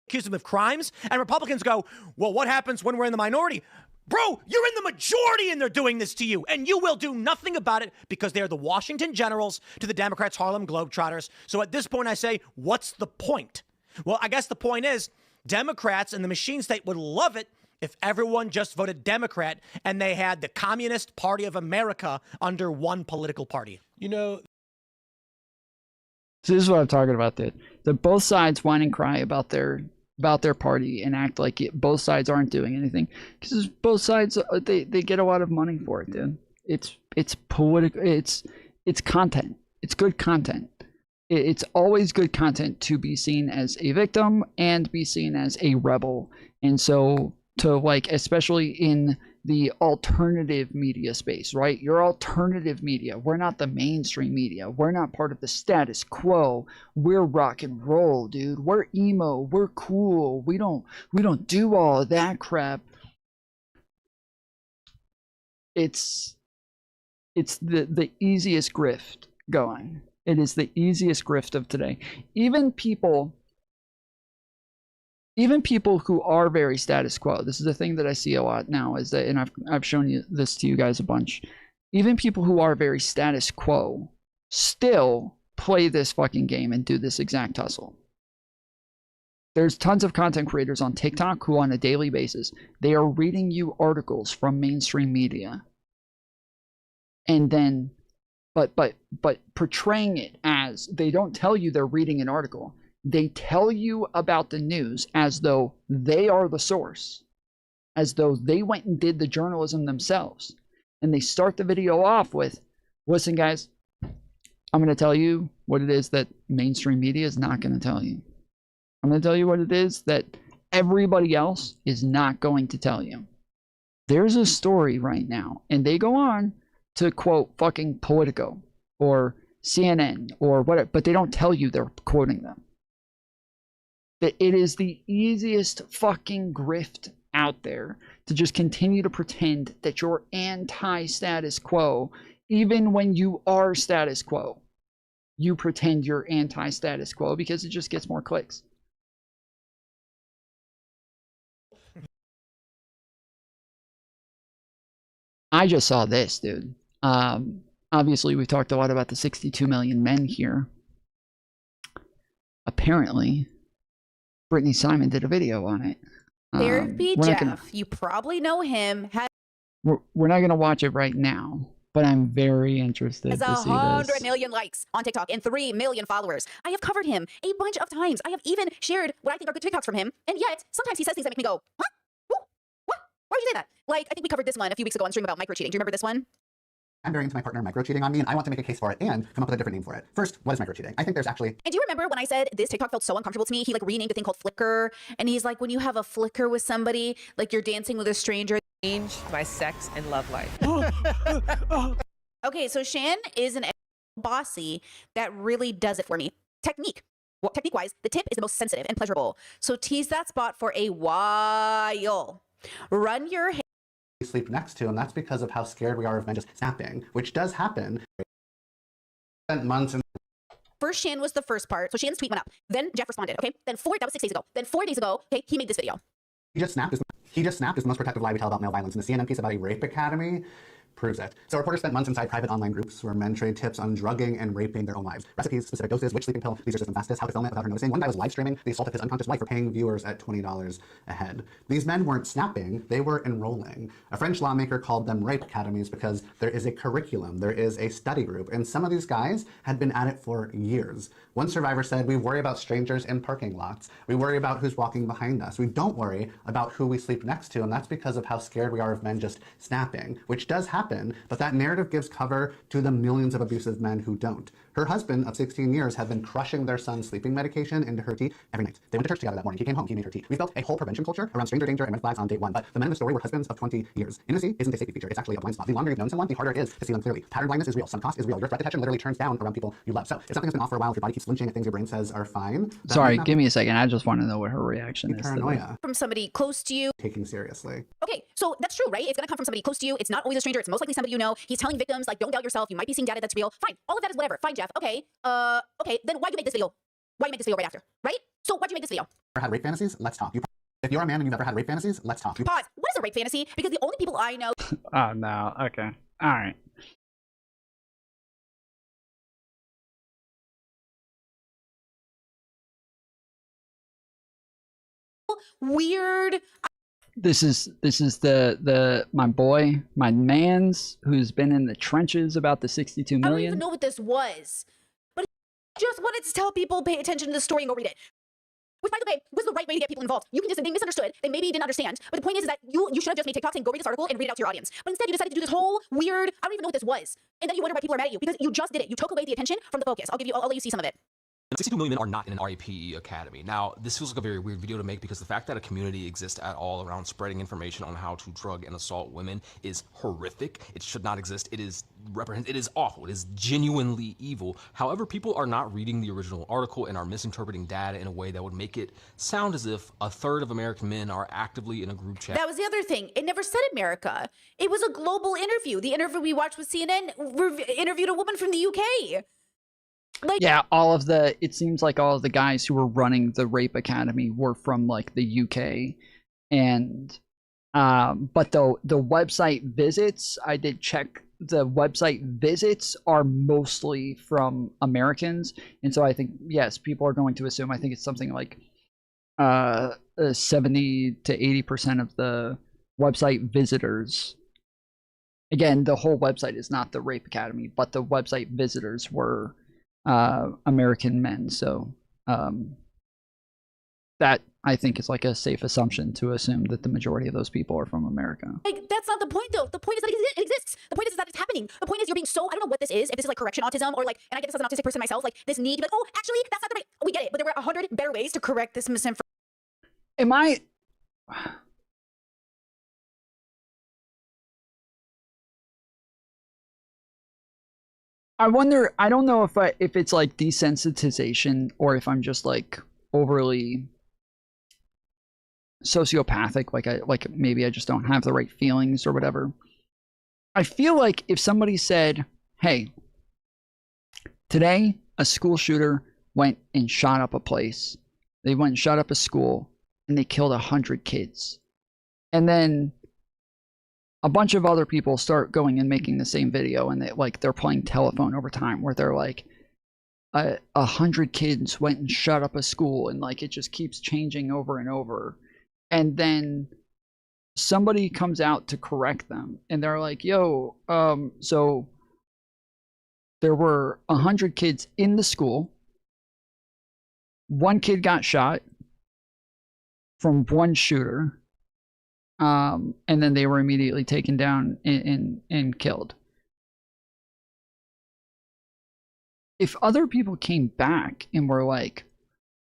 Accuse them of crimes, and Republicans go, well, what happens when we're in the minority? Bro, you're in the majority and they're doing this to you, and you will do nothing about it because they're the Washington Generals to the Democrats' Harlem Globetrotters. So at this point, I say, what's the point? Well, I guess the point is Democrats and the machine state would love it if everyone just voted Democrat and they had the Communist Party of America under one political party. You know, so this is what I'm talking about, dude. That both sides whine and cry about their party and act like both sides aren't doing anything because both sides they get a lot of money for it, dude. It's political. It's content. It's good content. It's always good content to be seen as a victim and be seen as a rebel. And so to like, especially in the alternative media space, right? Your alternative media. We're not the mainstream media. We're not part of the status quo. We're rock and roll, dude. We're emo. We're cool. We don't do all of that crap. It's the easiest grift going. It is the easiest grift of today. Even people who are very status quo, this is a thing that I see a lot now, is that, and I've shown you this to you guys a bunch, even people who are very status quo still play this fucking game and do this exact hustle. There's tons of content creators on TikTok who on a daily basis, they are reading you articles from mainstream media. And then, but portraying it as, they don't tell you they're reading an article. They tell you about the news as though they are the source, as though they went and did the journalism themselves. And they start the video off with, listen guys, I'm going to tell you what it is that mainstream media is not going to tell you. I'm going to tell you what it is that everybody else is not going to tell you. There's a story right now, and they go on to quote fucking Politico or CNN or whatever, but they don't tell you they're quoting them. That it is the easiest fucking grift out there to just continue to pretend that you're anti-status quo, even when you are status quo. You pretend you're anti-status quo because it just gets more clicks. I just saw this, dude. Obviously, we talked a lot about the 62 million men here. Apparently, Brittany Simon did a video on it. Therapy Jeff, you probably know him. We're not going to watch it right now, but I'm very interested to see this. 100 million likes on TikTok and 3 million followers. I have covered him a bunch of times. I have even shared what I think are good TikToks from him. And yet, sometimes he says things that make me go, huh? Who? What? Why would you say that? Like, I think we covered this one a few weeks ago on stream about micro-cheating. Do you remember this one? I'm very into my partner micro-cheating on me, and I want to make a case for it and come up with a different name for it. First, what is micro-cheating? I think there's actually... And do you remember when I said this TikTok felt so uncomfortable to me? He like renamed a thing called Flicker. And he's like, when you have a flicker with somebody, like you're dancing with a stranger. Change my sex and love life. Okay, so Shan is an bossy that really does it for me. Technique. Well, technique-wise, the tip is the most sensitive and pleasurable. So tease that spot for a while. Run your hair. Sleep next to, and that's because of how scared we are of men just snapping, which does happen. Spent months in... First, Shan was the first part. So Shan's tweet went up. Then Jeff responded, okay? Then that was 6 days ago. Then 4 days ago, okay, he made this video. He just snapped is the most protective lie we tell about male violence. And the CNN piece about a rape academy proves it. So reporters spent months inside private online groups where men trade tips on drugging and raping their own wives. Recipes, specific doses, which sleeping pill, these are system fastest, how to film it without her noticing. One guy was live streaming the assault of his unconscious wife for paying viewers at $20 a head. These men weren't snapping, they were enrolling. A French lawmaker called them rape academies because there is a curriculum, there is a study group, and some of these guys had been at it for years. One survivor said, we worry about strangers in parking lots. We worry about who's walking behind us. We don't worry about who we sleep next to, and that's because of how scared we are of men just snapping, which does happen, but that narrative gives cover to the millions of abusive men who don't. Her husband of 16 years had been crushing their son's sleeping medication into her tea every night. They went to church together that morning. He came home, he made her tea. We've built a whole prevention culture around stranger danger and red flags on day one, but the men in the story were husbands of 20 years. Intimacy isn't a safety feature, it's actually a blind spot. The longer you've known someone, the harder it is to see them clearly. Pattern blindness is real, sunk cost is real. Your threat detection literally turns down around people you love. So if something has been off for a while, if your body keeps flinching at things your brain says are fine. Sorry, give me a second. I just want to know what her reaction is. Paranoia. From somebody close to you. Taking seriously. Okay, so that's true, right? It's gonna come from somebody close to you. It's not always a stranger. It's most likely somebody you know. He's telling victims, like, don't doubt yourself. You might be seeing data that's real. Fine. All of that is whatever. Fine, Jeff. Okay. Okay. Then why'd you make this video? Why you make this video right after? Right? So why'd you make this video? Had rape fantasies? Let's talk. You If you're a man and you've ever had rape fantasies, let's talk. Pause. What is a rape fantasy? Because the only people I know. Oh no. Okay. All right. Weird. This is the my boy, my man's who's been in the trenches about the 62 I don't million. even know what this was, but he just wanted to tell people pay attention to the story and go read it. Which, by the way, was the right way to get people involved. You can just, they misunderstood. They maybe didn't understand. But the point is that you should have just made TikToks and go read this article and read it out to your audience. But instead, you decided to do this whole weird, I don't even know what this was. And then you wonder why people are mad at you because you just did it. You took away the attention from the focus. I'll let you see some of it. 62 million men are not in an RAPE academy. Now, this feels like a very weird video to make because the fact that a community exists at all around spreading information on how to drug and assault women is horrific. It should not exist. It is awful. It is genuinely evil. However, people are not reading the original article and are misinterpreting data in a way that would make it sound as if a third of American men are actively in a group chat. That was the other thing. It never said America. It was a global interview. The interview we watched with CNN interviewed a woman from the UK. Like, yeah, it seems like all of the guys who were running the rape academy were from like the UK, and but the website visits, I did check, the website visits are mostly from Americans, and so I think, yes, people are going to assume, I think it's something like 70 to 80% of the website visitors. Again, the whole website is not the rape academy, but the website visitors were American men, so that I think is like a safe assumption to assume that the majority of those people are from America. Like, that's not the point, though. The point is that it exists. The point is that it's happening. The point is you're being so, I don't know what this is, if this is like correction autism or like, and I get this as an autistic person myself, like this need to be like, oh, actually, that's not the right, we get it, but there were 100 better ways to correct this misinformation. Am I... I wonder, I don't know if it's like desensitization or if I'm just like overly sociopathic, like maybe I just don't have the right feelings or whatever. I feel like if somebody said, hey, today a school shooter went and shot up a place, they went and shot up a school and they killed 100 kids, and then a bunch of other people start going and making the same video, and they're playing telephone over time where they're like 100 kids went and shut up a school, and like it just keeps changing over and over, and then somebody comes out to correct them and they're like, yo, so there were 100 kids in the school, one kid got shot from one shooter, and then they were immediately taken down and killed. If other people came back and were like,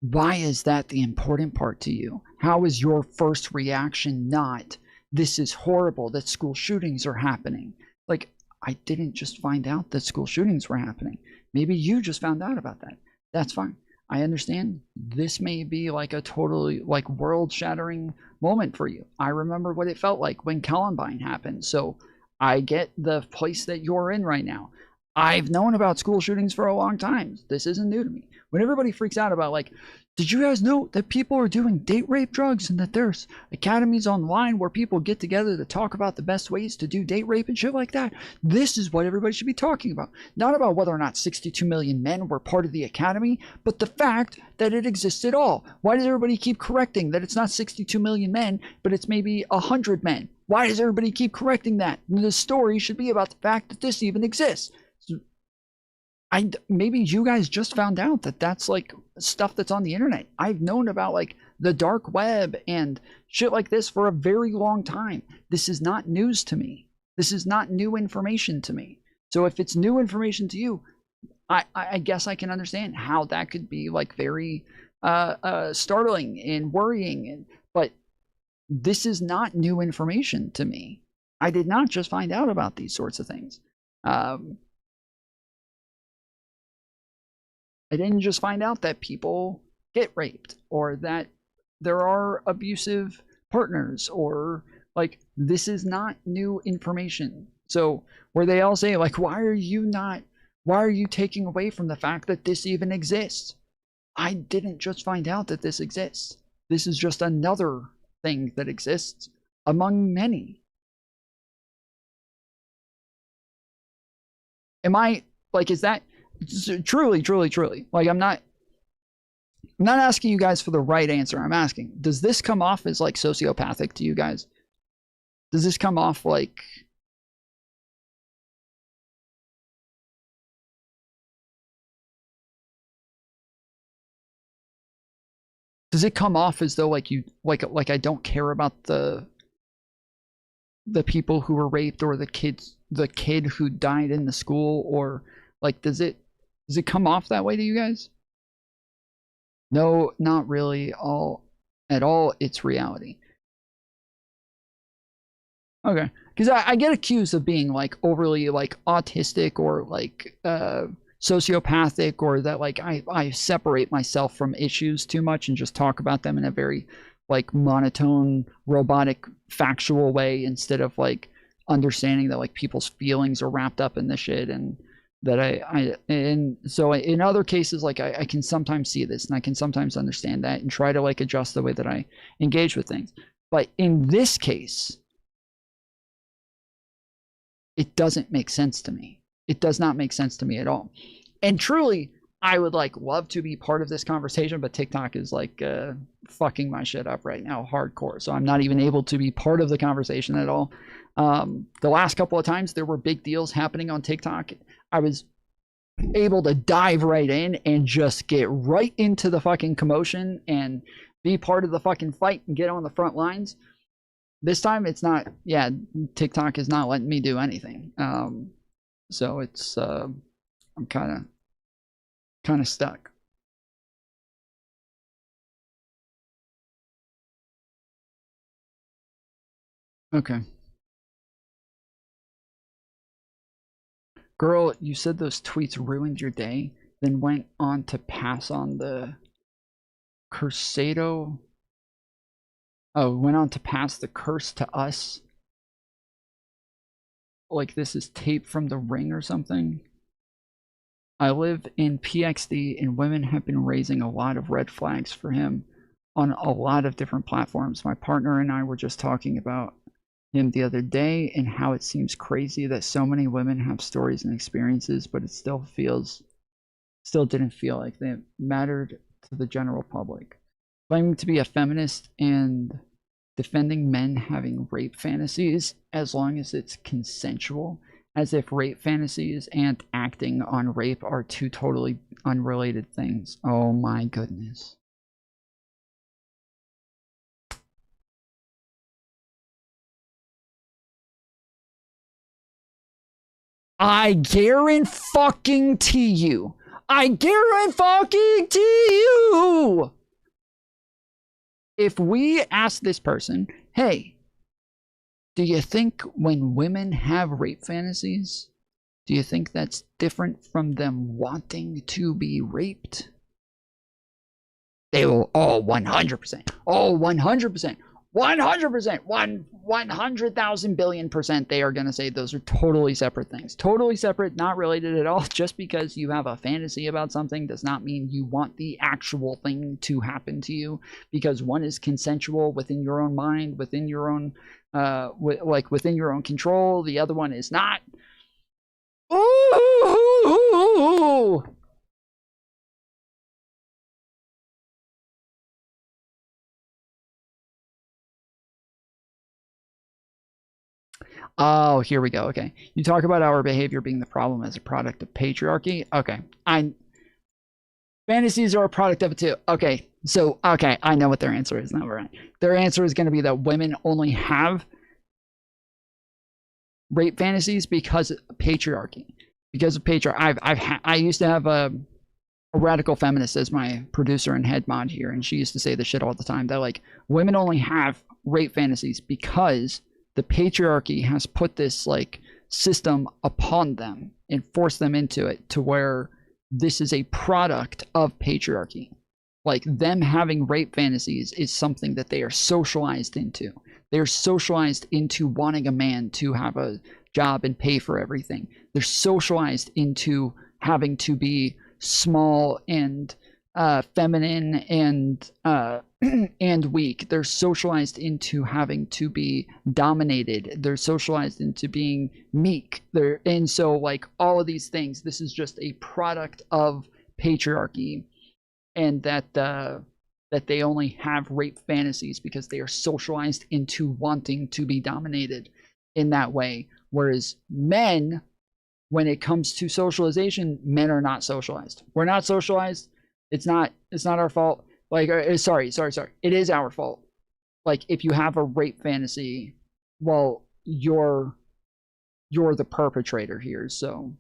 why is that the important part to you? How is your first reaction not, this is horrible that school shootings are happening? Like, I didn't just find out that school shootings were happening. Maybe you just found out about that. That's fine. I understand this may be like a totally like world-shattering moment for you. I remember what it felt like when Columbine happened, so I get the place that you're in right now. I've known about school shootings for a long time. This isn't new to me. When everybody freaks out about like, did you guys know that people are doing date rape drugs and that there's academies online where people get together to talk about the best ways to do date rape and shit like that? This is what everybody should be talking about. Not about whether or not 62 million men were part of the academy, but the fact that it exists at all. Why does everybody keep correcting that it's not 62 million men, but it's maybe 100 men? Why does everybody keep correcting that? The story should be about the fact that this even exists. Maybe you guys just found out that that's like stuff that's on the internet. I've known about like the dark web and shit like this for a very long time. This is not news to me. This is not new information to me. So if it's new information to you, I guess I can understand how that could be like very startling and worrying. But this is not new information to me. I did not just find out about these sorts of things. I didn't just find out that people get raped or that there are abusive partners, or like, this is not new information. So where they all say like, why are you taking away from the fact that this even exists? I didn't just find out that this exists. This is just another thing that exists among many. Am I, like, is that truly, like, I'm not asking you guys for the right answer. I'm asking, does this come off as like sociopathic to you guys? Does this come off like, does it come off as though like you like I don't care about the people who were raped, or the kid who died in the school, or like does it come off that way to you guys? No, not really at all. It's reality. Okay, because I get accused of being like overly like autistic or like sociopathic, or that like I separate myself from issues too much and just talk about them in a very like monotone, robotic, factual way, instead of like understanding that like people's feelings are wrapped up in this shit, and that and so in other cases, like I can sometimes see this and I can sometimes understand that and try to like adjust the way that I engage with things. But in this case, it doesn't make sense to me. It does not make sense to me at all. And truly, I would like love to be part of this conversation, but TikTok is like fucking my shit up right now, hardcore. So I'm not even able to be part of the conversation at all. The last couple of times there were big deals happening on TikTok, I was able to dive right in and just get right into the fucking commotion and be part of the fucking fight and get on the front lines. This time it's not, yeah, TikTok is not letting me do anything. So it's, I'm kind of stuck. Okay. Girl, you said those tweets ruined your day, then went on to pass on the Cursado. Oh, went on to pass the curse to us. Like this is tape from The Ring or something. I live in PXD and women have been raising a lot of red flags for him on a lot of different platforms. My partner and I were just talking about him the other day and how it seems crazy that so many women have stories and experiences, but it still didn't feel like they mattered to the general public. Claiming to be a feminist and defending men having rape fantasies as long as it's consensual, as if rape fantasies and acting on rape are two totally unrelated things. Oh my goodness. I guarantee you. I guarantee you. If we ask this person, hey, do you think when women have rape fantasies, do you think that's different from them wanting to be raped? They will, oh, 100%. Oh, 100%. 100%. 100,000 billion %. They are going to say those are totally separate things. Totally separate, not related at all. Just because you have a fantasy about something does not mean you want the actual thing to happen to you, because one is consensual within your own mind, within your own within your own control. The other one is not. Ooh! Oh, here we go. Okay. You talk about our behavior being the problem as a product of patriarchy. Okay. Fantasies are a product of it too. Okay. So, okay. I know what their answer is now. Right. Their answer is going to be that women only have rape fantasies because of patriarchy. Because of patriarchy. I used to have a radical feminist as my producer and head mod here, and she used to say this shit all the time, that like women only have rape fantasies because the patriarchy has put this like system upon them and forced them into it, to where this is a product of patriarchy. Like them having rape fantasies is something that they are socialized into. They're socialized into wanting a man to have a job and pay for everything. They're socialized into having to be small and feminine and and weak. They're socialized into having to be dominated. They're socialized into being meek. And so like all of these things, this is just a product of patriarchy, and that they only have rape fantasies because they are socialized into wanting to be dominated in that way. Whereas men, when it comes to socialization, men are not socialized. We're not socialized. It's not our fault. Like, sorry. It is our fault. Like, if you have a rape fantasy, well, you're the perpetrator here. So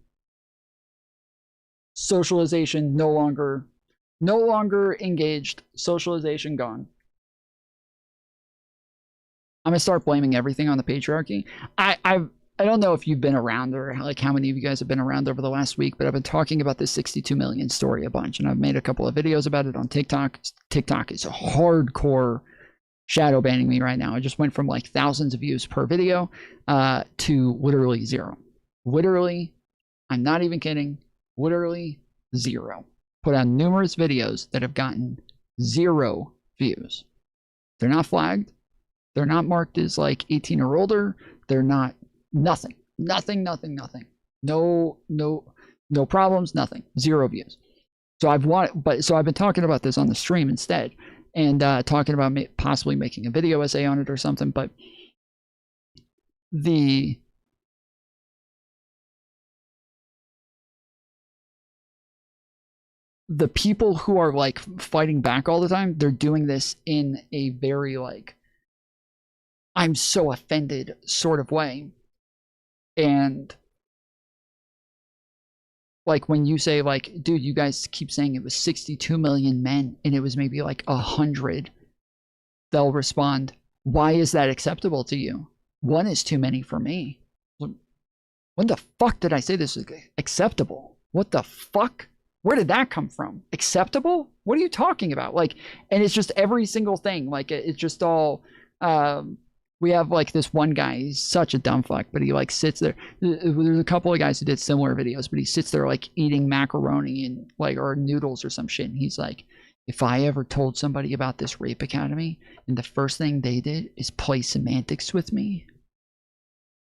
socialization no longer engaged. Socialization gone. I'm gonna start blaming everything on the patriarchy. I don't know if you've been around, or like how many of you guys have been around over the last week, but I've been talking about this 62 million story a bunch, and I've made a couple of videos about it on TikTok. TikTok is hardcore shadow banning me right now. I just went from like thousands of views per video to literally 0. Literally, I'm not even kidding, literally 0. Put out numerous videos that have gotten 0 views. They're not flagged. They're not marked as like 18 or older. They're not nothing. No problems, nothing. 0 views. So I've been talking about this on the stream instead, and talking about possibly making a video essay on it or something. But the people who are like fighting back all the time, they're doing this in a very like, I'm so offended sort of way. And like when you say like, dude, you guys keep saying it was 62 million men and it was maybe like 100, they'll respond, why is that acceptable to you? 1 is too many for me. When the fuck did I say this is acceptable? What the fuck? Where did that come from? Acceptable? What are you talking about? Like, and it's just every single thing. Like, it's just all, we have like this one guy, he's such a dumb fuck, but he like sits there. There's a couple of guys who did similar videos, but he sits there like eating macaroni and like, or noodles or some shit. And he's like, if I ever told somebody about this rape academy and the first thing they did is play semantics with me,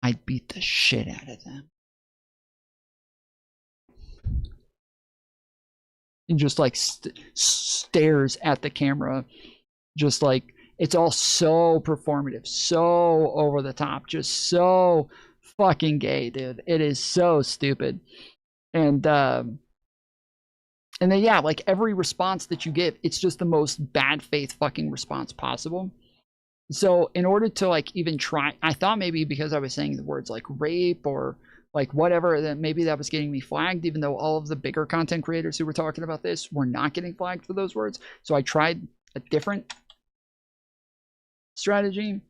I'd beat the shit out of them. And just like stares at the camera, just like, it's all so performative, so over the top, just so fucking gay, dude. It is so stupid. And then yeah, like every response that you give, it's just the most bad faith fucking response possible. So in order to like even try, I thought maybe because I was saying the words like rape or like whatever, that maybe that was getting me flagged, even though all of the bigger content creators who were talking about this were not getting flagged for those words. So I tried a different strategy.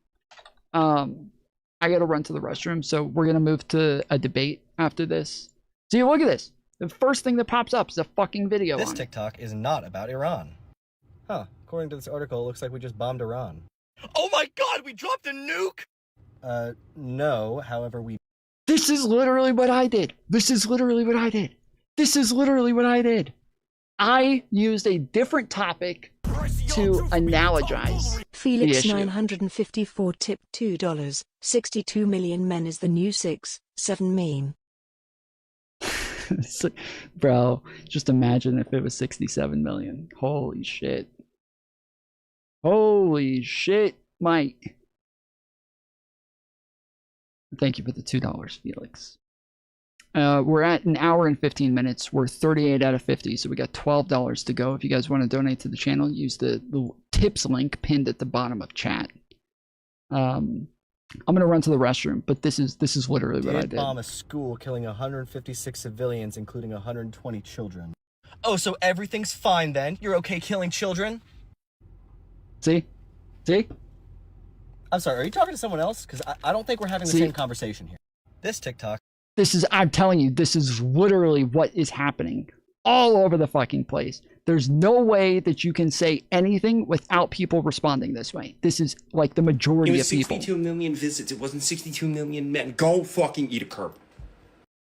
I gotta run to the restroom, so we're gonna move to a debate after this. See, look at this. The first thing that pops up is a fucking video. This TikTok is not about Iran. Huh. According to this article, it looks like we just bombed Iran. Oh my god, we dropped a nuke! No, however, we... This is literally what I did. This is literally what I did. This is literally what I did. I used a different topic to analogize Felix the issue. 954 tip $2. 62 million men is the new 6-7 meme. Bro, just imagine if it was 67 million. Holy shit. Holy shit, Mike. Thank you for the $2, Felix. We're at an hour and 15 minutes. We're 38 out of 50, so we got $12 to go. If you guys want to donate to the channel, use the tips link pinned at the bottom of chat. I'm gonna run to the restroom, but this is literally what I did. Bomb a school, killing 156 civilians, including 120 children. Oh, so everything's fine then? You're okay killing children? See? I'm sorry, are you talking to someone else? Because I don't think we're having the same conversation here. This TikTok. I'm telling you, this is literally what is happening all over the fucking place. There's no way that you can say anything without people responding this way. This is like the majority of people. It was 62 million visits. It wasn't 62 million men. Go fucking eat a curb.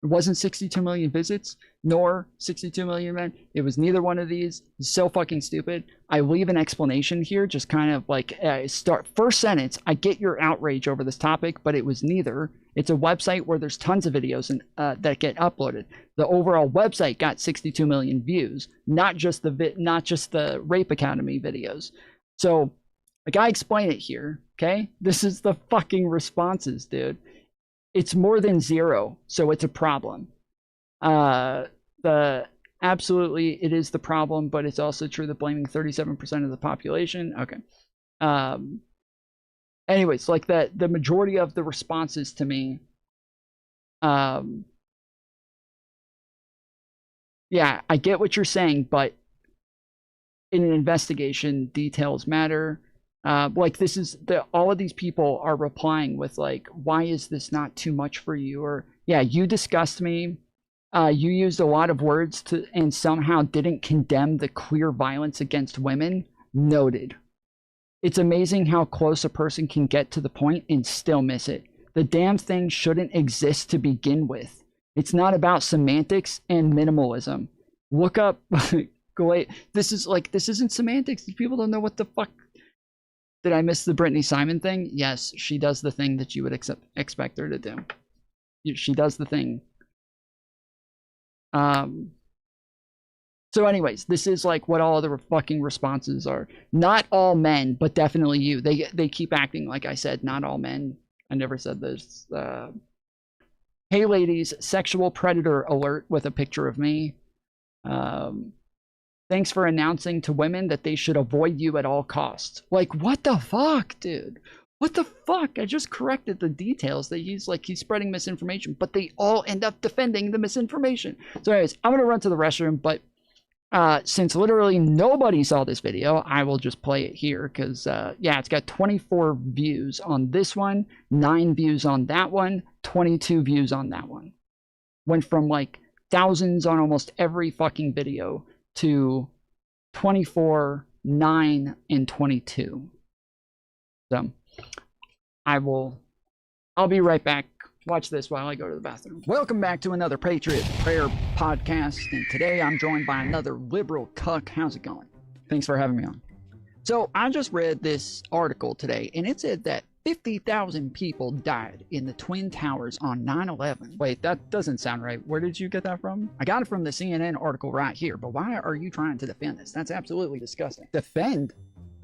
It wasn't 62 million visits, nor 62 million men. It was neither one of these. It's so fucking stupid. I leave an explanation here, just kind of like first sentence. I get your outrage over this topic, but it was neither. It's a website where there's tons of videos that get uploaded. The overall website got 62 million views, not just the Rape Academy videos. So I gotta explain it here, okay? This is the fucking responses, dude. It's more than 0, so it's a problem. Absolutely, it is the problem, but it's also true that blaming 37% of the population. Okay. Anyways, like the majority of the responses to me, yeah, I get what you're saying, but in an investigation, details matter. Like this is all of these people are replying with like, why is this not too much for you? Or yeah, you disgust me. You used a lot of words and somehow didn't condemn the clear violence against women. Noted. It's amazing how close a person can get to the point and still miss it. The damn thing shouldn't exist to begin with. It's not about semantics and minimalism. Look up. This isn't semantics. These people don't know what the fuck. Did I miss the Brittany Simon thing? Yes, she does the thing that you would expect her to do. She does the thing. So anyways, this is like what all the fucking responses are. Not all men, but definitely you. They keep acting like I said, not all men. I never said this. Hey ladies, sexual predator alert with a picture of me. Thanks for announcing to women that they should avoid you at all costs. Like, what the fuck, dude? What the fuck? I just corrected the details that he's spreading misinformation, but they all end up defending the misinformation. So anyways, I'm going to run to the restroom, but since literally nobody saw this video, I will just play it here because, yeah, it's got 24 views on this one, 9 views on that one, 22 views on that one. Went from like thousands on almost every fucking video to 24, 9, and 22. So I'll be right back. Watch this while I go to the bathroom. Welcome back to another Patriot Prayer podcast, and today I'm joined by another liberal cuck. How's it going? Thanks for having me on. So I just read this article today, and it said that 50,000 people died in the Twin Towers on 9/11. Wait, that doesn't sound right. Where did you get that from? I got it from the CNN article right here, but why are you trying to defend this? That's absolutely disgusting. Defend?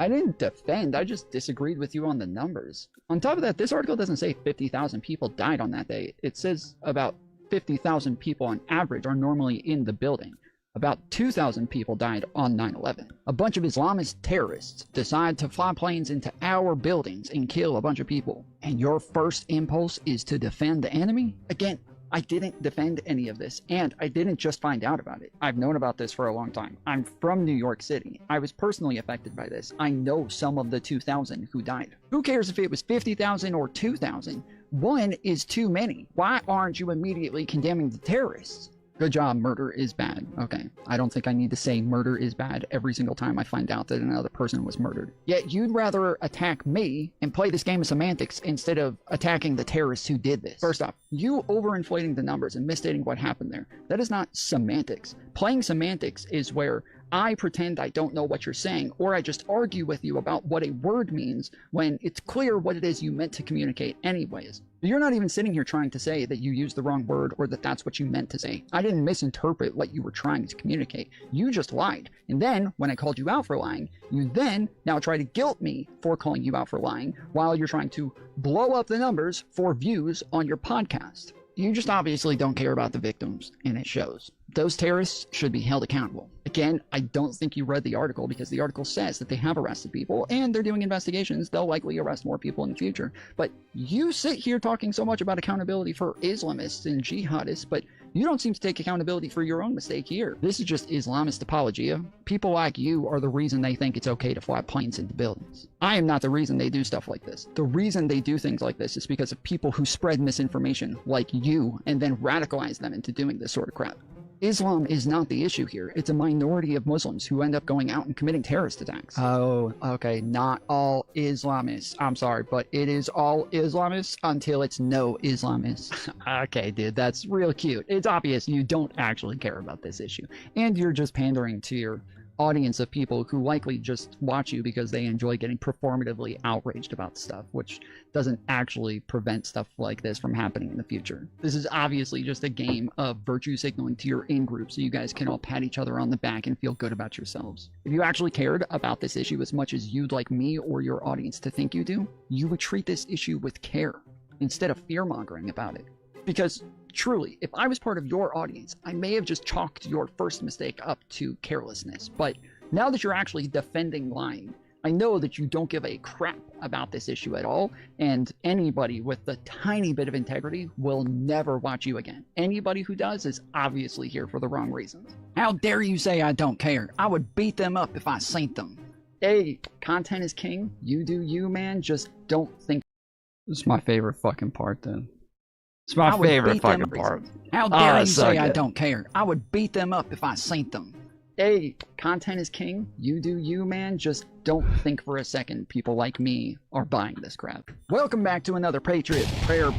I didn't defend. I just disagreed with you on the numbers. On top of that, this article doesn't say 50,000 people died on that day. It says about 50,000 people on average are normally in the building. About 2,000 people died on 9/11. A bunch of Islamist terrorists decide to fly planes into our buildings and kill a bunch of people. And your first impulse is to defend the enemy? Again, I didn't defend any of this, and I didn't just find out about it. I've known about this for a long time. I'm from New York City. I was personally affected by this. I know some of the 2,000 who died. Who cares if it was 50,000 or 2,000? One is too many. Why aren't you immediately condemning the terrorists? Good job, murder is bad. Okay, I don't think I need to say murder is bad every single time I find out that another person was murdered. Yet you'd rather attack me and play this game of semantics instead of attacking the terrorists who did this. First off, you overinflating the numbers and misstating what happened there. That is not semantics. Playing semantics is where I pretend I don't know what you're saying, or I just argue with you about what a word means when it's clear what it is you meant to communicate anyways. You're not even sitting here trying to say that you used the wrong word or that that's what you meant to say. I didn't misinterpret what you were trying to communicate. You just lied. And then, when I called you out for lying, you then now try to guilt me for calling you out for lying while you're trying to blow up the numbers for views on your podcast. You just obviously don't care about the victims, and it shows. Those terrorists should be held accountable. Again, I don't think you read the article because the article says that they have arrested people and they're doing investigations. They'll likely arrest more people in the future. But you sit here talking so much about accountability for Islamists and jihadists, but you don't seem to take accountability for your own mistake here. This is just Islamist apologia. People like you are the reason they think it's okay to fly planes into buildings. I am not the reason they do stuff like this. The reason they do things like this is because of people who spread misinformation like you and then radicalize them into doing this sort of crap. Islam is not the issue here. It's a minority of Muslims who end up going out and committing terrorist attacks. Oh, okay. Not all Islamists. I'm sorry, but it is all Islamists until it's no Islamists. Okay, dude, that's real cute. It's obvious you don't actually care about this issue. And you're just pandering to your audience of people who likely just watch you because they enjoy getting performatively outraged about stuff, which doesn't actually prevent stuff like this from happening in the future. This is obviously just a game of virtue signaling to your in-group so you guys can all pat each other on the back and feel good about yourselves. If you actually cared about this issue as much as you'd like me or your audience to think you do, you would treat this issue with care instead of fear-mongering about it. Because truly, if I was part of your audience, I may have just chalked your first mistake up to carelessness. But now that you're actually defending lying, I know that you don't give a crap about this issue at all, and anybody with a tiny bit of integrity will never watch you again. Anybody who does is obviously here for the wrong reasons. How dare you say I don't care? I would beat them up if I seen them. Hey, content is king. You do you, man. Just don't think. This is my favorite fucking part, then. It's my favorite fucking part. How dare you say I don't care? I would beat them up if I seen them. Hey, content is king. You do you, man. Just don't think for a second people like me are buying this crap. Welcome back to another Patriot Prayer.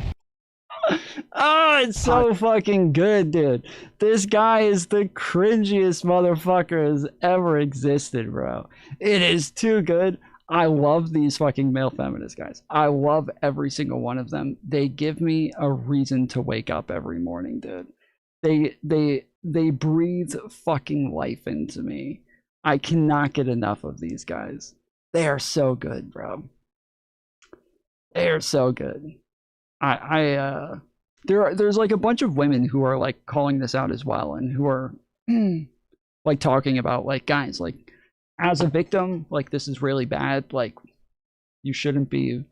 Oh, it's so fucking good, dude. This guy is the cringiest motherfucker has ever existed, bro. It is too good. I love these fucking male feminist guys. I love every single one of them. They give me a reason to wake up every morning, dude. They breathe fucking life into me. I cannot get enough of these guys. They are so good, bro. They are so good. There's like a bunch of women who are like calling this out as well, and who are like talking about like, guys, like, as a victim, like, this is really bad. Like, you shouldn't be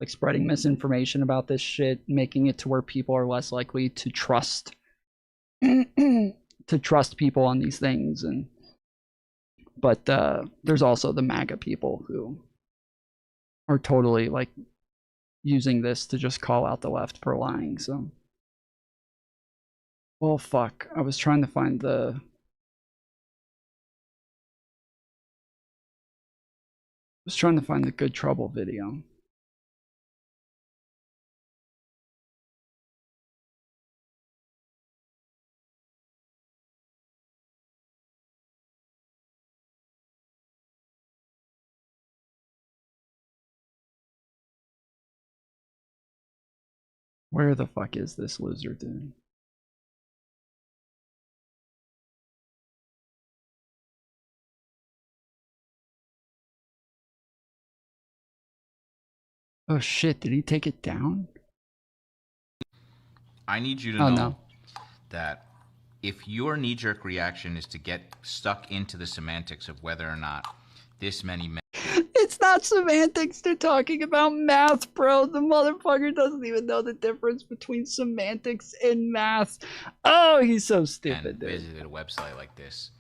like spreading misinformation about this shit, making it to where people are less likely to trust people on these things. And but there's also the MAGA people who are totally like using this to just call out the left for lying. So, well, fuck. I was trying to find the Good Trouble video. Where the fuck is this loser, dude? Oh shit, did he take it down? I need you to know that if your knee-jerk reaction is to get stuck into the semantics of whether or not this many men... It's not semantics, they're talking about math, bro. The motherfucker doesn't even know the difference between semantics and math. Oh, he's so stupid, dude. Visited a website like this,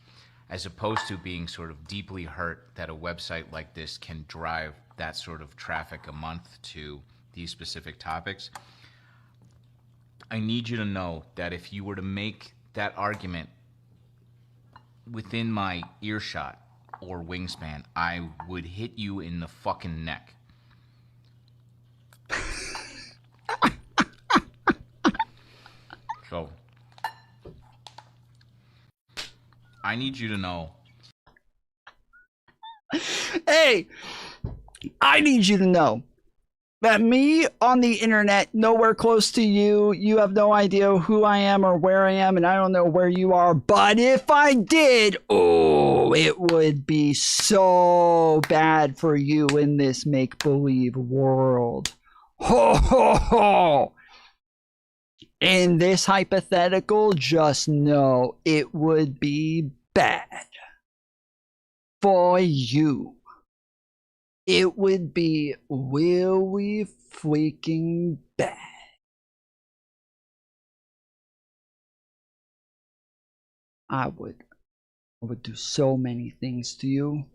as opposed to being sort of deeply hurt that a website like this can drive that sort of traffic a month to these specific topics. I need you to know that if you were to make that argument within my earshot or wingspan, I would hit you in the fucking neck. So, I need you to know. Hey, I need you to know that me on the internet, nowhere close to you, you have no idea who I am or where I am, and I don't know where you are, but if I did, oh, it would be so bad for you in this make-believe world. Ho, ho, ho! In this hypothetical, just know it would be bad for you. It would be really freaking bad. I would do so many things to you.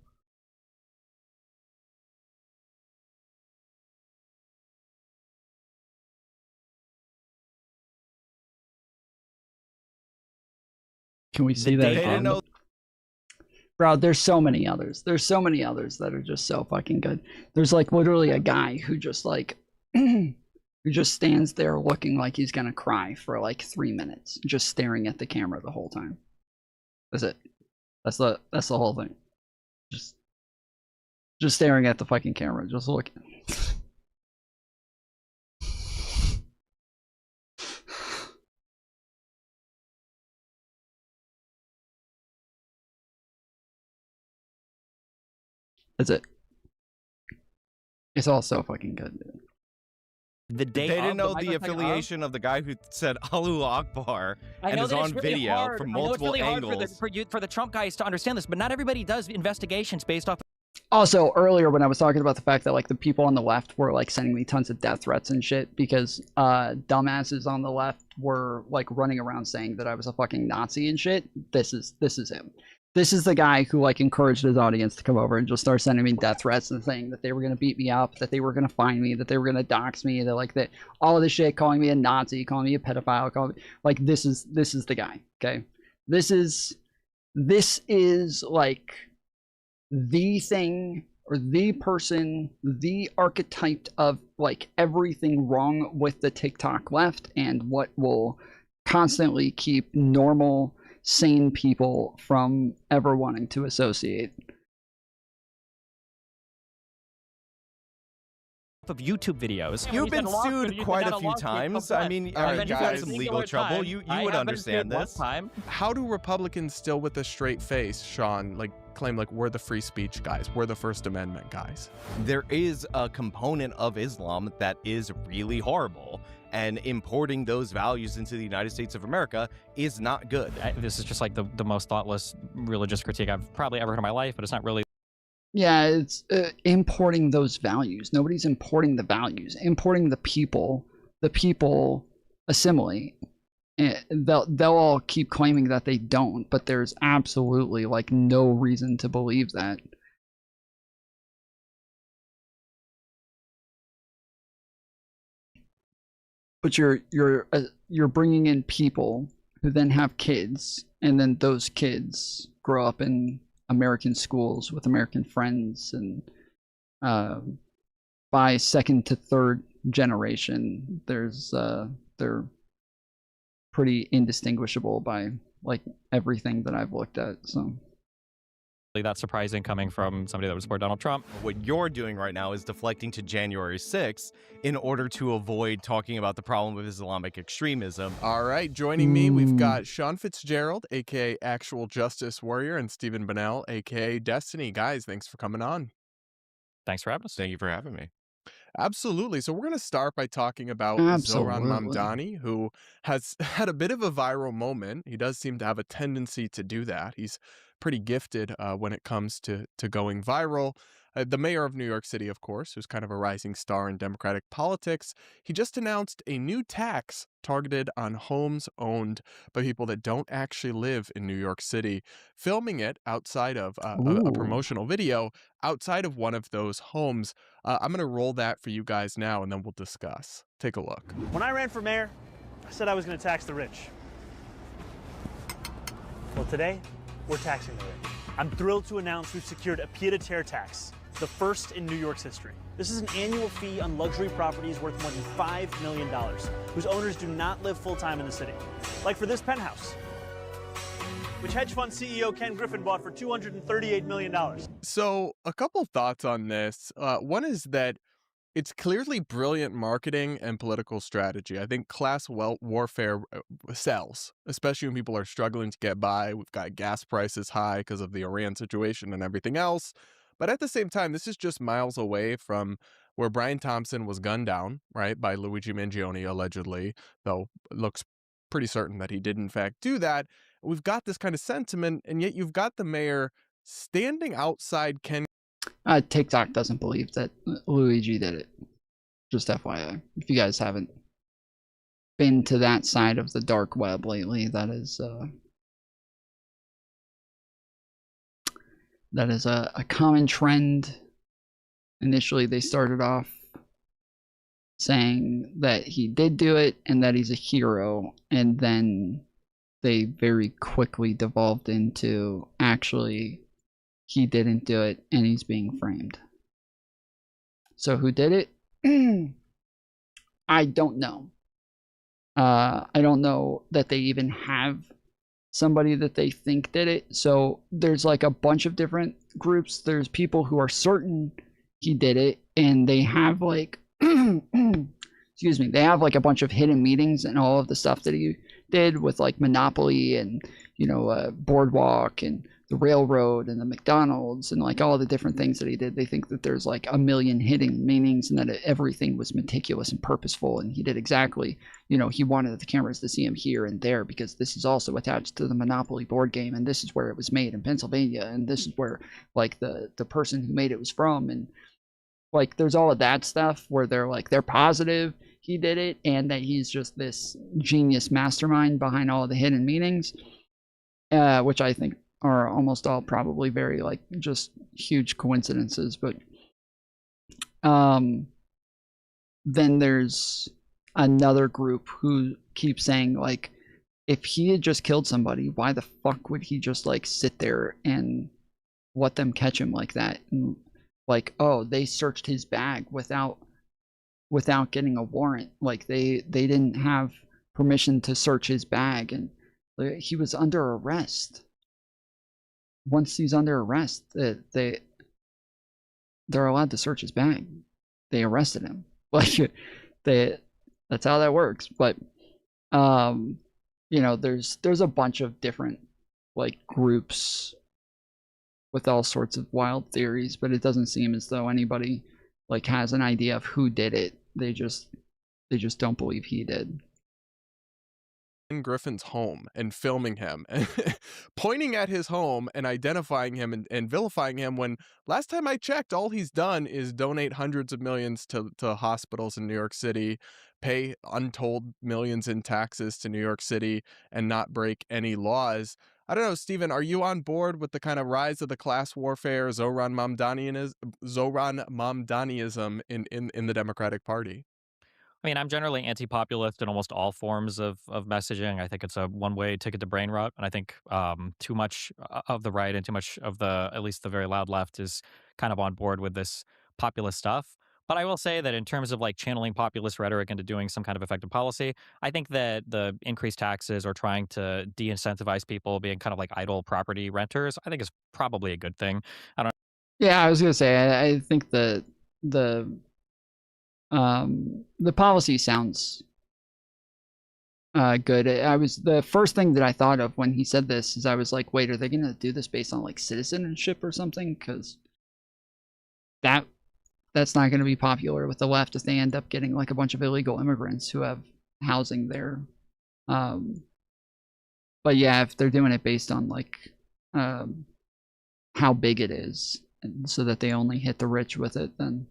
Can we see that? Bro, there's so many others. There's so many others that are just so fucking good. There's like literally a guy who just like who just stands there looking like he's gonna cry for like 3 minutes, just staring at the camera the whole time. That's it. That's the whole thing. Just staring at the fucking camera, just looking. That's it. It's all so fucking good, dude. The day they didn't of, know the the affiliation of the guy who said Allahu Akbar and is on video from multiple angles. For the Trump guys to understand this, but not everybody does investigations based off. Also, earlier when I was talking about the fact that like the people on the left were like sending me tons of death threats and shit because dumbasses on the left were like running around saying that I was a fucking Nazi and shit. This is him. This is the guy who like encouraged his audience to come over and just start sending me death threats and saying that they were gonna beat me up, that they were gonna find me, that they were gonna dox me, that like that all of this shit, calling me a Nazi, calling me a pedophile, calling me, like this is the guy. Okay, this is like the thing or the person, the archetype of like everything wrong with the TikTok left and what will constantly keep normal, sane people from ever wanting to associate. Of YouTube videos. You've been sued quite a few times. I mean, you've had some legal trouble. You would understand this. How do Republicans still with a straight face, Sean, like claim like we're the free speech guys, we're the First Amendment guys? There is a component of Islam that is really horrible, and importing those values into the United States of America is not good. This is just like the most thoughtless religious critique I've probably ever heard in my life, but it's not really. Yeah, it's importing those values. Nobody's importing the values. Importing the people. The people assimilate. And they'll all keep claiming that they don't, but there's absolutely like no reason to believe that. But you're bringing in people who then have kids, and then those kids grow up in American schools with American friends, and by second to third generation, they're pretty indistinguishable by like everything that I've looked at. So that's surprising coming from somebody that would support Donald Trump. What you're doing right now is deflecting to January 6th in order to avoid talking about the problem of Islamic extremism. All right, joining me, we've got Sean Fitzgerald, aka Actual Justice Warrior, and Stephen Bonnell, aka Destiny. Guys, thanks for coming on. Thanks for having us. Thank you for having me. Absolutely. So we're going to start by talking about Zohran Mamdani, who has had a bit of a viral moment. He does seem to have a tendency to do that. He's pretty gifted when it comes to going viral. The mayor of New York City, of course, who's kind of a rising star in Democratic politics, he just announced a new tax targeted on homes owned by people that don't actually live in New York City, filming it outside of a promotional video outside of one of those homes. I'm going to roll that for you guys now, and then we'll discuss. Take a look. When I ran for mayor, I said I was going to tax the rich. Well, today, we're taxing the rich. I'm thrilled to announce we've secured a pied-à-terre tax, the first in New York's history. This is an annual fee on luxury properties worth more than $5 million, whose owners do not live full-time in the city. Like for this penthouse, which hedge fund CEO Ken Griffin bought for $238 million. So a couple thoughts on this. One is that it's clearly brilliant marketing and political strategy. I think class warfare sells, especially when people are struggling to get by. We've got gas prices high because of the Iran situation and everything else. But at the same time, this is just miles away from where Brian Thompson was gunned down, right, by Luigi Mangione, allegedly, though it looks pretty certain that he did, in fact, do that. We've got this kind of sentiment, and yet you've got the mayor standing outside Ken. TikTok doesn't believe that Luigi did it. Just FYI. If you guys haven't been to that side of the dark web lately, that is a common trend. Initially, they started off saying that he did do it and that he's a hero, and then they very quickly devolved into actually he didn't do it and he's being framed. So who did it? I don't know. I don't know that they even have somebody that they think did it. So there's like a bunch of different groups. There's people who are certain he did it, and they have like excuse me, they have like a bunch of hidden meetings and all of the stuff that he did with like Monopoly and, you know, Boardwalk and the railroad and the McDonald's and like all the different things that he did. They think that there's like a million hidden meanings and that everything was meticulous and purposeful, and he did exactly, you know, he wanted the cameras to see him here and there because this is also attached to the Monopoly board game, and this is where it was made in Pennsylvania, and this is where like the person who made it was from, and like there's all of that stuff where they're positive he did it and that he's just this genius mastermind behind all of the hidden meanings, which I think are almost all probably very like just huge coincidences. But then there's another group who keeps saying like, if he had just killed somebody, why the fuck would he just like sit there and let them catch him like that? And like, oh, they searched his bag without getting a warrant. Like they didn't have permission to search his bag, and he was under arrest. Once he's under arrest, they're allowed to search his bag. They arrested him. Like that's how that works. But you know, there's a bunch of different like groups with all sorts of wild theories, but it doesn't seem as though anybody like has an idea of who did it. They just don't believe he did. In Griffin's home and filming him, pointing at his home and identifying him and vilifying him, when last time I checked, all he's done is donate hundreds of millions to hospitals in New York City, pay untold millions in taxes to New York City, and not break any laws. I don't know, Stephen, are you on board with the kind of rise of the class warfare, Zoran Mamdaniism in the Democratic Party? I mean, I'm generally anti-populist in almost all forms of messaging. I think it's a one-way ticket to brain rot, and I think too much of the right and too much of at least the very loud left is kind of on board with this populist stuff. But I will say that in terms of like channeling populist rhetoric into doing some kind of effective policy, I think that the increased taxes or trying to de-incentivize people being kind of like idle property renters, I think is probably a good thing. I don't. Yeah, I was gonna say I think the policy sounds good. The first thing that I thought of when he said this is I was like, wait, are they gonna do this based on like citizenship or something? Because that's not going to be popular with the left if they end up getting like a bunch of illegal immigrants who have housing there. But yeah, if they're doing it based on like how big it is, and so that they only hit the rich with it, then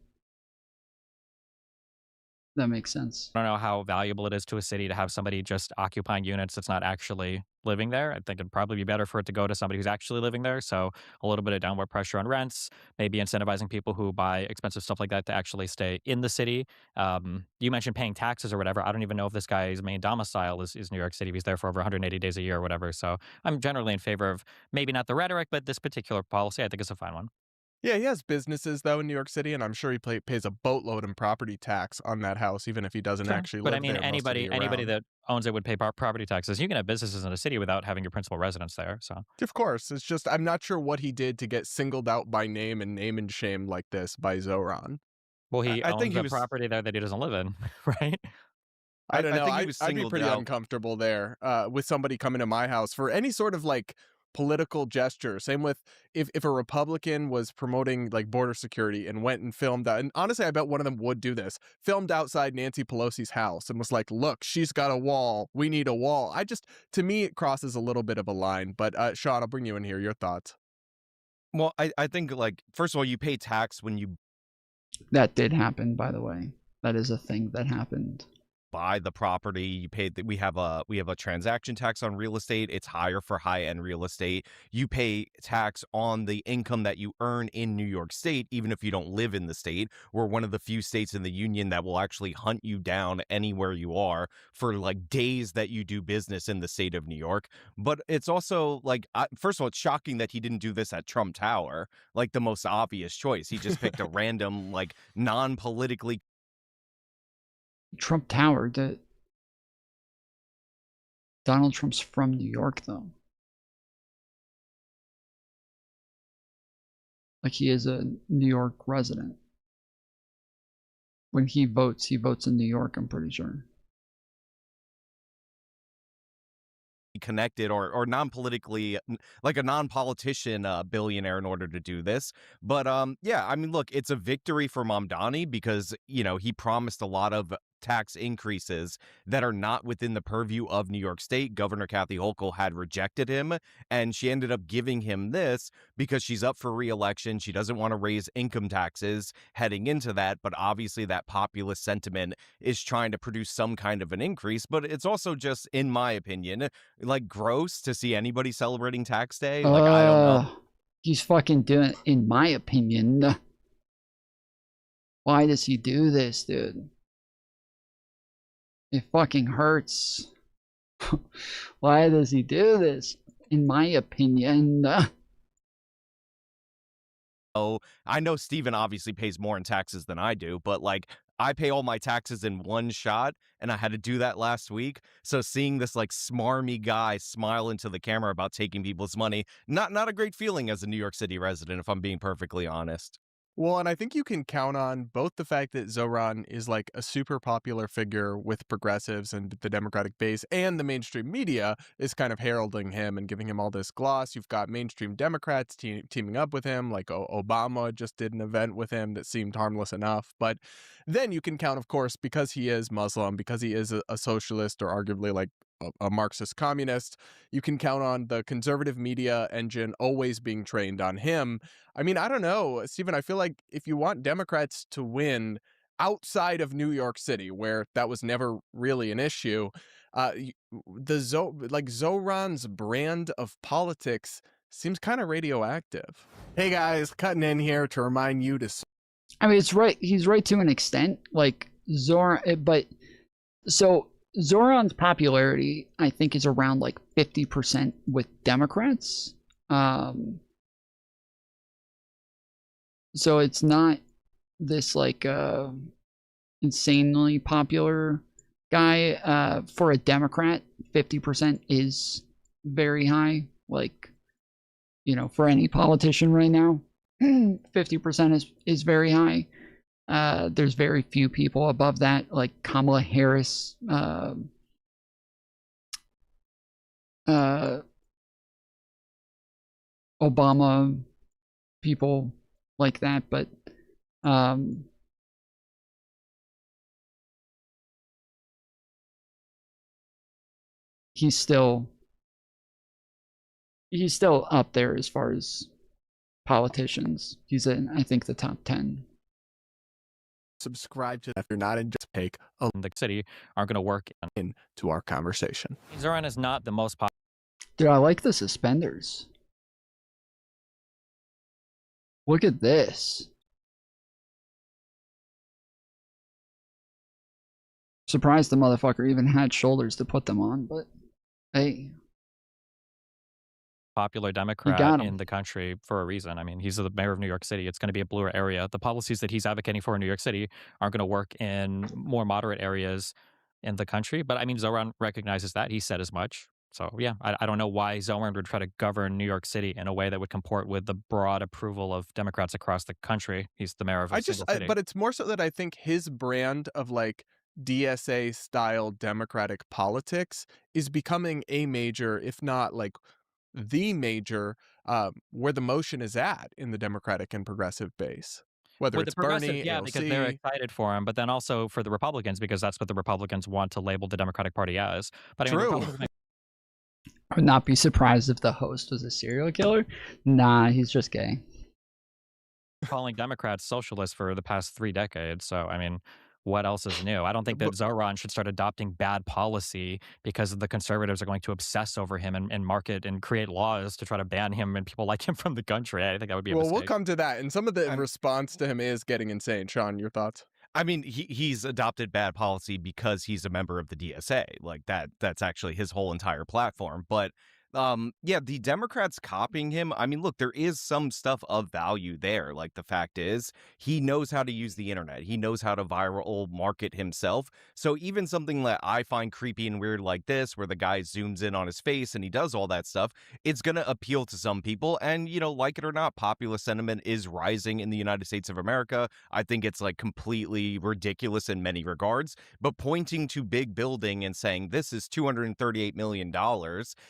that makes sense. I don't know how valuable it is to a city to have somebody just occupying units that's not actually living there. I think it'd probably be better for it to go to somebody who's actually living there. So a little bit of downward pressure on rents, maybe incentivizing people who buy expensive stuff like that to actually stay in the city. You mentioned paying taxes or whatever. I don't even know if this guy's main domicile is New York City. He's there for over 180 days a year or whatever. So I'm generally in favor of maybe not the rhetoric, but this particular policy. I think it's a fine one. Yeah, he has businesses, though, in New York City, and I'm sure he pays a boatload in property tax on that house, even if he doesn't actually live there. But I mean, anybody that owns it would pay property taxes. You can have businesses in a city without having your principal residence there. So of course, it's just I'm not sure what he did to get singled out by name and shame like this by Zoran. Well, he owns a property there that he doesn't live in, right? I don't know. I think he was I'd be pretty uncomfortable there with somebody coming to my house for any sort of like political gesture. Same with if a Republican was promoting like border security and went and filmed out, and honestly I bet one of them would do this, filmed outside Nancy Pelosi's house and was like, look, she's got a wall, we need a wall. To me it crosses a little bit of a line. But Sean, I'll bring you in here. Your thoughts? Well, I think like first of all, you pay tax when you that did happen, by the way. That is a thing that happened. buy the property. You pay we have a transaction tax on real estate. It's higher for high-end real estate. You pay tax on the income that you earn in New York State, even if you don't live in the state. We're one of the few states in the union that will actually hunt you down anywhere you are for like days that you do business in the state of New York. But it's also like, first of all, it's shocking that he didn't do this at Trump Tower, like the most obvious choice. He just picked a random, like, non-politically. Trump Tower. Donald Trump's from New York, though. Like, he is a New York resident. When he votes in New York, I'm pretty sure. Connected or non-politically, like a non-politician billionaire in order to do this. But yeah, I mean, look, it's a victory for Mamdani because, you know, he promised a lot of tax increases that are not within the purview of New York State. Governor Kathy Hochul had rejected him, and she ended up giving him this because she's up for re-election. She doesn't want to raise income taxes heading into that, but obviously that populist sentiment is trying to produce some kind of an increase. But it's also just, in my opinion, like gross to see anybody celebrating tax day. Like, I don't know. He's fucking doing it, in my opinion. Why does he do this, dude? It fucking hurts. Why does he do this? In my opinion. Oh, I know Steven obviously pays more in taxes than I do, but like, I pay all my taxes in one shot, and I had to do that last week. So seeing this like smarmy guy smile into the camera about taking people's money, not a great feeling as a New York City resident, if I'm being perfectly honest. Well, and I think you can count on both the fact that Zoran is like a super popular figure with progressives and the Democratic base, and the mainstream media is kind of heralding him and giving him all this gloss. You've got mainstream Democrats teaming up with him, like Obama just did an event with him that seemed harmless enough. But then you can count, of course, because he is Muslim, because he is a socialist or arguably like a Marxist communist, you can count on the conservative media engine always being trained on him. I mean, I don't know, Stephen, I feel like if you want Democrats to win outside of New York City, where that was never really an issue, Zoran's brand of politics seems kind of radioactive. Hey guys, cutting in here to remind you to... I mean, it's right. He's right to an extent. Like, Zoran, but... So... Zoran's popularity, I think, is around like 50% with Democrats. So it's not this like insanely popular guy. For a Democrat, 50% is very high. Like, you know, for any politician right now, 50% is very high. There's very few people above that, like Kamala Harris, Obama, people like that, but he's still up there as far as politicians. He's in, I think, the top 10. Subscribe to that if you're not in, just take a the city aren't going to work into our conversation. Zoran is not the most popular. Dude, I like the suspenders. Look at this. Surprised the motherfucker even had shoulders to put them on, but hey. Popular Democrat in the country for a reason. I mean, he's the mayor of New York City. It's going to be a bluer area. The policies that he's advocating for in New York City aren't going to work in more moderate areas in the country. But I mean, Zoran recognizes that. He said as much. So yeah, I don't know why Zoran would try to govern New York City in a way that would comport with the broad approval of Democrats across the country. He's the mayor of a single city. But it's more so that I think his brand of like DSA style Democratic politics is becoming a major, if not like the major, where the motion is at in the Democratic and progressive base. Whether with it's the progressive, Bernie, yeah, AOC. because they're excited for him, but then also for the Republicans, because that's what the Republicans want to label the Democratic Party as. But I mean, True. I would not be surprised if the host was a serial killer. Nah, he's just gay. Calling Democrats socialists for the past 3 decades. So, I mean, what else is new? I don't think that Zoran should start adopting bad policy because the conservatives are going to obsess over him and market and create laws to try to ban him and people like him from the country. I think that would be a Well, mistake. we'll come to that. And some of the response to him is getting insane. Sean, your thoughts? I mean, he's adopted bad policy because he's a member of the DSA. Like that's actually his whole entire platform. But yeah, the Democrats copying him. I mean, look, there is some stuff of value there. Like the fact is, he knows how to use the internet. He knows how to viral market himself. So even something that I find creepy and weird like this, where the guy zooms in on his face and he does all that stuff, it's going to appeal to some people. And, you know, like it or not, populist sentiment is rising in the United States of America. I think it's like completely ridiculous in many regards, but pointing to big building and saying this is $238 million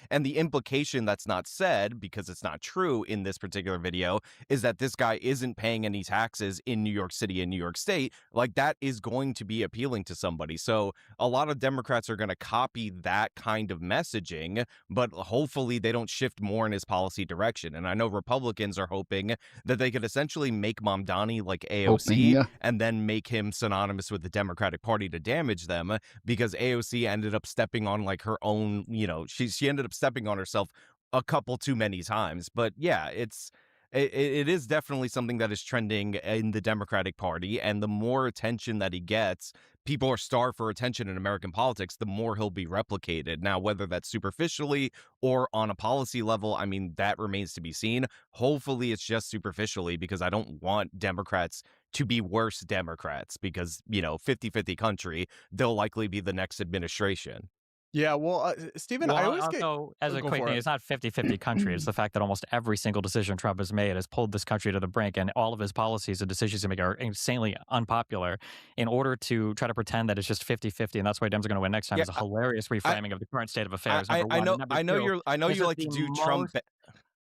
and the implication that's not said, because it's not true in this particular video, is that this guy isn't paying any taxes in New York City and New York State. Like, that is going to be appealing to somebody. So a lot of Democrats are going to copy that kind of messaging, but hopefully they don't shift more in his policy direction. And I know Republicans are hoping that they could essentially make Mamdani like AOC and then make him synonymous with the Democratic Party to damage them, because AOC ended up stepping on like her own, you know, she ended up stepping on herself a couple too many times. But yeah, it is definitely something that is trending in the Democratic Party, and the more attention that he gets, people are starved for attention in American politics, the more he'll be replicated. Now, whether that's superficially or on a policy level, I mean, that remains to be seen. Hopefully it's just superficially, because I don't want Democrats to be worse Democrats, because, you know, 50-50 country, they'll likely be the next administration. Yeah, well, Stephen, I always also, as a go quick for thing, it. it's not 50-50 country. It's the fact that almost every single decision Trump has made has pulled this country to the brink, and all of his policies and decisions he makes are insanely unpopular. In order to try to pretend that it's just 50-50, and that's why Dems are going to win next time, is a hilarious reframing of the current state of affairs. Number one. I know you like to do Trump.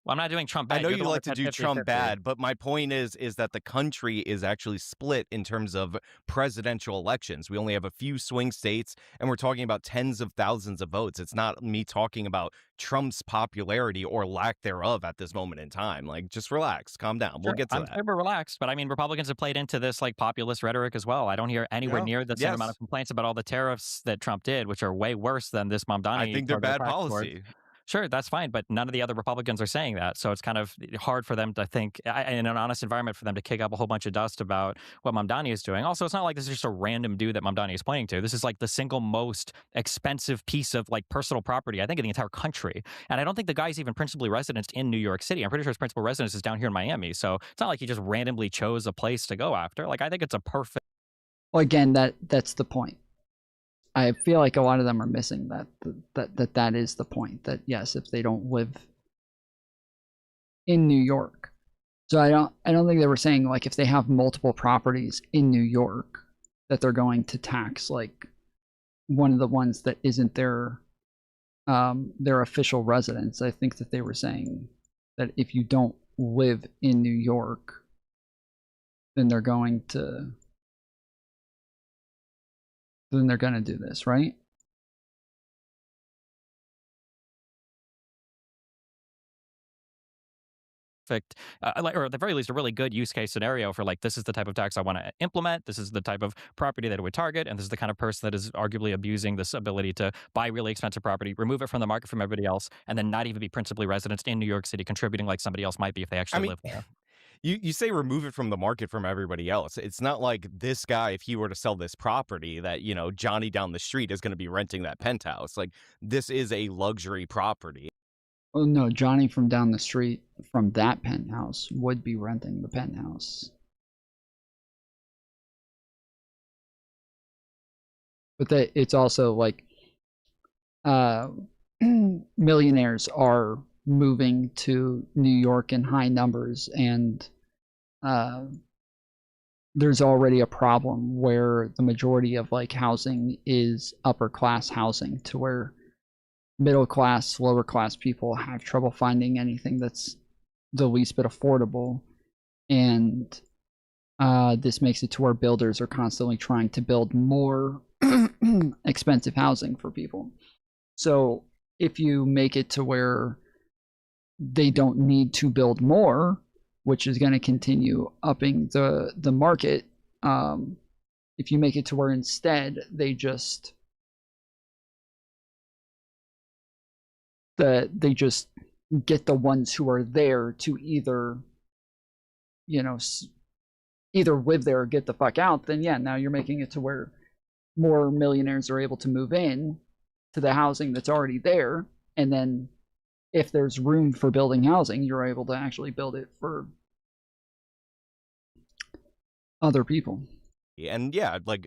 Well, I'm not doing Trump bad. I know you like to do Trump bad, but my point is that the country is actually split in terms of presidential elections. We only have a few swing states, and we're talking about tens of thousands of votes. It's not me talking about Trump's popularity or lack thereof at this moment in time. Like, just relax, calm down. We'll get to that. I'm super relaxed, but I mean, Republicans have played into this like populist rhetoric as well. I don't hear anywhere near the same amount of complaints about all the tariffs that Trump did, which are way worse than this Mamdani. I think they're bad policy. Sure, that's fine, but none of the other Republicans are saying that. So it's kind of hard for them to think, in an honest environment, for them to kick up a whole bunch of dust about what Mamdani is doing. Also, it's not like this is just a random dude that Mamdani is playing to. This is like the single most expensive piece of like personal property, I think, in the entire country. And I don't think the guy's even principally resident in New York City. I'm pretty sure his principal residence is down here in Miami. So it's not like he just randomly chose a place to go after. Like, I think it's a perfect. Well, again, that's the point. I feel like a lot of them are missing that is the point, that yes, if they don't live in New York. So I don't think they were saying like if they have multiple properties in New York that they're going to tax like one of the ones that isn't their official residence. I think that they were saying that if you don't live in New York, then they're going to do this, right? Perfect, or at the very least, a really good use case scenario for like, this is the type of tax I want to implement. This is the type of property that it would target, and this is the kind of person that is arguably abusing this ability to buy really expensive property, remove it from the market from everybody else, and then not even be principally residents in New York City, contributing like somebody else might be if they actually live there. You say remove it from the market from everybody else. It's not like this guy, if he were to sell this property, that, you know, Johnny down the street is going to be renting that penthouse. Like, this is a luxury property. Oh no, Johnny from down the street from that penthouse would be renting the penthouse. But it's also like millionaires are moving to New York in high numbers, and there's already a problem where the majority of like housing is upper class housing, to where middle class, lower class people have trouble finding anything that's the least bit affordable. And this makes it to where builders are constantly trying to build more expensive housing for people. So if you make it to where they don't need to build more, which is going to continue upping the market, if you make it to where instead they just get the ones who are there to either, you know, either live there or get the fuck out, then yeah, now you're making it to where more millionaires are able to move in to the housing that's already there, and then if there's room for building housing, you're able to actually build it for other people. And yeah, like,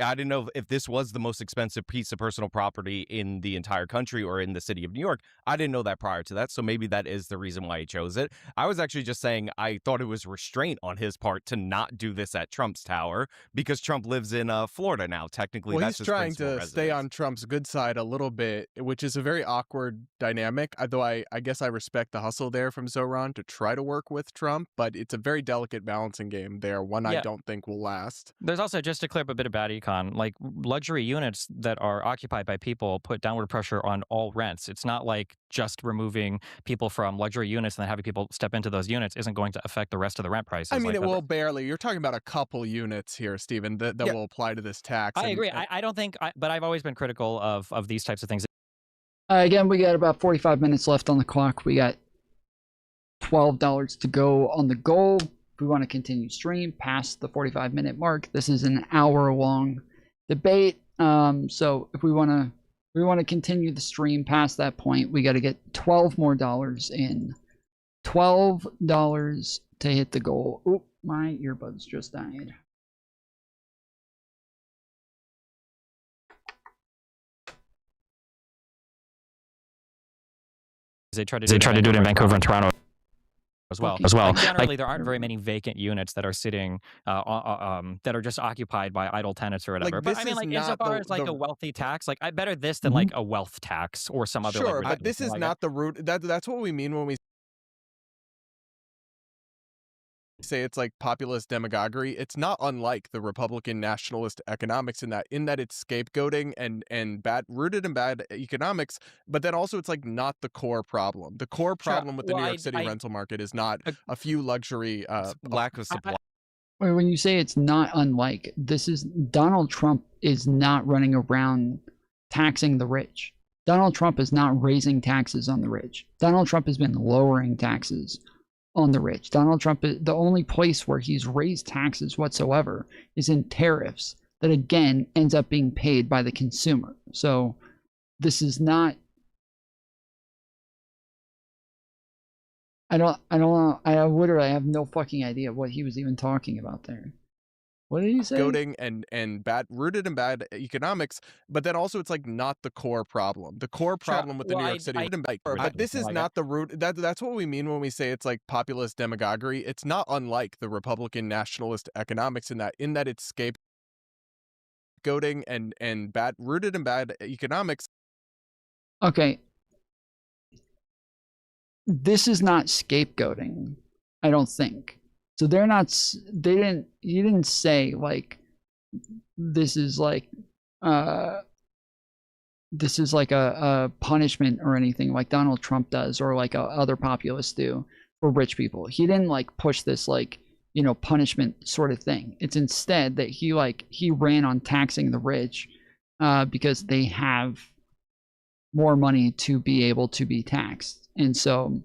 I didn't know if this was the most expensive piece of personal property in the entire country or in the city of New York. I didn't know that prior to that, so maybe that is the reason why he chose it. I was actually just saying I thought it was restraint on his part to not do this at Trump's tower because Trump lives in Florida now. Technically, Well, that's he's his trying principal to residence. stay on Trump's good side a little bit, which is a very awkward dynamic. Though I guess I respect the hustle there from Zoran to try to work with Trump, but it's a very delicate balancing game there, one I don't think will last. There's also, just to clear up a bit about econ, like luxury units that are occupied by people put downward pressure on all rents. It's not like just removing people from luxury units and then having people step into those units isn't going to affect the rest of the rent prices. I mean, like it will barely. You're talking about a couple units here, Stephen, that will apply to this tax. I agree. I don't think, but I've always been critical of these types of things. Again, we got about 45 minutes left on the clock. We got $12 to go on the goal. If we want to continue stream past the 45-minute mark, this is an hour-long debate. So if we want to continue the stream past that point, we got to get $12 more in. $12 to hit the goal. Oop, my earbuds just died. They try to do it in Vancouver and Toronto as well. Like, generally, there aren't very many vacant units that are sitting, that are just occupied by idle tenants or whatever. But I mean, like, insofar as like a wealthy tax, like, I better this than like a wealth tax or some other. Sure, like, but this is not the root. That's what we mean when we say it's like populist demagoguery. It's not unlike the Republican nationalist economics in that it's scapegoating and rooted in bad economics, but then also it's like not the core problem. The core problem with the New York City rental market is not a few luxury lack of supply. When you say it's not unlike, this is Donald Trump is not running around taxing the rich. Donald Trump is not raising taxes on the rich. Donald Trump has been lowering taxes on the rich. Donald Trump, the only place where he's raised taxes whatsoever is in tariffs that again ends up being paid by the consumer. So this is not, I don't know. I literally have no fucking idea what he was even talking about there. What did he say? Goading and rooted in bad economics, but then also it's like not the core problem. The core problem with the New York City, but this is not the root. That's what we mean when we say it's like populist demagoguery. It's not unlike the Republican nationalist economics in that it's scapegoating and rooted in bad economics. Okay, this is not scapegoating, I don't think. So they're not, he didn't say like, this is like a punishment or anything like Donald Trump does or like other populists do for rich people. He didn't like push this like, you know, punishment sort of thing. It's instead that he ran on taxing the rich because they have more money to be able to be taxed. And so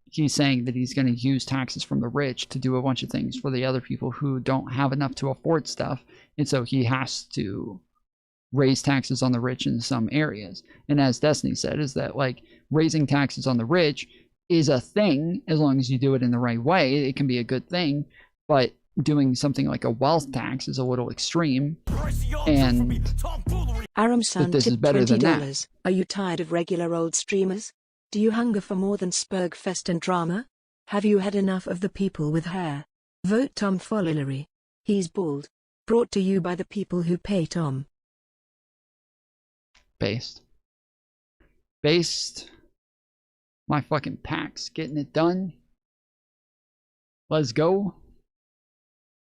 he's saying that he's going to use taxes from the rich to do a bunch of things for the other people who don't have enough to afford stuff. And so he has to raise taxes on the rich in some areas. And as Destiny said, is that like raising taxes on the rich is a thing as long as you do it in the right way. It can be a good thing, but doing something like a wealth tax is a little extreme. And Hasan this is tipped better than that. $20. Are you tired of regular old streamers? Do you hunger for more than Spurgfest and drama? Have you had enough of the people with hair? Vote Tom Foolery. He's bald. Brought to you by the people who pay Tom. Based. My fucking packs getting it done. Let's go.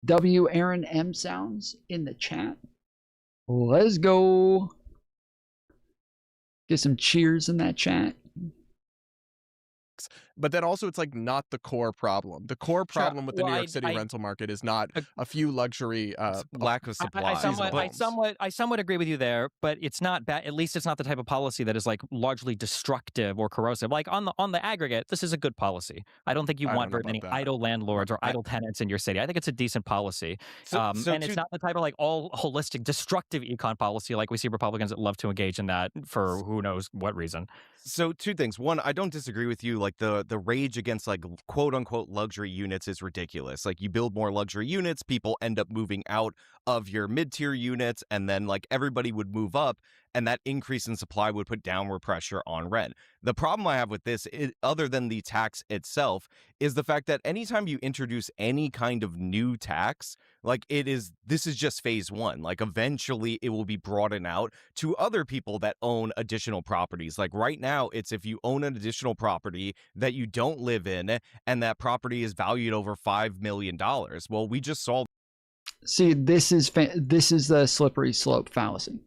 W Aaron M sounds in the chat. Let's go. Get some cheers in that chat. But then also it's like not the core problem. The core Sure. problem with the Well, New York City rental market is not a few luxury lack of supply. I somewhat agree with you there, but it's not bad. At least it's not the type of policy that is like largely destructive or corrosive. Like on the aggregate, this is a good policy. I don't think you want very many idle landlords or idle tenants in your city. I think it's a decent policy. And it's not the type of like all holistic destructive econ policy like we see Republicans that love to engage in that for who knows what reason. So two things. One, I don't disagree with you. Like the rage against like quote unquote luxury units is ridiculous. Like you build more luxury units, people end up moving out of your mid-tier units, and then like everybody would move up, and that increase in supply would put downward pressure on rent. The problem I have with this, other than the tax itself, is the fact that anytime you introduce any kind of new tax, like this is just phase one. Like eventually it will be broadened out to other people that own additional properties. Like right now, it's if you own an additional property that you don't live in and that property is valued over $5 million. Well, we just saw. See, this is the slippery slope fallacy.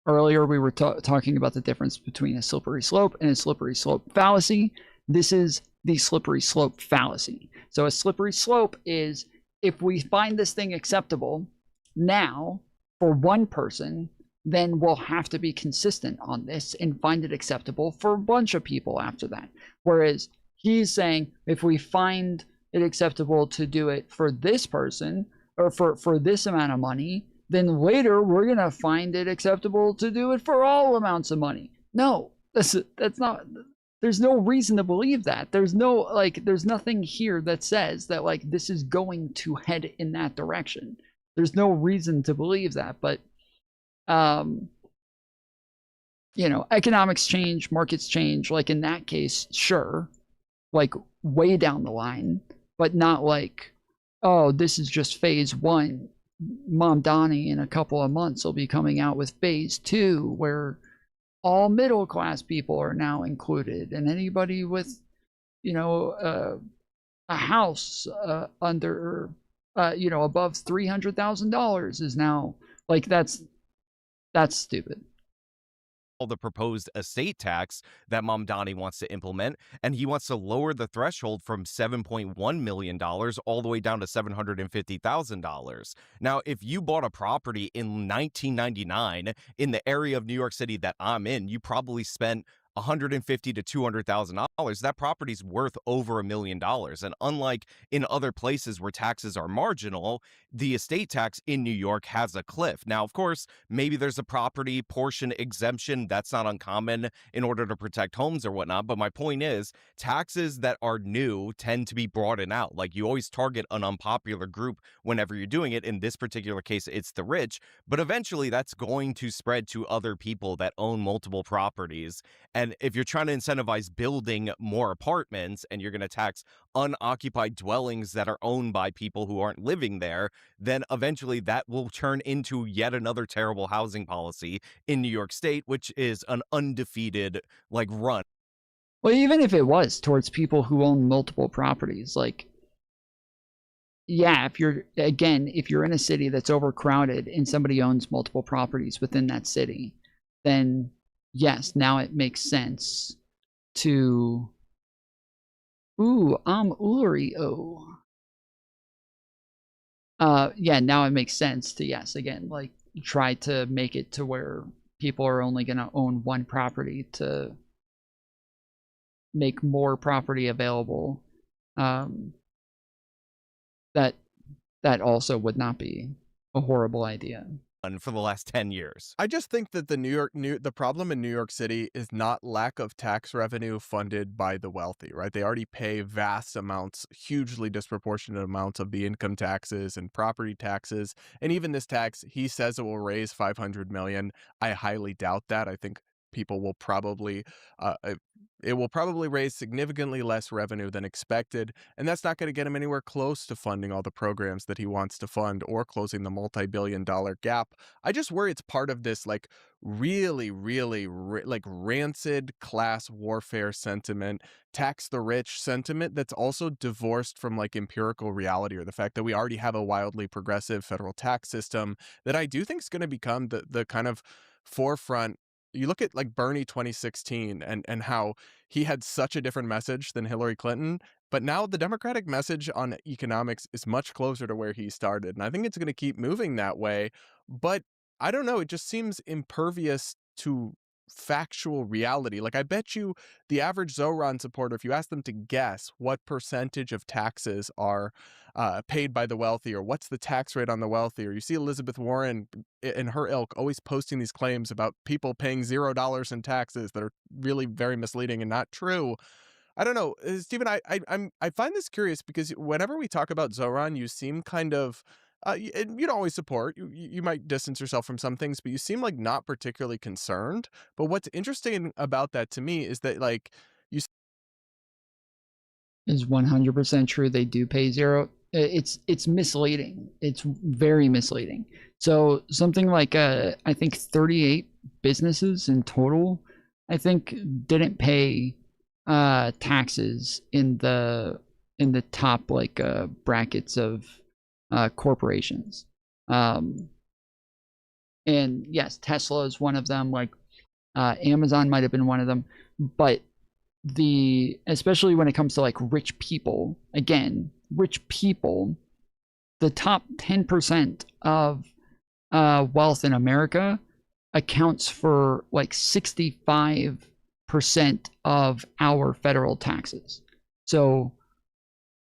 Earlier, we were talking about the difference between a slippery slope and a slippery slope fallacy. This is the slippery slope fallacy. So a slippery slope is if we find this thing acceptable now for one person, then we'll have to be consistent on this and find it acceptable for a bunch of people after that. Whereas he's saying if we find it acceptable to do it for this person or for this amount of money, then later we're going to find it acceptable to do it for all amounts of money. No, that's not, there's no reason to believe that. There's nothing here that says that like this is going to head in that direction. There's no reason to believe that, but you know, economics change, markets change, like in that case, sure, like way down the line, but not like, oh, this is just phase one. Mom Donnie in a couple of months will be coming out with phase two, where all middle class people are now included, and anybody with, you know, a house under, you know, above $300,000 is now like that's stupid. The proposed estate tax that Mamdani wants to implement, and he wants to lower the threshold from $7.1 million all the way down to $750,000. Now, if you bought a property in 1999 in the area of New York City that I'm in, you probably spent $150,000 to $200,000. That property's worth over $1 million. And unlike in other places where taxes are marginal, the estate tax in New York has a cliff. Now, of course, maybe there's a property portion exemption. That's not uncommon in order to protect homes or whatnot. But my point is, taxes that are new tend to be broadened out. Like you always target an unpopular group whenever you're doing it. In this particular case, it's the rich. But eventually that's going to spread to other people that own multiple properties. And if you're trying to incentivize building more apartments and you're going to tax unoccupied dwellings that are owned by people who aren't living there, then eventually that will turn into yet another terrible housing policy in New York State, which is an undefeated like run. Well, even if it was towards people who own multiple properties, like, yeah, if you're in a city that's overcrowded and somebody owns multiple properties within that city, then yes, now it makes sense to, Foolery, yeah, now it makes sense to, yes, again, like try to make it to where people are only going to own one property to make more property available. That also would not be a horrible idea. For the last 10 years. I just think that the problem in New York City is not lack of tax revenue funded by the wealthy, right? They already pay vast amounts, hugely disproportionate amounts of the income taxes and property taxes. And even this tax, he says it will raise $500 million. I highly doubt that. I think people will probably it will probably raise significantly less revenue than expected, and that's not going to get him anywhere close to funding all the programs that he wants to fund or closing the multi-billion-dollar gap. I just worry it's part of this like really like rancid class warfare sentiment, tax the rich sentiment that's also divorced from like empirical reality, or the fact that we already have a wildly progressive federal tax system that I do think is going to become the kind of forefront you look at like Bernie 2016 and how he had such a different message than Hillary Clinton, but now the Democratic message on economics is much closer to where he started. And I think it's going to keep moving that way. But I don't know, it just seems impervious to factual reality. Like, I bet you the average Zoran supporter, if you ask them to guess what percentage of taxes are paid by the wealthy, or what's the tax rate on the wealthy, or you see Elizabeth Warren and her ilk always posting these claims about people paying $0 in taxes that are really very misleading and not true. I don't know, Stephen. I find this curious because whenever we talk about Zoran, you seem kind of and you don't always support. You might distance yourself from some things, but you seem like not particularly concerned. But what's interesting about that to me is that like you is 100% true. They do pay zero. It's misleading. It's very misleading. So something like I think 38 businesses in total, I think, didn't pay taxes in the top like brackets of corporations. And yes, Tesla is one of them. Like Amazon might have been one of them, but especially when it comes to like rich people, again, rich people, the top 10% of wealth in America accounts for like 65% of our federal taxes. So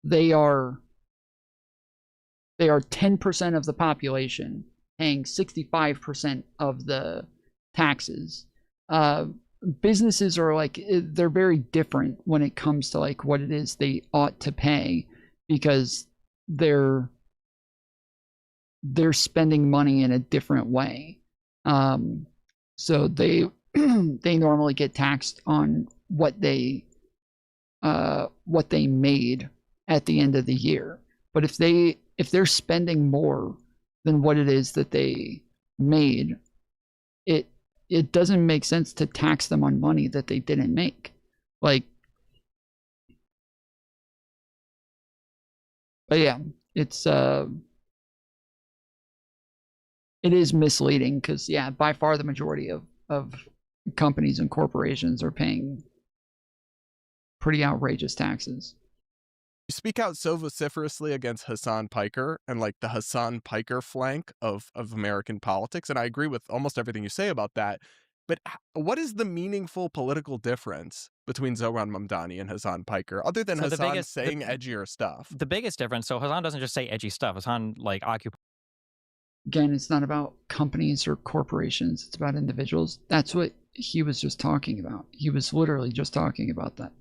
they are 10% of the population paying 65% of the taxes. Businesses are like, they're very different when it comes to like what it is they ought to pay, because they're spending money in a different way. So they they normally get taxed on what they made at the end of the year. But if they're spending more than what it is that they made, it doesn't make sense to tax them on money that they didn't make. Like, but yeah, it is misleading because, yeah, by far the majority of companies and corporations are paying pretty outrageous taxes. You speak out so vociferously against Hasan Piker and like the Hasan Piker flank of American politics, and I agree with almost everything you say about that. But what is the meaningful political difference between Zohran Mamdani and Hasan Piker, other than Hasan saying edgier stuff? The biggest difference, so Hasan doesn't just say edgy stuff. Hasan like occupies. Again, it's not about companies or corporations. It's about individuals. That's what he was just talking about. He was literally just talking about that.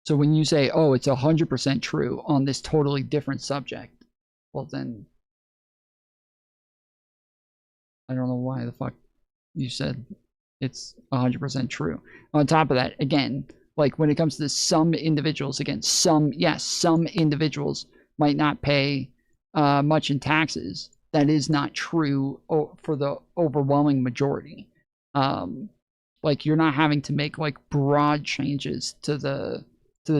So when you say, oh, it's 100% true on this totally different subject, well then, I don't know why the fuck you said it's 100% true. On top of that, again, like when it comes to some individuals, again, some individuals might not pay much in taxes. That is not true for the overwhelming majority. Like you're not having to make like broad changes to the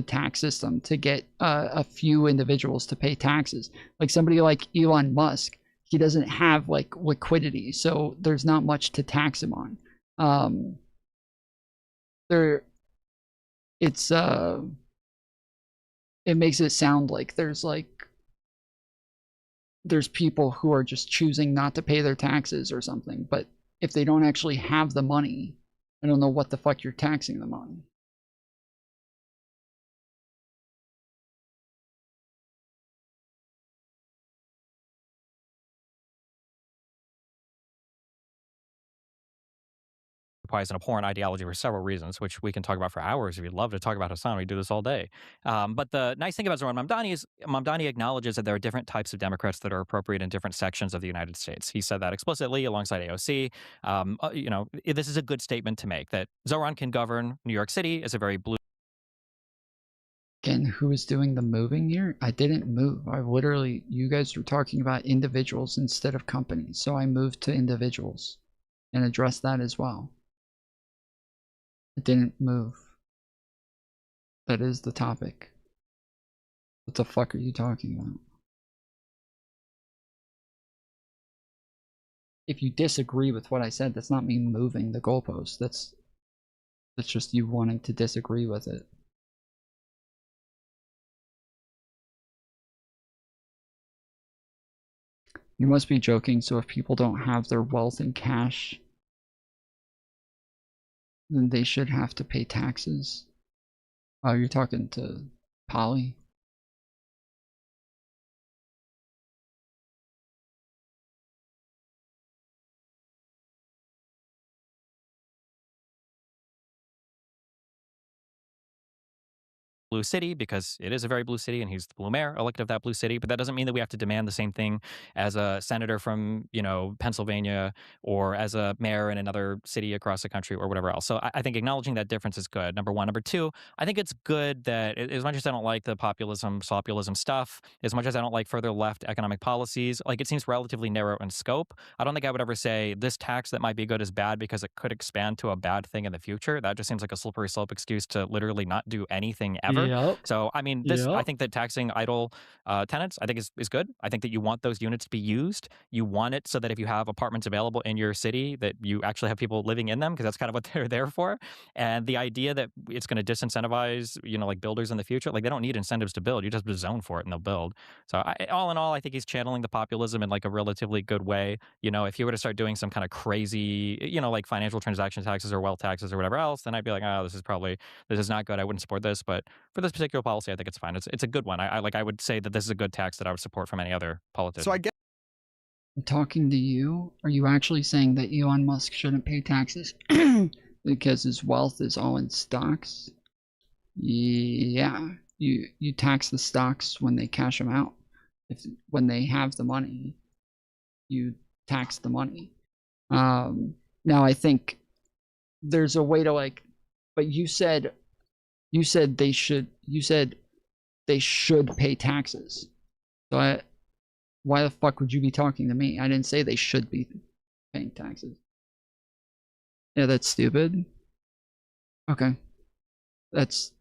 tax system to get a few individuals to pay taxes. Like somebody like Elon Musk, he doesn't have like liquidity, so there's not much to tax him on. It makes it sound like there's people who are just choosing not to pay their taxes or something, but if they don't actually have the money, I don't know what the fuck you're taxing them on. An abhorrent ideology for several reasons, which we can talk about for hours. If you'd love to talk about Hasan, we do this all day. But the nice thing about Zohran Mamdani is Mamdani acknowledges that there are different types of Democrats that are appropriate in different sections of the United States. He said that explicitly alongside AOC. This is a good statement to make, that Zohran can govern New York City as a very blue. Again, who is doing the moving here? I didn't move. You guys were talking about individuals instead of companies. So I moved to individuals and addressed that as well. It didn't move. That is the topic. What the fuck are you talking about? if you disagree with what I said, that's not me moving the goalpost. That's just you wanting to disagree with it. You must be joking, so if people don't have their wealth in cash, then they should have to pay taxes. Oh, you're talking to Polly? blue city because it is a very blue city and he's the blue mayor elected of that blue city. But that doesn't mean that we have to demand the same thing as a senator from, you know, Pennsylvania or as a mayor in another city across the country or whatever else. So I think acknowledging that difference is good. Number one. Number two, I think it's good that as much as I don't like the populism stuff, as much as I don't like further left economic policies, like it seems relatively narrow in scope. I don't think I would ever say this tax that might be good is bad because it could expand to a bad thing in the future. That just seems like a slippery slope excuse to literally not do anything ever. Yep. So, I mean, this, I think that taxing idle tenants, I think is good. I think that you want those units to be used. You want it so that if you have apartments available in your city, that you actually have people living in them, because that's kind of what they're there for. And the idea that it's going to disincentivize, you know, like builders in the future, like they don't need incentives to build. You just zone for it and they'll build. So all in all, I think he's channeling the populism in like a relatively good way. You know, if you were to start doing some kind of crazy, you know, like financial transaction taxes or wealth taxes or whatever else, then I'd be like, oh, this is not good. I wouldn't support this. But for this particular policy, I think it's fine. It's a good one. I would say that this is a good tax that I would support from any other politician. So I get. I'm talking to you. Are you actually saying that Elon Musk shouldn't pay taxes because his wealth is all in stocks? Yeah, you tax the stocks when they cash them out. When they have the money, you tax the money. Now I think there's a way to like, but you said they should. You said they should pay taxes. So why the fuck would you be talking to me? I didn't say they should be paying taxes. Yeah, that's stupid. Okay. That's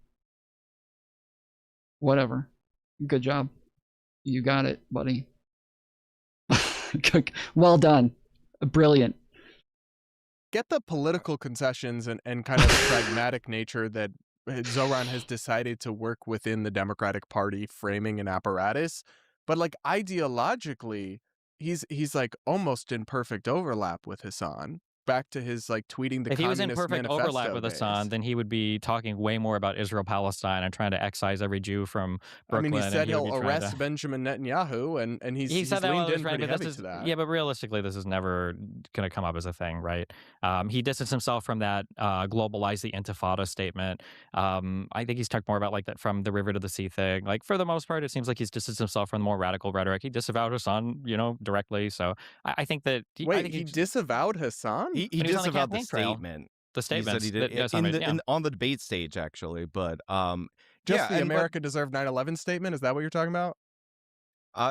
whatever. Good job. You got it, buddy. Well done. Brilliant. Get the political concessions and kind of pragmatic nature that Zoran has decided to work within the Democratic Party framing and apparatus, but like ideologically, he's like almost in perfect overlap with Hasan. Back to his like tweeting the if he was in Communist perfect Manifesto overlap with days. Hasan, then he would be talking way more about Israel-Palestine and trying to excise every Jew from Brooklyn. I mean, he said he'll would be arrest Benjamin Netanyahu, and he's said that while leaned he was in running, pretty but heavy to that. Yeah, but realistically, this is never going to come up as a thing, right? He distanced himself from that globalize the intifada statement. I think he's talked more about like that from the river to the sea thing. Like for the most part, it seems like he's distanced himself from the more radical rhetoric. He disavowed Hasan, you know, directly. So I think that he disavowed Hasan. He disavowed the statement. The statement He said he did on the debate stage, actually. But just the America Deserved 9/11 statement. Is that what you're talking about?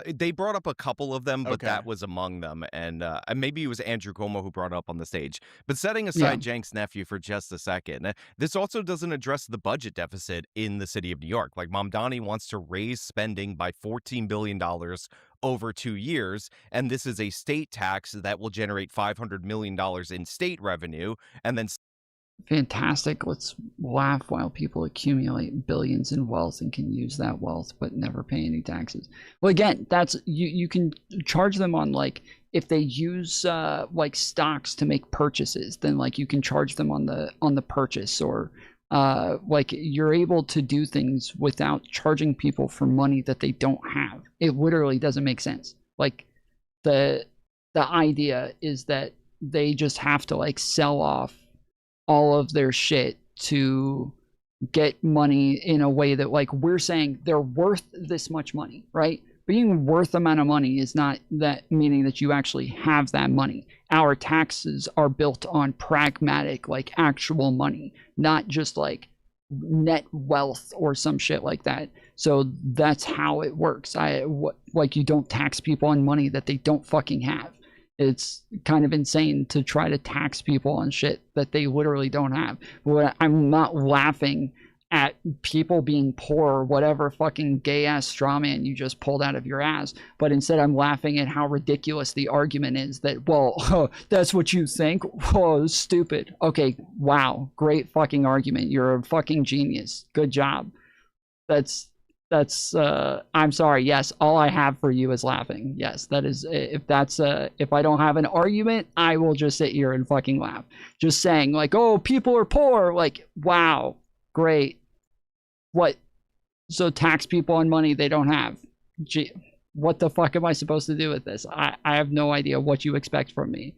They brought up a couple of them, but that was among them. And maybe it was Andrew Cuomo who brought it up on the stage. But setting aside Cenk's nephew for just a second, this also doesn't address the budget deficit in the city of New York. Like Mamdani wants to raise spending by $14 billion over 2 years. And this is a state tax that will generate $500 million in state revenue. And then fantastic. Let's laugh while people accumulate billions in wealth and can use that wealth but never pay any taxes. Well, again, that's you can charge them on like if they use like stocks to make purchases, then like you can charge them on the purchase, or like you're able to do things without charging people for money that they don't have. It literally doesn't make sense. Like the idea is that they just have to like sell off all of their shit to get money in a way that like we're saying they're worth this much money, right? Being worth amount of money is not that meaning that you actually have that money. Our taxes are built on pragmatic, like actual money, not just like net wealth or some shit like that. So that's how it works. Like you don't tax people on money that they don't fucking have. It's kind of insane to try to tax people on shit that they literally don't have. But I'm not laughing at people being poor or whatever fucking gay ass straw man you just pulled out of your ass, but instead I'm laughing at how ridiculous the argument is that, well, that's what you think? Oh, stupid. Okay, wow, great fucking argument. You're a fucking genius. Good job. That's I'm sorry. Yes, all I have for you is laughing. Yes, that is, if I don't have an argument, I will just sit here and fucking laugh. Just saying like, oh, people are poor. Like, wow, great. What? So tax people on money they don't have. Gee, what the fuck am I supposed to do with this? I have no idea what you expect from me.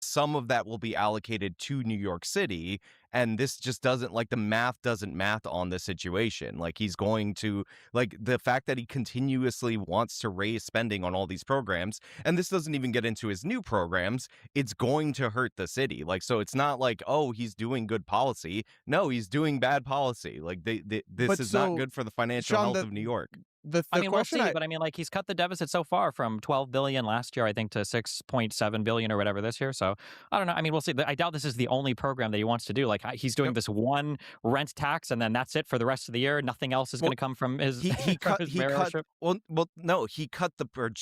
Some of that will be allocated to New York City, and this just doesn't, like, the math doesn't math on the situation. Like, he's going to, like, the fact that he continuously wants to raise spending on all these programs, and this doesn't even get into his new programs, it's going to hurt the city. Like, so it's not like, oh, he's doing good policy. No, he's doing bad policy. Like, this is not good for the financial health of New York. I mean, we'll see, but I mean, like, he's cut the deficit so far from 12 billion last year, I think, to 6.7 billion or whatever this year. So I don't know. I mean, we'll see. I doubt this is the only program that he wants to do. Like, he's doing this one rent tax, and then that's it for the rest of the year. Nothing else is going to come from his mayorship.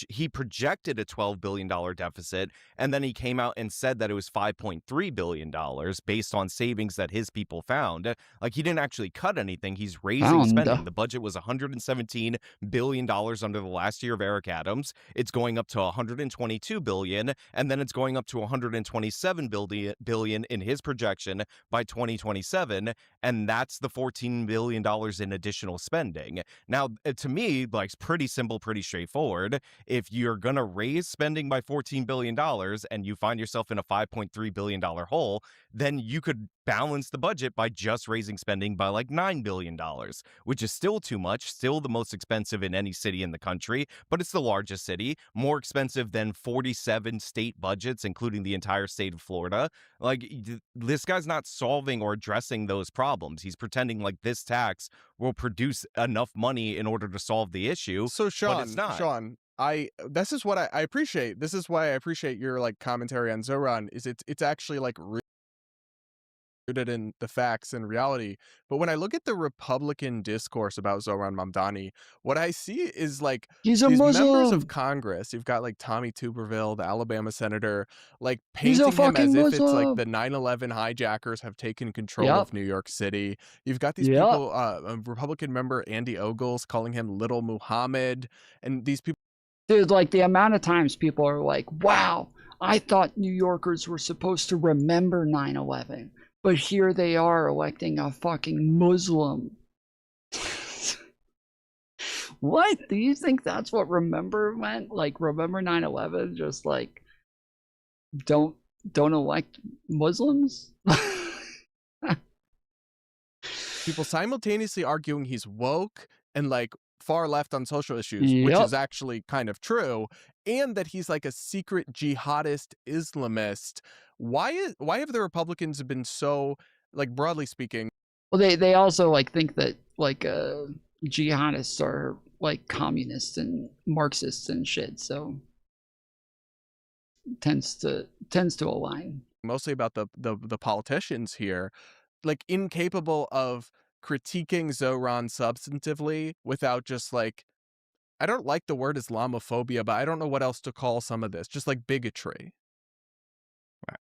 He projected a $12 billion deficit, and then he came out and said that it was $5.3 billion based on savings that his people found. Like, he didn't actually cut anything. He's raising spending. The budget was $117 billion under the last year of Eric Adams. It's going up to $122 billion, and then it's going up to $127 billion in his projection by 2027, and that's the $14 billion in additional spending. Now, to me, like, pretty simple, pretty straightforward. If you're gonna raise spending by $14 billion and you find yourself in a $5.3 billion hole, then you could balance the budget by just raising spending by like $9 billion, which is still too much, still the most expensive in any city in the country, but it's the largest city, more expensive than 47 state budgets, including the entire state of Florida. Like, this guy's not solving or addressing those problems. He's pretending like this tax will produce enough money in order to solve the issue. So but it's not. Sean, this is what I appreciate. This is why I appreciate your like commentary on Zoran. Is it's actually like rooted in the facts and reality. But when I look at the Republican discourse about Zoran Mamdani, what I see is like he's a these Muslim. members of Congress. You've got like Tommy Tuberville, the Alabama senator, like painting him as if it's like the 9/11 hijackers have taken control of New York City. You've got these people, a Republican member, Andy Ogles, calling him Little Muhammad, and these people. Dude, like the amount of times people are like, wow, I thought New Yorkers were supposed to remember 9/11. But here they are electing a fucking Muslim. What? Do you think that's what remember meant? Like, remember 9/11? Just like, don't elect Muslims? People simultaneously arguing he's woke and like far left on social issues, which is actually kind of true, and that he's like a secret jihadist Islamist. Why have the Republicans been so, like, broadly speaking? Well, they also like think that like jihadists are like communists and Marxists and shit, so tends to align. Mostly about the politicians here, like incapable of critiquing Zoran substantively without just like, I don't like the word Islamophobia, but I don't know what else to call some of this, just like bigotry.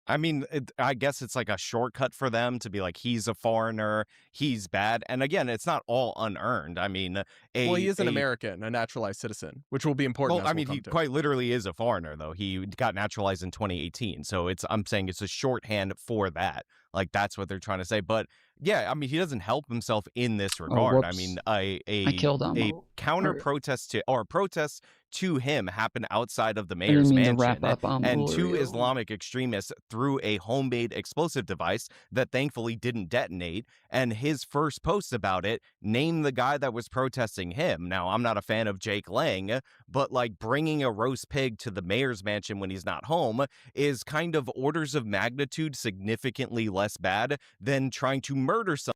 I mean, I guess it's like a shortcut for them to be like, he's a foreigner, he's bad. And again, it's not all unearned. I mean, well, he is an American, a naturalized citizen, which will be important. Well, I mean, he quite literally is a foreigner, though. He got naturalized in 2018. So I'm saying it's a shorthand for that. Like, that's what they're trying to say. But yeah, I mean, he doesn't help himself in this regard. I mean, a counter protest protest to him happened outside of the mayor's mansion, and two Islamic extremists threw a homemade explosive device that thankfully didn't detonate. And his first post about it named the guy that was protesting him. Now, I'm not a fan of Jake Lang, but like bringing a roast pig to the mayor's mansion when he's not home is kind of orders of magnitude significantly less bad than trying to murder someone.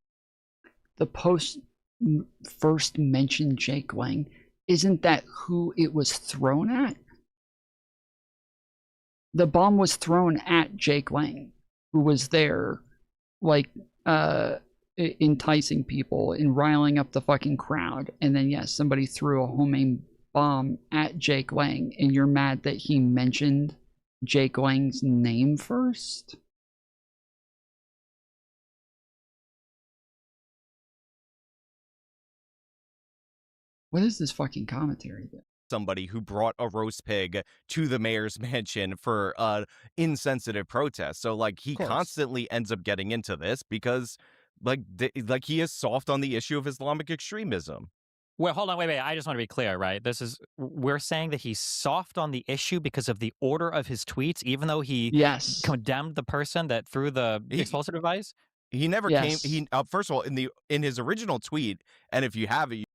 The post first mentioned Jake Lang. Isn't that who it was thrown at? The bomb was thrown at Jake Lang, who was there, like, enticing people and riling up the fucking crowd, and then yes, somebody threw a homemade bomb at Jake Lang, and you're mad that he mentioned Jake Lang's name first? What is this fucking commentary then? Somebody who brought a roast pig to the mayor's mansion for insensitive protest. So like he constantly ends up getting into this because like he is soft on the issue of Islamic extremism. Well, hold on, wait. I just want to be clear, right? We're saying that he's soft on the issue because of the order of his tweets, even though he condemned the person that threw the explosive device. He never came. He first of all, in his original tweet, and if you have it.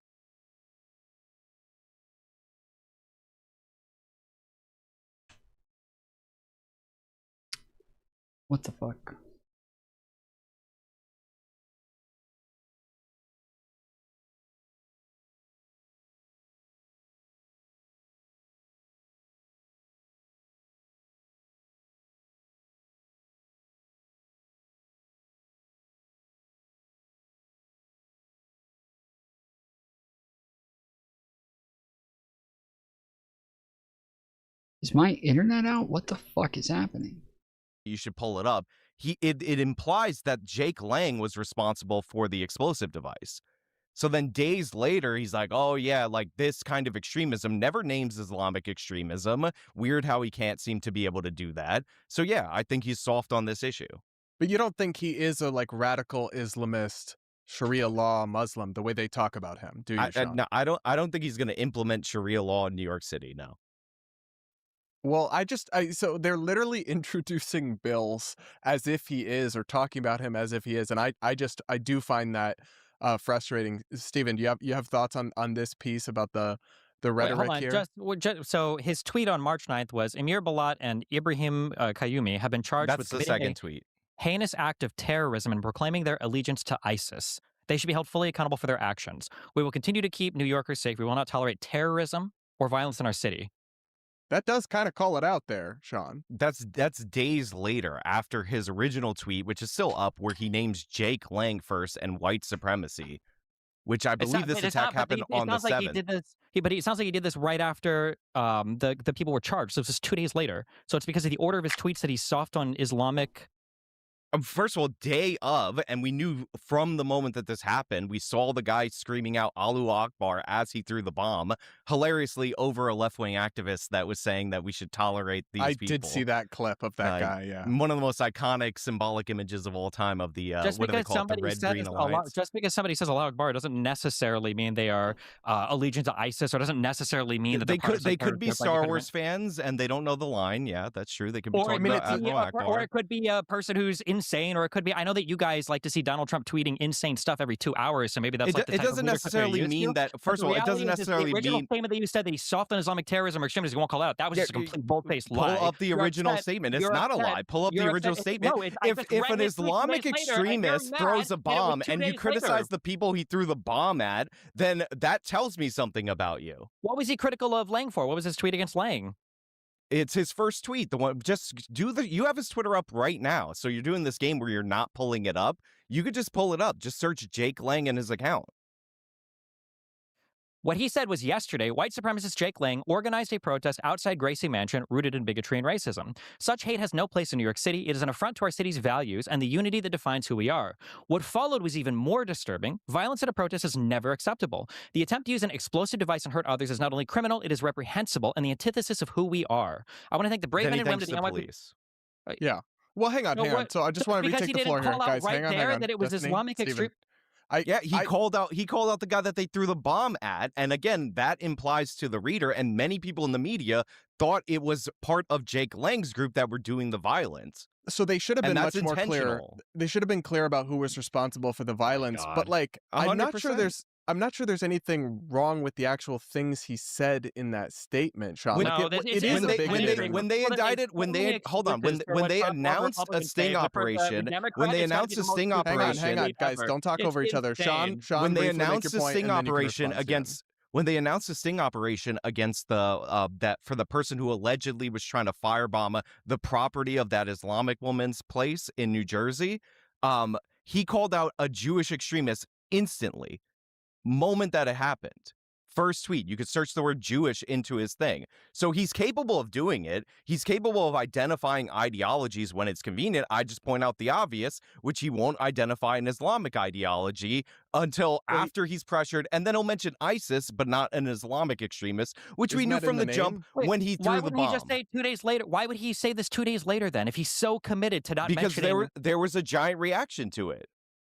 What the fuck? Is my internet out? What the fuck is happening? You should pull it up. It implies that Jake Lang was responsible for the explosive device. So then days later, he's like, oh yeah, like this kind of extremism, never names Islamic extremism. Weird how he can't seem to be able to do that. So yeah, I think he's soft on this issue. But you don't think he is a like radical Islamist Sharia law Muslim the way they talk about him, do you, Sean? No, I don't think he's going to implement Sharia law in New York City, no. Well, so they're literally introducing bills as if he is, or talking about him as if he is, and I do find that frustrating. Stephen, do you have thoughts on this piece about the rhetoric here? So his tweet on March 9th was Emir Balat and Ibrahim Qayyumi have been charged with the second tweet. Heinous act of terrorism and proclaiming their allegiance to ISIS. They should be held fully accountable for their actions. We will continue to keep New Yorkers safe. We will not tolerate terrorism or violence in our city. That does kind of call it out there, Sean. That's days later after his original tweet, which is still up, where he names Jake Lang first and white supremacy, which I believe this attack happened on the 7th. But it sounds like he did this right after the people were charged. So it's just 2 days later. So it's because of the order of his tweets that he's soft on Islamic. First of all, day of, and we knew from the moment that this happened, we saw the guy screaming out Allahu Akbar as he threw the bomb, hilariously over a left-wing activist that was saying that we should tolerate these people. I did see that clip of that guy, yeah. One of the most iconic symbolic images of all time of the, what do they call it, the Red-Green Alliance. Just because somebody says Allahu Akbar doesn't necessarily mean they are allegiant to ISIS, or doesn't necessarily mean that they could be Star Wars fans and they don't know the line. Yeah, that's true. They could be talking about Allahu Akbar. Or it could be a person who's insane, or it could be, I know that you guys like to see Donald Trump tweeting insane stuff every 2 hours, so maybe that's like the type it doesn't necessarily mean that. First of all, it doesn't necessarily mean the original statement that you said that he's soft on Islamic terrorism or extremism, you won't call it out. That was just a complete bold-faced lie. Pull up the original statement. It's not a lie. Pull up the original statement. If an Islamic extremist throws a bomb and you criticize the people he threw the bomb at, then that tells me something about you. What was he critical of Lang for? What was his tweet against Lang? It's his first tweet. The one, you have his Twitter up right now. So you're doing this game where you're not pulling it up. You could just pull it up. Just search Jake Lang and his account. What he said was yesterday, white supremacist Jake Lang organized a protest outside Gracie Mansion rooted in bigotry and racism. Such hate has no place in New York City. It is an affront to our city's values and the unity that defines who we are. What followed was even more disturbing. Violence at a protest is never acceptable. The attempt to use an explosive device and hurt others is not only criminal, it is reprehensible and the antithesis of who we are. I want to thank the brave men and women of the NYT. Yeah. Well, hang on. So I just want to retake the floor here, guys. Right hang on. That it was Destiny, Islamic extreme. He called out the guy that they threw the bomb at, and again, that implies to the reader, and many people in the media thought it was part of Jake Lang's group that were doing the violence. So they should have been much more clear. They should have been clear about who was responsible for the violence. But like, 100%. I'm not sure there's anything wrong with the actual things he said in that statement, Sean. When they announced a sting operation, hang on, guys, don't talk over each other. Sean, when they announced a sting operation against that for the person who allegedly was trying to firebomb the property of that Islamic woman's place in New Jersey, he called out a Jewish extremist instantly, moment that it happened. First tweet, you could search the word Jewish into his thing. So he's capable of doing it. He's capable of identifying ideologies when it's convenient. I just point out the obvious, which he won't identify an Islamic ideology until after he's pressured. And then he'll mention ISIS, but not an Islamic extremist, which we knew from the jump when he threw the bomb. Why would he just say 2 days later? Why would he say this 2 days later then if he's so committed to not mentioning? Because there was a giant reaction to it.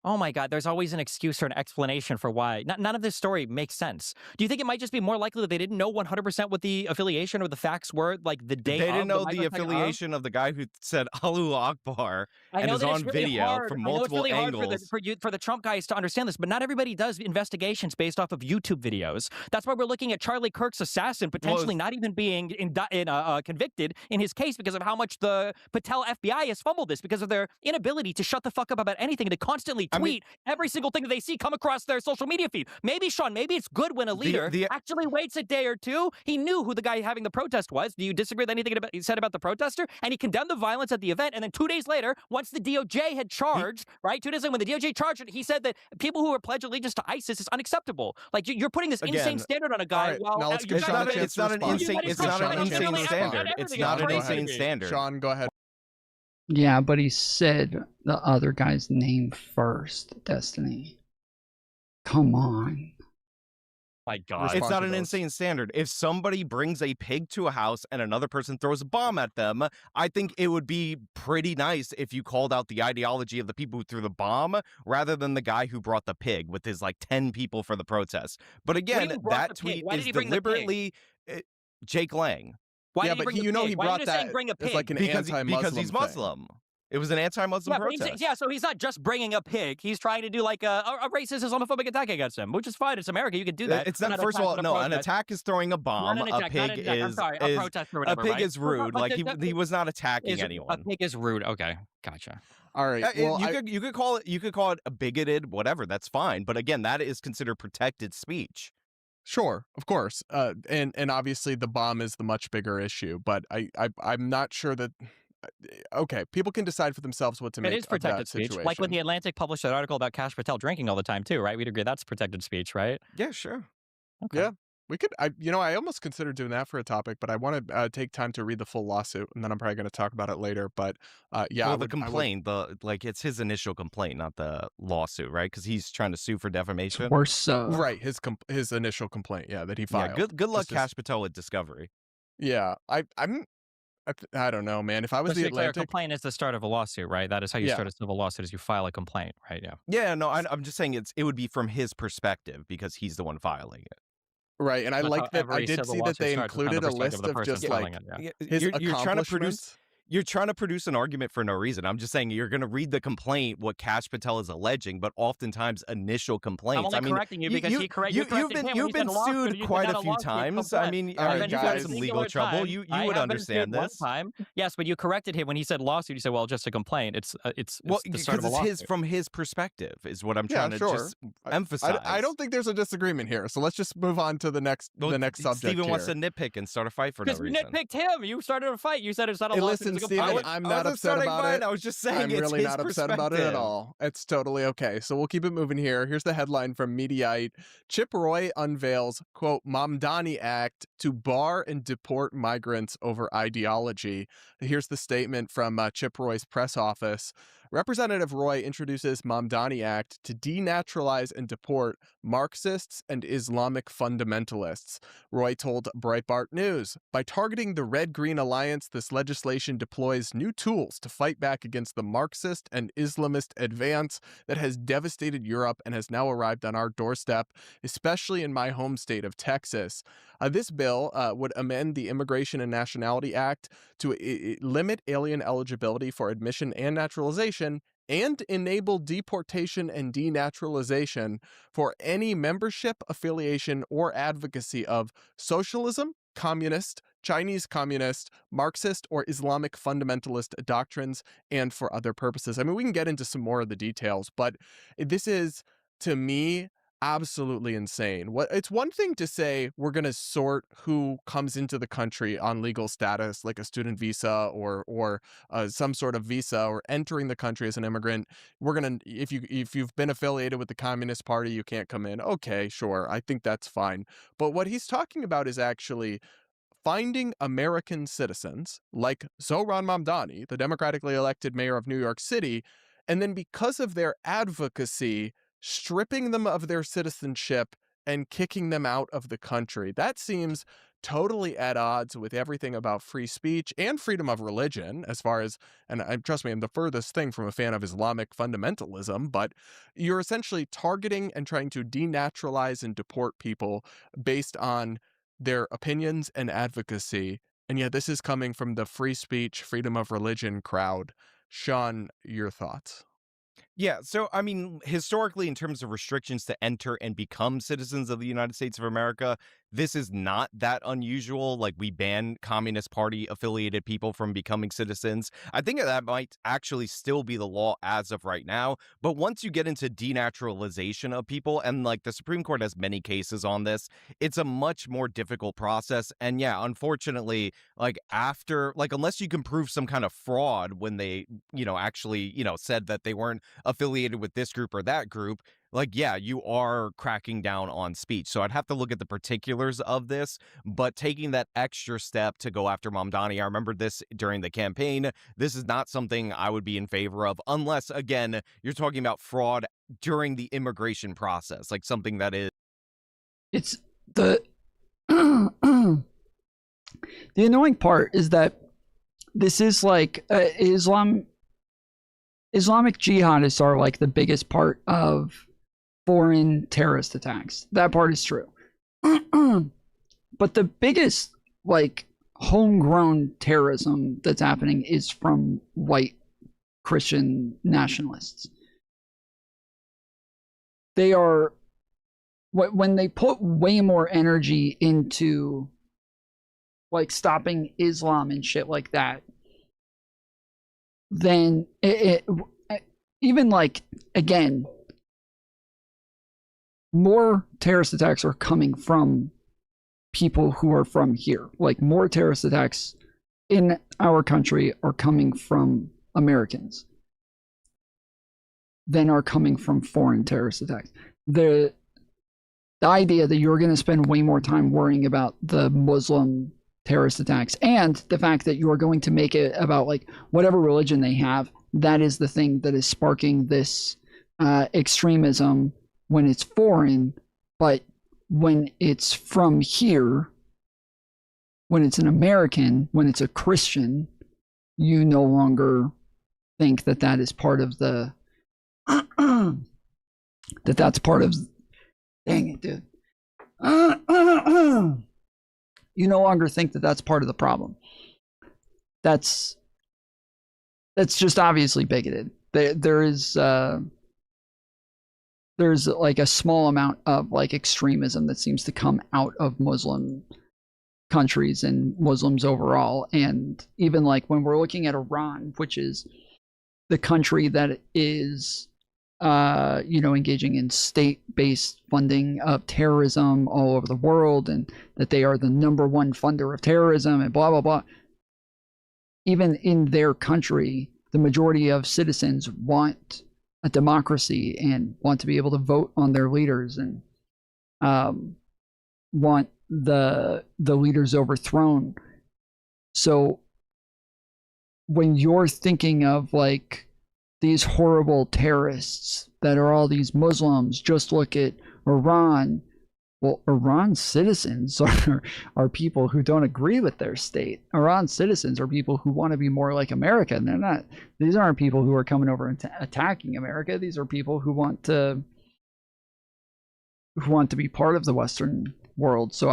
Oh my God, there's always an excuse or an explanation for why. None of this story makes sense. Do you think it might just be more likely that they didn't know 100% what the affiliation or the facts were, like the day They didn't of know the the affiliation of the guy who said Allahu Akbar and is on video from multiple angles. For the Trump guys to understand this, but not everybody does investigations based off of YouTube videos. That's why we're looking at Charlie Kirk's assassin potentially not even being convicted in his case because of how much the Patel FBI has fumbled this, because of their inability to shut the fuck up about anything and to constantly tweet every single thing that they see come across their social media feed. Maybe, Sean, maybe it's good when a leader actually waits a day or two. He knew who the guy having the protest was. Do you disagree with anything he said about the protester? And he condemned the violence at the event. And then 2 days later, once the DOJ had charged, right? 2 days later, when the DOJ charged it, he said that people who are pledge allegiance to ISIS is unacceptable. Like, you're putting this insane standard on a guy. Right, now let's give Sean a chance to respond. It's not an insane standard. It's not an insane standard. Sean, go ahead. Yeah, but he said the other guy's name first, Destiny. Come on. My God. It's not an insane standard. If somebody brings a pig to a house and another person throws a bomb at them, I think it would be pretty nice if you called out the ideology of the people who threw the bomb rather than the guy who brought the pig with his like 10 people for the protest. But again, that tweet is deliberately Jake Lang. Why did he bring the pig? He brought that as like an anti-Muslim because he's Muslim. It was an anti-Muslim protest. So he's not just bringing a pig. He's trying to do like a racist, Islamophobic attack against him, which is fine. It's America. You can do that. It's not. First of all, no. An attack is throwing a bomb. A pig is a pig is rude. Like he was not attacking anyone. A pig is rude. Okay, gotcha. All right. Well, you could call it a bigoted, whatever. That's fine. But again, that is considered protected speech. Sure, of course, and obviously the bomb is the much bigger issue. But I'm not sure that. Okay, people can decide for themselves what to make of that situation. It is protected speech. Like when The Atlantic published that article about Kash Patel drinking all the time too, right? We'd agree that's protected speech, right? Yeah, sure. Okay. Yeah, we could. I almost considered doing that for a topic, but I want to take time to read the full lawsuit, and then I'm probably going to talk about it later. But yeah, well, the complaint, it's his initial complaint, not the lawsuit, right? Because he's trying to sue for defamation. Or so, right? His initial complaint, yeah, that he filed. Yeah, good luck, Kash Patel, with discovery. Yeah, I don't know, man. If I was the Atlantic, a complaint is the start of a lawsuit, right? That is how you start a civil lawsuit: is you file a complaint, right? Yeah. Yeah, no, I'm just saying it would be from his perspective because he's the one filing it. Right, and I like that. I did see that they included a list of just like his accomplishments. You're trying to produce an argument for no reason. I'm just saying you're going to read the complaint, what Kash Patel is alleging, but oftentimes initial complaints. I'm only correcting you because you've been sued quite a few times. I mean, you've had some legal trouble. You would understand this. Yes, but you corrected him when he said lawsuit. You said, well, just a complaint. It's well, because it's from his perspective is what I'm trying to just emphasize. I don't think there's a disagreement here. So let's just move on to the next subject. Steven wants to nitpick and start a fight for no reason. Because nitpicked him. You started a fight. You said it's not a lawsuit. Steven, I'm not upset about it. I was just saying I'm really not upset about it at all. It's totally okay. So we'll keep it moving here. Here's the headline from Mediaite. Chip Roy unveils, quote, Mamdani Act to bar and deport migrants over ideology. Here's the statement from Chip Roy's press office. Representative Roy introduces Mamdani Act to denaturalize and deport Marxists and Islamic fundamentalists. Roy told Breitbart News, by targeting the Red-Green Alliance, this legislation deploys new tools to fight back against the Marxist and Islamist advance that has devastated Europe and has now arrived on our doorstep, especially in my home state of Texas. This bill would amend the Immigration and Nationality Act to limit alien eligibility for admission and naturalization and enable deportation and denaturalization for any membership, affiliation, or advocacy of socialism, communist, Chinese communist, Marxist, or Islamic fundamentalist doctrines, and for other purposes. I mean, we can get into some more of the details, but this is, to me, absolutely insane. It's one thing to say we're going to sort who comes into the country on legal status, like a student visa or some sort of visa, or entering the country as an immigrant. We're going to, if you've been affiliated with the Communist Party, you can't come in. Okay, sure. I think that's fine. But what he's talking about is actually finding American citizens like Zohran Mamdani, the democratically elected mayor of New York City, and then because of their advocacy, stripping them of their citizenship and kicking them out of the country. That seems totally at odds with everything about free speech and freedom of religion, as far as, and trust me, I'm the furthest thing from a fan of Islamic fundamentalism, but you're essentially targeting and trying to denaturalize and deport people based on their opinions and advocacy. And yet this is coming from the free speech, freedom of religion crowd. Sean, your thoughts? Yeah, so I mean, historically, in terms of restrictions to enter and become citizens of the United States of America, this is not that unusual. Like, we ban Communist Party affiliated people from becoming citizens. I think that might actually still be the law as of right now. But once you get into denaturalization of people, and like the Supreme Court has many cases on this, it's a much more difficult process. And yeah, unfortunately, like after, like, unless you can prove some kind of fraud when they, actually, said that they weren't affiliated with this group or that group, like, yeah, you are cracking down on speech. So I'd have to look at the particulars of this, but taking that extra step to go after Mamdani, I remember this during the campaign. This is not something I would be in favor of, unless, again, you're talking about fraud during the immigration process, like something that is. It's the the annoying part is that this is like Islamic jihadists are like the biggest part of foreign terrorist attacks. That part is true. But the biggest like homegrown terrorism that's happening is from white Christian nationalists. They are, when they put way more energy into like stopping Islam and shit like that, then even like, again, more terrorist attacks are coming from people who are from here. Like, more terrorist attacks in our country are coming from Americans than are coming from foreign terrorist attacks. The idea that you're going to spend way more time worrying about the Muslim terrorist attacks and the fact that you're going to make it about like whatever religion they have, that is the thing that is sparking this extremism when it's foreign. But when it's from here, when it's an American, when it's a Christian, you no longer think that that is part of the that's part of, dang it, dude. You no longer think that that's part of the problem. That's just obviously bigoted. There's like a small amount of like extremism that seems to come out of Muslim countries and Muslims overall. And even like when we're looking at Iran, which is the country that is engaging in state-based funding of terrorism all over the world, and that they are the #1 funder of terrorism and blah blah blah. Even in their country, the majority of citizens want a democracy and want to be able to vote on their leaders, and want the leaders overthrown. So when you're thinking of like these horrible terrorists that are all these Muslims, just look at Iran. Well, Iran's citizens are people who don't agree with their state. Iran's citizens are people who want to be more like America, and they're not. These aren't people who are coming over and attacking America. These are people who want to be part of the Western world. So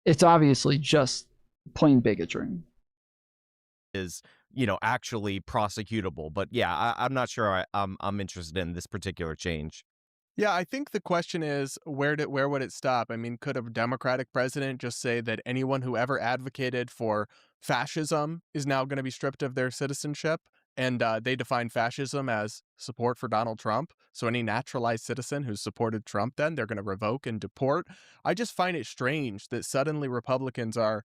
it's obviously just plain bigotry. Is actually prosecutable, but yeah, I'm not sure I'm interested in this particular change. Yeah, I think the question is, where would it stop? I mean, could a Democratic president just say that anyone who ever advocated for fascism is now going to be stripped of their citizenship? and they define fascism as support for Donald Trump. So any naturalized citizen who's supported Trump, then they're going to revoke and deport. I just find it strange that suddenly Republicans are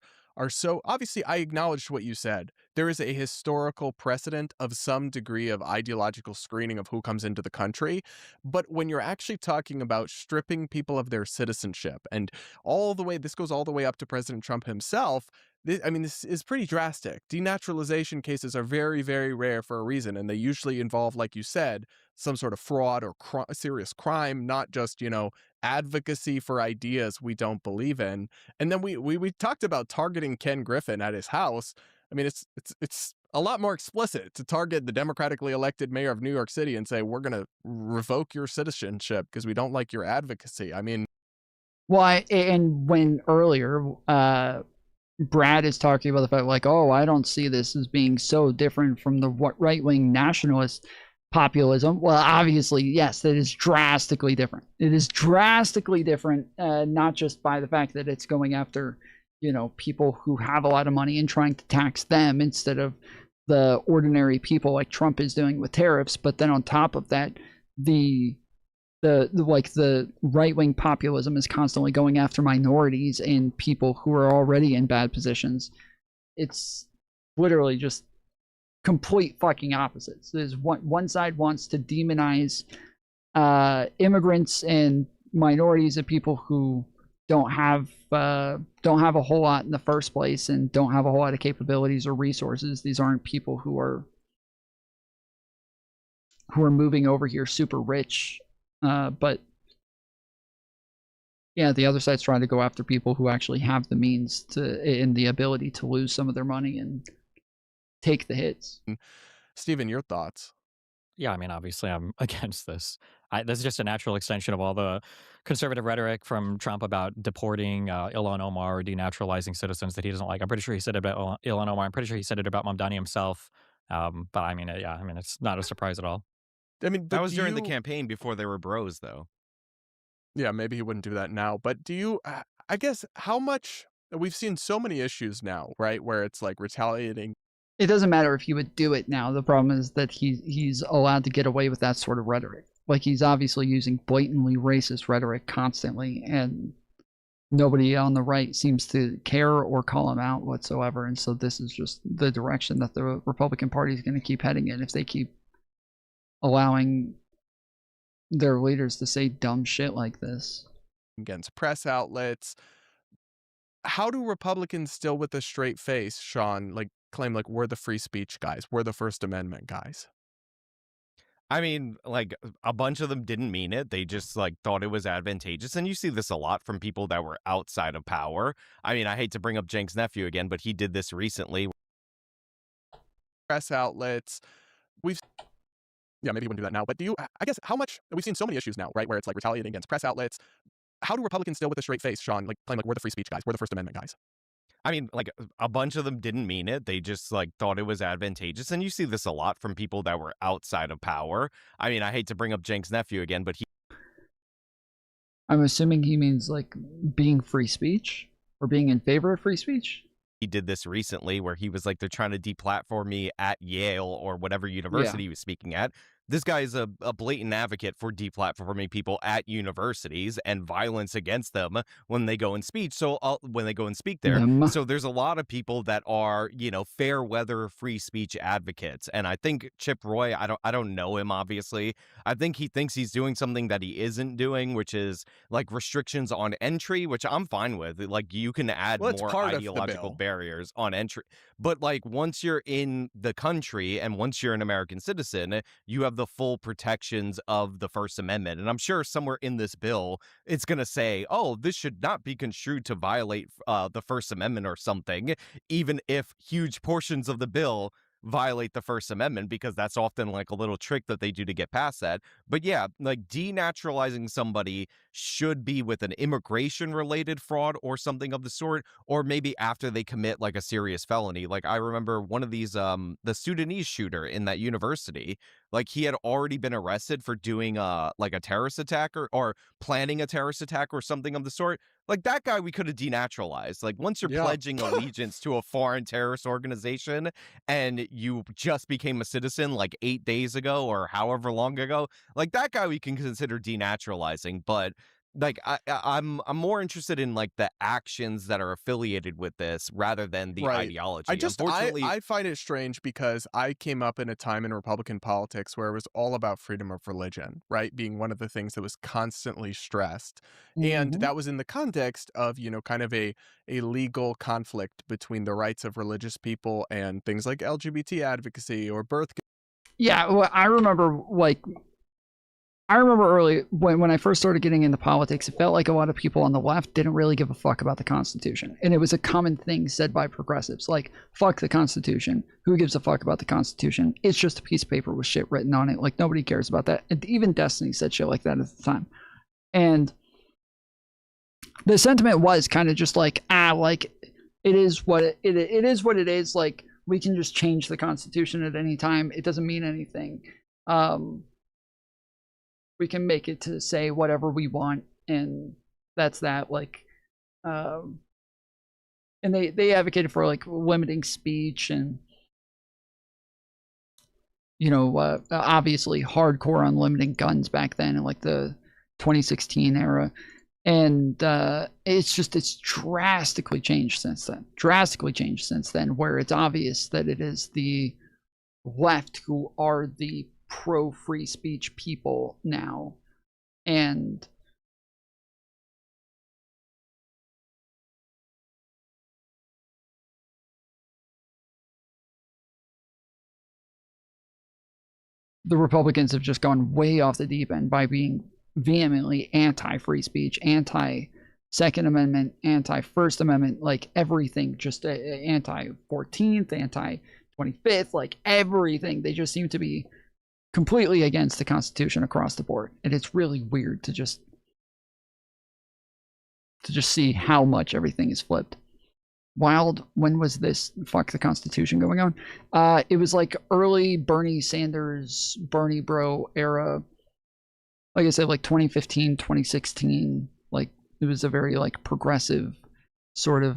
so obviously. I acknowledged what you said. There is a historical precedent of some degree of ideological screening of who comes into the country. But when you're actually talking about stripping people of their citizenship, and this goes all the way up to President Trump himself. This is pretty drastic. Denaturalization cases are very, very rare for a reason, and they usually involve, like you said, some sort of fraud or serious crime, not just, advocacy for ideas we don't believe in. And then we talked about targeting Ken Griffin at his house. I mean, it's a lot more explicit to target the democratically elected mayor of New York City and say, we're going to revoke your citizenship because we don't like your advocacy. I mean, well, and when earlier, Brad is talking about the fact like, oh, I don't see this as being so different from the right-wing nationalist populism. Well, obviously, yes, that is drastically different. It is drastically different, not just by the fact that it's going after, people who have a lot of money and trying to tax them instead of the ordinary people like Trump is doing with tariffs. But then on top of that, the right-wing populism is constantly going after minorities and people who are already in bad positions. It's literally just complete fucking opposites. There's one side wants to demonize immigrants and minorities and people who don't have a whole lot in the first place and don't have a whole lot of capabilities or resources. These aren't people who are moving over here super rich. But yeah, the other side's trying to go after people who actually have the means and the ability to lose some of their money and take the hits. Steven, your thoughts? Yeah, I mean, obviously, I'm against this. This is just a natural extension of all the conservative rhetoric from Trump about deporting Ilhan Omar or denaturalizing citizens that he doesn't like. I'm pretty sure he said it about Ilhan Omar. I'm pretty sure he said it about Mamdani himself. But I mean, it's not a surprise at all. I mean, that was during the campaign before they were bros, though. Yeah, maybe he wouldn't do that now. But do you, I guess, how much, we've seen so many issues now, right, where it's like retaliating. It doesn't matter if he would do it now. The problem is that he's allowed to get away with that sort of rhetoric. Like, he's obviously using blatantly racist rhetoric constantly, and nobody on the right seems to care or call him out whatsoever. And so this is just the direction that the Republican Party is going to keep heading in if they keep allowing their leaders to say dumb shit like this. Against press outlets. How do Republicans still with a straight face, Sean, claim we're the free speech guys, we're the First Amendment guys? I mean, a bunch of them didn't mean it. They just thought it was advantageous. And you see this a lot from people that were outside of power. I mean, I hate to bring up Cenk's nephew again, but he did this recently. Press outlets. Yeah, maybe he wouldn't do that now. But I guess, how much, we've seen so many issues now, right, where it's retaliating against press outlets. How do Republicans still with a straight face, Sean, claim we're the free speech guys, we're the First Amendment guys? I mean, a bunch of them didn't mean it. They just thought it was advantageous. And you see this a lot from people that were outside of power. I mean, I hate to bring up Cenk's nephew again, but I'm assuming he means being free speech or being in favor of free speech. He did this recently where he was they're trying to deplatform me at Yale or whatever university he was speaking at. This guy is a blatant advocate for deplatforming people at universities and violence against them when they go and speak. So when they go and speak there, so there's a lot of people that are fair weather free speech advocates. And I think Chip Roy, I don't know him obviously. I think he thinks he's doing something that he isn't doing, which is restrictions on entry, which I'm fine with. You can add more ideological barriers on entry, but once you're in the country and once you're an American citizen, you have the full protections of the First Amendment. And I'm sure somewhere in this bill, it's going to say, oh, this should not be construed to violate the First Amendment or something, even if huge portions of the bill violate the First Amendment, because that's often a little trick that they do to get past that. But yeah, denaturalizing somebody should be with an immigration related fraud or something of the sort, or maybe after they commit a serious felony. I remember one of these the Sudanese shooter in that university, he had already been arrested for doing a terrorist attack or planning a terrorist attack or something of the sort. like that guy we could have denaturalized. Like once you're pledging allegiance to a foreign terrorist organization and you just became a citizen like 8 days ago or however long ago, like that guy we can consider denaturalizing. But like I'm more interested in like the actions that are affiliated with this rather than the ideology. I find it strange because I came up in a time in Republican politics where it was all about freedom of religion, right? Being one of the things that was constantly stressed. And that was in the context of, you know, kind of a legal conflict between the rights of religious people and things like LGBT advocacy or birth. Yeah, well, I remember early when I first started getting into politics, it felt like a lot of people on the left didn't really give a fuck about the Constitution. And it was a common thing said by progressives, like, fuck the Constitution. Who gives a fuck about the Constitution? It's just a piece of paper with shit written on it. Like, nobody cares about that. And even Destiny said shit like that at the time. And the sentiment was kind of just like, like, it is what it is what it is. Like, we can just change the Constitution at any time. It doesn't mean anything. We can make it to say whatever we want, and that's that. Like, and they advocated for like limiting speech and, you know, obviously hardcore on limiting guns back then in like the 2016 era. And it's drastically changed since then, where it's obvious that it is the left who are the pro-free speech people now. And the Republicans have just gone way off the deep end by being vehemently anti-free speech, anti-Second Amendment, anti-First Amendment, like everything, just anti-14th, anti-25th, like everything. They just seem to be completely against the Constitution across the board. And it's really weird to just see how much everything is flipped. Wild, when was this fuck the Constitution going on? It was like early Bernie Sanders, Bernie bro era. Like I said, like 2015, 2016, like it was a very like progressive sort of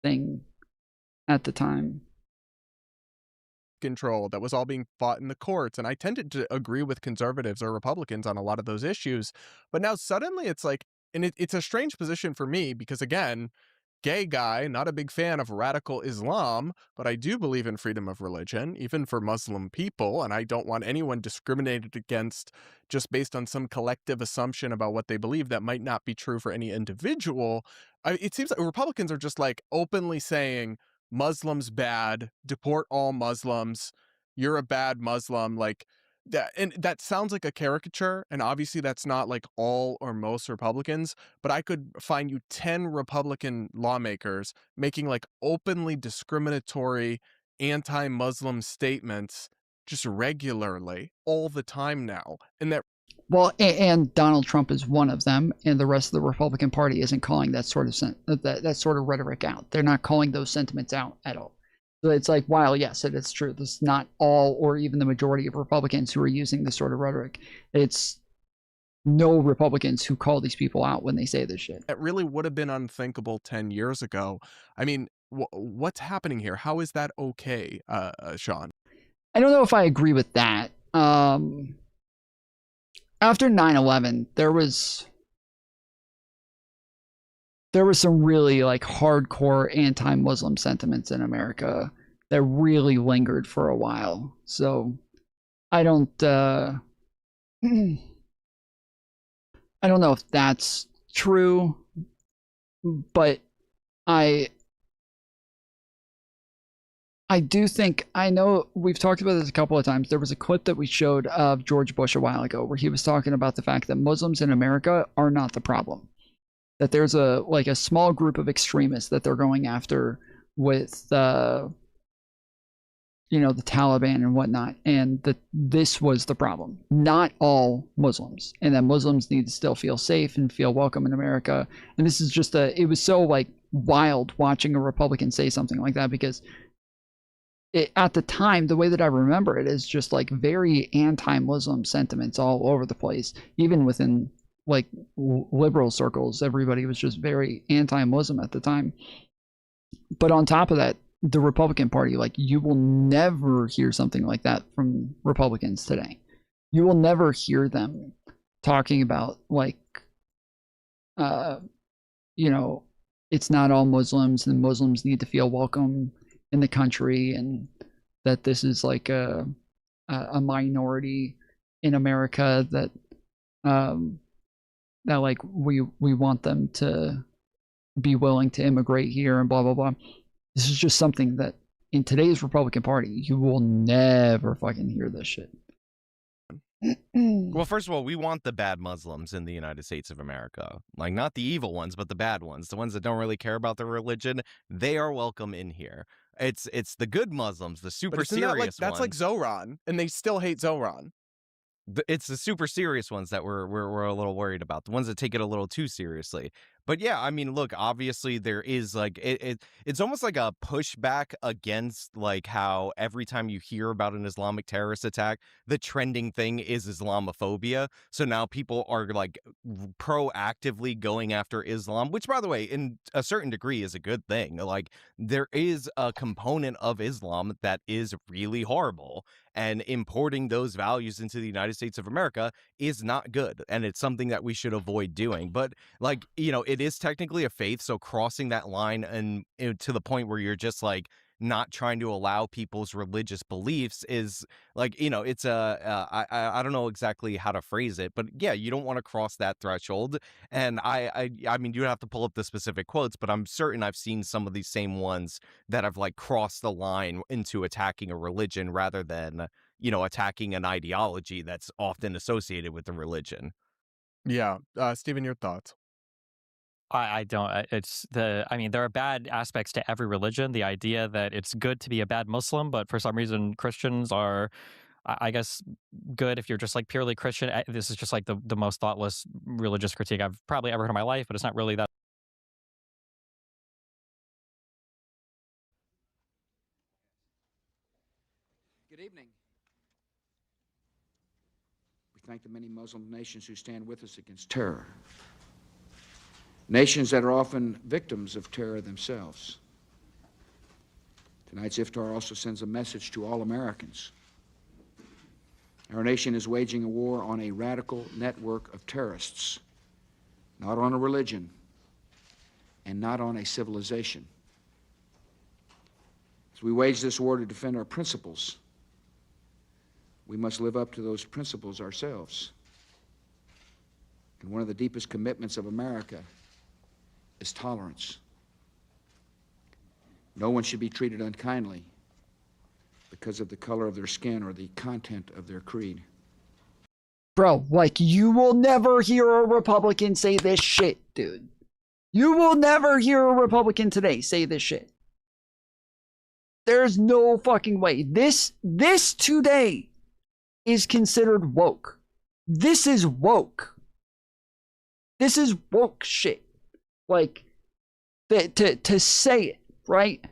thing at the time. Control that was all being fought in the courts, and I tended to agree with conservatives or Republicans on a lot of those issues, but now suddenly it's like, and it's a strange position for me because, again, gay guy, not a big fan of radical Islam, but I do believe in freedom of religion, even for Muslim people, and I don't want anyone discriminated against just based on some collective assumption about what they believe that might not be true for any individual. It seems like Republicans are just like openly saying Muslims bad, deport all Muslims, you're a bad Muslim, like that. And that sounds like a caricature, and obviously that's not like all or most Republicans, but I could find you 10 Republican lawmakers making like openly discriminatory anti-Muslim statements just regularly all the time now. And that, well, and Donald Trump is one of them, and the rest of the Republican Party isn't calling that sort of that sort of rhetoric out. They're not calling those sentiments out at all. So it's like, while yes, it is true, this is not all or even the majority of Republicans who are using this sort of rhetoric. It's no Republicans who call these people out when they say this shit. It really would have been unthinkable 10 years ago. I mean, what's happening here? How is that okay, Sean? I don't know if I agree with that. After 9/11, there was some really like hardcore anti-Muslim sentiments in America that really lingered for a while. So I don't know if that's true, but I do think, I know we've talked about this a couple of times. There was a clip that we showed of George Bush a while ago where he was talking about the fact that Muslims in America are not the problem. That there's a small group of extremists that they're going after with the Taliban and whatnot, and that this was the problem, not all Muslims, and that Muslims need to still feel safe and feel welcome in America. And this is just it was so like wild watching a Republican say something like that, because at the time, the way that I remember it is just like very anti-Muslim sentiments all over the place, even within like liberal circles. Everybody was just very anti-Muslim at the time. But on top of that, the Republican Party, like, you will never hear something like that from Republicans today. You will never hear them talking about, like, you know, it's not all Muslims and Muslims need to feel welcome in the country, and that this is like a minority in America that that like we want them to be willing to immigrate here and blah blah blah. This is just something that in today's Republican Party you will never fucking hear this shit. Well, first of all, we want the bad Muslims in the United States of America. Like, not the evil ones, but the bad ones. The ones that don't really care about their religion, they are welcome in here. It's the good Muslims, the super But isn't serious that like, ones. that's like Zoran, and they still hate Zoran. It's the super serious ones that we're a little worried about, the ones that take it a little too seriously. But yeah, I mean, look, obviously there is like it's almost like a pushback against like how every time you hear about an Islamic terrorist attack, the trending thing is Islamophobia. So now people are like proactively going after Islam, which, by the way, in a certain degree is a good thing. Like, there is a component of Islam that is really horrible, and importing those values into the United States of America is not good, and it's something that we should avoid doing. But like, you know, it is technically a faith, so crossing that line and to the point where you're just like not trying to allow people's religious beliefs is like, you know, it's I don't know exactly how to phrase it, but yeah, you don't want to cross that threshold. And I mean, you have to pull up the specific quotes, but I'm certain I've seen some of these same ones that have like crossed the line into attacking a religion rather than, you know, attacking an ideology that's often associated with the religion. Yeah. Stephen, your thoughts? I don't. It's the. I mean, there are bad aspects to every religion. The idea that it's good to be a bad Muslim, but for some reason Christians are, I guess, good if you're just like purely Christian. This is just like the most thoughtless religious critique I've probably ever heard in my life. But it's not really that. Good evening. We thank the many Muslim nations who stand with us against terror. Nations that are often victims of terror themselves. Tonight's iftar also sends a message to all Americans. Our nation is waging a war on a radical network of terrorists, not on a religion and not on a civilization. As we wage this war to defend our principles, we must live up to those principles ourselves. And one of the deepest commitments of America is tolerance. No one should be treated unkindly because of the color of their skin or the content of their creed. Bro, like, you will never hear a Republican say this shit, dude. You will never hear a Republican today say this shit. There's no fucking way. This today is considered woke. This is woke. This is woke shit. Like, to say it, right?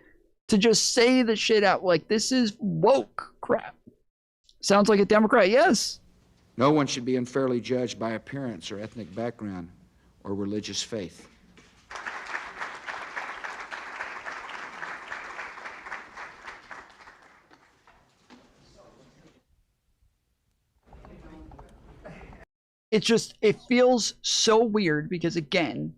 To just say the shit out, like, this is woke crap. Sounds like a Democrat, yes. No one should be unfairly judged by appearance or ethnic background or religious faith. It feels so weird because, again,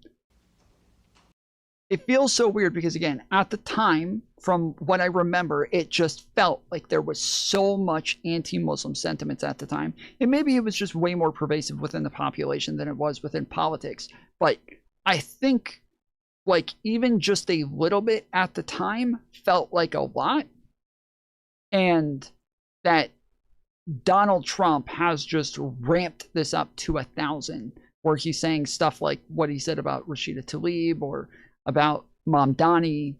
at the time, from what I remember, it just felt like there was so much anti-Muslim sentiments at the time. And maybe it was just way more pervasive within the population than it was within politics. But I think, like, even just a little bit at the time felt like a lot. And that Donald Trump has just ramped this up to 1,000, where he's saying stuff like what he said about Rashida Tlaib or about Mamdani.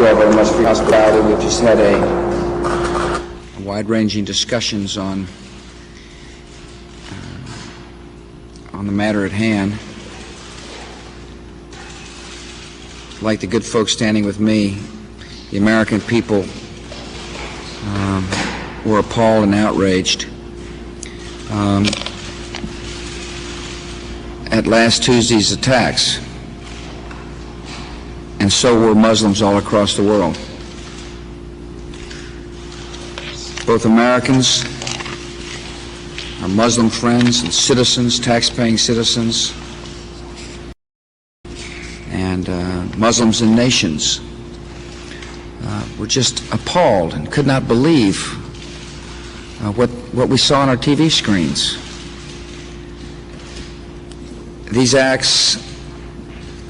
have a much free hospitality. We've just had a wide-ranging discussions on the matter at hand. Like the good folks standing with me, the American people were appalled and outraged at last Tuesday's attacks, and so were Muslims all across the world. Both Americans, our Muslim friends and citizens, tax-paying citizens, and Muslims in nations were just appalled and could not believe what we saw on our TV screens. These acts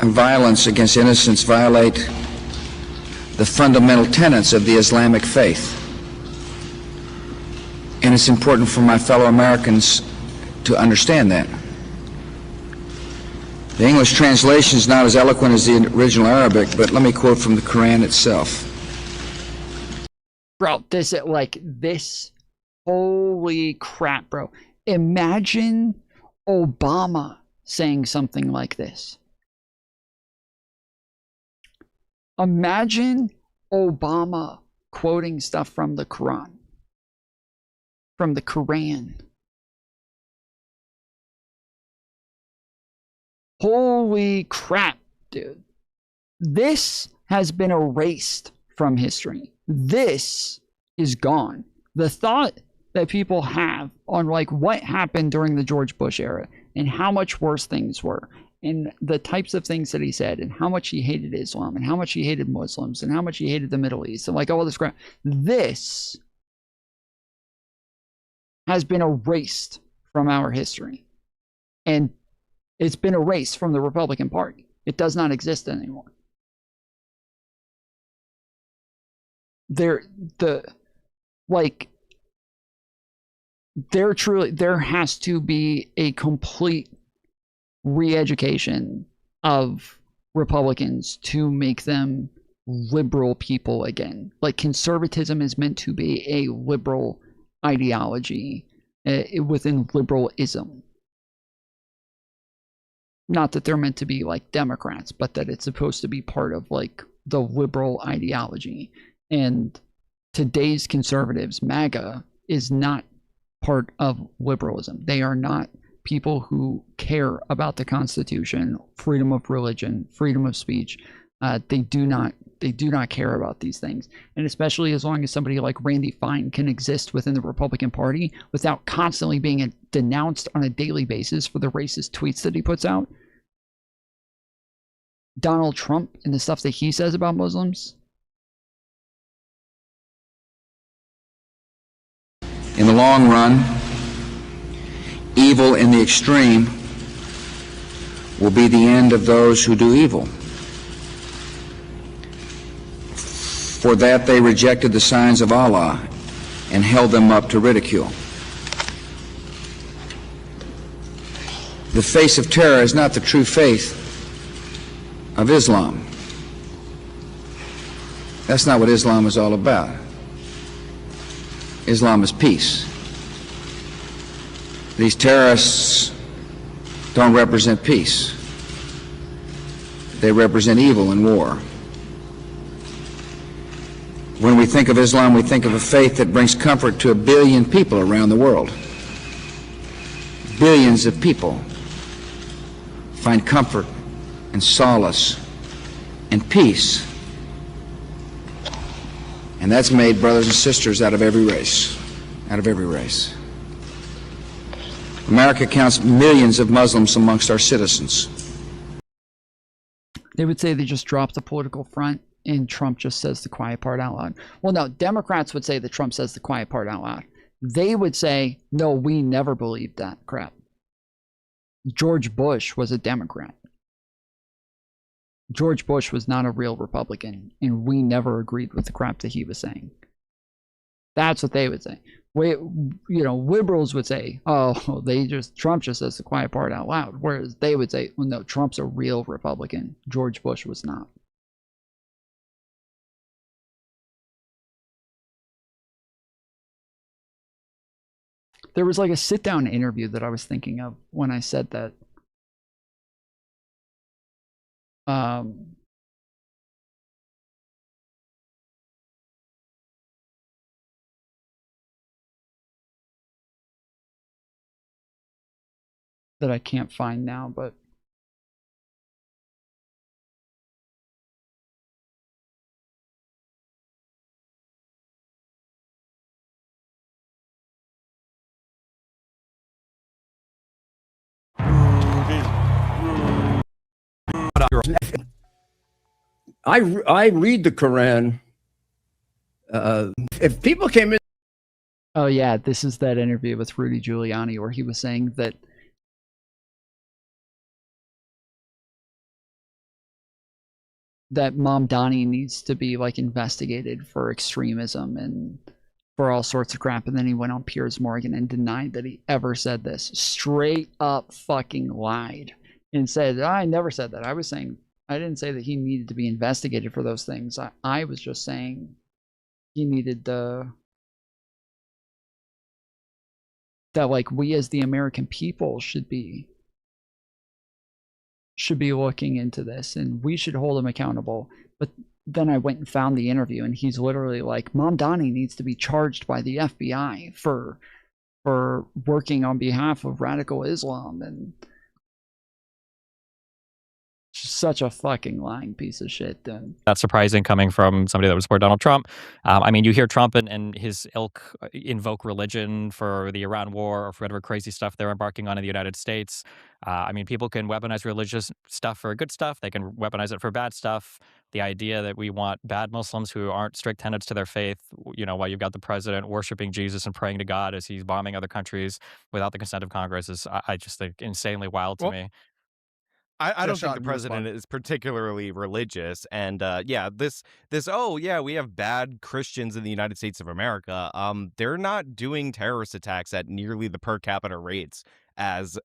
of violence against innocents violate the fundamental tenets of the Islamic faith. And it's important for my fellow Americans to understand that. The English translation is not as eloquent as the original Arabic, but let me quote from the Quran itself. Bro, this, holy crap, bro. Imagine Obama saying something like this. Imagine Obama quoting stuff from the Quran. From the Quran. Holy crap, dude. This has been erased from history. This is gone. The thought that people have on like what happened during the George Bush era and how much worse things were and the types of things that he said and how much he hated Islam and how much he hated Muslims and how much he hated the Middle East and like all this crap. This has been erased from our history. And it's been erased from the Republican Party. It does not exist anymore. There has to be a complete re-education of Republicans to make them liberal people again. Like conservatism is meant to be a liberal ideology within liberalism. Not that they're meant to be like Democrats, but that it's supposed to be part of like the liberal ideology. And today's conservatives, MAGA, is not part of liberalism. They are not people who care about the Constitution, freedom of religion, freedom of speech. They do not care about these things. And especially as long as somebody like Randy Fine can exist within the Republican Party without constantly being denounced on a daily basis for the racist tweets that he puts out. Donald Trump and the stuff that he says about Muslims. In the long run, evil in the extreme will be the end of those who do evil. For that they rejected the signs of Allah and held them up to ridicule. The face of terror is not the true faith of Islam. That's not what Islam is all about. Islam is peace. These terrorists don't represent peace. They represent evil and war. When we think of Islam, we think of a faith that brings comfort to 1 billion people around the world. Billions of people find comfort and solace and peace. And that's made brothers and sisters out of every race. Out of every race. America counts millions of Muslims amongst our citizens. They would say they just dropped the political front and Trump just says the quiet part out loud. Well, no, Democrats would say that Trump says the quiet part out loud. They would say, no, we never believed that crap. George Bush was a Democrat. George Bush was not a real Republican, and we never agreed with the crap that he was saying. That's what they would say. Liberals would say, oh, Trump just says the quiet part out loud. Whereas they would say, well, no, Trump's a real Republican. George Bush was not. There was like a sit-down interview that I was thinking of when I said that. That I can't find now, but I read the Quran. If people came in. Oh yeah, this is that interview with Rudy Giuliani where he was saying that Mamdani needs to be like investigated for extremism and for all sorts of crap, and then he went on Piers Morgan and denied that he ever said this. Straight up fucking lied and said, I never said that. I didn't say that he needed to be investigated for those things. I was just saying he needed that like we as the American people should be looking into this and we should hold him accountable. But then I went and found the interview and he's literally like, Mamdani needs to be charged by the FBI for working on behalf of radical Islam, and such a fucking lying piece of shit. Then that's surprising coming from somebody that would support Donald Trump. I mean, you hear Trump and his ilk invoke religion for the Iran war or for whatever crazy stuff they're embarking on in the United States. I mean, people can weaponize religious stuff for good stuff. They can weaponize it for bad stuff. The idea that we want bad Muslims who aren't strict tenets to their faith, you know, while you've got the president worshiping Jesus and praying to God as he's bombing other countries without the consent of Congress is, I just think, insanely wild to me. I don't think the president is particularly religious, and yeah, this oh yeah, we have bad Christians in the United States of America. They're not doing terrorist attacks at nearly the per capita rates as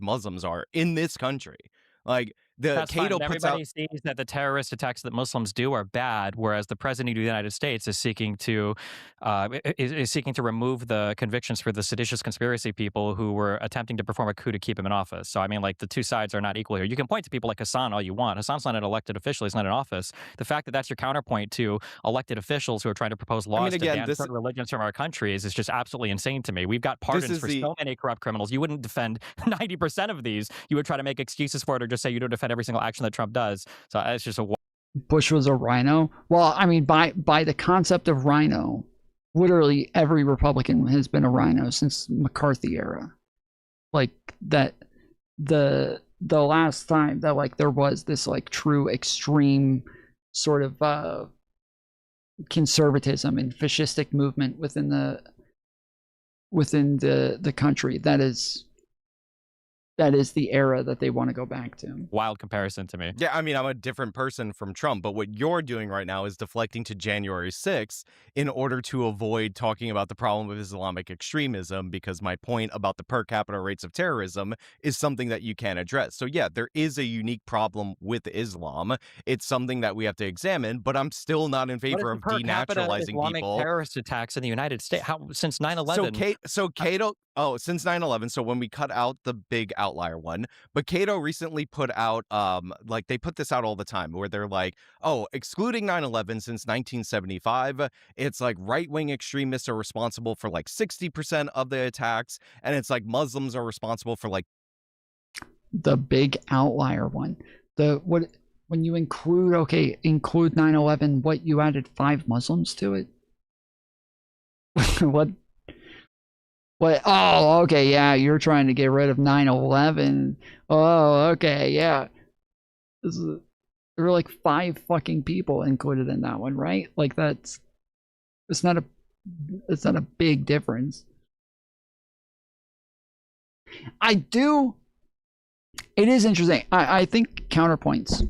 Muslims are in this country. Like That's Cato fine. puts out. Everybody sees that the terrorist attacks that Muslims do are bad, whereas the president of the United States is seeking to remove the convictions for the seditious conspiracy people who were attempting to perform a coup to keep him in office. So I mean, like, the two sides are not equal here. You can point to people like Hasan all you want. Hasan's not an elected official; he's not in office. The fact that that's your counterpoint to elected officials who are trying to propose laws to ban certain religions from our countries is just absolutely insane to me. We've got pardons for so many corrupt criminals. You wouldn't defend 90% of these. You would try to make excuses for it or just say you don't defend every single action that Trump does. So it's just a Bush was a rhino. Well, I mean, by the concept of rhino, literally every Republican has been a rhino since McCarthy era. Like that, the last time that like there was this like true extreme sort of conservatism and fascistic movement within the country, that is the era that they want to go back to. Wild comparison to me. Yeah, I mean, I'm a different person from Trump, but what you're doing right now is deflecting to January 6th in order to avoid talking about the problem of Islamic extremism, because my point about the per capita rates of terrorism is something that you can't address. So yeah, there is a unique problem with Islam. It's something that we have to examine, but I'm still not in favor of denaturalizing Islamic people. Terrorist attacks in the United States. How since 9/11? So Cato. Oh, since 9/11, so when we cut out the big outlier one, but Cato recently put out, like they put this out all the time, where they're like, oh, excluding 9/11 since 1975, it's like right-wing extremists are responsible for like 60% of the attacks, and it's like Muslims are responsible for like the big outlier one. When you include 9/11, what, you added 5 Muslims to it? What? Oh, okay, yeah, you're trying to get rid of 9/11. Oh, okay, yeah. There were like 5 fucking people included in that one, right? Like it's not a big difference. It is interesting. I think Counterpoints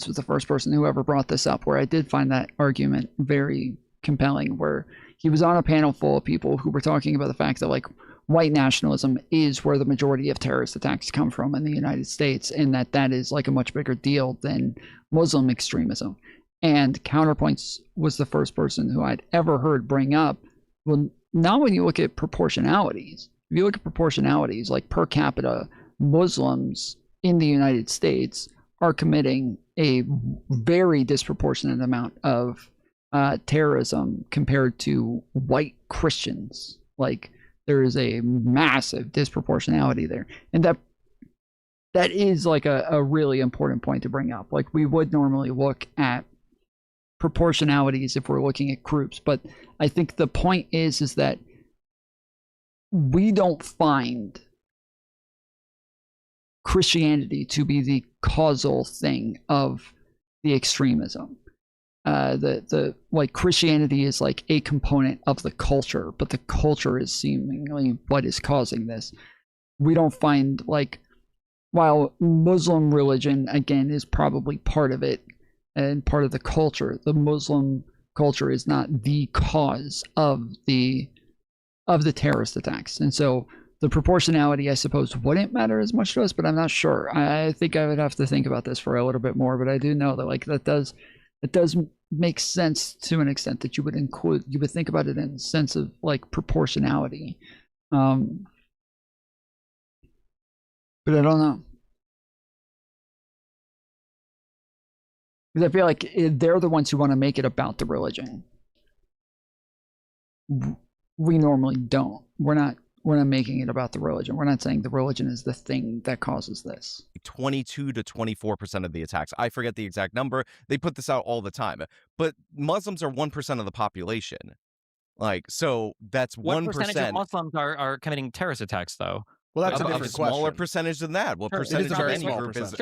was the first person who ever brought this up, where I did find that argument very compelling, where he was on a panel full of people who were talking about the fact that like white nationalism is where the majority of terrorist attacks come from in the United States, and that is like a much bigger deal than Muslim extremism. And Counterpoints was the first person who I'd ever heard bring up, well, now when you look at proportionalities, if you look at proportionalities, like per capita, Muslims in the United States are committing a very disproportionate amount of terrorism compared to white Christians. Like, there is a massive disproportionality there, and that is like a really important point to bring up. Like, we would normally look at proportionalities if we're looking at groups, but I think the point is that we don't find Christianity to be the causal thing of the extremism. Like, Christianity is like a component of the culture, but the culture is seemingly what is causing this. We don't find, like, while Muslim religion again is probably part of it and part of the culture, the Muslim culture is not the cause of the terrorist attacks. And so the proportionality, I suppose, wouldn't matter as much to us, but I'm not sure. I think I would have to think about this for a little bit more, but I do know that, like, it does make sense to an extent that you would think about it in the sense of, like, proportionality. But I don't know. Because I feel like they're the ones who want to make it about the religion. We normally don't. We're not making it about the religion. We're not saying the religion is the thing that causes this. 22 to 24% of the attacks. I forget the exact number. They put this out all the time. But Muslims are 1% of the population. Like, so that's 1%. What percentage of Muslims are committing terrorist attacks, though? Well, that's a smaller percentage than that. What percentage of any group is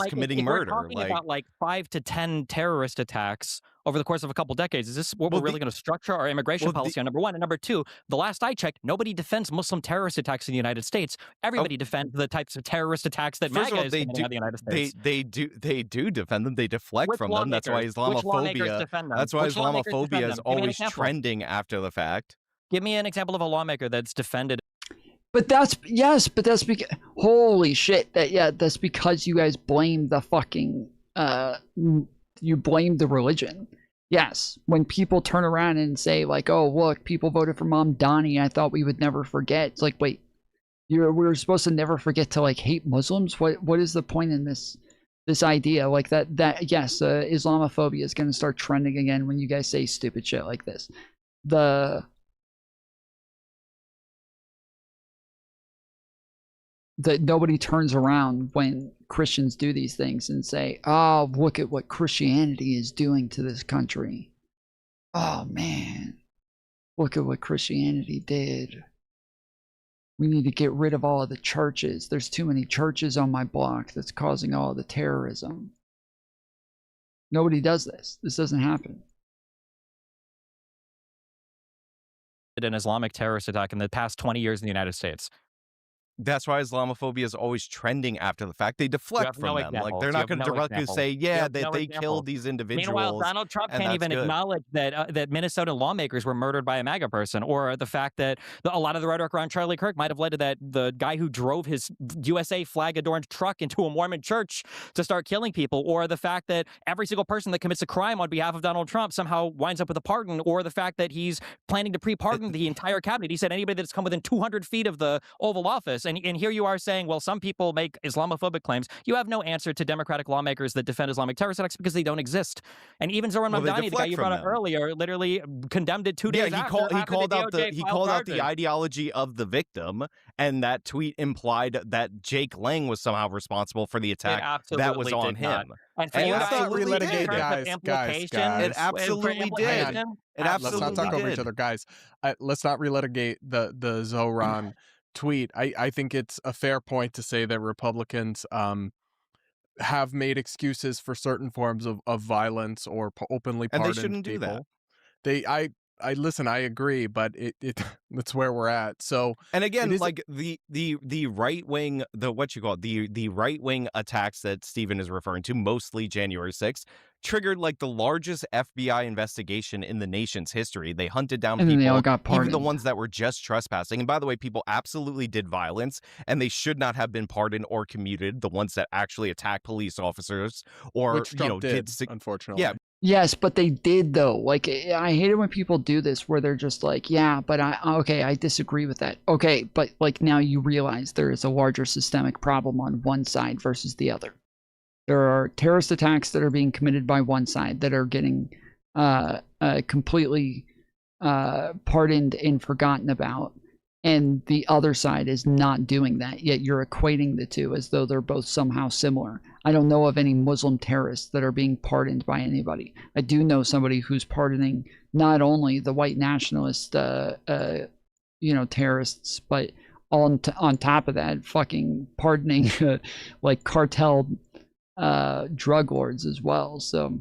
committing murder? We're talking about like 5 to 10 terrorist attacks over the course of a couple decades. Is this what we're really going to structure our immigration policy on? Number one, and number two, the last I checked, nobody defends Muslim terrorist attacks in the United States. Everybody defends the types of terrorist attacks that MAGA is committing in the United States. They do defend them. They deflect from them. That's why Islamophobia. That's why Islamophobia is always trending after the fact. Give me an example of a lawmaker that's defended. But that's because, holy shit, that's because you guys blame the fucking you blame the religion. Yes, when people turn around and say, like, oh look, people voted for Mamdani, I thought we would never forget. It's like, wait, we were supposed to never forget to, like, hate Muslims? What is the point in this idea? Like, that yes, Islamophobia is going to start trending again when you guys say stupid shit like this. That nobody turns around when Christians do these things and say, oh, look at what Christianity is doing to this country. Oh man, look at what Christianity did. We need to get rid of all of the churches. There's too many churches on my block that's causing all of the terrorism. Nobody does this. This doesn't happen. An Islamic terrorist attack in the past 20 years in the United States. That's why Islamophobia is always trending after the fact. They deflect from them. Like, they're not going to directly say, yeah, that they killed these individuals. Meanwhile, Donald Trump can't even acknowledge that Minnesota lawmakers were murdered by a MAGA person, or the fact that a lot of the rhetoric around Charlie Kirk might have led to the guy who drove his USA flag-adorned truck into a Mormon church to start killing people, or the fact that every single person that commits a crime on behalf of Donald Trump somehow winds up with a pardon, or the fact that he's planning to pre-pardon the entire cabinet. He said anybody that's come within 200 feet of the Oval Office. And here you are saying, well, some people make Islamophobic claims. You have no answer to Democratic lawmakers that defend Islamic terrorist attacks because they don't exist. And even Zoran Mamdani, the guy you brought up earlier, literally condemned it 2 days after. He called out the ideology of the victim, and that tweet implied that Jake Lang was somehow responsible for the attack that was on him. And for you guys, relitigate, guys. It absolutely did. Let's not talk over each other, guys. Let's not relitigate the Zoran tweet. I think it's a fair point to say that Republicans have made excuses for certain forms of violence or openly pardoned and they shouldn't people. Do that. I listen, I agree, but that's where we're at. So, and again, like the right wing, the right wing attacks that Stephen is referring to, mostly January 6th, triggered like the largest FBI investigation in the nation's history. They hunted down people, they all got pardoned. Even the ones that were just trespassing. And by the way, people absolutely did violence, and they should not have been pardoned or commuted. The ones that actually attacked police officers or which Trump did, unfortunately. Yeah. Yes, but they did though. Like, I hate it when people do this where they're just like, yeah, but I disagree with that. Okay, but like now you realize there is a larger systemic problem on one side versus the other. There are terrorist attacks that are being committed by one side that are getting completely pardoned and forgotten about, and the other side is not doing that, yet you're equating the two as though they're both somehow similar. I don't know of any Muslim terrorists that are being pardoned by anybody. I do know somebody who's pardoning not only the white nationalist terrorists, but on top of that, fucking pardoning like cartel drug lords as well. So,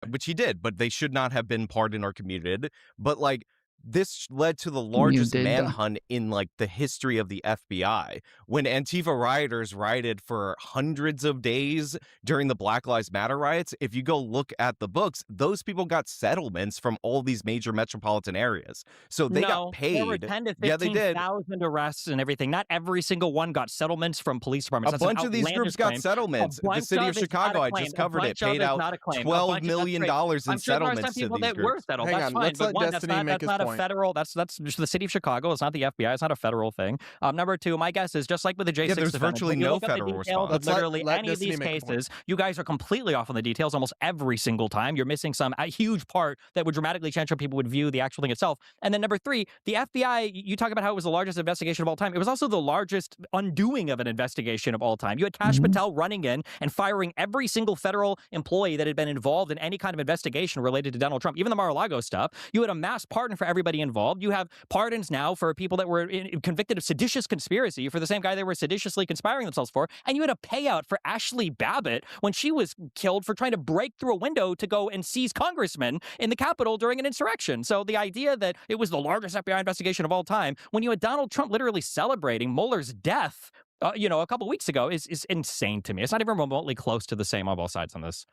which he did, but they should not have been pardoned or commuted. But like, this led to the largest manhunt in like the history of the FBI, when Antifa rioters rioted for hundreds of days during the Black Lives Matter riots. If you go look at the books, those people got settlements from all these major metropolitan areas, so they got paid. There were 10 to 15,000 arrests and everything. Not every single one got settlements from police departments. A bunch of these groups got settlements. The city of Chicago, I just covered it, paid out $12 million in settlements to these groups. Hang on, let's let Destiny make his point. Federal, that's just the city of Chicago. It's not the FBI. It's not a federal thing. Number two, my guess is just like with the J6 there's virtually no federal response. Literally any of these cases, you guys are completely off on the details almost every single time. You're missing a huge part that would dramatically change how people would view the actual thing itself. And then number three, the FBI, you talk about how it was the largest investigation of all time. It was also the largest undoing of an investigation of all time. You had Kash Patel running in and firing every single federal employee that had been involved in any kind of investigation related to Donald Trump, even the Mar-a-Lago stuff. You had a mass pardon for everybody involved. You have pardons now for people that were convicted of seditious conspiracy for the same guy they were seditiously conspiring themselves for. And you had a payout for Ashley Babbitt when she was killed for trying to break through a window to go and seize congressmen in the Capitol during an insurrection. So the idea that it was the largest FBI investigation of all time, when you had Donald Trump literally celebrating Mueller's death, a couple weeks ago, is insane to me. It's not even remotely close to the same on both sides on this.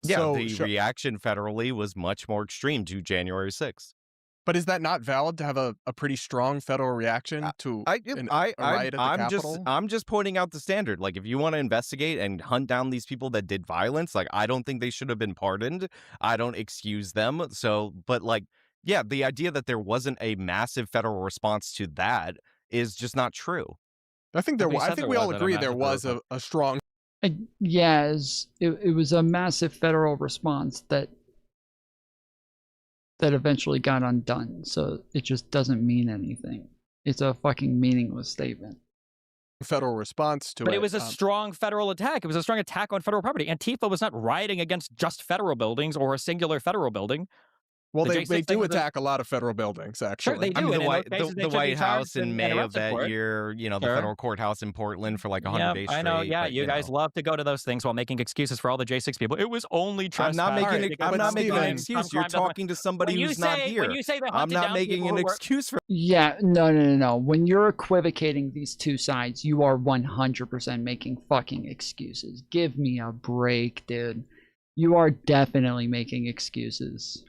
Yeah, so, the reaction federally was much more extreme to January 6th. But is that not valid to have a pretty strong federal reaction to a riot at the Capitol? I'm just pointing out the standard. Like, if you want to investigate and hunt down these people that did violence, like, I don't think they should have been pardoned. I don't excuse them. So, but like, yeah, the idea that there wasn't a massive federal response to that is just not true. I think we all agree there was a strong. Yes, it was a massive federal response that eventually got undone, so it just doesn't mean anything. It's a fucking meaningless statement. Federal response to it. But it was a strong federal attack. It was a strong attack on federal property. Antifa was not rioting against just federal buildings or a singular federal building. Well, they do attack a lot of federal buildings, actually. Sure, they do. I mean, the White House in May of that year, the federal courthouse in Portland for like 100 days straight. I know, yeah, you guys love to go to those things while making excuses for all the J6 people. It was only trespass. I'm not making an excuse. You're talking to somebody who's not here. When you say they I'm not making an excuse for... Yeah, no. When you're equivocating these two sides, you are 100% making fucking excuses. Give me a break, dude. You are definitely making excuses.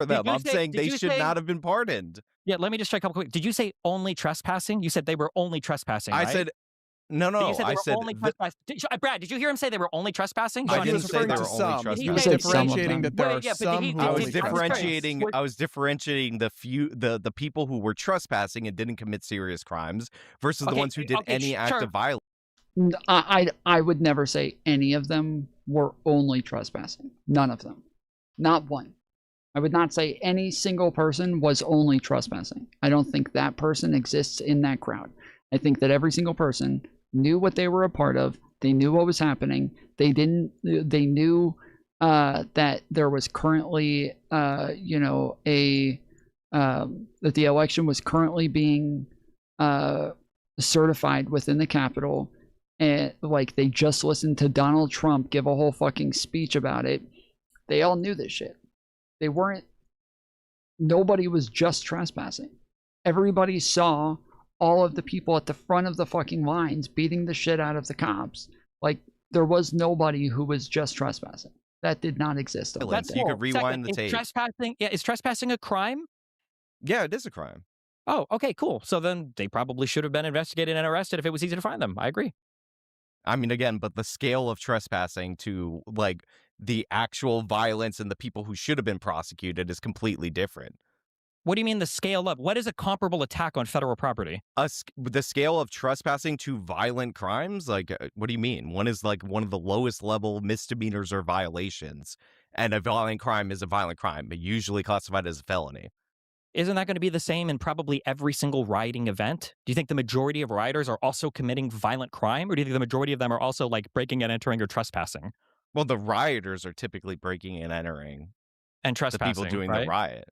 Them. I'm saying they should not have been pardoned. Yeah, let me just check a couple quick. Did you say only trespassing? You said they were only trespassing, right? I said no. I said only trespassing. Brad, did you hear him say they were only trespassing? I didn't say they were only trespassing. He was differentiating that there are some. I was differentiating the people who were trespassing and didn't commit serious crimes versus the ones who did any act of violence. I would never say any of them were only trespassing. None of them. Not one. I would not say any single person was only trespassing. I don't think that person exists in that crowd. I think that every single person knew what they were a part of. They knew what was happening. They knew that there was currently, that the election was currently being certified within the Capitol. And like, they just listened to Donald Trump give a whole fucking speech about it. They all knew this shit. Nobody was just trespassing. Everybody saw all of the people at the front of the fucking lines beating the shit out of the cops. Like, there was nobody who was just trespassing. That did not exist. You could rewind the tape. Is trespassing a crime? Yeah, it is a crime. Oh, okay, cool. So then they probably should have been investigated and arrested if it was easy to find them. I agree. I mean, again, but the scale of trespassing to like the actual violence and the people who should have been prosecuted is completely different. What do you mean the scale up? What is a comparable attack on federal property? The scale of trespassing to violent crimes? Like, what do you mean? One is like one of the lowest level misdemeanors or violations, and a violent crime is a violent crime, but usually classified as a felony. Isn't that going to be the same in probably every single rioting event? Do you think the majority of rioters are also committing violent crime, or do you think the majority of them are also like breaking and entering or trespassing? Well, the rioters are typically breaking and entering, and trespassing, the people doing right? the riot.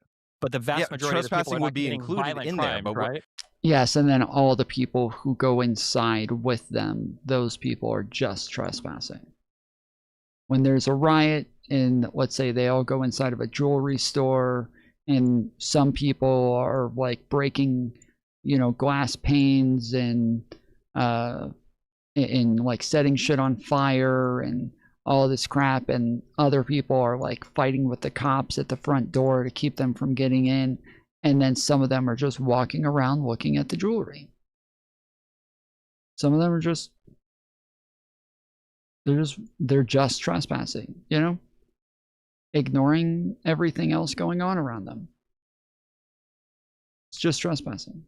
But the vast majority of the people are would not be committing included violent in crime, there, but right? Yes, and then all the people who go inside with them, those people are just trespassing. When there's a riot and let's say they all go inside of a jewelry store and some people are like breaking, you know, glass panes and like setting shit on fire and all this crap, and other people are like fighting with the cops at the front door to keep them from getting in, and then some of them are just walking around looking at the jewelry. Some of them are just they're just trespassing, you know, ignoring everything else going on around them. It's just trespassing.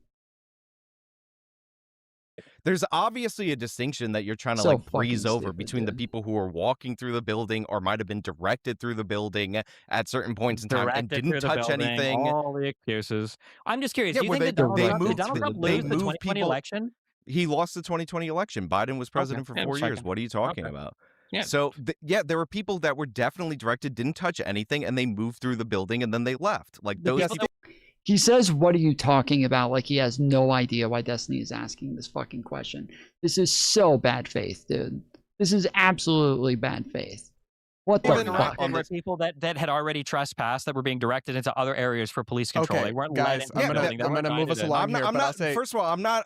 There's obviously a distinction that you're trying to So like breeze fucking over stupid, between the dude. people who are walking through the building or might have been directed through the building at certain points in time and Directed didn't through the touch building, anything. all the excuses. I'm just curious. Yeah, Do you where think that Donald Trump, did moved Donald Trump they lose the moved 2020 people. election? He lost the 2020 election. Biden was president for Yeah, 4 just years. checking. What are you talking Okay. about? Yeah. So yeah, there were people that were definitely directed, didn't touch anything, and they moved through the building and then they left. Like those people. He says, what are you talking about? Like he has no idea why Destiny is asking this fucking question. This is so bad faith, dude. This is absolutely bad faith. What the fuck? There were people that had already trespassed that were being directed into other areas for police control. Okay, they weren't guys, let into the building. They I'm weren't gonna move guided us in. along here, I'm but not. I'll say, First of all, I'm not.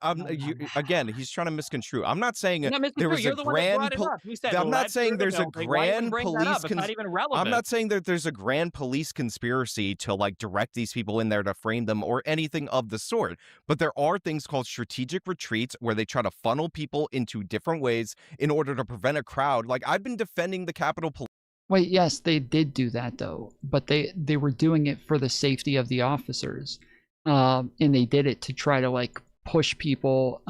Again, he's trying to misconstrue. I'm not saying You're not there was misconstruing. You're a the one that grand. brought it up. You said, I'm not "Let's saying do the there's a building." Why even grand bring that police. up? It's not even relevant. I'm not saying that there's a grand police conspiracy to like direct these people in there to frame them or anything of the sort. But there are things called strategic retreats where they try to funnel people into different ways in order to prevent a crowd. Like I've been defending the Capitol Police. Wait, yes, they did do that though, but they were doing it for the safety of the officers, and they did it to try to like push people,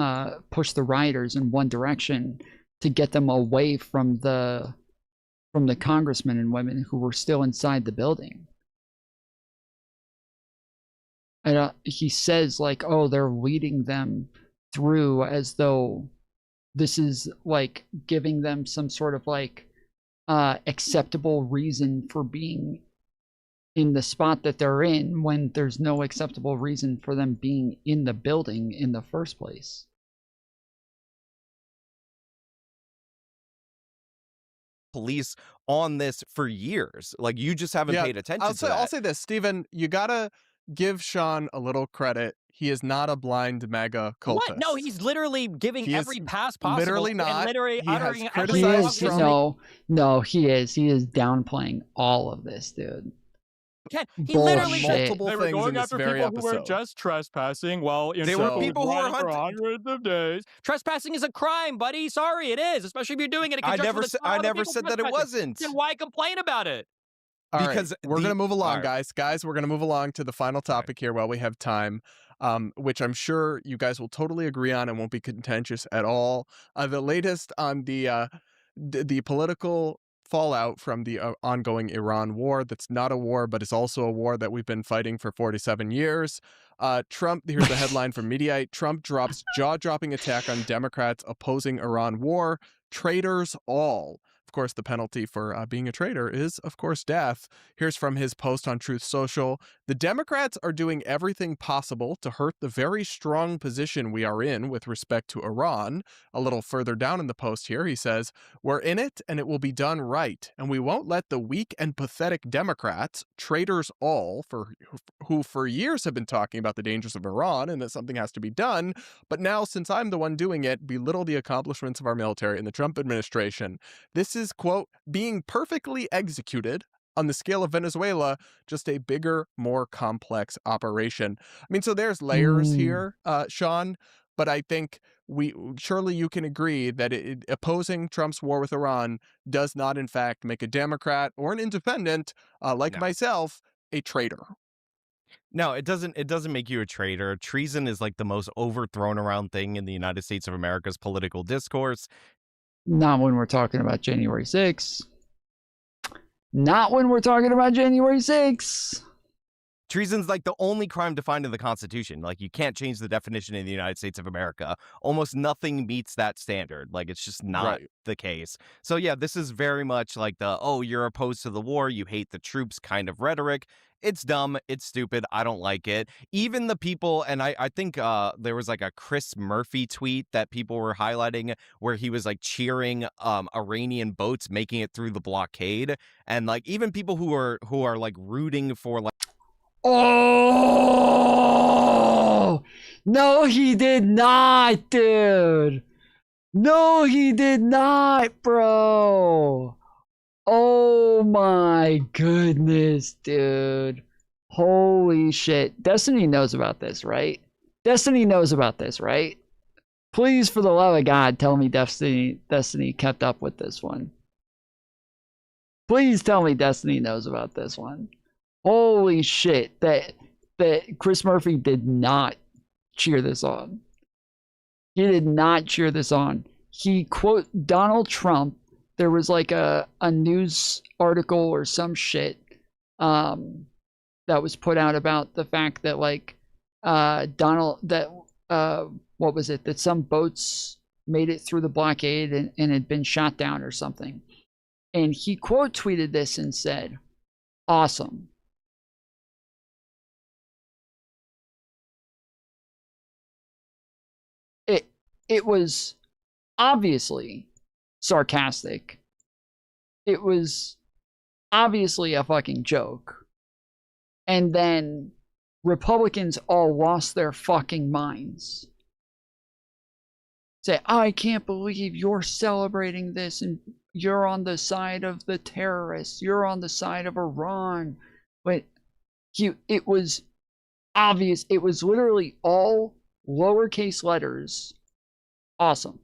push the rioters in one direction to get them away from the congressmen and women who were still inside the building. And he says like, oh, they're leading them through as though this is like giving them some sort of like acceptable reason for being in the spot that they're in when there's no acceptable reason for them being in the building in the first place. Police on this for years. Like you just haven't paid attention to that. I'll say this, Stephen, you gotta give Sean a little credit. He is not a blind MAGA cultist. What? No, he's literally giving every pass possible. literally and not. literally He has uttering criticized every Trump. No, he is downplaying all of this, dude. He literally multiple they were things in going this after very people who were episode. just trespassing. Well, you They know, were people who were running for hundreds of days. Trespassing is a crime, buddy. Sorry, it is, especially if you're doing it in I conjunction never with said- a ton I of other never people said that it trespassing. wasn't. Then why complain about it? All right, Because we're going to move along, all right. guys. We're going to move along to the final topic here while we have time, which I'm sure you guys will totally agree on and won't be contentious at all. The latest on the political fallout from the ongoing Iran war. That's not a war, but it's also a war that we've been fighting for 47 years. Trump, here's the headline from Mediaite. Trump drops jaw-dropping attack on Democrats opposing Iran war. Traitors all. Of course, the penalty for being a traitor is, of course, death. Here's from his post on Truth Social. The Democrats are doing everything possible to hurt the very strong position we are in with respect to Iran. A little further down in the post here, he says, we're in it and it will be done right. And we won't let the weak and pathetic Democrats, traitors all, who for years have been talking about the dangers of Iran and that something has to be done, but now, since I'm the one doing it, belittle the accomplishments of our military and the Trump administration. This is, quote, being perfectly executed on the scale of Venezuela, just a bigger, more complex operation. I mean, so there's layers here, Sean. but I think surely you can agree that opposing Trump's war with Iran does not, in fact, make a Democrat or an independent like myself a traitor. No, it doesn't. It doesn't make you a traitor. Treason is like the most overthrown around thing in the United States of America's political discourse. Not when we're talking about January 6th. Not when we're talking about January 6th. Treason's like the only crime defined in the Constitution. Like, you can't change the definition in the United States of America. Almost nothing meets that standard. Like, it's just not the case. So yeah, this is very much like the, oh, you're opposed to the war, you hate the troops kind of rhetoric. It's dumb. It's stupid. I don't like it. Even the people, and I think there was like a Chris Murphy tweet that people were highlighting where he was like cheering Iranian boats making it through the blockade, and like even people who are like rooting for like. Oh no, he did not, dude. No, he did not, bro. Oh my goodness, dude. Holy shit. Destiny knows about this, right? Destiny knows about this, right? Please, for the love of God, tell me Destiny kept up with this one. Please tell me Destiny knows about this one. Holy shit. That Chris Murphy did not cheer this on. He did not cheer this on. He quote Donald Trump. There was like a news article or some shit that was put out about the fact that like what was it, that some boats made it through the blockade and had been shot down or something. And he quote tweeted this and said, "Awesome." It was obviously sarcastic. It was obviously a fucking joke. And then Republicans all lost their fucking minds. Say, I can't believe you're celebrating this and you're on the side of the terrorists. You're on the side of Iran. But it was obvious. It was literally all lowercase letters. Awesome.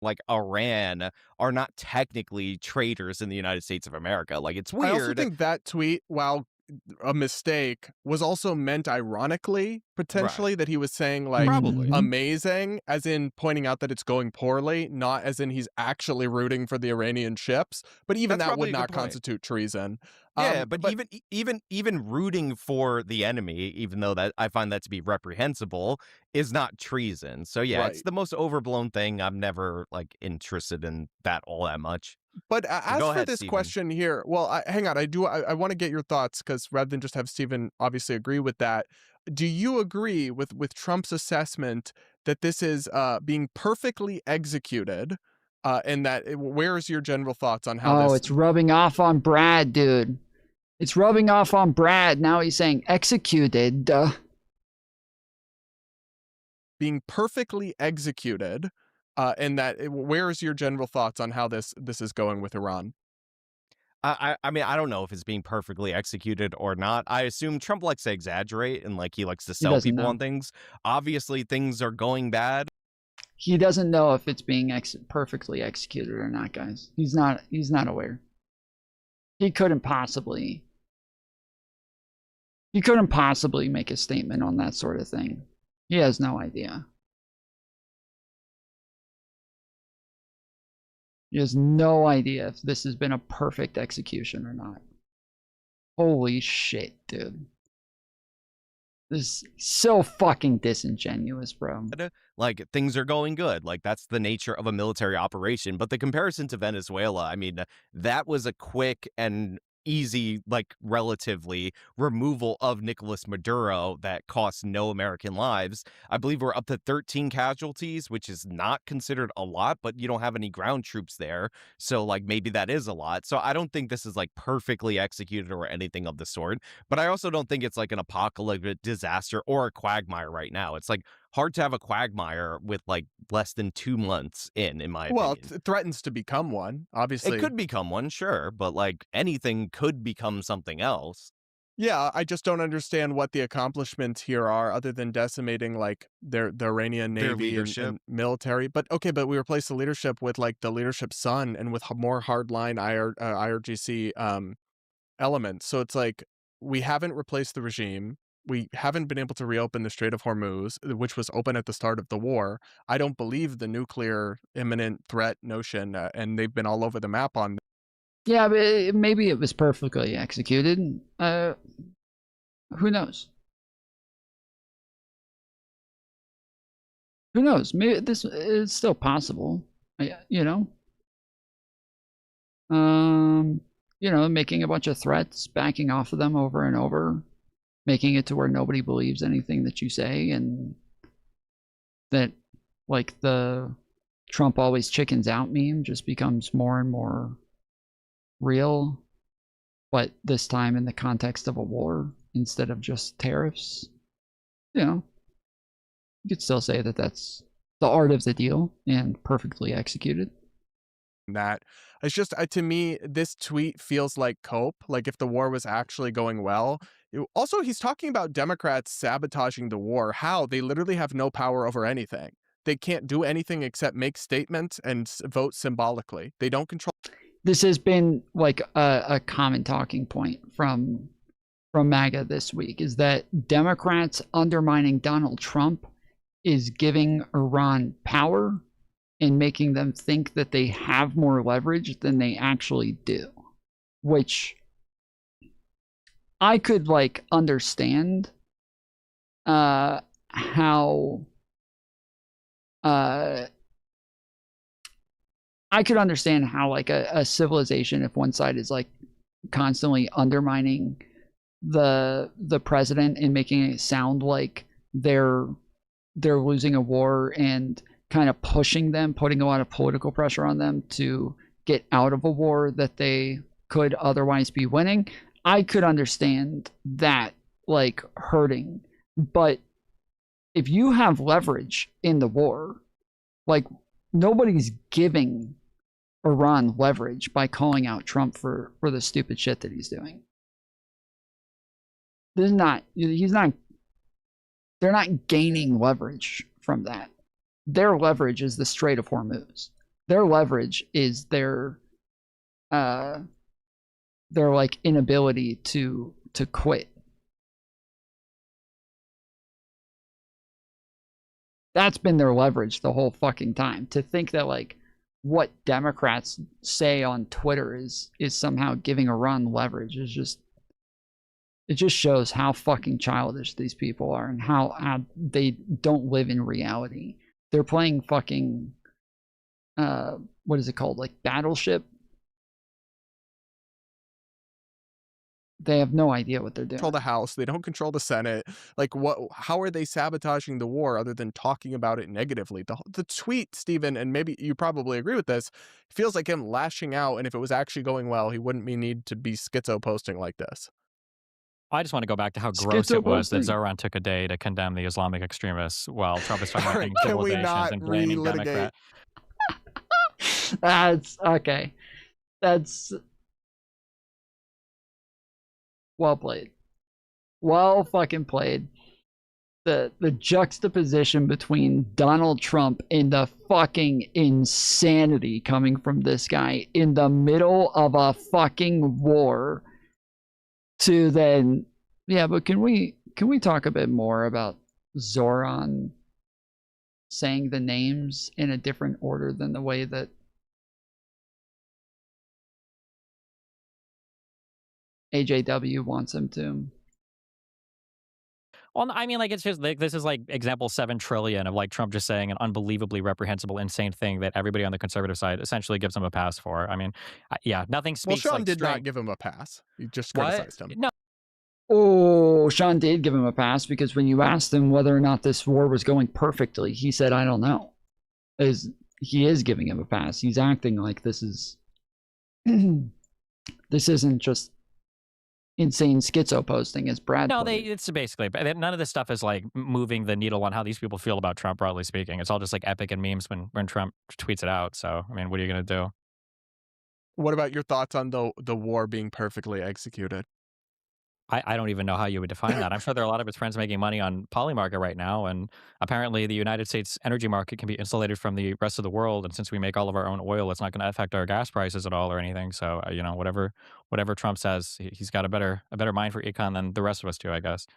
Like Iran are not technically traitors in the United States of America. Like, it's weird. I also think that tweet, while a mistake, was also meant ironically, potentially, that he was saying like amazing, as in pointing out that it's going poorly, not as in he's actually rooting for the Iranian ships. But even that would not constitute treason. Yeah, but even rooting for the enemy, even though that I find that to be reprehensible, is not treason. So yeah, it's the most overblown thing. I'm never like interested in that all that much. But as for this Steven. question here, well, hang on. I want to get your thoughts, because rather than just have Stephen obviously agree with that, do you agree with Trump's assessment that this is being perfectly executed? And where's your general thoughts on how it's rubbing off on Brad, dude. It's rubbing off on Brad. Now he's saying executed. Being perfectly executed, and where's your general thoughts on how this is going with Iran? I mean, I don't know if it's being perfectly executed or not. I assume Trump likes to exaggerate and like he likes to sell people on things. Obviously, things are going bad. He doesn't know if it's being perfectly executed or not, guys. He's not aware. He couldn't possibly make a statement on that sort of thing. He has no idea. He has no idea if this has been a perfect execution or not. Holy shit, dude. This is so fucking disingenuous, bro. Like, things are going good. Like, that's the nature of a military operation. But the comparison to Venezuela, I mean, that was a quick and easy, like, relatively removal of Nicolas Maduro that cost no American lives. I believe we're up to 13 casualties, which is not considered a lot, but you don't have any ground troops there. So, like, maybe that is a lot. So I don't think this is, like, perfectly executed or anything of the sort. But I also don't think it's, like, an apocalyptic disaster or a quagmire right now. It's, like, hard to have a quagmire with like less than 2 months in my Well, opinion. it threatens to become one, obviously. It could become one, sure, but like anything could become something else. Yeah, I just don't understand what the accomplishments here are other than decimating like the Iranian Their Navy leadership. and military. But okay, but we replace the leadership with like the leadership's son and with more hardline IRGC elements. So it's like we haven't replaced the regime. We haven't been able to reopen the Strait of Hormuz, which was open at the start of the war. I don't believe the nuclear imminent threat notion, and they've been all over the map on. Yeah, but maybe it was perfectly executed. Who knows? Who knows? Maybe this is still possible. You know. You know, making a bunch of threats, backing off of them over and over, making it to where nobody believes anything that you say, and that, like, the Trump always chickens out meme just becomes more and more real, but this time in the context of a war instead of just tariffs. You know, you could still say that that's the art of the deal and perfectly executed. That it's just to me, this tweet feels like cope. Like if the war was actually going well. Also, he's talking about Democrats sabotaging the war. How? They literally have no power over anything. They can't do anything except make statements and vote symbolically. They don't control. This has been like a common talking point from MAGA this week, is that Democrats undermining Donald Trump is giving Iran power and making them think that they have more leverage than they actually do, which I could like understand how I could understand how like a civilization, if one side is like constantly undermining the president and making it sound like they're losing a war and kind of pushing them, putting a lot of political pressure on them to get out of a war that they could otherwise be winning. I could understand that like hurting, but if you have leverage in the war, like nobody's giving Iran leverage by calling out Trump for the stupid shit that he's doing. They're not gaining leverage from that. Their leverage is the Strait of Hormuz. Their leverage is their like inability to quit. That's been their leverage the whole fucking time. To think that like what Democrats say on Twitter is somehow giving Iran leverage is just, it just shows how fucking childish these people are and how they don't live in reality. They're playing fucking what is it called, like Battleship? They have no idea what they're doing. Control the House. They don't control the Senate. Like, what? How are they sabotaging the war other than talking about it negatively? The tweet, Stephen, and maybe you probably agree with this, feels like him lashing out. And if it was actually going well, he wouldn't need to be schizo posting like this. I just want to go back to how gross it was that Zoran took a day to condemn the Islamic extremists while Trump is talking about civilizations and blaming Democrats. That's okay. That's well played. Well fucking played. The juxtaposition between Donald Trump and the fucking insanity coming from this guy in the middle of a fucking war to then, yeah, but can we talk a bit more about Zoran saying the names in a different order than the way that AJW wants him to? Well, I mean, like, it's just like, this is like example 7 trillion of like Trump just saying an unbelievably reprehensible, insane thing that everybody on the conservative side essentially gives him a pass for. I mean, yeah, nothing speaks. Well, Sean like did not give him a pass. He just criticized him. No. Oh, Sean did give him a pass, because when you asked him whether or not this war was going perfectly, he said, I don't know. He is giving him a pass. He's acting like this is this isn't just insane schizo posting, as Brad No, put it. it's basically none of this stuff is like moving the needle on how these people feel about Trump, broadly speaking. It's all just like epic and memes when Trump tweets it out. So, I mean, what are you going to do? What about your thoughts on the war being perfectly executed? I don't even know how you would define that. I'm sure there are a lot of his friends making money on Polymarket right now, and apparently the United States energy market can be insulated from the rest of the world. And since we make all of our own oil, it's not going to affect our gas prices at all or anything. So, you know, whatever Trump says, he's got a better mind for econ than the rest of us do, I guess.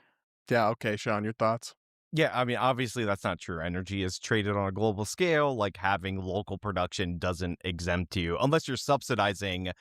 Yeah. Okay, Sean, your thoughts? Yeah, I mean, obviously that's not true. Energy is traded on a global scale. Like, having local production doesn't exempt you unless you're subsidizing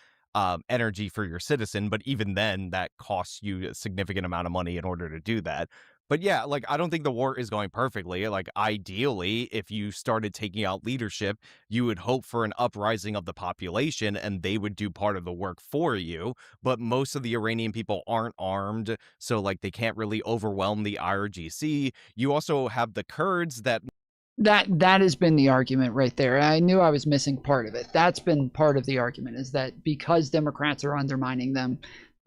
energy for your citizen. But even then, that costs you a significant amount of money in order to do that. But yeah, like, I don't think the war is going perfectly. Like, ideally, if you started taking out leadership, you would hope for an uprising of the population and they would do part of the work for you. But most of the Iranian people aren't armed, so like they can't really overwhelm the IRGC. You also have the Kurds that has been the argument right there. I knew I was missing part of it. That's been part of the argument, is that because Democrats are undermining them,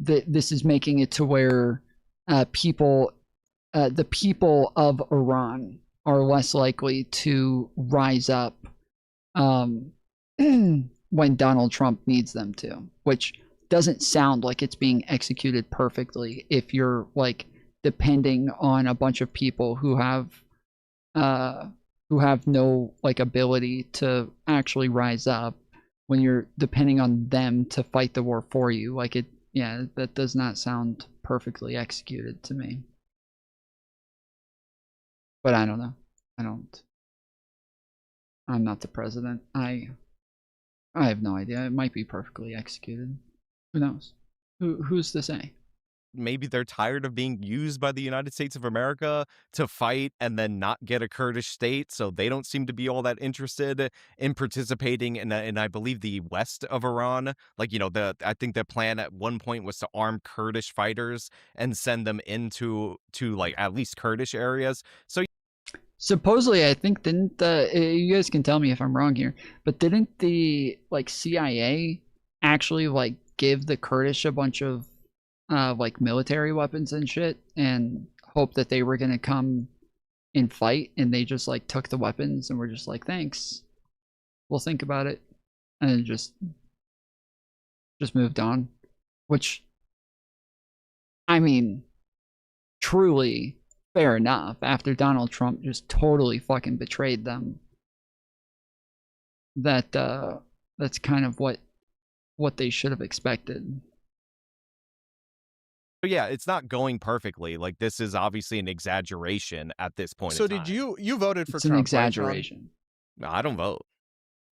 that this is making it to where the people of Iran are less likely to rise up when Donald Trump needs them to, which doesn't sound like it's being executed perfectly if you're like depending on a bunch of people who have no like ability to actually rise up, when you're depending on them to fight the war for you. Like, it, yeah, that does not sound perfectly executed to me. But I don't know. I'm not the president. I have no idea. It might be perfectly executed. Who knows? Who's to say? maybe they're tired of being used by the United States of America to fight and then not get a Kurdish state, so they don't seem to be all that interested in participating in I believe the west of Iran. Like, you know, I think the plan at one point was to arm Kurdish fighters and send them into like at least Kurdish areas. So supposedly, I think, didn't you guys can tell me if I'm wrong here, but didn't the like CIA actually like give the Kurdish a bunch of like military weapons and shit and hope that they were gonna come and fight, and they just like took the weapons and were just like, thanks, we'll think about it, and just moved on? Which, I mean, truly fair enough, after Donald Trump just totally fucking betrayed them. That's kind of what they should have expected. Yeah, it's not going perfectly. Like, this is obviously an exaggeration at this point. So did you voted for it's Trump? An exaggeration. Right, no, I don't vote.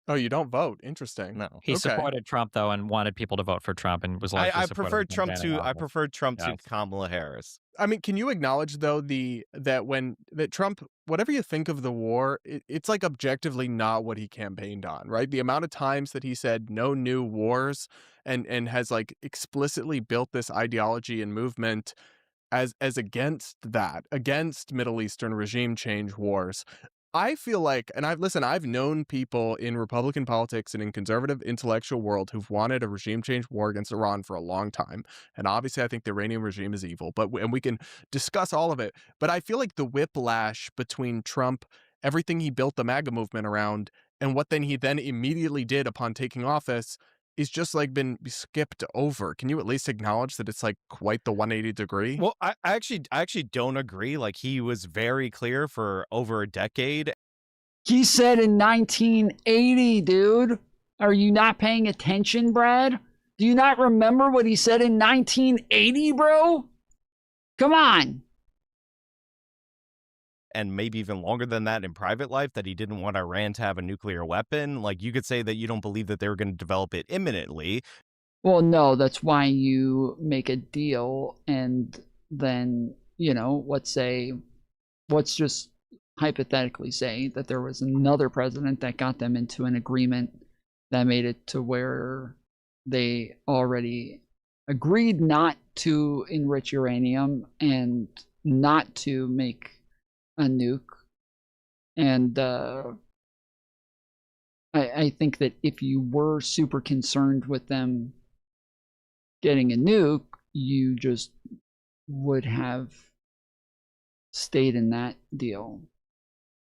Oh, you don't vote? Interesting. No, he supported Trump though, and wanted people to vote for Trump, and was like, I preferred Trump to Kamala Harris. I mean, can you acknowledge though that Trump, whatever you think of the war, it's like objectively not what he campaigned on, right? The amount of times that he said no new wars and has like explicitly built this ideology and movement as against Middle Eastern regime change wars. I feel like, and I've known people in Republican politics and in conservative intellectual world who've wanted a regime change war against Iran for a long time. And obviously I think the Iranian regime is evil, and we can discuss all of it. But I feel like the whiplash between Trump, everything he built the MAGA movement around, and what he then immediately did upon taking office is just like been skipped over. Can you at least acknowledge that it's like quite the 180 degree? Well, I actually don't agree. Like, he was very clear for over a decade. He said in 1980, dude. Are you not paying attention, Brad? Do you not remember what he said in 1980, bro? Come on. And maybe even longer than that in private life, that he didn't want Iran to have a nuclear weapon. Like, you could say that you don't believe that they were going to develop it imminently. Well, no, that's why you make a deal, and then, you know, let's just hypothetically say that there was another president that got them into an agreement that made it to where they already agreed not to enrich uranium and not to make a nuke. And I think that if you were super concerned with them getting a nuke, you just would have stayed in that deal,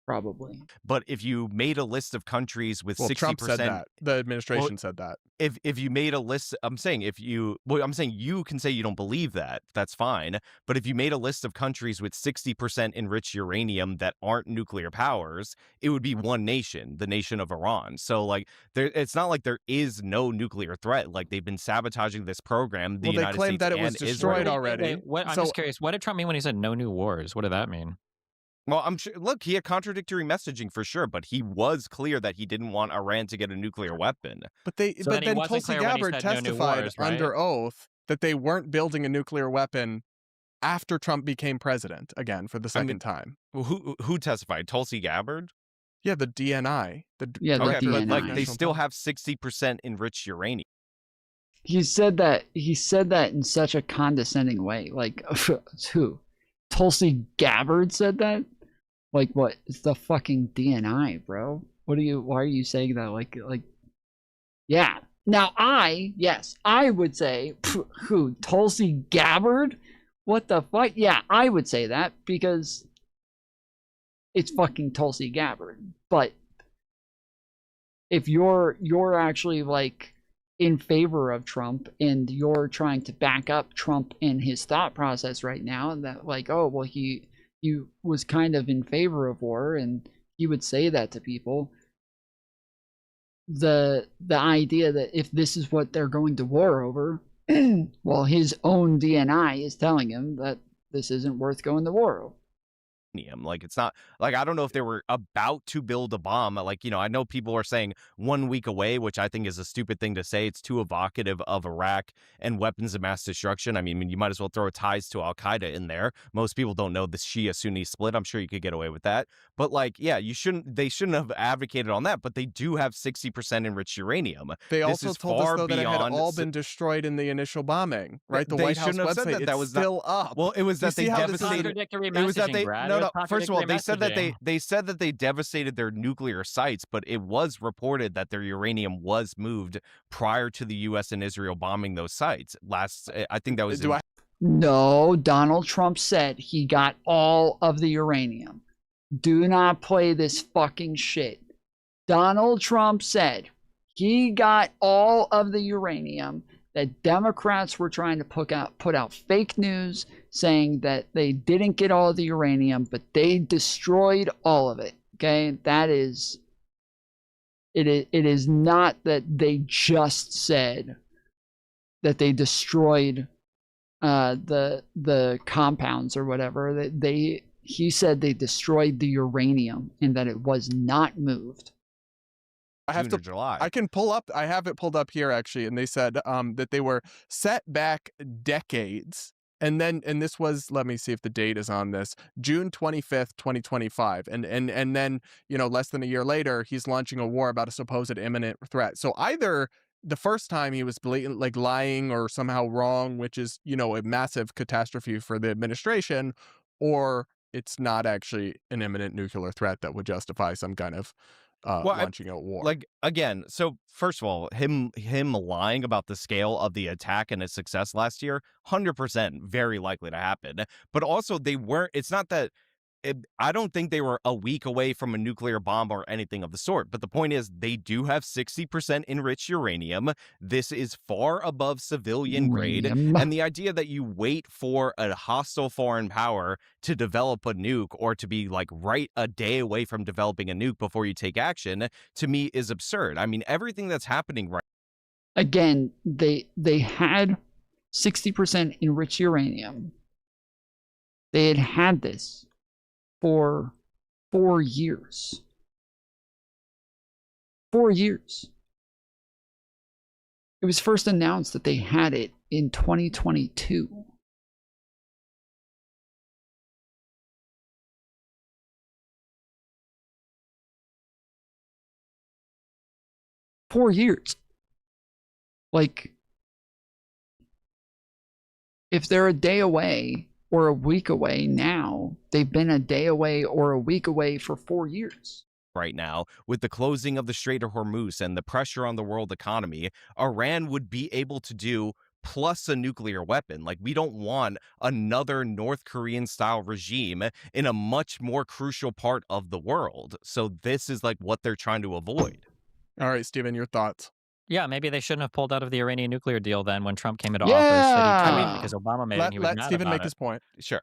probably. But if you made a list of countries with 60%, Trump said that. The administration said that. If you made a list, I'm saying you can say you don't believe that. That's fine. But if you made a list of countries with 60% enriched uranium that aren't nuclear powers, it would be one nation, the nation of Iran. So like, it's not like there is no nuclear threat. Like they've been sabotaging this program. The United they claimed States that it was and destroyed Israel. already. I'm just curious. What did Trump mean when he said no new wars? What did that mean? Well, I'm sure. Look, he had contradictory messaging for sure, but he was clear that he didn't want Iran to get a nuclear weapon. But then Tulsi Gabbard testified under oath that they weren't building a nuclear weapon after Trump became president again for the second time. Who testified? Tulsi Gabbard? Yeah, the DNI. But like they still have 60% enriched uranium. He said that in such a condescending way. Like who? Tulsi Gabbard said that? Like what? It's the fucking DNI, bro. Why are you saying that? Like yeah. Now I would say who? Tulsi Gabbard? What the fuck? Yeah, I would say that because it's fucking Tulsi Gabbard. But if you're actually like in favor of Trump and you're trying to back up Trump in his thought process right now, and that like, oh well, he was kind of in favor of war and he would say that to people. The idea that if this is what they're going to war over, well, his own DNI is telling him that this isn't worth going to war over. Like it's not like I don't know if they were about to build a bomb. Like, you know, I know people are saying 1 week away, which I think is a stupid thing to say. It's too evocative of Iraq and weapons of mass destruction. I mean, you might as well throw ties to Al Qaeda in there. Most people don't know the Shia Sunni split. I'm sure you could get away with that. But like, yeah, they shouldn't have advocated on that. But they do have 60% enriched uranium. They also told us though that it had all been destroyed in the initial bombing. Right, the White House website that was still up. Well, it was that they devastated. It was that they First of all, they said that they devastated their nuclear sites, but it was reported that their uranium was moved prior to the U.S. and Israel bombing those sites. I think that was. No, Donald Trump said he got all of the uranium. Do not play this fucking shit. Donald Trump said he got all of the uranium. That Democrats were trying to put out fake news saying that they didn't get all of the uranium, but they destroyed all of it. Okay, that is it. It is not that they just said that they destroyed the compounds or whatever. He said they destroyed the uranium and that it was not moved. I have to. July. I can pull up. I have it pulled up here actually, and they said that they were set back decades, and this was. Let me see if the date is on this. June 25th, 2025, and then less than a year later, he's launching a war about a supposed imminent threat. So either the first time he was blatant, like lying or somehow wrong, which is a massive catastrophe for the administration, or it's not actually an imminent nuclear threat that would justify some kind of. Launching a war. Like again, so first of all, him lying about the scale of the attack and its success last year, 100% very likely to happen. But also they weren't. It's not that. I don't think they were a week away from a nuclear bomb or anything of the sort. But the point is, they do have 60% enriched uranium. This is far above civilian grade. And the idea that you wait for a hostile foreign power to develop a nuke or to be like right a day away from developing a nuke before you take action, to me is absurd. I mean, everything that's happening right again, they had 60% enriched uranium. They had this for 4 years. 4 years. It was first announced that they had it in 2022. $4 Like, if they're a day away or a week away now, they've been a day away or a week away for 4 years. Right now, with the closing of the Strait of Hormuz and the pressure on the world economy, Iran would be able to do plus a nuclear weapon. Like, we don't want another North Korean style regime in a much more crucial part of the world. So this is like what they're trying to avoid. All right, Steven, your thoughts. Yeah, maybe they shouldn't have pulled out of the Iranian nuclear deal then when Trump came into office. That he tried because Obama made it and he was Let mad Steven about make it. his point. Sure.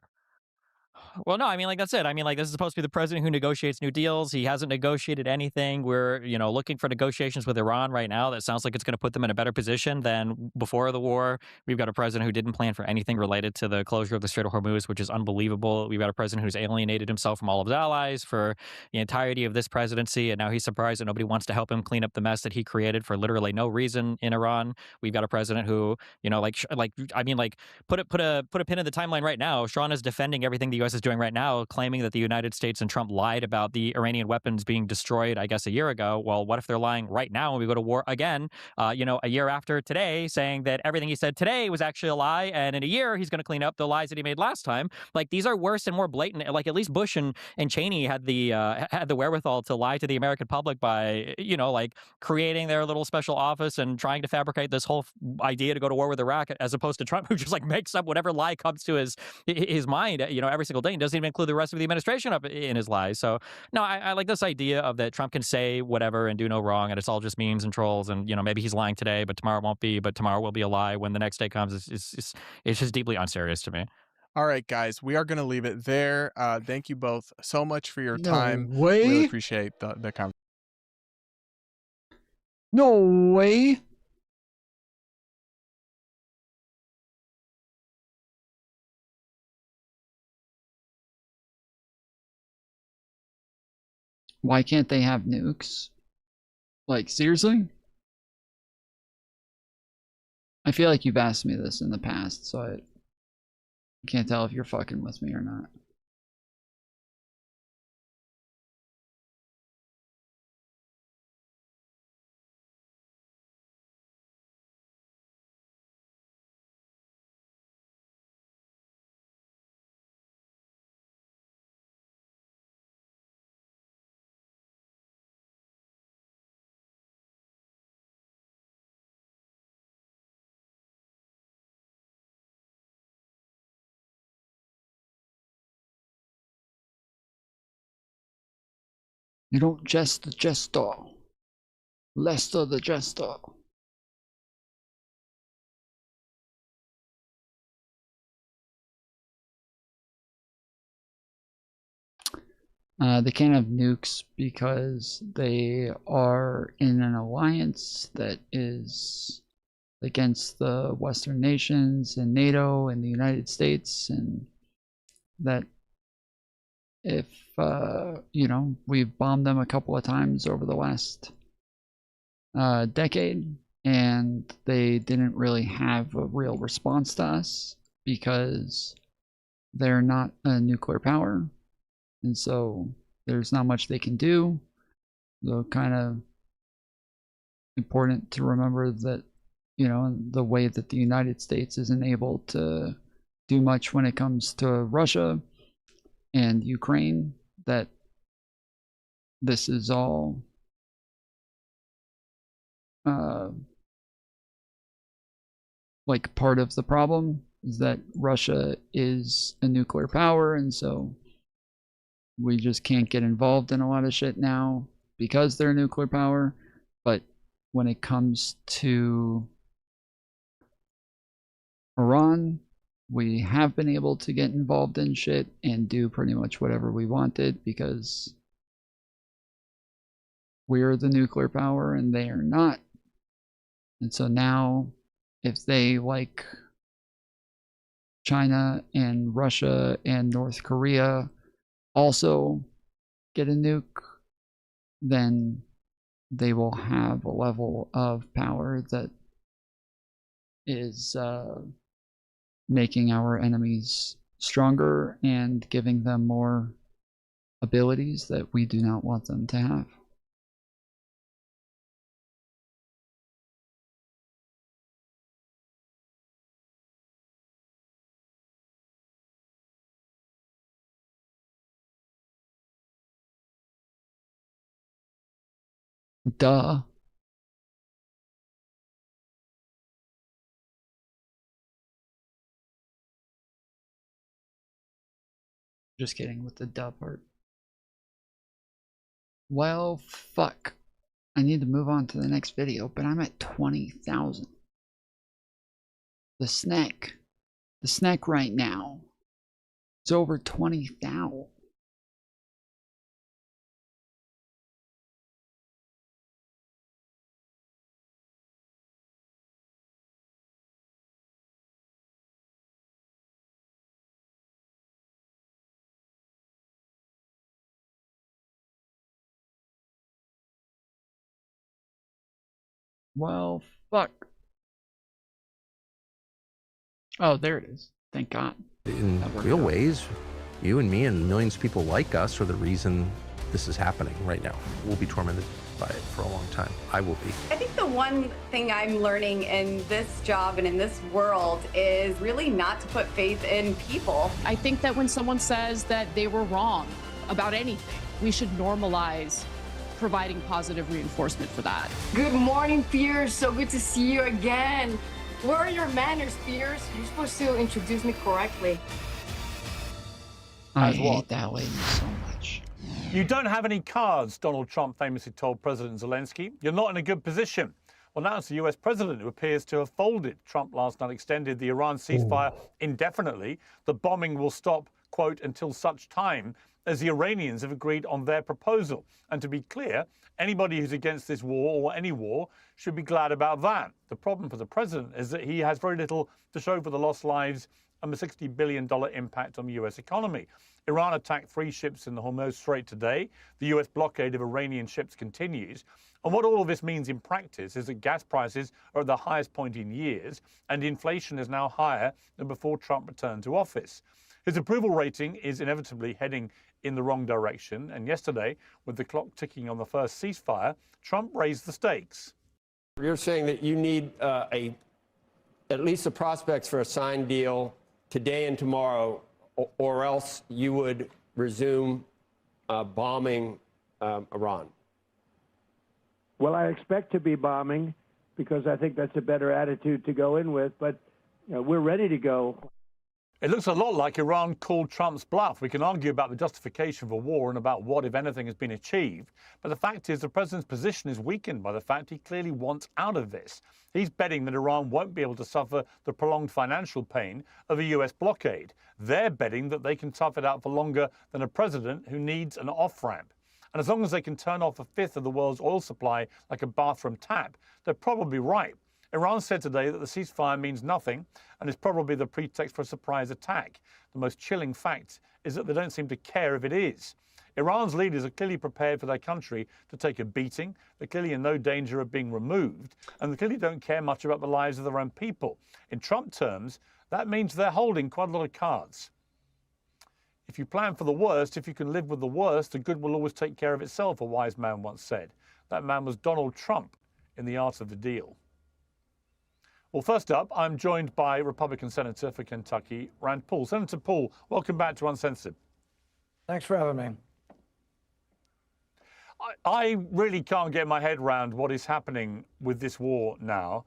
Well, no, I mean, like, that's it. I mean, like, this is supposed to be the president who negotiates new deals. He hasn't negotiated anything. We're, looking for negotiations with Iran right now. That sounds like it's going to put them in a better position than before the war. We've got a president who didn't plan for anything related to the closure of the Strait of Hormuz, which is unbelievable. We've got a president who's alienated himself from all of his allies for the entirety of this presidency, and now he's surprised that nobody wants to help him clean up the mess that he created for literally no reason in Iran. We've got a president who, put a pin in the timeline right now. Sean is defending everything the U.S. is doing right now, claiming that the United States and Trump lied about the Iranian weapons being destroyed, I guess, a year ago. Well, what if they're lying right now when we go to war again, a year after today, saying that everything he said today was actually a lie, and in a year he's going to clean up the lies that he made last time? Like, these are worse and more blatant. Like, at least Bush and Cheney had the wherewithal to lie to the American public by, creating their little special office and trying to fabricate this whole idea to go to war with Iraq, as opposed to Trump, who just makes up whatever lie comes to his mind, every single day, and doesn't even include the rest of the administration up in his lies. So no, I like this idea of that Trump can say whatever and do no wrong, and it's all just memes and trolls, and maybe he's lying today, but tomorrow won't be, but tomorrow will be a lie when the next day comes. It's just deeply unserious to me. All right, guys, we are going to leave it there. Thank you both so much for your No time. way. Really appreciate the conversation. No way. Why can't they have nukes? Like, seriously? I feel like you've asked me this in the past, so I can't tell if you're fucking with me or not. You don't jest the jester. Lester the jester. They can't have nukes because they are in an alliance that is against the Western nations and NATO and the United States, and that if we've bombed them a couple of times over the last decade, and they didn't really have a real response to us because they're not a nuclear power, and so there's not much they can do. So kind of important to remember that, the way that the United States isn't able to do much when it comes to Russia and Ukraine, that this is all like part of the problem, is that Russia is a nuclear power, and so we just can't get involved in a lot of shit now because they're a nuclear power. But when it comes to Iran, we have been able to get involved in shit and do pretty much whatever we wanted because we're the nuclear power and they are not. And so now, if they, like China and Russia and North Korea, also get a nuke, then they will have a level of power that is making our enemies stronger and giving them more abilities that we do not want them to have. Duh. Just kidding with the dub part. Well, fuck. I need to move on to the next video, but I'm at 20,000. The snack right now is over 20,000. Well, fuck. Oh, there it is. Thank God. In real ways, you and me and millions of people like us are the reason this is happening right now. We'll be tormented by it for a long time. I will be. I think the one thing I'm learning in this job and in this world is really not to put faith in people. I think that when someone says that they were wrong about anything, we should normalize providing positive reinforcement for that. Good morning, Piers. So good to see you again. Where are your manners, Piers? You're supposed to introduce me correctly. I hate that lady so much. You don't have any cards, Donald Trump famously told President Zelensky. You're not in a good position. Well, now it's the US president who appears to have folded. Trump last night extended the Iran ceasefire indefinitely. The bombing will stop, quote, until such time as the Iranians have agreed on their proposal. And to be clear, anybody who's against this war or any war should be glad about that. The problem for the president is that he has very little to show for the lost lives and the $60 billion impact on the US economy. Iran attacked 3 ships in the Hormuz Strait today. The US blockade of Iranian ships continues. And what all of this means in practice is that gas prices are at the highest point in years, and inflation is now higher than before Trump returned to office. His approval rating is inevitably heading in the wrong direction, and yesterday, with the clock ticking on the first ceasefire, Trump raised the stakes. You're saying that you need at least the prospects for a signed deal today and tomorrow, or else you would resume bombing Iran. Well, I expect to be bombing because I think that's a better attitude to go in with, but we're ready to go. It looks a lot like Iran called Trump's bluff. We can argue about the justification for war and about what, if anything, has been achieved. But the fact is the president's position is weakened by the fact he clearly wants out of this. He's betting that Iran won't be able to suffer the prolonged financial pain of a US blockade. They're betting that they can tough it out for longer than a president who needs an off-ramp. And as long as they can turn off a fifth of the world's oil supply like a bathroom tap, they're probably right. Iran said today that the ceasefire means nothing and is probably the pretext for a surprise attack. The most chilling fact is that they don't seem to care if it is. Iran's leaders are clearly prepared for their country to take a beating. They're clearly in no danger of being removed, and they clearly don't care much about the lives of their own people. In Trump terms, that means they're holding quite a lot of cards. If you plan for the worst, if you can live with the worst, the good will always take care of itself, a wise man once said. That man was Donald Trump in The Art of the Deal. Well, first up, I'm joined by Republican Senator for Kentucky, Rand Paul. Senator Paul, welcome back to Uncensored. Thanks for having me. I really can't get my head around what is happening with this war now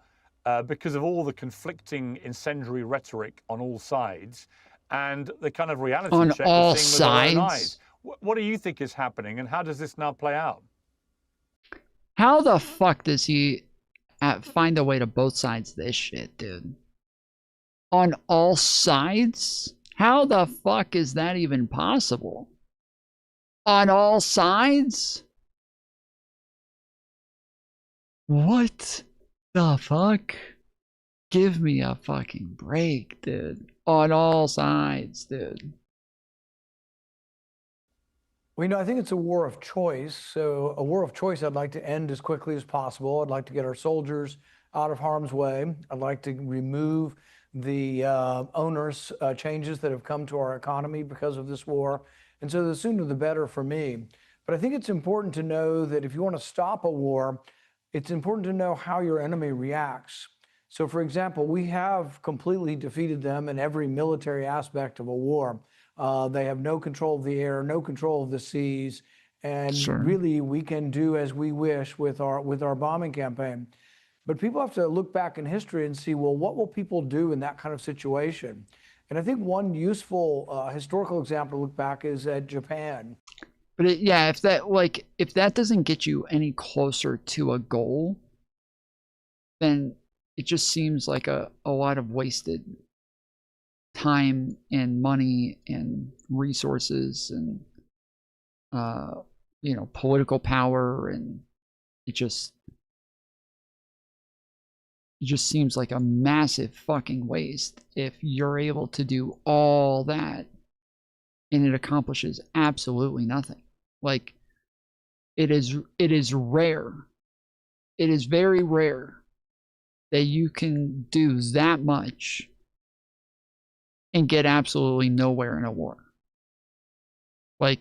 because of all the conflicting incendiary rhetoric on all sides and the kind of reality on check all we're seeing with our own sides. eyes. What do you think is happening and how does this now play out? How the fuck does he find a way to both sides of this shit, dude? On all sides? How the fuck is that even possible? On all sides? What the fuck? Give me a fucking break, dude. On all sides, dude. Well, I think it's a war of choice. So a war of choice I'd like to end as quickly as possible. I'd like to get our soldiers out of harm's way. I'd like to remove the onerous changes that have come to our economy because of this war. And so the sooner the better for me. But I think it's important to know that if you want to stop a war, it's important to know how your enemy reacts. So, for example, we have completely defeated them in every military aspect of a war. They have no control of the air, no control of the seas, and really we can do as we wish with our bombing campaign. But people have to look back in history and see, well, what will people do in that kind of situation? And I think one useful historical example to look back is at Japan. But yeah, if that doesn't get you any closer to a goal, then it just seems like a lot of wasted time and money and resources and political power, and it just seems like a massive fucking waste if you're able to do all that and it accomplishes absolutely nothing. Like, it is rare. It is very rare that you can do that much and get absolutely nowhere in a war. Like,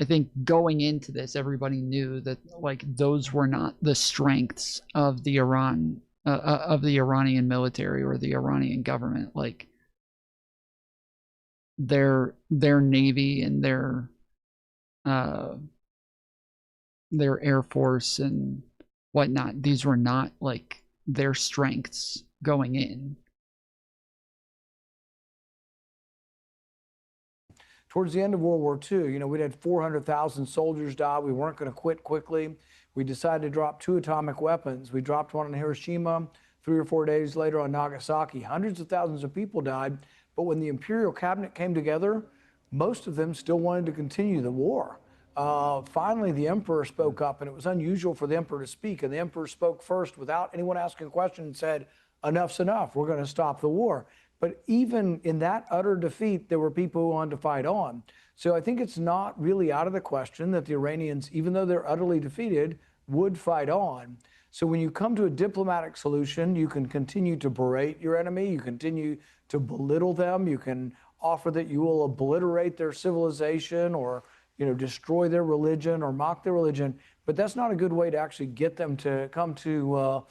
I think going into this, everybody knew that like those were not the strengths of the Iranian military or the Iranian government. Like their navy and their air force and whatnot. These were not like their strengths going in. Towards the end of World War II, we'd had 400,000 soldiers die. We weren't going to quit quickly. We decided to drop 2 atomic weapons. We dropped one on Hiroshima. 3 or 4 days later on Nagasaki, hundreds of thousands of people died. But when the imperial cabinet came together, most of them still wanted to continue the war. Finally, the emperor spoke up, and it was unusual for the emperor to speak. And the emperor spoke first without anyone asking a question and said, "Enough's enough. We're going to stop the war." But even in that utter defeat, there were people who wanted to fight on. So I think it's not really out of the question that the Iranians, even though they're utterly defeated, would fight on. So when you come to a diplomatic solution, you can continue to berate your enemy, you continue to belittle them, you can offer that you will obliterate their civilization or destroy their religion or mock their religion, but that's not a good way to actually get them to come to a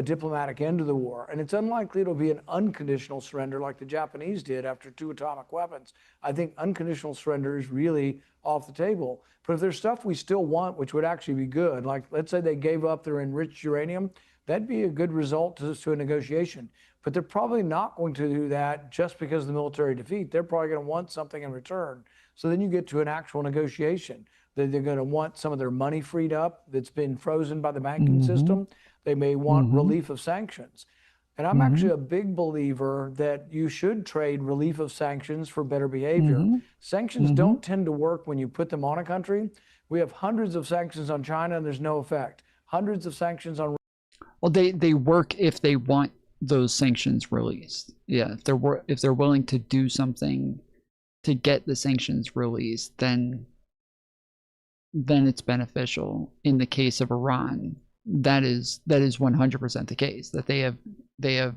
diplomatic end to the war. And it's unlikely it'll be an unconditional surrender like the Japanese did after 2 atomic weapons. I think unconditional surrender is really off the table. But if there's stuff we still want, which would actually be good, like let's say they gave up their enriched uranium, that'd be a good result to a negotiation. But they're probably not going to do that just because of the military defeat. They're probably going to want something in return. So then you get to an actual negotiation. They're going to want some of their money freed up that's been frozen by the banking system. They may want relief of sanctions. And I'm actually a big believer that you should trade relief of sanctions for better behavior. Sanctions don't tend to work when you put them on a country. We have hundreds of sanctions on China and there's no effect. Hundreds of sanctions on... Well, they work if they want those sanctions released. Yeah, if they're willing to do something to get the sanctions released, then it's beneficial. In the case of Iran, that is 100% the case, that they have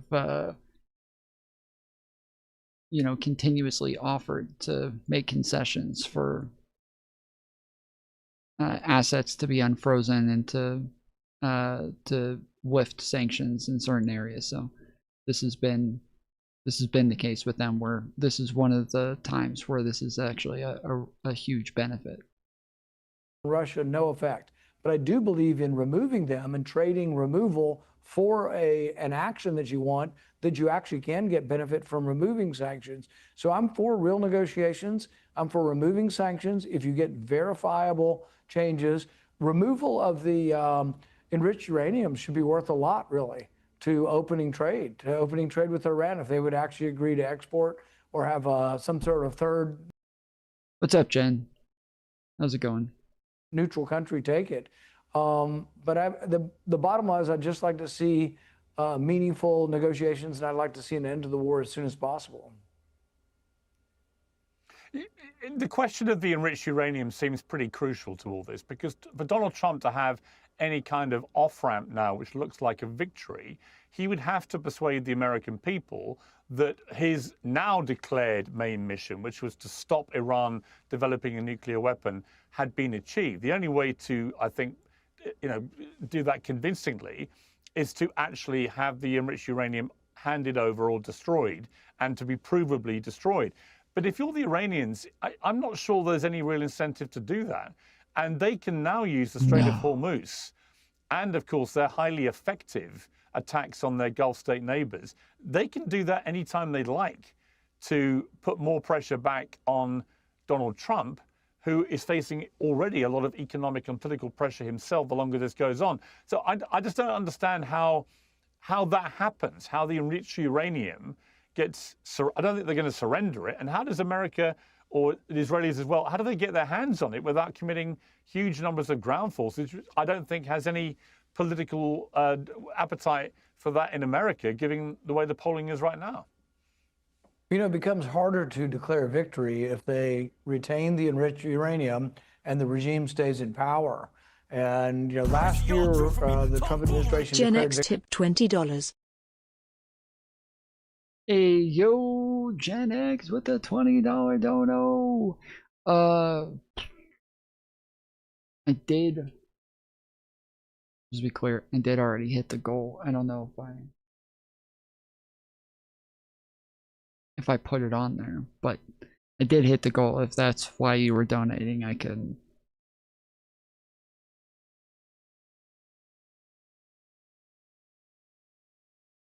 continuously offered to make concessions for assets to be unfrozen and to lift sanctions in certain areas. So this has been the case with them, where this is one of the times where this is actually a huge benefit. Russia, no effect. But I do believe in removing them and trading removal for an action that you want, that you actually can get benefit from removing sanctions. So I'm for real negotiations. I'm for removing sanctions if you get verifiable changes. Removal of the enriched uranium should be worth a lot, really, to opening trade with Iran, if they would actually agree to export or have some sort of third... What's up, Jen? How's it going? ...neutral country take it. But the bottom line is I'd just like to see meaningful negotiations, and I'd like to see an end to the war as soon as possible. The question of the enriched uranium seems pretty crucial to all this, because for Donald Trump to have any kind of off-ramp now, which looks like a victory, he would have to persuade the American people that his now declared main mission, which was to stop Iran developing a nuclear weapon, had been achieved. The only way to, I think, do that convincingly is to actually have the enriched uranium handed over or destroyed, and to be provably destroyed. But if you're the Iranians, I'm not sure there's any real incentive to do that. And they can now use the Strait of Hormuz and of course their highly effective attacks on their Gulf state neighbors, they can do that anytime they'd like to put more pressure back on Donald Trump, who is facing already a lot of economic and political pressure himself the longer this goes on. So I just don't understand how that happens, how the enriched uranium gets, I don't think they're going to surrender it. And how does America, or the Israelis as well, how do they get their hands on it without committing huge numbers of ground forces, which I don't think has any political appetite for that in America, given the way the polling is right now? You know, it becomes harder to declare victory if they retain the enriched uranium and the regime stays in power. And, you know, last year, the Trump administration Gen declared X tip $20. Hey, yo, Gen X with the $20 dono. I did, just to be clear, I did already hit the goal. I don't know if I put it on there, but I did hit the goal. If that's why you were donating, I can.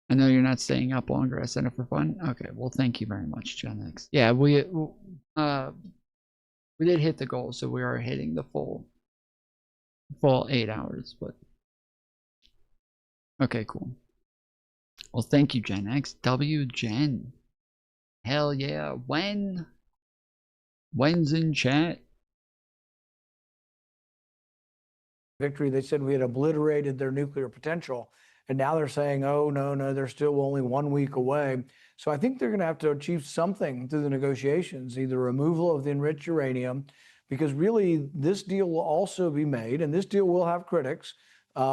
I know you're not staying up longer. I said it for fun. Okay, well, thank you very much, Gen X. Yeah, we did hit the goal, so we are hitting the full 8 hours. But okay, cool. Well, thank you, Gen X. Gen. Hell yeah. When's in chat? victory. They said we had obliterated their nuclear potential. And now they're saying, oh, no, they're still only 1 week away. So I think they're going to have to achieve something through the negotiations, either removal of the enriched uranium, because really this deal will also be made, and this deal will have critics.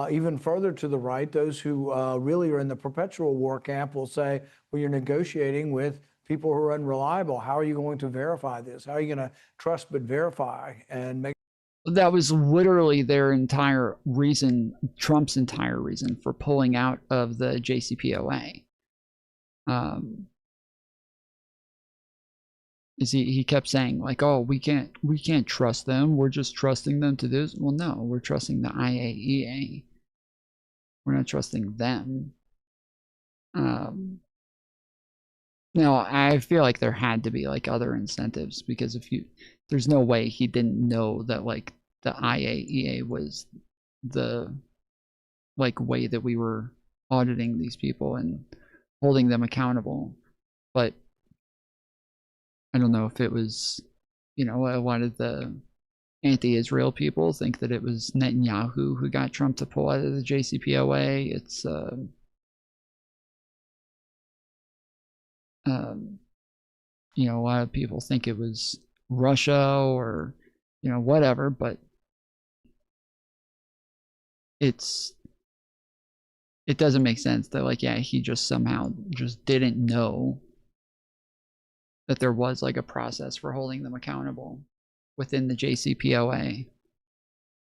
Even further to the right, those who really are in the perpetual war camp will say, well, you're negotiating with people who are unreliable. How are you going to verify this? How are you going to trust but verify and make? That was literally their entire reason, Trump's entire reason for pulling out of the JCPOA. Is he kept saying like, oh, we can't trust them. We're just trusting them to do this. Well, no, we're trusting the IAEA. We're not trusting them. Now, I feel like there had to be like other incentives, because there's no way he didn't know that like the IAEA was the like way that we were auditing these people and holding them accountable. But I don't know if it was, a lot of the anti-Israel people think that it was Netanyahu who got Trump to pull out of the JCPOA. It's a lot of people think it was Russia or whatever, but it doesn't make sense that like, yeah, he just somehow just didn't know that there was like a process for holding them accountable within the JCPOA.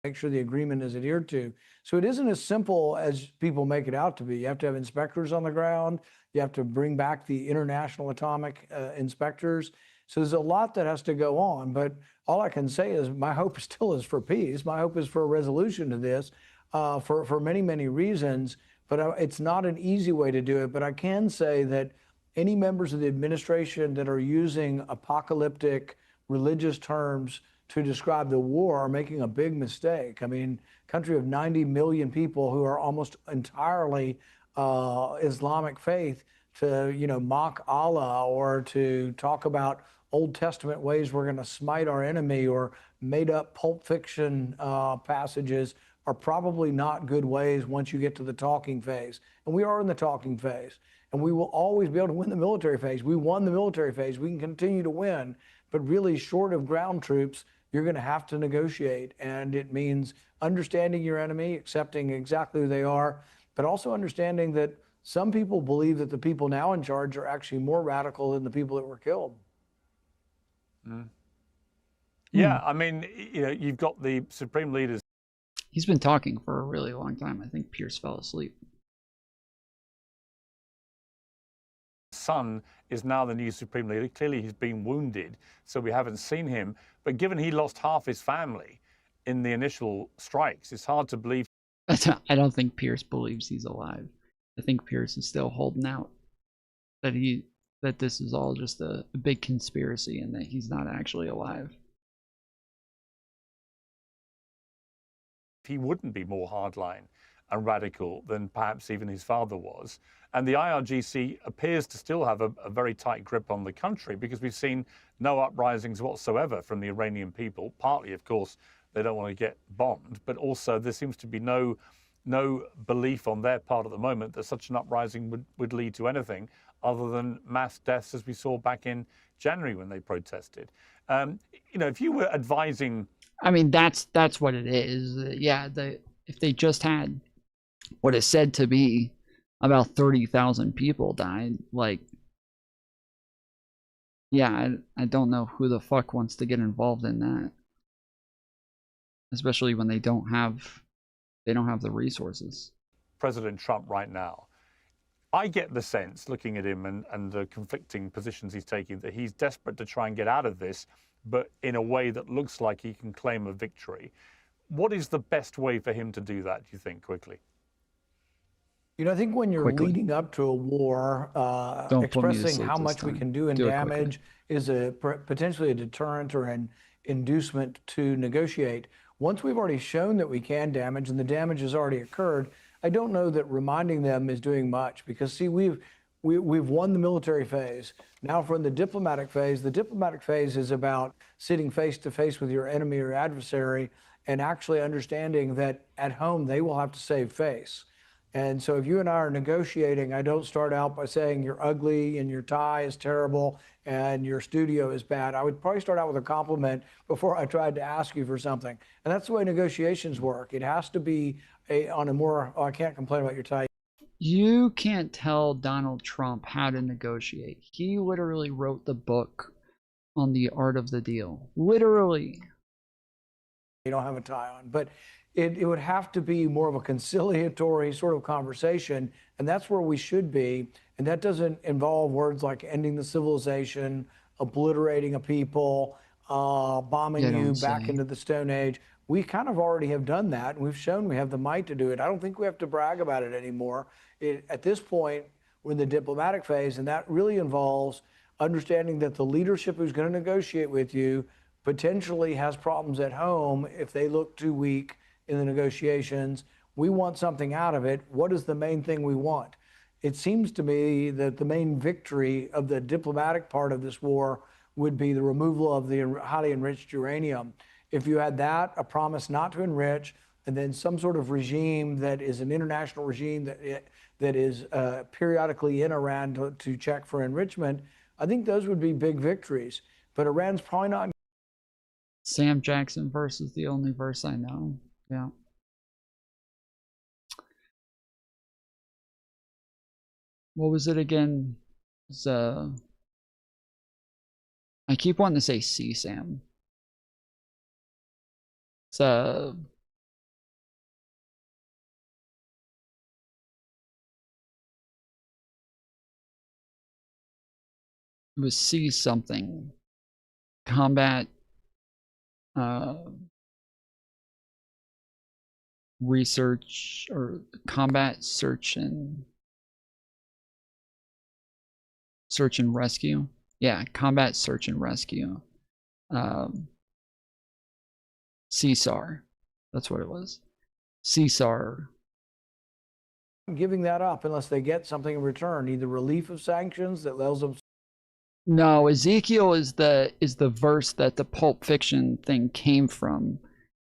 Make sure the agreement is adhered to. So it isn't as simple as people make it out to be. You have to have inspectors on the ground. You have to bring back the international atomic inspectors. So there's a lot that has to go on. But all I can say is my hope still is for peace. My hope is for a resolution to this for many, many reasons. But it's not an easy way to do it. But I can say that any members of the administration that are using apocalyptic religious terms to describe the war are making a big mistake. I mean, a country of 90 million people who are almost entirely Islamic faith, to mock Allah or to talk about Old Testament ways we're going to smite our enemy or made up Pulp Fiction passages are probably not good ways once you get to the talking phase. And we are in the talking phase. And we will always be able to win the military phase. We won the military phase. We can continue to win. But really, short of ground troops, you're going to have to negotiate. And it means understanding your enemy, accepting exactly who they are, but also understanding that some people believe that the people now in charge are actually more radical than the people that were killed. Yeah, I mean, you've got the supreme leaders. He's been talking for a really long time. I think Pierce fell asleep. Son is now the new supreme leader. Clearly he's been wounded, so we haven't seen him. But given he lost half his family in the initial strikes, it's hard to believe. I don't think Pierce believes he's alive. I think Pierce is still holding out that this is all just a big conspiracy and that he's not actually alive. He wouldn't be more hardline and radical than perhaps even his father was. And the IRGC appears to still have a very tight grip on the country, because we've seen no uprisings whatsoever from the Iranian people. Partly, of course, they don't want to get bombed, but also there seems to be no belief on their part at the moment that such an uprising would lead to anything other than mass deaths, as we saw back in January when they protested. If you were advising... I mean, that's what it is. Yeah, if they just had what is said to be about 30,000 people died, like, yeah, I don't know who the fuck wants to get involved in that, especially when they don't have the resources. President Trump right now, I get the sense, looking at him and the conflicting positions he's taking, that he's desperate to try and get out of this, but in a way that looks like he can claim a victory. What is the best way for him to do that, do you think, quickly? I think when you're leading up to a war, expressing how much we can do in damage is potentially a deterrent or an inducement to negotiate. Once we've already shown that we can damage and the damage has already occurred, I don't know that reminding them is doing much, because, see, we've won the military phase. Now if we're in the diplomatic phase is about sitting face to face with your enemy or adversary and actually understanding that at home they will have to save face. And so if you and I are negotiating, I don't start out by saying you're ugly and your tie is terrible and your studio is bad. I would probably start out with a compliment before I tried to ask you for something. And that's the way negotiations work. It has to be on a more, I can't complain about your tie. You can't tell Donald Trump how to negotiate. He literally wrote the book on the art of the deal. Literally. You don't have a tie on, but it would have to be more of a conciliatory sort of conversation, and that's where we should be. And that doesn't involve words like ending the civilization, obliterating a people, bombing you back into the Stone Age. We kind of already have done that, and we've shown we have the might to do it. I don't think we have to brag about it anymore. At this point, we're in the diplomatic phase, and that really involves understanding that the leadership who's going to negotiate with you potentially has problems at home if they look too weak in the negotiations. We want something out of it. What is the main thing we want? It seems to me that the main victory of the diplomatic part of this war would be the removal of the highly enriched uranium. If you had that, a promise not to enrich, and then some sort of regime that is an international regime that is periodically in Iran to check for enrichment, I think those would be big victories. But Iran's probably not. Sam Jackson verse is the only verse I know. Yeah. What was it again? It's, I keep wanting to say CSAM. It's it was C something. Combat research or combat search and rescue. Yeah, combat search and rescue. CSAR. That's what it was. CSAR. Giving that up unless they get something in return, either relief of sanctions that allows them. No, Ezekiel is the verse that the Pulp Fiction thing came from.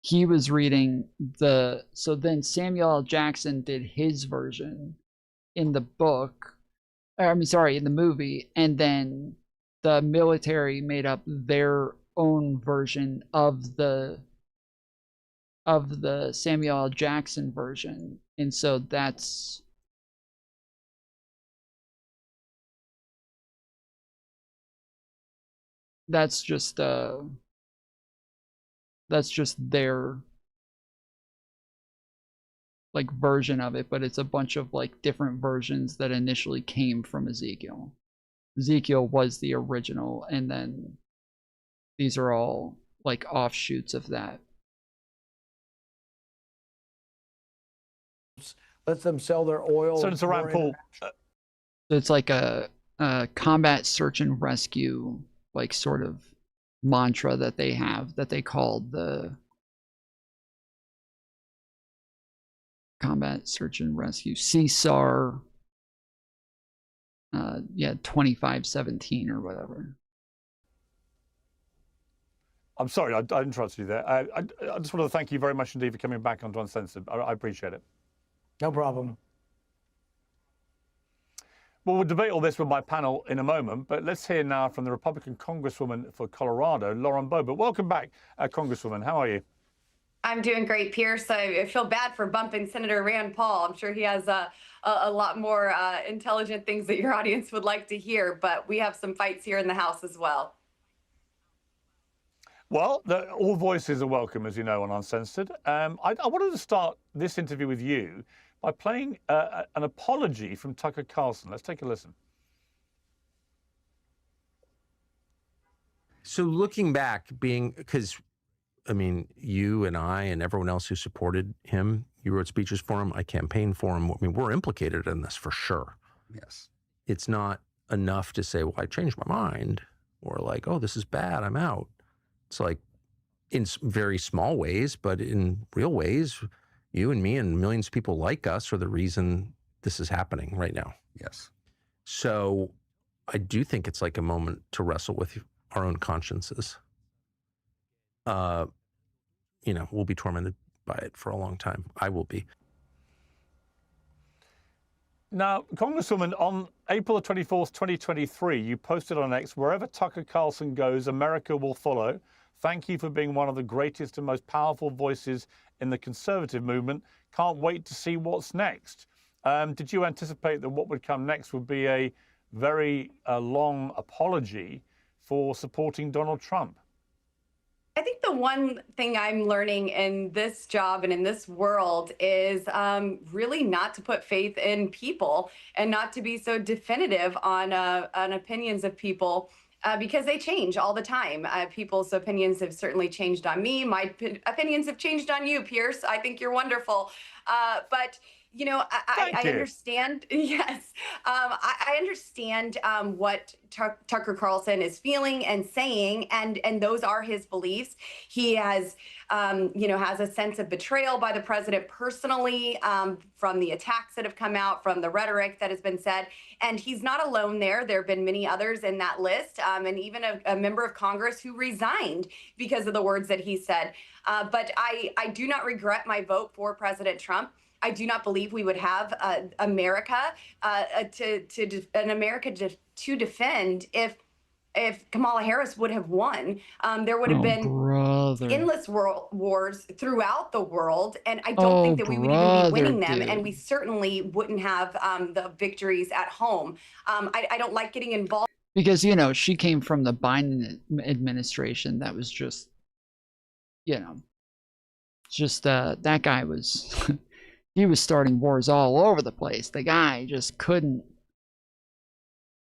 He was reading so then Samuel L. Jackson did his version in the book, in the movie, and then the military made up their own version of the Samuel L. Jackson version. And so that's just their like version of it, but it's a bunch of like different versions that initially came from Ezekiel. Ezekiel was the original, and then these are all like offshoots of that. lets them sell their oil. Senator Rand Paul. It's like a combat search and rescue, like sort of mantra that they have that they called the combat search and rescue CSAR. Yeah, 2517 or whatever. I'm sorry, I interrupted you there. I just want to thank you very much indeed for coming back onto Uncensored. I appreciate it. No problem. Well, we'll debate all this with my panel in a moment, but let's hear now from the Republican Congresswoman for Colorado, Lauren Boebert. Welcome back, Congresswoman. How are you? I'm doing great, Pierce. I feel bad for bumping Senator Rand Paul. I'm sure he has a lot more intelligent things that your audience would like to hear, but we have some fights here in the House as well. Well, all voices are welcome, as you know, on Uncensored. I wanted to start this interview with you by playing an apology from Tucker Carlson. Let's take a listen. So looking back, because I mean, you and I and everyone else who supported him, you wrote speeches for him, I campaigned for him. I mean, we're implicated in this for sure. Yes. It's not enough to say, well, I changed my mind, or like, oh, this is bad, I'm out. It's like in very small ways, but in real ways, you and me and millions of people like us are the reason this is happening right now. Yes. So I do think it's like a moment to wrestle with our own consciences. You know, we'll be tormented by it for a long time. I will be. Now, Congresswoman, on April 24th, 2023, you posted on X, wherever Tucker Carlson goes, America will follow. Thank you for being one of the greatest and most powerful voices in the conservative movement. Can't wait to see what's next. Did you anticipate that what would come next would be a very long apology for supporting Donald Trump? I think the one thing I'm learning in this job and in this world is really not to put faith in people and not to be so definitive on opinions of people because they change all the time. People's opinions have certainly changed on me. My opinions have changed on you, Pierce. I think you're wonderful. But you know, I understand. Yes, I understand what Tucker Carlson is feeling and saying, and those are his beliefs. He has, you know, has a sense of betrayal by the president personally from the attacks that have come out, from the rhetoric that has been said, and he's not alone there. There have been many others in that list, and even a member of Congress who resigned because of the words that he said. But I do not regret my vote for President Trump. I do not believe we would have America to defend if Kamala Harris would have won. There would have been endless wars throughout the world, and I don't think that we would even be winning them, and we certainly wouldn't have the victories at home. I don't like getting involved. Because, you know, she came from the Biden administration that was just, you know, just that guy was... He was starting wars all over the place. The guy just couldn't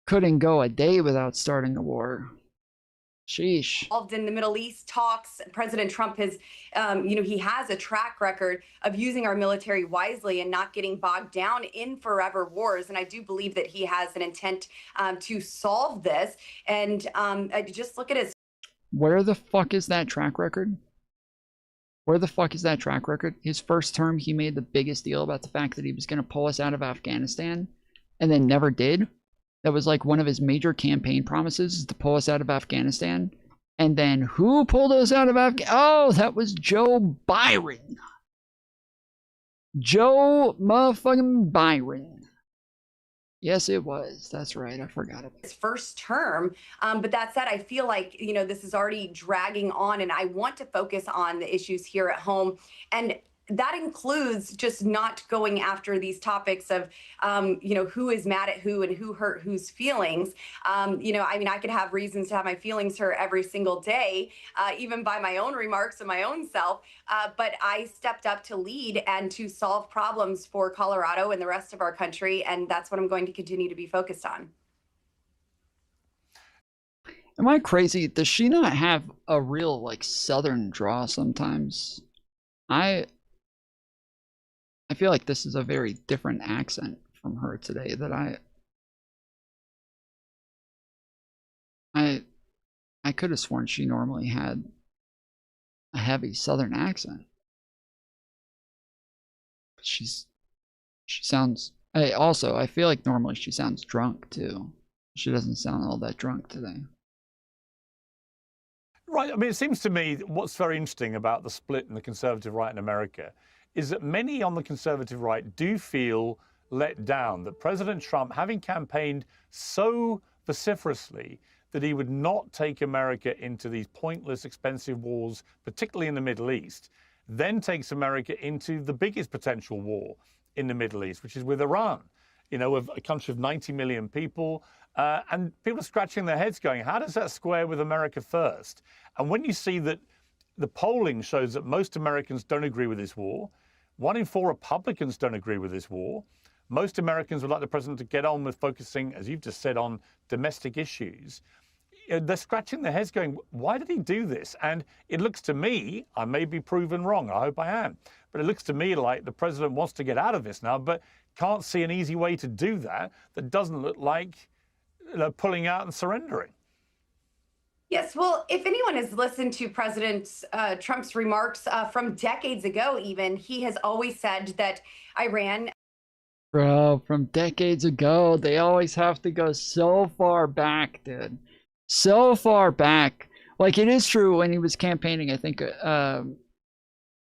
go a day without starting a war. Sheesh. Involved in the Middle East talks. President Trump has, you know, he has a track record of using our military wisely and not getting bogged down in forever wars. And I do believe that he has an intent to solve this. And just look at his. Where the fuck is that track record? Where the fuck is that track record? His first term, he made the biggest deal about the fact that he was going to pull us out of Afghanistan and then never did. That was like one of his major campaign promises, is to pull us out of Afghanistan. And then who pulled us out of Afghanistan? Oh, that was Joe Byron. Joe motherfucking Byron. Yes, it was. That's right. I forgot it. His first term. But that said, I feel like, you know, this is already dragging on, and I want to focus on the issues here at home. And that includes just not going after these topics of, you know, who is mad at who and who hurt whose feelings. You know, I mean, I could have reasons to have my feelings hurt every single day, even by my own remarks and my own self. But I stepped up to lead and to solve problems for Colorado and the rest of our country. And that's what I'm going to continue to be focused on. Am I crazy? Does she not have a real, like, Southern draw sometimes? I feel like this is a very different accent from her today that I could have sworn she normally had a heavy Southern accent. But she sounds. Also, I feel like normally she sounds drunk too. She doesn't sound all that drunk today. Right. I mean, it seems to me what's very interesting about the split in the conservative right in America is that many on the conservative right do feel let down that President Trump, having campaigned so vociferously that he would not take America into these pointless, expensive wars, particularly in the Middle East, then takes America into the biggest potential war in the Middle East, which is with Iran, you know, a country of 90 million people. And people are scratching their heads going, how does that square with America first? And when you see that the polling shows that most Americans don't agree with this war, 1 in 4 Republicans don't agree with this war, most Americans would like the president to get on with focusing, as you've just said, on domestic issues. They're scratching their heads going, why did he do this? And it looks to me, I may be proven wrong, I hope I am, but it looks to me like the president wants to get out of this now, but can't see an easy way to do that that doesn't look like pulling out and surrendering. Yes, well, if anyone has listened to President Trump's remarks from decades ago, even, he has always said that Iran. Bro, from decades ago, they always have to go so far back, dude. So far back. Like, it is true when he was campaigning, I think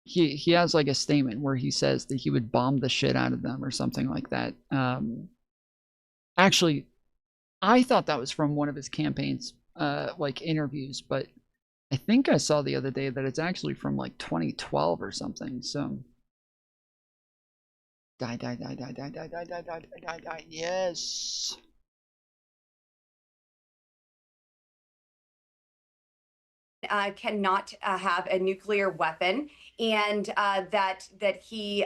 he has like a statement where he says that he would bomb the shit out of them or something like that. Actually, I thought that was from one of his campaigns, like interviews, but I think I saw the other day that it's actually from like 2012 or something. So die, yes. Cannot have a nuclear weapon, and that he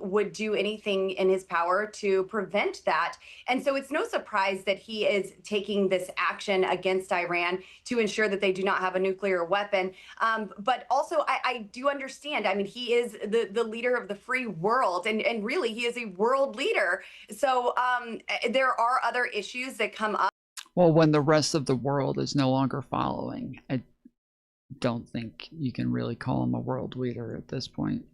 would do anything in his power to prevent that. And so it's no surprise that he is taking this action against Iran to ensure that they do not have a nuclear weapon. But also, I do understand. I mean, he is the leader of the free world, and really, he is a world leader. So there are other issues that come up. Well, when the rest of the world is no longer following, I don't think you can really call him a world leader at this point.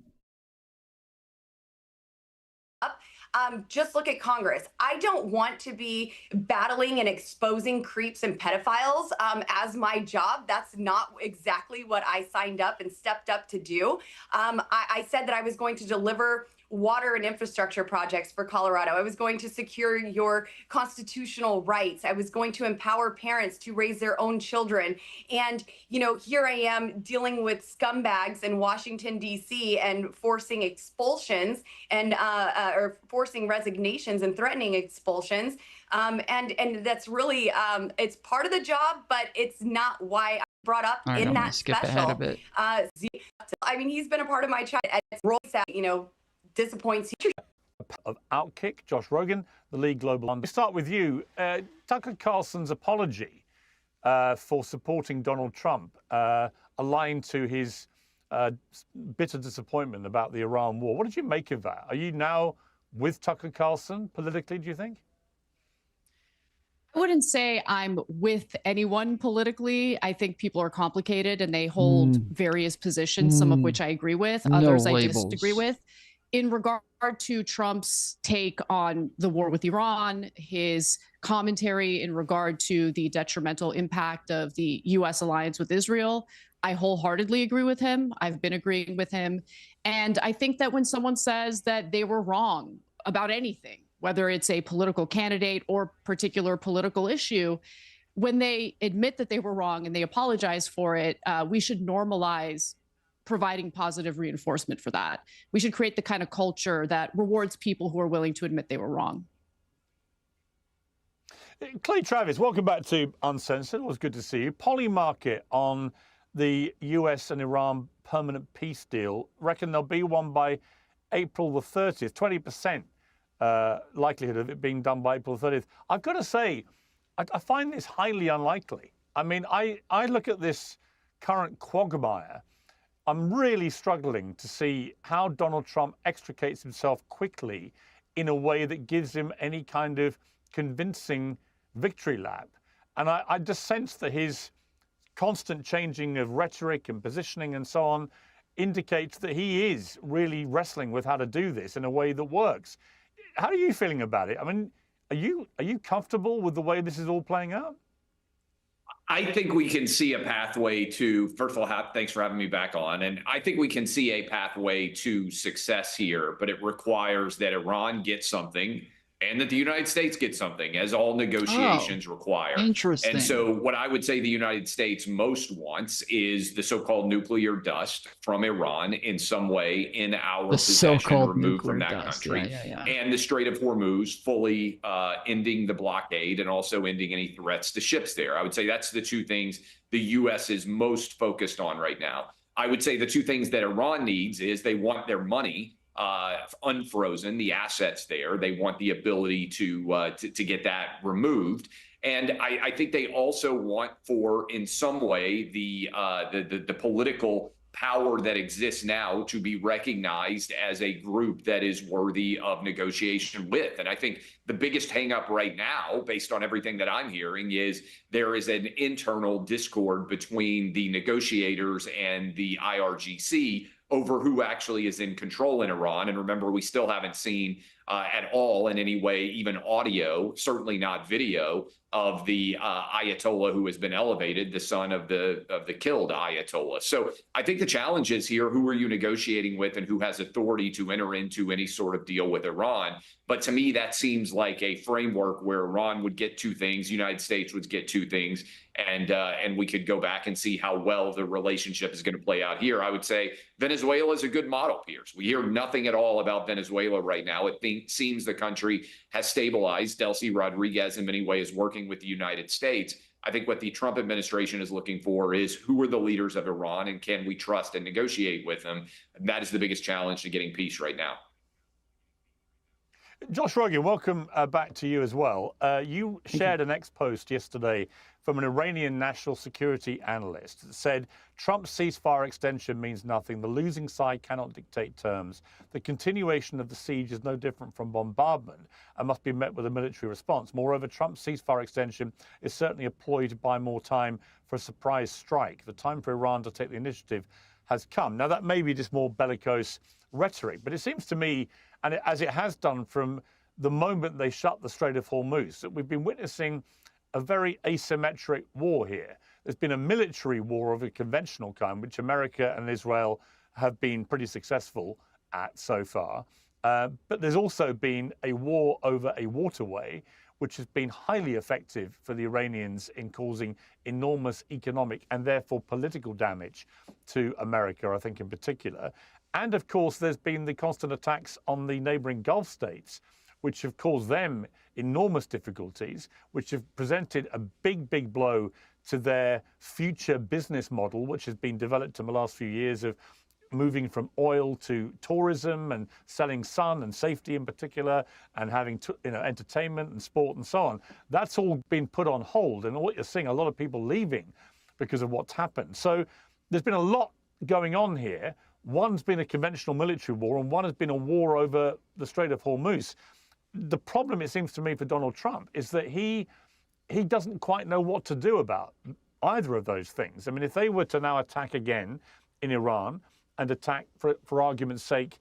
Just look at Congress. I don't want to be battling and exposing creeps and pedophiles as my job. That's not exactly what I signed up and stepped up to do. I said that I was going to deliver water and infrastructure projects for Colorado. I was going to secure your constitutional rights. I was going to empower parents to raise their own children. And, you know, here I am dealing with scumbags in Washington, D.C. and forcing expulsions and or forcing resignations and threatening expulsions. And that's really, it's part of the job, but it's not why I brought up in that skip special. ahead a bit. I mean, he's been a part of my childhood. You know, disappoints you. Of Outkick, Josh Rogan, the League Global. We start with you. Tucker Carlson's apology for supporting Donald Trump, aligned to his bitter disappointment about the Iran war. What did you make of that? Are you now with Tucker Carlson politically, do you think? I wouldn't say I'm with anyone politically. I think people are complicated and they hold various positions, some of which I agree with, others I disagree with. In regard to Trump's take on the war with Iran, his commentary in regard to the detrimental impact of the U.S. alliance with Israel, I wholeheartedly agree with him. I've been agreeing with him. And I think that when someone says that they were wrong about anything, whether it's a political candidate or particular political issue, when they admit that they were wrong and they apologize for it, we should normalize providing positive reinforcement for that. We should create the kind of culture that rewards people who are willing to admit they were wrong. Clay Travis, welcome back to Uncensored. It was good to see you. Polymarket on the US and Iran permanent peace deal reckon there'll be one by April the 30th, 20% likelihood of it being done by April 30th. I've got to say, I find this highly unlikely. I mean, I look at this current quagmire I'm really struggling to see how Donald Trump extricates himself quickly in a way that gives him any kind of convincing victory lap. And I just sense that his constant changing of rhetoric and positioning and so on indicates that he is really wrestling with how to do this in a way that works. How are you feeling about it? I mean, are you comfortable with the way this is all playing out? I think we can see a pathway to, first of all, thanks for having me back on. And I think we can see a pathway to success here, but it requires that Iran gets something and that the United States gets something, as all negotiations require. Interesting. And so what I would say the United States most wants is the so-called nuclear dust from Iran in some way in our possession, removed from that country. And the Strait of Hormuz fully ending the blockade and also ending any threats to ships there. I would say that's the two things the U.S. is most focused on right now. I would say the two things that Iran needs is they want their money unfrozen, the assets there. They want the ability to get that removed. And I think they also want for, in some way, the political power that exists now to be recognized as a group that is worthy of negotiation with. And I think the biggest hangup right now, based on everything that I'm hearing, is there is an internal discord between the negotiators and the IRGC over who actually is in control in Iran. And remember, we still haven't seen at all in any way, even audio, certainly not video, of the Ayatollah who has been elevated, the son of the killed Ayatollah. So I think the challenge is here, who are you negotiating with and who has authority to enter into any sort of deal with Iran? But to me, that seems like a framework where Iran would get two things, United States would get two things, and we could go back and see how well the relationship is going to play out here. I would say Venezuela is a good model, Piers. We hear nothing at all about Venezuela right now. It seems the country has stabilized. Delcy Rodriguez, in many ways, working with the United States. I think what the Trump administration is looking for is who are the leaders of Iran and can we trust and negotiate with them? And that is the biggest challenge to getting peace right now. Josh Rogin, welcome back to you as well. You shared an ex-post yesterday from an Iranian national security analyst that said Trump's ceasefire extension means nothing. The losing side cannot dictate terms. The continuation of the siege is no different from bombardment and must be met with a military response. Moreover, Trump's ceasefire extension is certainly a ploy to buy more time for a surprise strike. The time for Iran to take the initiative has come. Now, that may be just more bellicose rhetoric, but it seems to me, and as it has done from the moment they shut the Strait of Hormuz, that we've been witnessing a very asymmetric war here. There's been a military war of a conventional kind, which America and Israel have been pretty successful at so far. But there's also been a war over a waterway, which has been highly effective for the Iranians in causing enormous economic and therefore political damage to America, I think in particular. And of course, there's been the constant attacks on the neighboring Gulf states, which have caused them enormous difficulties, which have presented a big, big blow to their future business model, which has been developed in the last few years of moving from oil to tourism and selling sun and safety in particular, and having entertainment and sport and so on. That's all been put on hold. And what you're seeing, a lot of people leaving because of what's happened. So there's been a lot going on here. One's been a conventional military war, and one has been a war over the Strait of Hormuz. The problem, it seems to me, for Donald Trump is that he doesn't quite know what to do about either of those things. I mean, if they were to now attack again in Iran and attack, for argument's sake,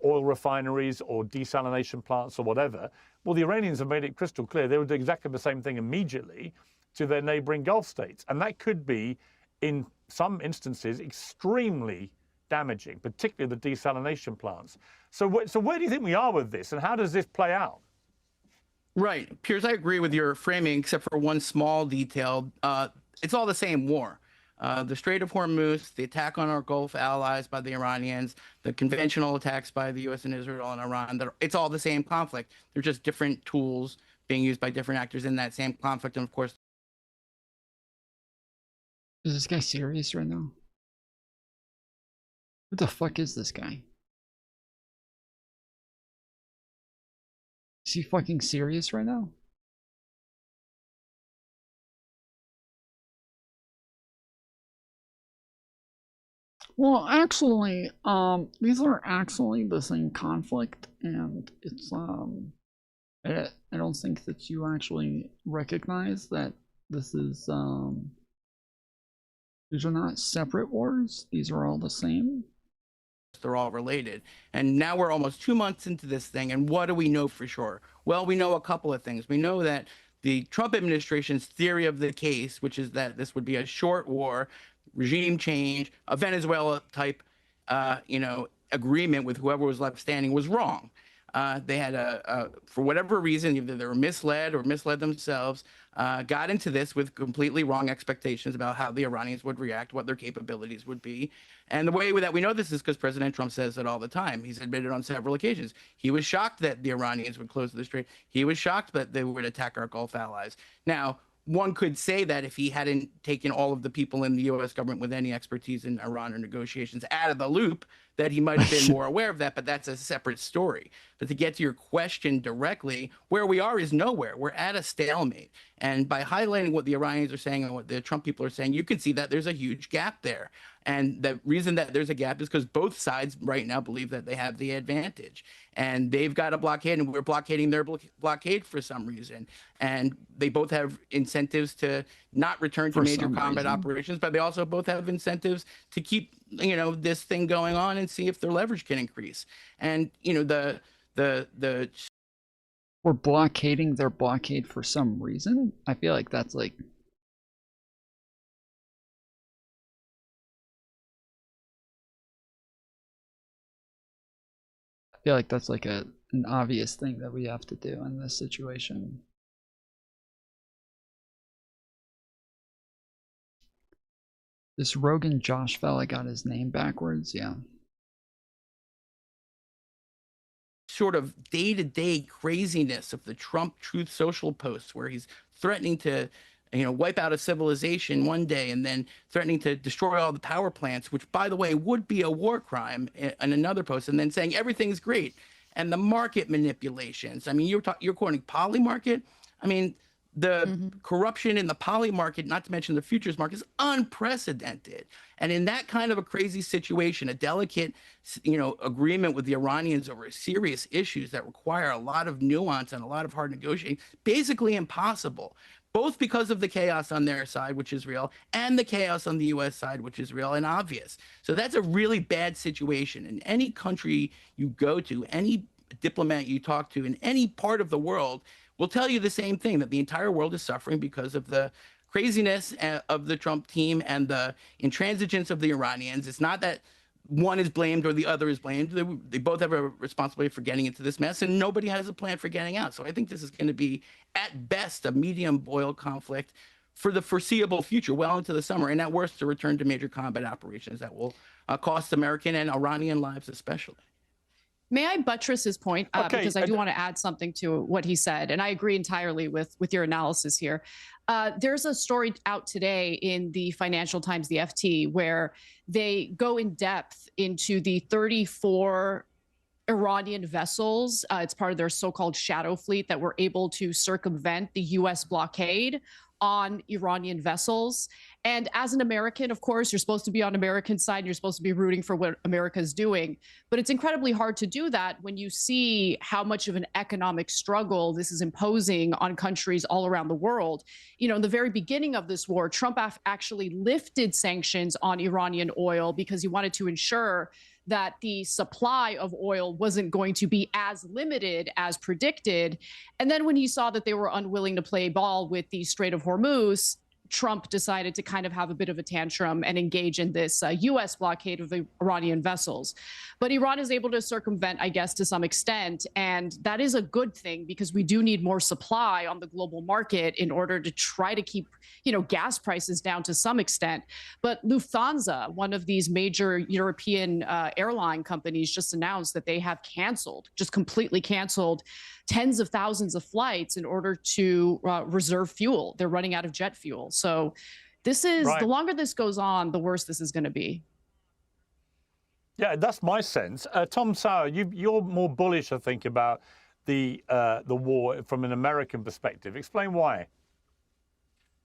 oil refineries or desalination plants or whatever, well, the Iranians have made it crystal clear they would do exactly the same thing immediately to their neighboring Gulf states. And that could be, in some instances, extremely damaging, particularly the desalination plants. So where do you think we are with this, and how does this play out? Right. Piers, I agree with your framing, except for one small detail. It's all the same war. The Strait of Hormuz, the attack on our Gulf allies by the Iranians, the conventional attacks by the U.S. and Israel and Iran, it's all the same conflict. They're just different tools being used by different actors in that same conflict. And of course... Is this guy serious right now? Who the fuck is this guy? Is he fucking serious right now? Well, actually, these are actually the same conflict, and it's I don't think that you actually recognize that this is these are not separate wars. These are all the same. They're all related. And now we're almost 2 months into this thing, and what do we know for sure? Well, we know a couple of things. We know that the Trump administration's theory of the case, which is that this would be a short war, regime change, a Venezuela type, agreement with whoever was left standing, was wrong. They had for whatever reason, either they were misled or misled themselves, got into this with completely wrong expectations about how the Iranians would react, what their capabilities would be. And the way that we know this is because President Trump says it all the time. He's admitted on several occasions. He was shocked that the Iranians would close the strait. He was shocked that they would attack our Gulf allies. Now, one could say that if he hadn't taken all of the people in the U.S. government with any expertise in Iran or negotiations out of the loop, that he might have been more aware of that, but that's a separate story. But to get to your question directly, where we are is nowhere. We're at a stalemate. And by highlighting what the Iranians are saying and what the Trump people are saying, you can see that there's a huge gap there. And the reason that there's a gap is because both sides right now believe that they have the advantage. And they've got a blockade, and we're blockading their blockade for some reason. And they both have incentives to not return to major combat operations, but they also both have incentives to keep, this thing going on and see if their leverage can increase. And, we're blockading their blockade for some reason. I feel like that's like an obvious thing that we have to do in this situation. This Rogan Josh fella got his name backwards, yeah. Sort of day-to-day craziness of the Trump Truth Social posts where he's threatening to wipe out a civilization one day and then threatening to destroy all the power plants, which, by the way, would be a war crime, in another post, and then saying everything's great. And the market manipulations. I mean, you're quoting poly market. I mean, the corruption in the poly market, not to mention the futures market, is unprecedented. And in that kind of a crazy situation, a delicate, agreement with the Iranians over serious issues that require a lot of nuance and a lot of hard negotiating, basically impossible, both because of the chaos on their side, which is real, and the chaos on the U.S. side, which is real and obvious. So that's a really bad situation. In any country you go to, any diplomat you talk to in any part of the world will tell you the same thing, that the entire world is suffering because of the craziness of the Trump team and the intransigence of the Iranians. It's not that one is blamed or the other is blamed. They both have a responsibility for getting into this mess, and nobody has a plan for getting out. So I think this is going to be, at best, a medium boil conflict for the foreseeable future, well into the summer, and at worst, a return to major combat operations that will cost American and Iranian lives especially. May I buttress his point? Because I do want to add something to what he said, and I agree entirely with your analysis here. There's a story out today in the Financial Times, the FT, where they go in depth into the 34 Iranian vessels. It's part of their so-called shadow fleet that were able to circumvent the U.S. blockade on Iranian vessels. And as an American, of course, you're supposed to be on American side. You're supposed to be rooting for what America's doing. But it's incredibly hard to do that when you see how much of an economic struggle this is imposing on countries all around the world. In the very beginning of this war, Trump actually lifted sanctions on Iranian oil because he wanted to ensure that the supply of oil wasn't going to be as limited as predicted. And then when he saw that they were unwilling to play ball with the Strait of Hormuz, Trump decided to kind of have a bit of a tantrum and engage in this U.S. blockade of the Iranian vessels. But Iran is able to circumvent, I guess, to some extent. And that is a good thing because we do need more supply on the global market in order to try to keep, gas prices down to some extent. But Lufthansa, one of these major European airline companies, just announced that they have just completely canceled tens of thousands of flights in order to reserve fuel. They're running out of jet fuel. So this is, the longer this goes on, the worse this is going to be. Yeah, that's my sense. Tom Sauer, you're more bullish, I think, about the war from an American perspective. Explain why.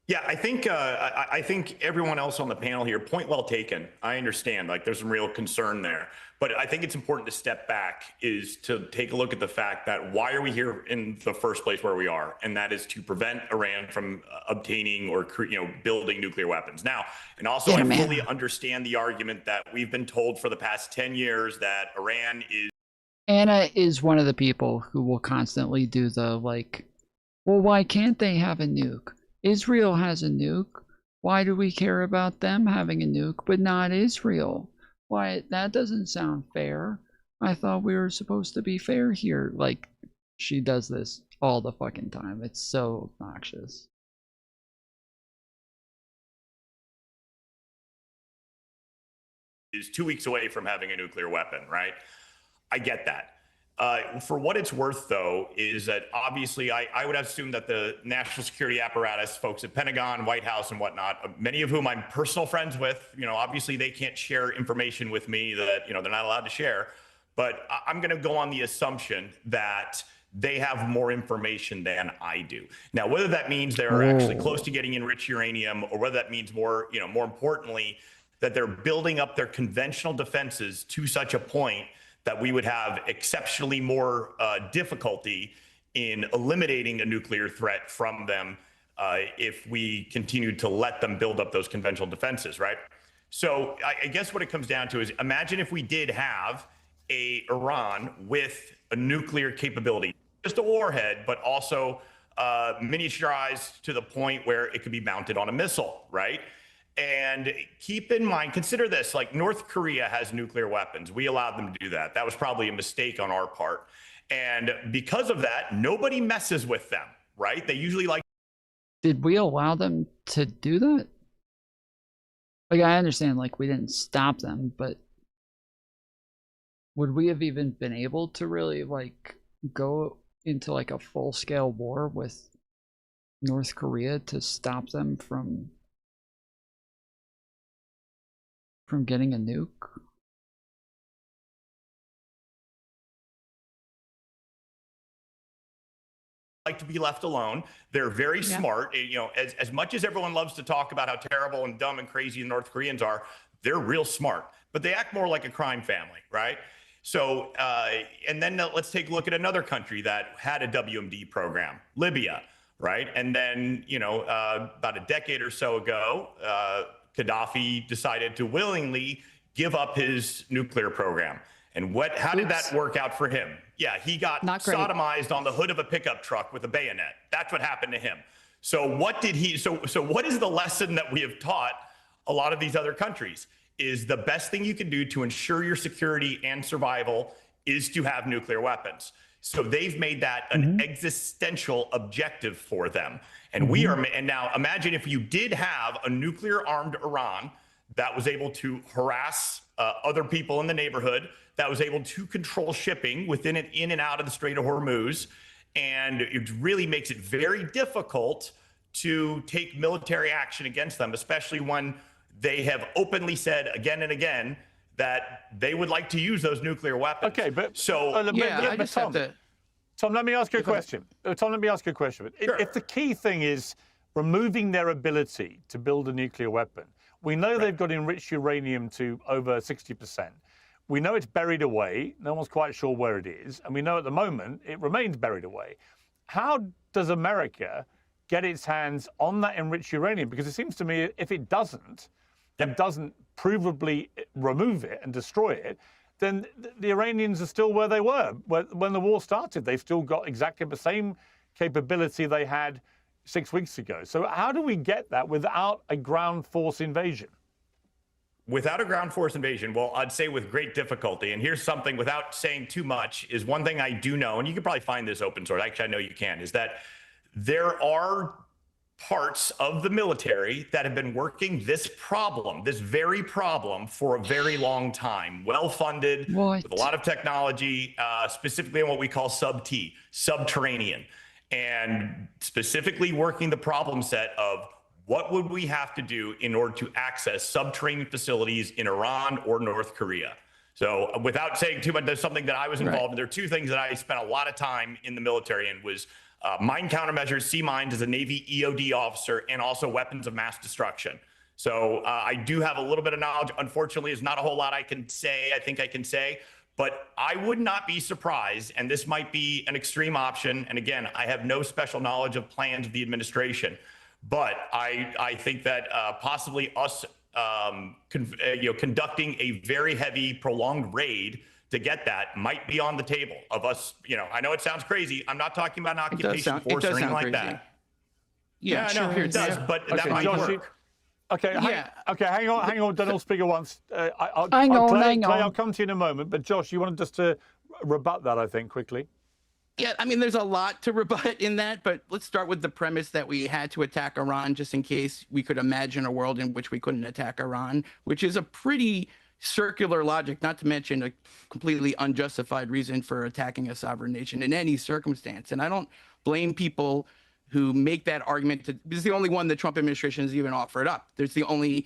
Yeah, I think everyone else on the panel here, point well taken. I understand, like there's some real concern there, but I think it's important to step back, is to take a look at the fact that why are we here in the first place where we are, and that is to prevent Iran from obtaining or building nuclear weapons. Now, and also I fully understand the argument that we've been told for the past 10 years that Iran is. Anna is one of the people who will constantly do the like, well, why can't they have a nuke? Israel has a nuke. Why do we care about them having a nuke, but not Israel? Why, that doesn't sound fair. I thought we were supposed to be fair here. Like, she does this all the fucking time. It's so obnoxious. Is 2 weeks away from having a nuclear weapon, right? I get that. For what it's worth, though, is that obviously I would assume that the national security apparatus, folks at Pentagon, White House, and whatnot, many of whom I'm personal friends with, obviously they can't share information with me that, they're not allowed to share. But I'm going to go on the assumption that they have more information than I do. Now, whether that means they're actually close to getting enriched uranium, or whether that means more importantly, that they're building up their conventional defenses to such a point that we would have exceptionally more difficulty in eliminating a nuclear threat from them if we continued to let them build up those conventional defenses, right? So I guess what it comes down to is, imagine if we did have a Iran with a nuclear capability, just a warhead, but also miniaturized to the point where it could be mounted on a missile, right? And keep in mind, consider this, like North Korea has nuclear weapons. We allowed them to do that. That was probably a mistake on our part. And because of that, nobody messes with them, right? They usually like. Did we allow them to do that? Like, I understand, like, we didn't stop them, but would we have even been able to really, like, go into, like, a full-scale war with North Korea to stop them from getting a nuke? Like to be left alone. They're very smart. As much as everyone loves to talk about how terrible and dumb and crazy the North Koreans are, they're real smart, but they act more like a crime family, right? So, and then let's take a look at another country that had a WMD program, Libya, right? And then, about a decade or so ago, Gaddafi decided to willingly give up his nuclear program. And how did that work out for him? Yeah, he got sodomized on the hood of a pickup truck with a bayonet. That's what happened to him. So what did he, so what is the lesson that we have taught a lot of these other countries? Is the best thing you can do to ensure your security and survival is to have nuclear weapons. So they've made that an existential objective for them. And and now imagine if you did have a nuclear armed Iran that was able to harass other people in the neighborhood, that was able to control shipping in and out of the Strait of Hormuz. And it really makes it very difficult to take military action against them, especially when they have openly said again and again that they would like to use those nuclear weapons. Okay, but so Tom, let me ask you a question. Tom, let me ask you a question. Sure. If the key thing is removing their ability to build a nuclear weapon, we know they've got enriched uranium to over 60%. We know it's buried away. No one's quite sure where it is. And we know at the moment it remains buried away. How does America get its hands on that enriched uranium? Because it seems to me if it doesn't, and doesn't provably remove it and destroy it, then the Iranians are still where they were when the war started. They've still got exactly the same capability they had 6 weeks ago. So how do we get that without a ground force invasion? Without a ground force invasion, well, I'd say with great difficulty. And here's something, without saying too much, is one thing I do know, and you can probably find this open source, actually I know you can, is that there are parts of the military that have been working this very problem for a very long time, well-funded, with a lot of technology, specifically on what we call sub-T, subterranean, and specifically working the problem set of what would we have to do in order to access subterranean facilities in Iran or North Korea? So without saying too much, there's something that I was involved in. There are two things that I spent a lot of time in the military in was mine countermeasures, C-Mind is a Navy EOD officer, and also weapons of mass destruction. So I do have a little bit of knowledge. Unfortunately, there's not a whole lot I can say, I think I can say, but I would not be surprised, and this might be an extreme option. And again, I have no special knowledge of plans of the administration, but I think that possibly us conducting a very heavy, prolonged raid to get that might be on the table of us. I know it sounds crazy. I'm not talking about an occupation force or anything like that. Yeah, I know sure it does, but that might work. Okay, hang on, don't all speak at once. Hang on. Clay, I'll come to you in a moment, but Josh, you wanted just to rebut that, I think, quickly. Yeah, I mean, there's a lot to rebut in that, but let's start with the premise that we had to attack Iran just in case we could imagine a world in which we couldn't attack Iran, which is a pretty circular logic, not to mention a completely unjustified reason for attacking a sovereign nation in any circumstance. And I don't blame people who make that argument. This is the only one the Trump administration has even offered up. There's the only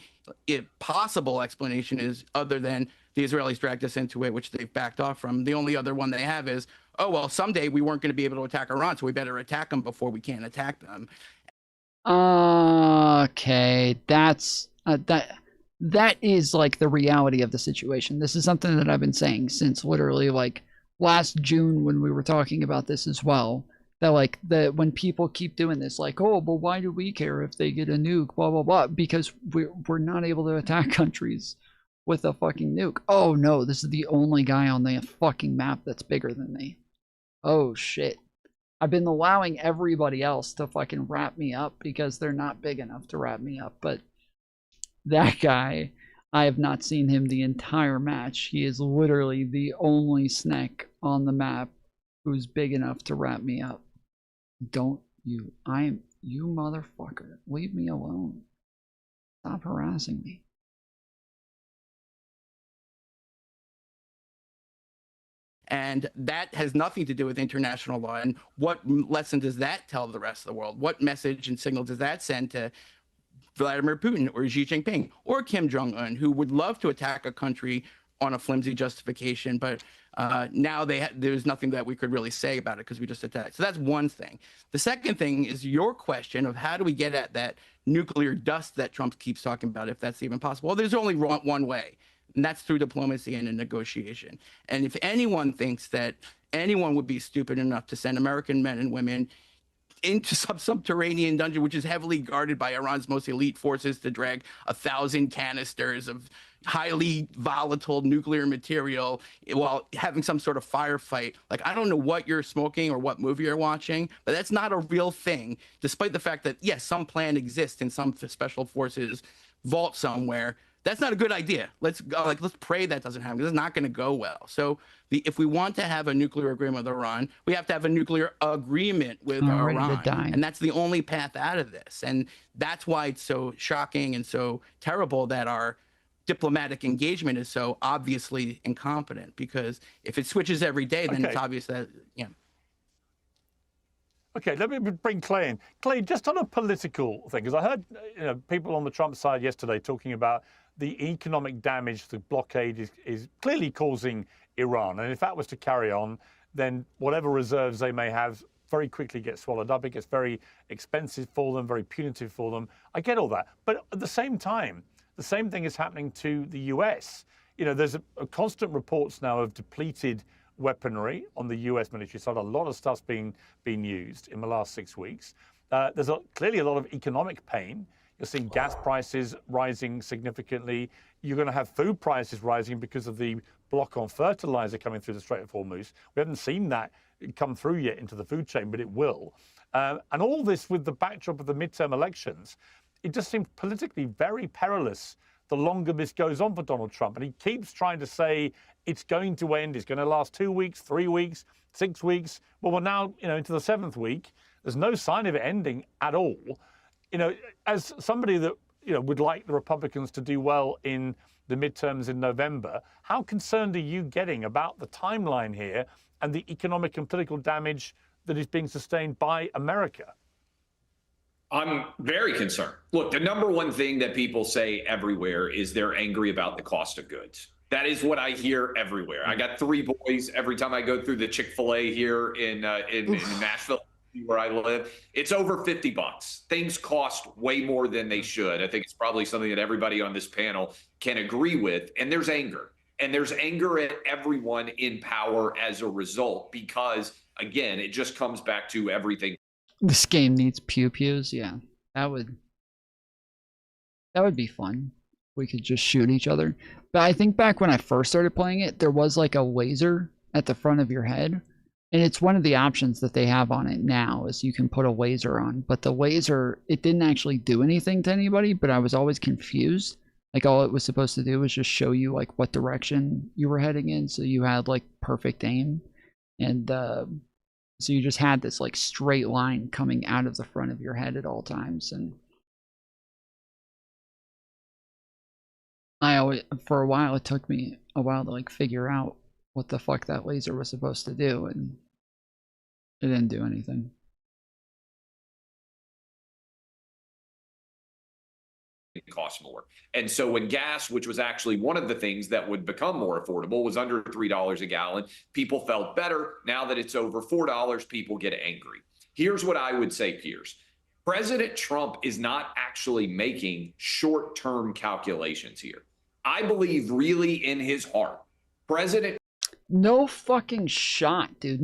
possible explanation is, other than the Israelis dragged us into it, which they've backed off from, the only other one they have is, oh, well, someday we weren't going to be able to attack Iran, so we better attack them before we can't attack them. Okay, that is like the reality of the situation. This is something that I've been saying since literally like last June when we were talking about this as well. That when people keep doing this, like, oh, but why do we care if they get a nuke, blah, blah, blah, because we're not able to attack countries with a fucking nuke. Oh, no, this is the only guy on the fucking map that's bigger than me. Oh, shit. I've been allowing everybody else to fucking wrap me up because they're not big enough to wrap me up, but that guy, I have not seen him the entire match. He is literally the only snack on the map who's big enough to wrap me up. You motherfucker, leave me alone. Stop harassing me. And that has nothing to do with international law. And what lesson does that tell the rest of the world? What message and signal does that send to Vladimir Putin or Xi Jinping or Kim Jong-un, who would love to attack a country on a flimsy justification, but now there's nothing that we could really say about it because we just attacked. So that's one thing. The second thing is your question of how do we get at that nuclear dust that Trump keeps talking about, if that's even possible. Well, there's only one way, and that's through diplomacy and a negotiation. And if anyone thinks that anyone would be stupid enough to send American men and women into some subterranean dungeon, which is heavily guarded by Iran's most elite forces, to drag 1,000 canisters of highly volatile nuclear material while having some sort of firefight. Like, I don't know what you're smoking or what movie you're watching, but that's not a real thing, despite the fact that, yes, some plan exists in some special forces vault somewhere. That's not a good idea. Let's pray that doesn't happen. This is not going to go well. So if we want to have a nuclear agreement with Iran, we have to have a nuclear agreement with Iran. And that's the only path out of this. And that's why it's so shocking and so terrible that our diplomatic engagement is so obviously incompetent, because if it switches every day, then it's obvious that, Okay, let me bring Clay in. Clay, just on a political thing, because I heard people on the Trump side yesterday talking about the economic damage the blockade is clearly causing Iran. And if that was to carry on, then whatever reserves they may have very quickly get swallowed up. It gets very expensive for them, very punitive for them. I get all that. But at the same time, the same thing is happening to the US. There's a constant reports now of depleted weaponry on the US military side. A lot of stuff's being used in the last 6 weeks. There's clearly a lot of economic pain. You're seeing gas prices rising significantly. You're going to have food prices rising because of the block on fertilizer coming through the Strait of Hormuz. We haven't seen that come through yet into the food chain, but it will. And all this with the backdrop of the midterm elections, it just seems politically very perilous the longer this goes on for Donald Trump. And he keeps trying to say it's going to end, it's going to last 2 weeks, 3 weeks, 6 weeks. Well, we're now into the 7th week. There's no sign of it ending at all. As somebody that would like the Republicans to do well in the midterms in November, how concerned are you getting about the timeline here and the economic and political damage that is being sustained by America? I'm very concerned. Look, the number one thing that people say everywhere is they're angry about the cost of goods. That is what I hear everywhere. I got 3 boys every time I go through the Chick-fil-A here in Nashville. where I live, it's over $50. Things cost way more than they should. I think it's probably something that everybody on this panel can agree with. And there's anger. And there's anger at everyone in power as a result, because, again, it just comes back to everything. This game needs pew-pews. Yeah, that would be fun. We could just shoot each other. But I think back when I first started playing it, there was like a laser at the front of your head. And it's one of the options that they have on it now is you can put a laser on. But the laser, it didn't actually do anything to anybody, but I was always confused. Like all it was supposed to do was just show you like what direction you were heading in. So you had like perfect aim. And so you just had this like straight line coming out of the front of your head at all times. And I always, for a while, it took me a while to like figure out what the fuck that laser was supposed to do, and it didn't do anything. It costs more. And so when gas, which was actually one of the things that would become more affordable, was under $3 a gallon, people felt better. Now that it's over $4, people get angry. Here's what I would say, Piers. President Trump is not actually making short-term calculations here. I believe really in his heart, President... No fucking shot, dude.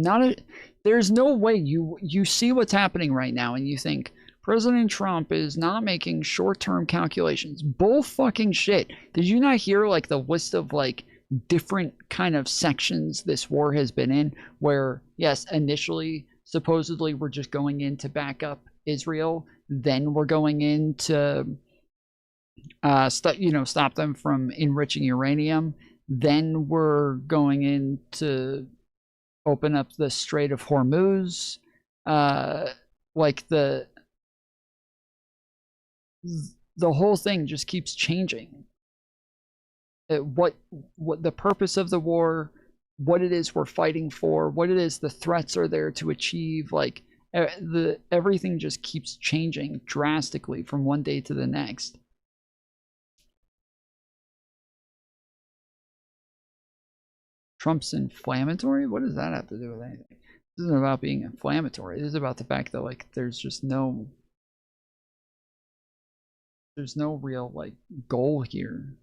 There's no way you see what's happening right now and you think President Trump is not making short-term calculations. Bull fucking shit. Did you not hear like the list of like different kind of sections this war has been in where, yes, initially supposedly we're just going in to back up Israel, then we're going in to stop them from enriching uranium. Then we're going in to open up the Strait of Hormuz. Like the whole thing just keeps changing. What the purpose of the war, what it is we're fighting for, what it is the threats are there to achieve. Like everything just keeps changing drastically from one day to the next. Trump's inflammatory? What does that have to do with anything? This isn't about being inflammatory. This is about the fact that like there's no real like goal here.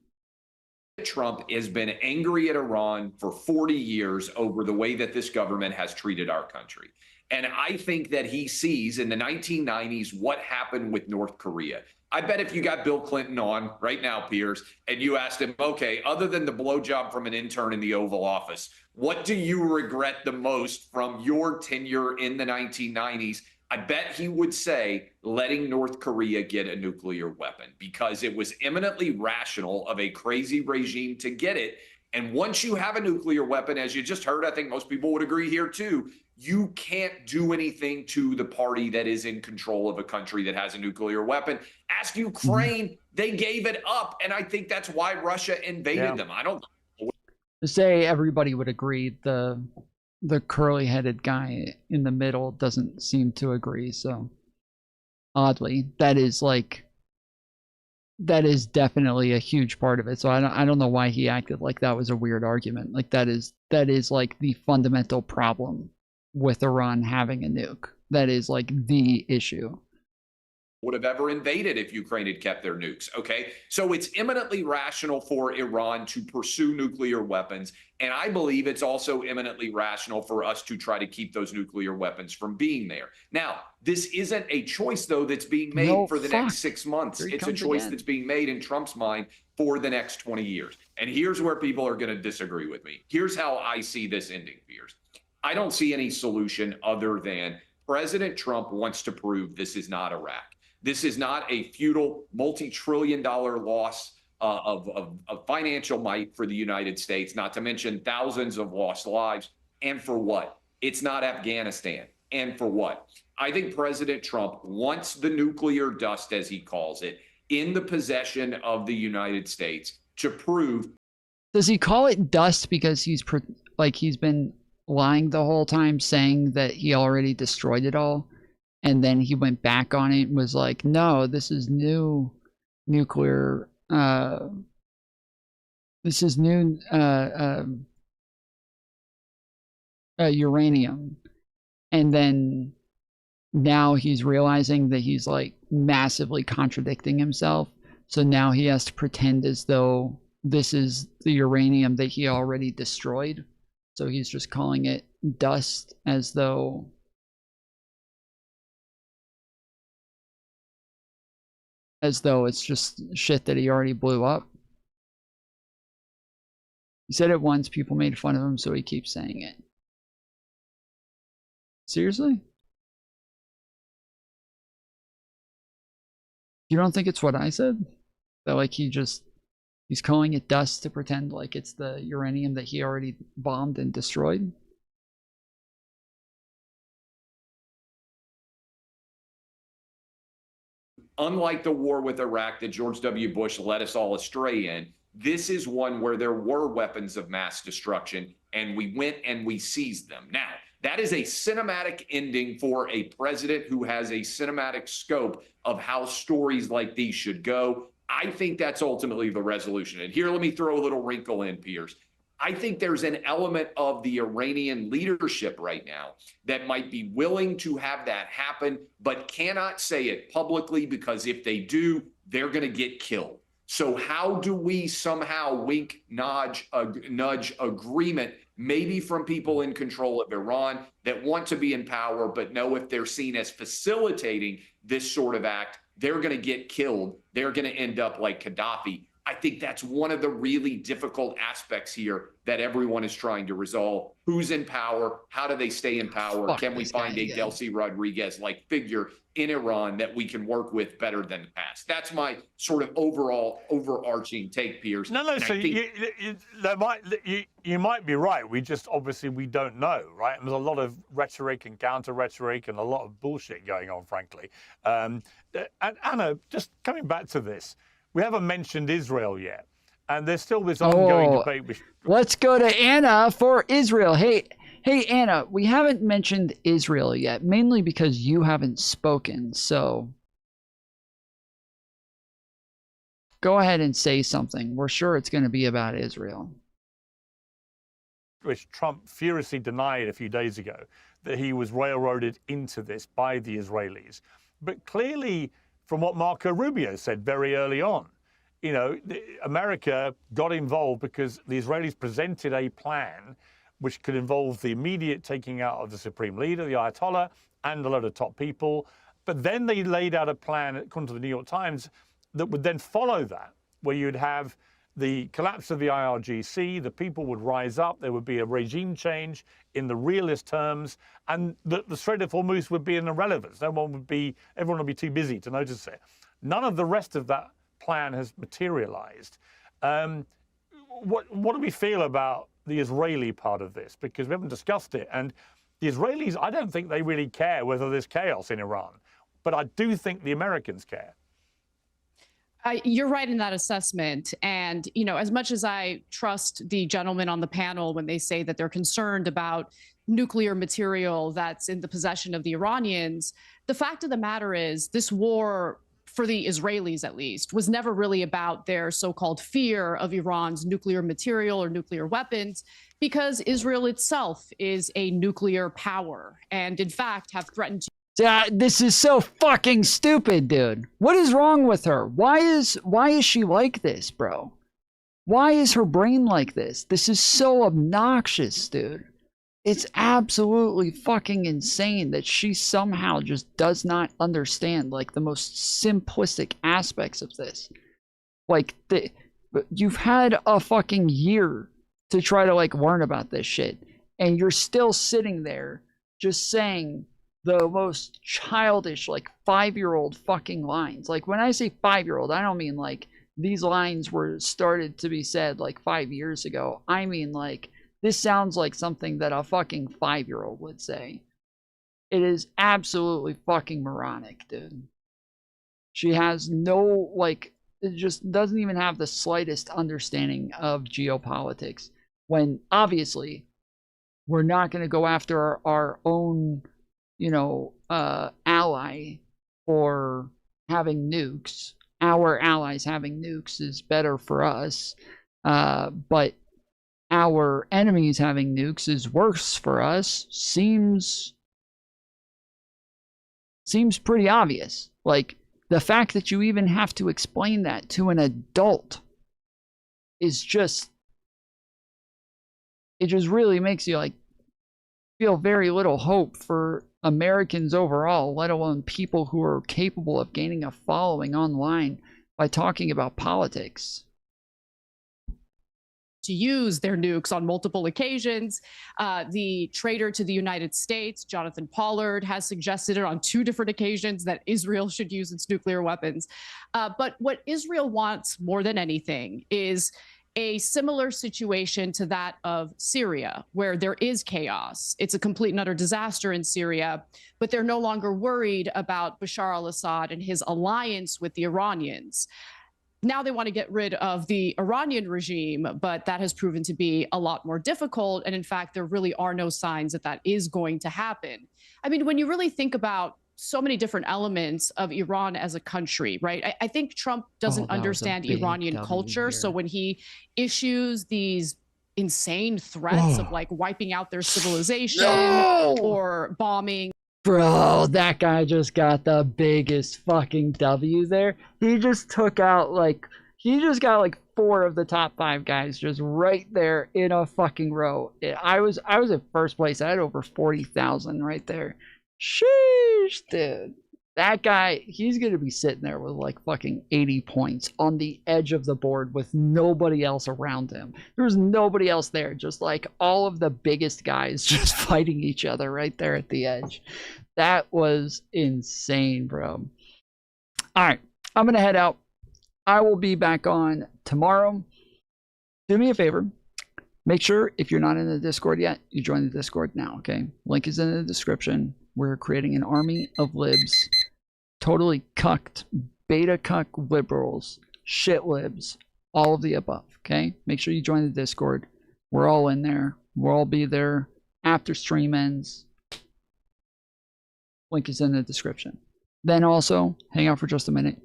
Trump has been angry at Iran for 40 years over the way that this government has treated our country. And I think that he sees in the 1990s what happened with North Korea. I bet if you got Bill Clinton on right now, Piers, and you asked him, okay, other than the blowjob from an intern in the Oval Office, what do you regret the most from your tenure in the 1990s? I bet he would say letting North Korea get a nuclear weapon, because it was eminently rational of a crazy regime to get it. And once you have a nuclear weapon, as you just heard, I think most people would agree here too, you can't do anything to the party that is in control of a country that has a nuclear weapon. Ask Ukraine, they gave it up. And I think that's why Russia invaded them. I don't say everybody would agree. The curly-headed guy in the middle doesn't seem to agree. So oddly, that is definitely a huge part of it. So I don't know why he acted like that was a weird argument. Like that is like the fundamental problem with Iran having a nuke. That is like the issue. Would have ever invaded if Ukraine had kept their nukes. Okay, so it's eminently rational for Iran to pursue nuclear weapons, and I believe it's also eminently rational for us to try to keep those nuclear weapons from being there. Now, this isn't a choice though that's being made for the next 6 months. It's a choice that's being made in Trump's mind for the next 20 years. And here's where people are going to disagree with me. Here's how I see this ending, Piers. I don't see any solution other than President Trump wants to prove this is not Iraq. This is not a futile multi-trillion-dollar loss of financial might for the United States, not to mention thousands of lost lives. And for what? It's not Afghanistan. And for what? I think President Trump wants the nuclear dust, as he calls it, in the possession of the United States to prove. Does he call it dust because he's been lying the whole time, saying that he already destroyed it all? And then he went back on it and was like, no, this is new nuclear, this is new uranium. And then now he's realizing that he's like massively contradicting himself. So now he has to pretend as though this is the uranium that he already destroyed. So he's just calling it dust as though it's just shit that he already blew up. He said it once, people made fun of him, so he keeps saying it. Seriously? You don't think it's what I said? That like he's calling it dust to pretend like it's the uranium that he already bombed and destroyed? Unlike the war with Iraq that George W. Bush led us all astray in, this is one where there were weapons of mass destruction, and we went and we seized them. Now, that is a cinematic ending for a president who has a cinematic scope of how stories like these should go. I think that's ultimately the resolution. And here, let me throw a little wrinkle in, Piers. I think there's an element of the Iranian leadership right now that might be willing to have that happen, but cannot say it publicly, because if they do, they're going to get killed. So how do we somehow wink, nudge agreement, maybe from people in control of Iran that want to be in power, but know if they're seen as facilitating this sort of act, they're going to get killed. They're going to end up like Gaddafi. I think that's one of the really difficult aspects here that everyone is trying to resolve. Who's in power? How do they stay in power? Fuck Can we this find guy a again. Delcy Rodriguez-like figure in Iran that we can work with better than the past? That's my sort of overall overarching take, Piers. No, And I so think you might be right. We just obviously we don't know, right? And there's a lot of rhetoric and counter rhetoric and a lot of bullshit going on, frankly. And Anna, just coming back to this, we haven't mentioned Israel yet, and there's still this ongoing debate. Let's go to Anna for Israel. Hey, Anna, we haven't mentioned Israel yet, mainly because you haven't spoken. So go ahead and say something. We're sure it's going to be about Israel. Which Trump furiously denied a few days ago, that he was railroaded into this by the Israelis. But clearly, from what Marco Rubio said very early on, you know, America got involved because the Israelis presented a plan which could involve the immediate taking out of the supreme leader, the Ayatollah, and a lot of top people. But then they laid out a plan, according to the New York Times, that would then follow that, where you'd have the collapse of the IRGC, the people would rise up, there would be a regime change in the realist terms, and the Strait of Hormuz would be an irrelevance. Everyone would be too busy to notice it. None of the rest of that plan has materialized. What do we feel about the Israeli part of this? Because we haven't discussed it. And the Israelis, I don't think they really care whether there's chaos in Iran, but I do think the Americans care. You're right in that assessment. And, you know, as much as I trust the gentlemen on the panel when they say that they're concerned about nuclear material that's in the possession of the Iranians, the fact of the matter is this war, for the Israelis at least, was never really about their so-called fear of Iran's nuclear material or nuclear weapons, because Israel itself is a nuclear power and, in fact, have threatened to. This is so fucking stupid, dude. What is wrong with her? Why is she like this, bro? Why is her brain like this? This is so obnoxious, dude. It's absolutely fucking insane that she somehow just does not understand like the most simplistic aspects of this. Like you've had a fucking year to try to like learn about this shit, and you're still sitting there just saying the most childish, like 5-year-old fucking lines. Like when I say 5-year-old, I don't mean like these lines were started to be said like 5 years ago. I mean like this sounds like something that a fucking 5-year-old would say. It is absolutely fucking moronic, dude. She has no, like, it just doesn't even have the slightest understanding of geopolitics, when obviously we're not going to go after our own, you know, ally for having nukes. Our allies having nukes is better for us, but our enemies having nukes is worse for us. Seems seems pretty obvious. Like, the fact that you even have to explain that to an adult is just, it just really makes you like feel very little hope for Americans overall, let alone people who are capable of gaining a following online by talking about politics. To use their nukes on multiple occasions. The traitor to the United States, Jonathan Pollard, has suggested it on 2 different occasions that Israel should use its nuclear weapons. But what Israel wants more than anything is a similar situation to that of Syria, where there is chaos. It's a complete and utter disaster in Syria, but they're no longer worried about Bashar al-Assad and his alliance with the Iranians. Now they want to get rid of the Iranian regime, but that has proven to be a lot more difficult. And in fact, there really are no signs that that is going to happen. I mean, when you really think about so many different elements of Iran as a country, right? I think Trump doesn't understand Iranian culture. So when he issues these insane threats of like wiping out their civilization or bombing. Bro, that guy just got the biggest fucking W there. He just took out like, he just got like 4 of the top 5 guys just right there in a fucking row. I was in first place. I had over 40,000 right there. Sheesh, dude. That guy, he's going to be sitting there with like fucking 80 points on the edge of the board with nobody else around him. There's nobody else there. Just like all of the biggest guys just fighting each other right there at the edge. That was insane, bro. All right, I'm going to head out. I will be back on tomorrow. Do me a favor. Make sure if you're not in the Discord yet, you join the Discord now, okay? Link is in the description. We're creating an army of libs. Totally cucked, beta cuck liberals, shit libs, all of the above, okay? Make sure you join the Discord. We're all in there. We'll all be there after stream ends. Link is in the description. Then also, hang out for just a minute.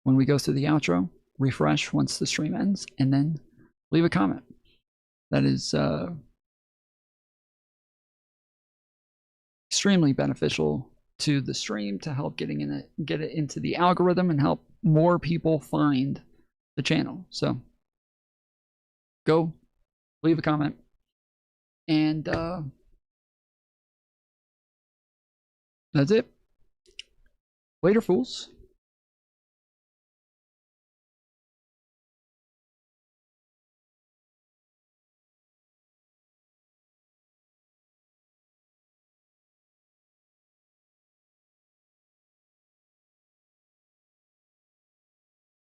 When we go through the outro, refresh once the stream ends, and then leave a comment. That is extremely beneficial to the stream to help get it into the algorithm and help more people find the channel. So go leave a comment, and that's it. Later, fools.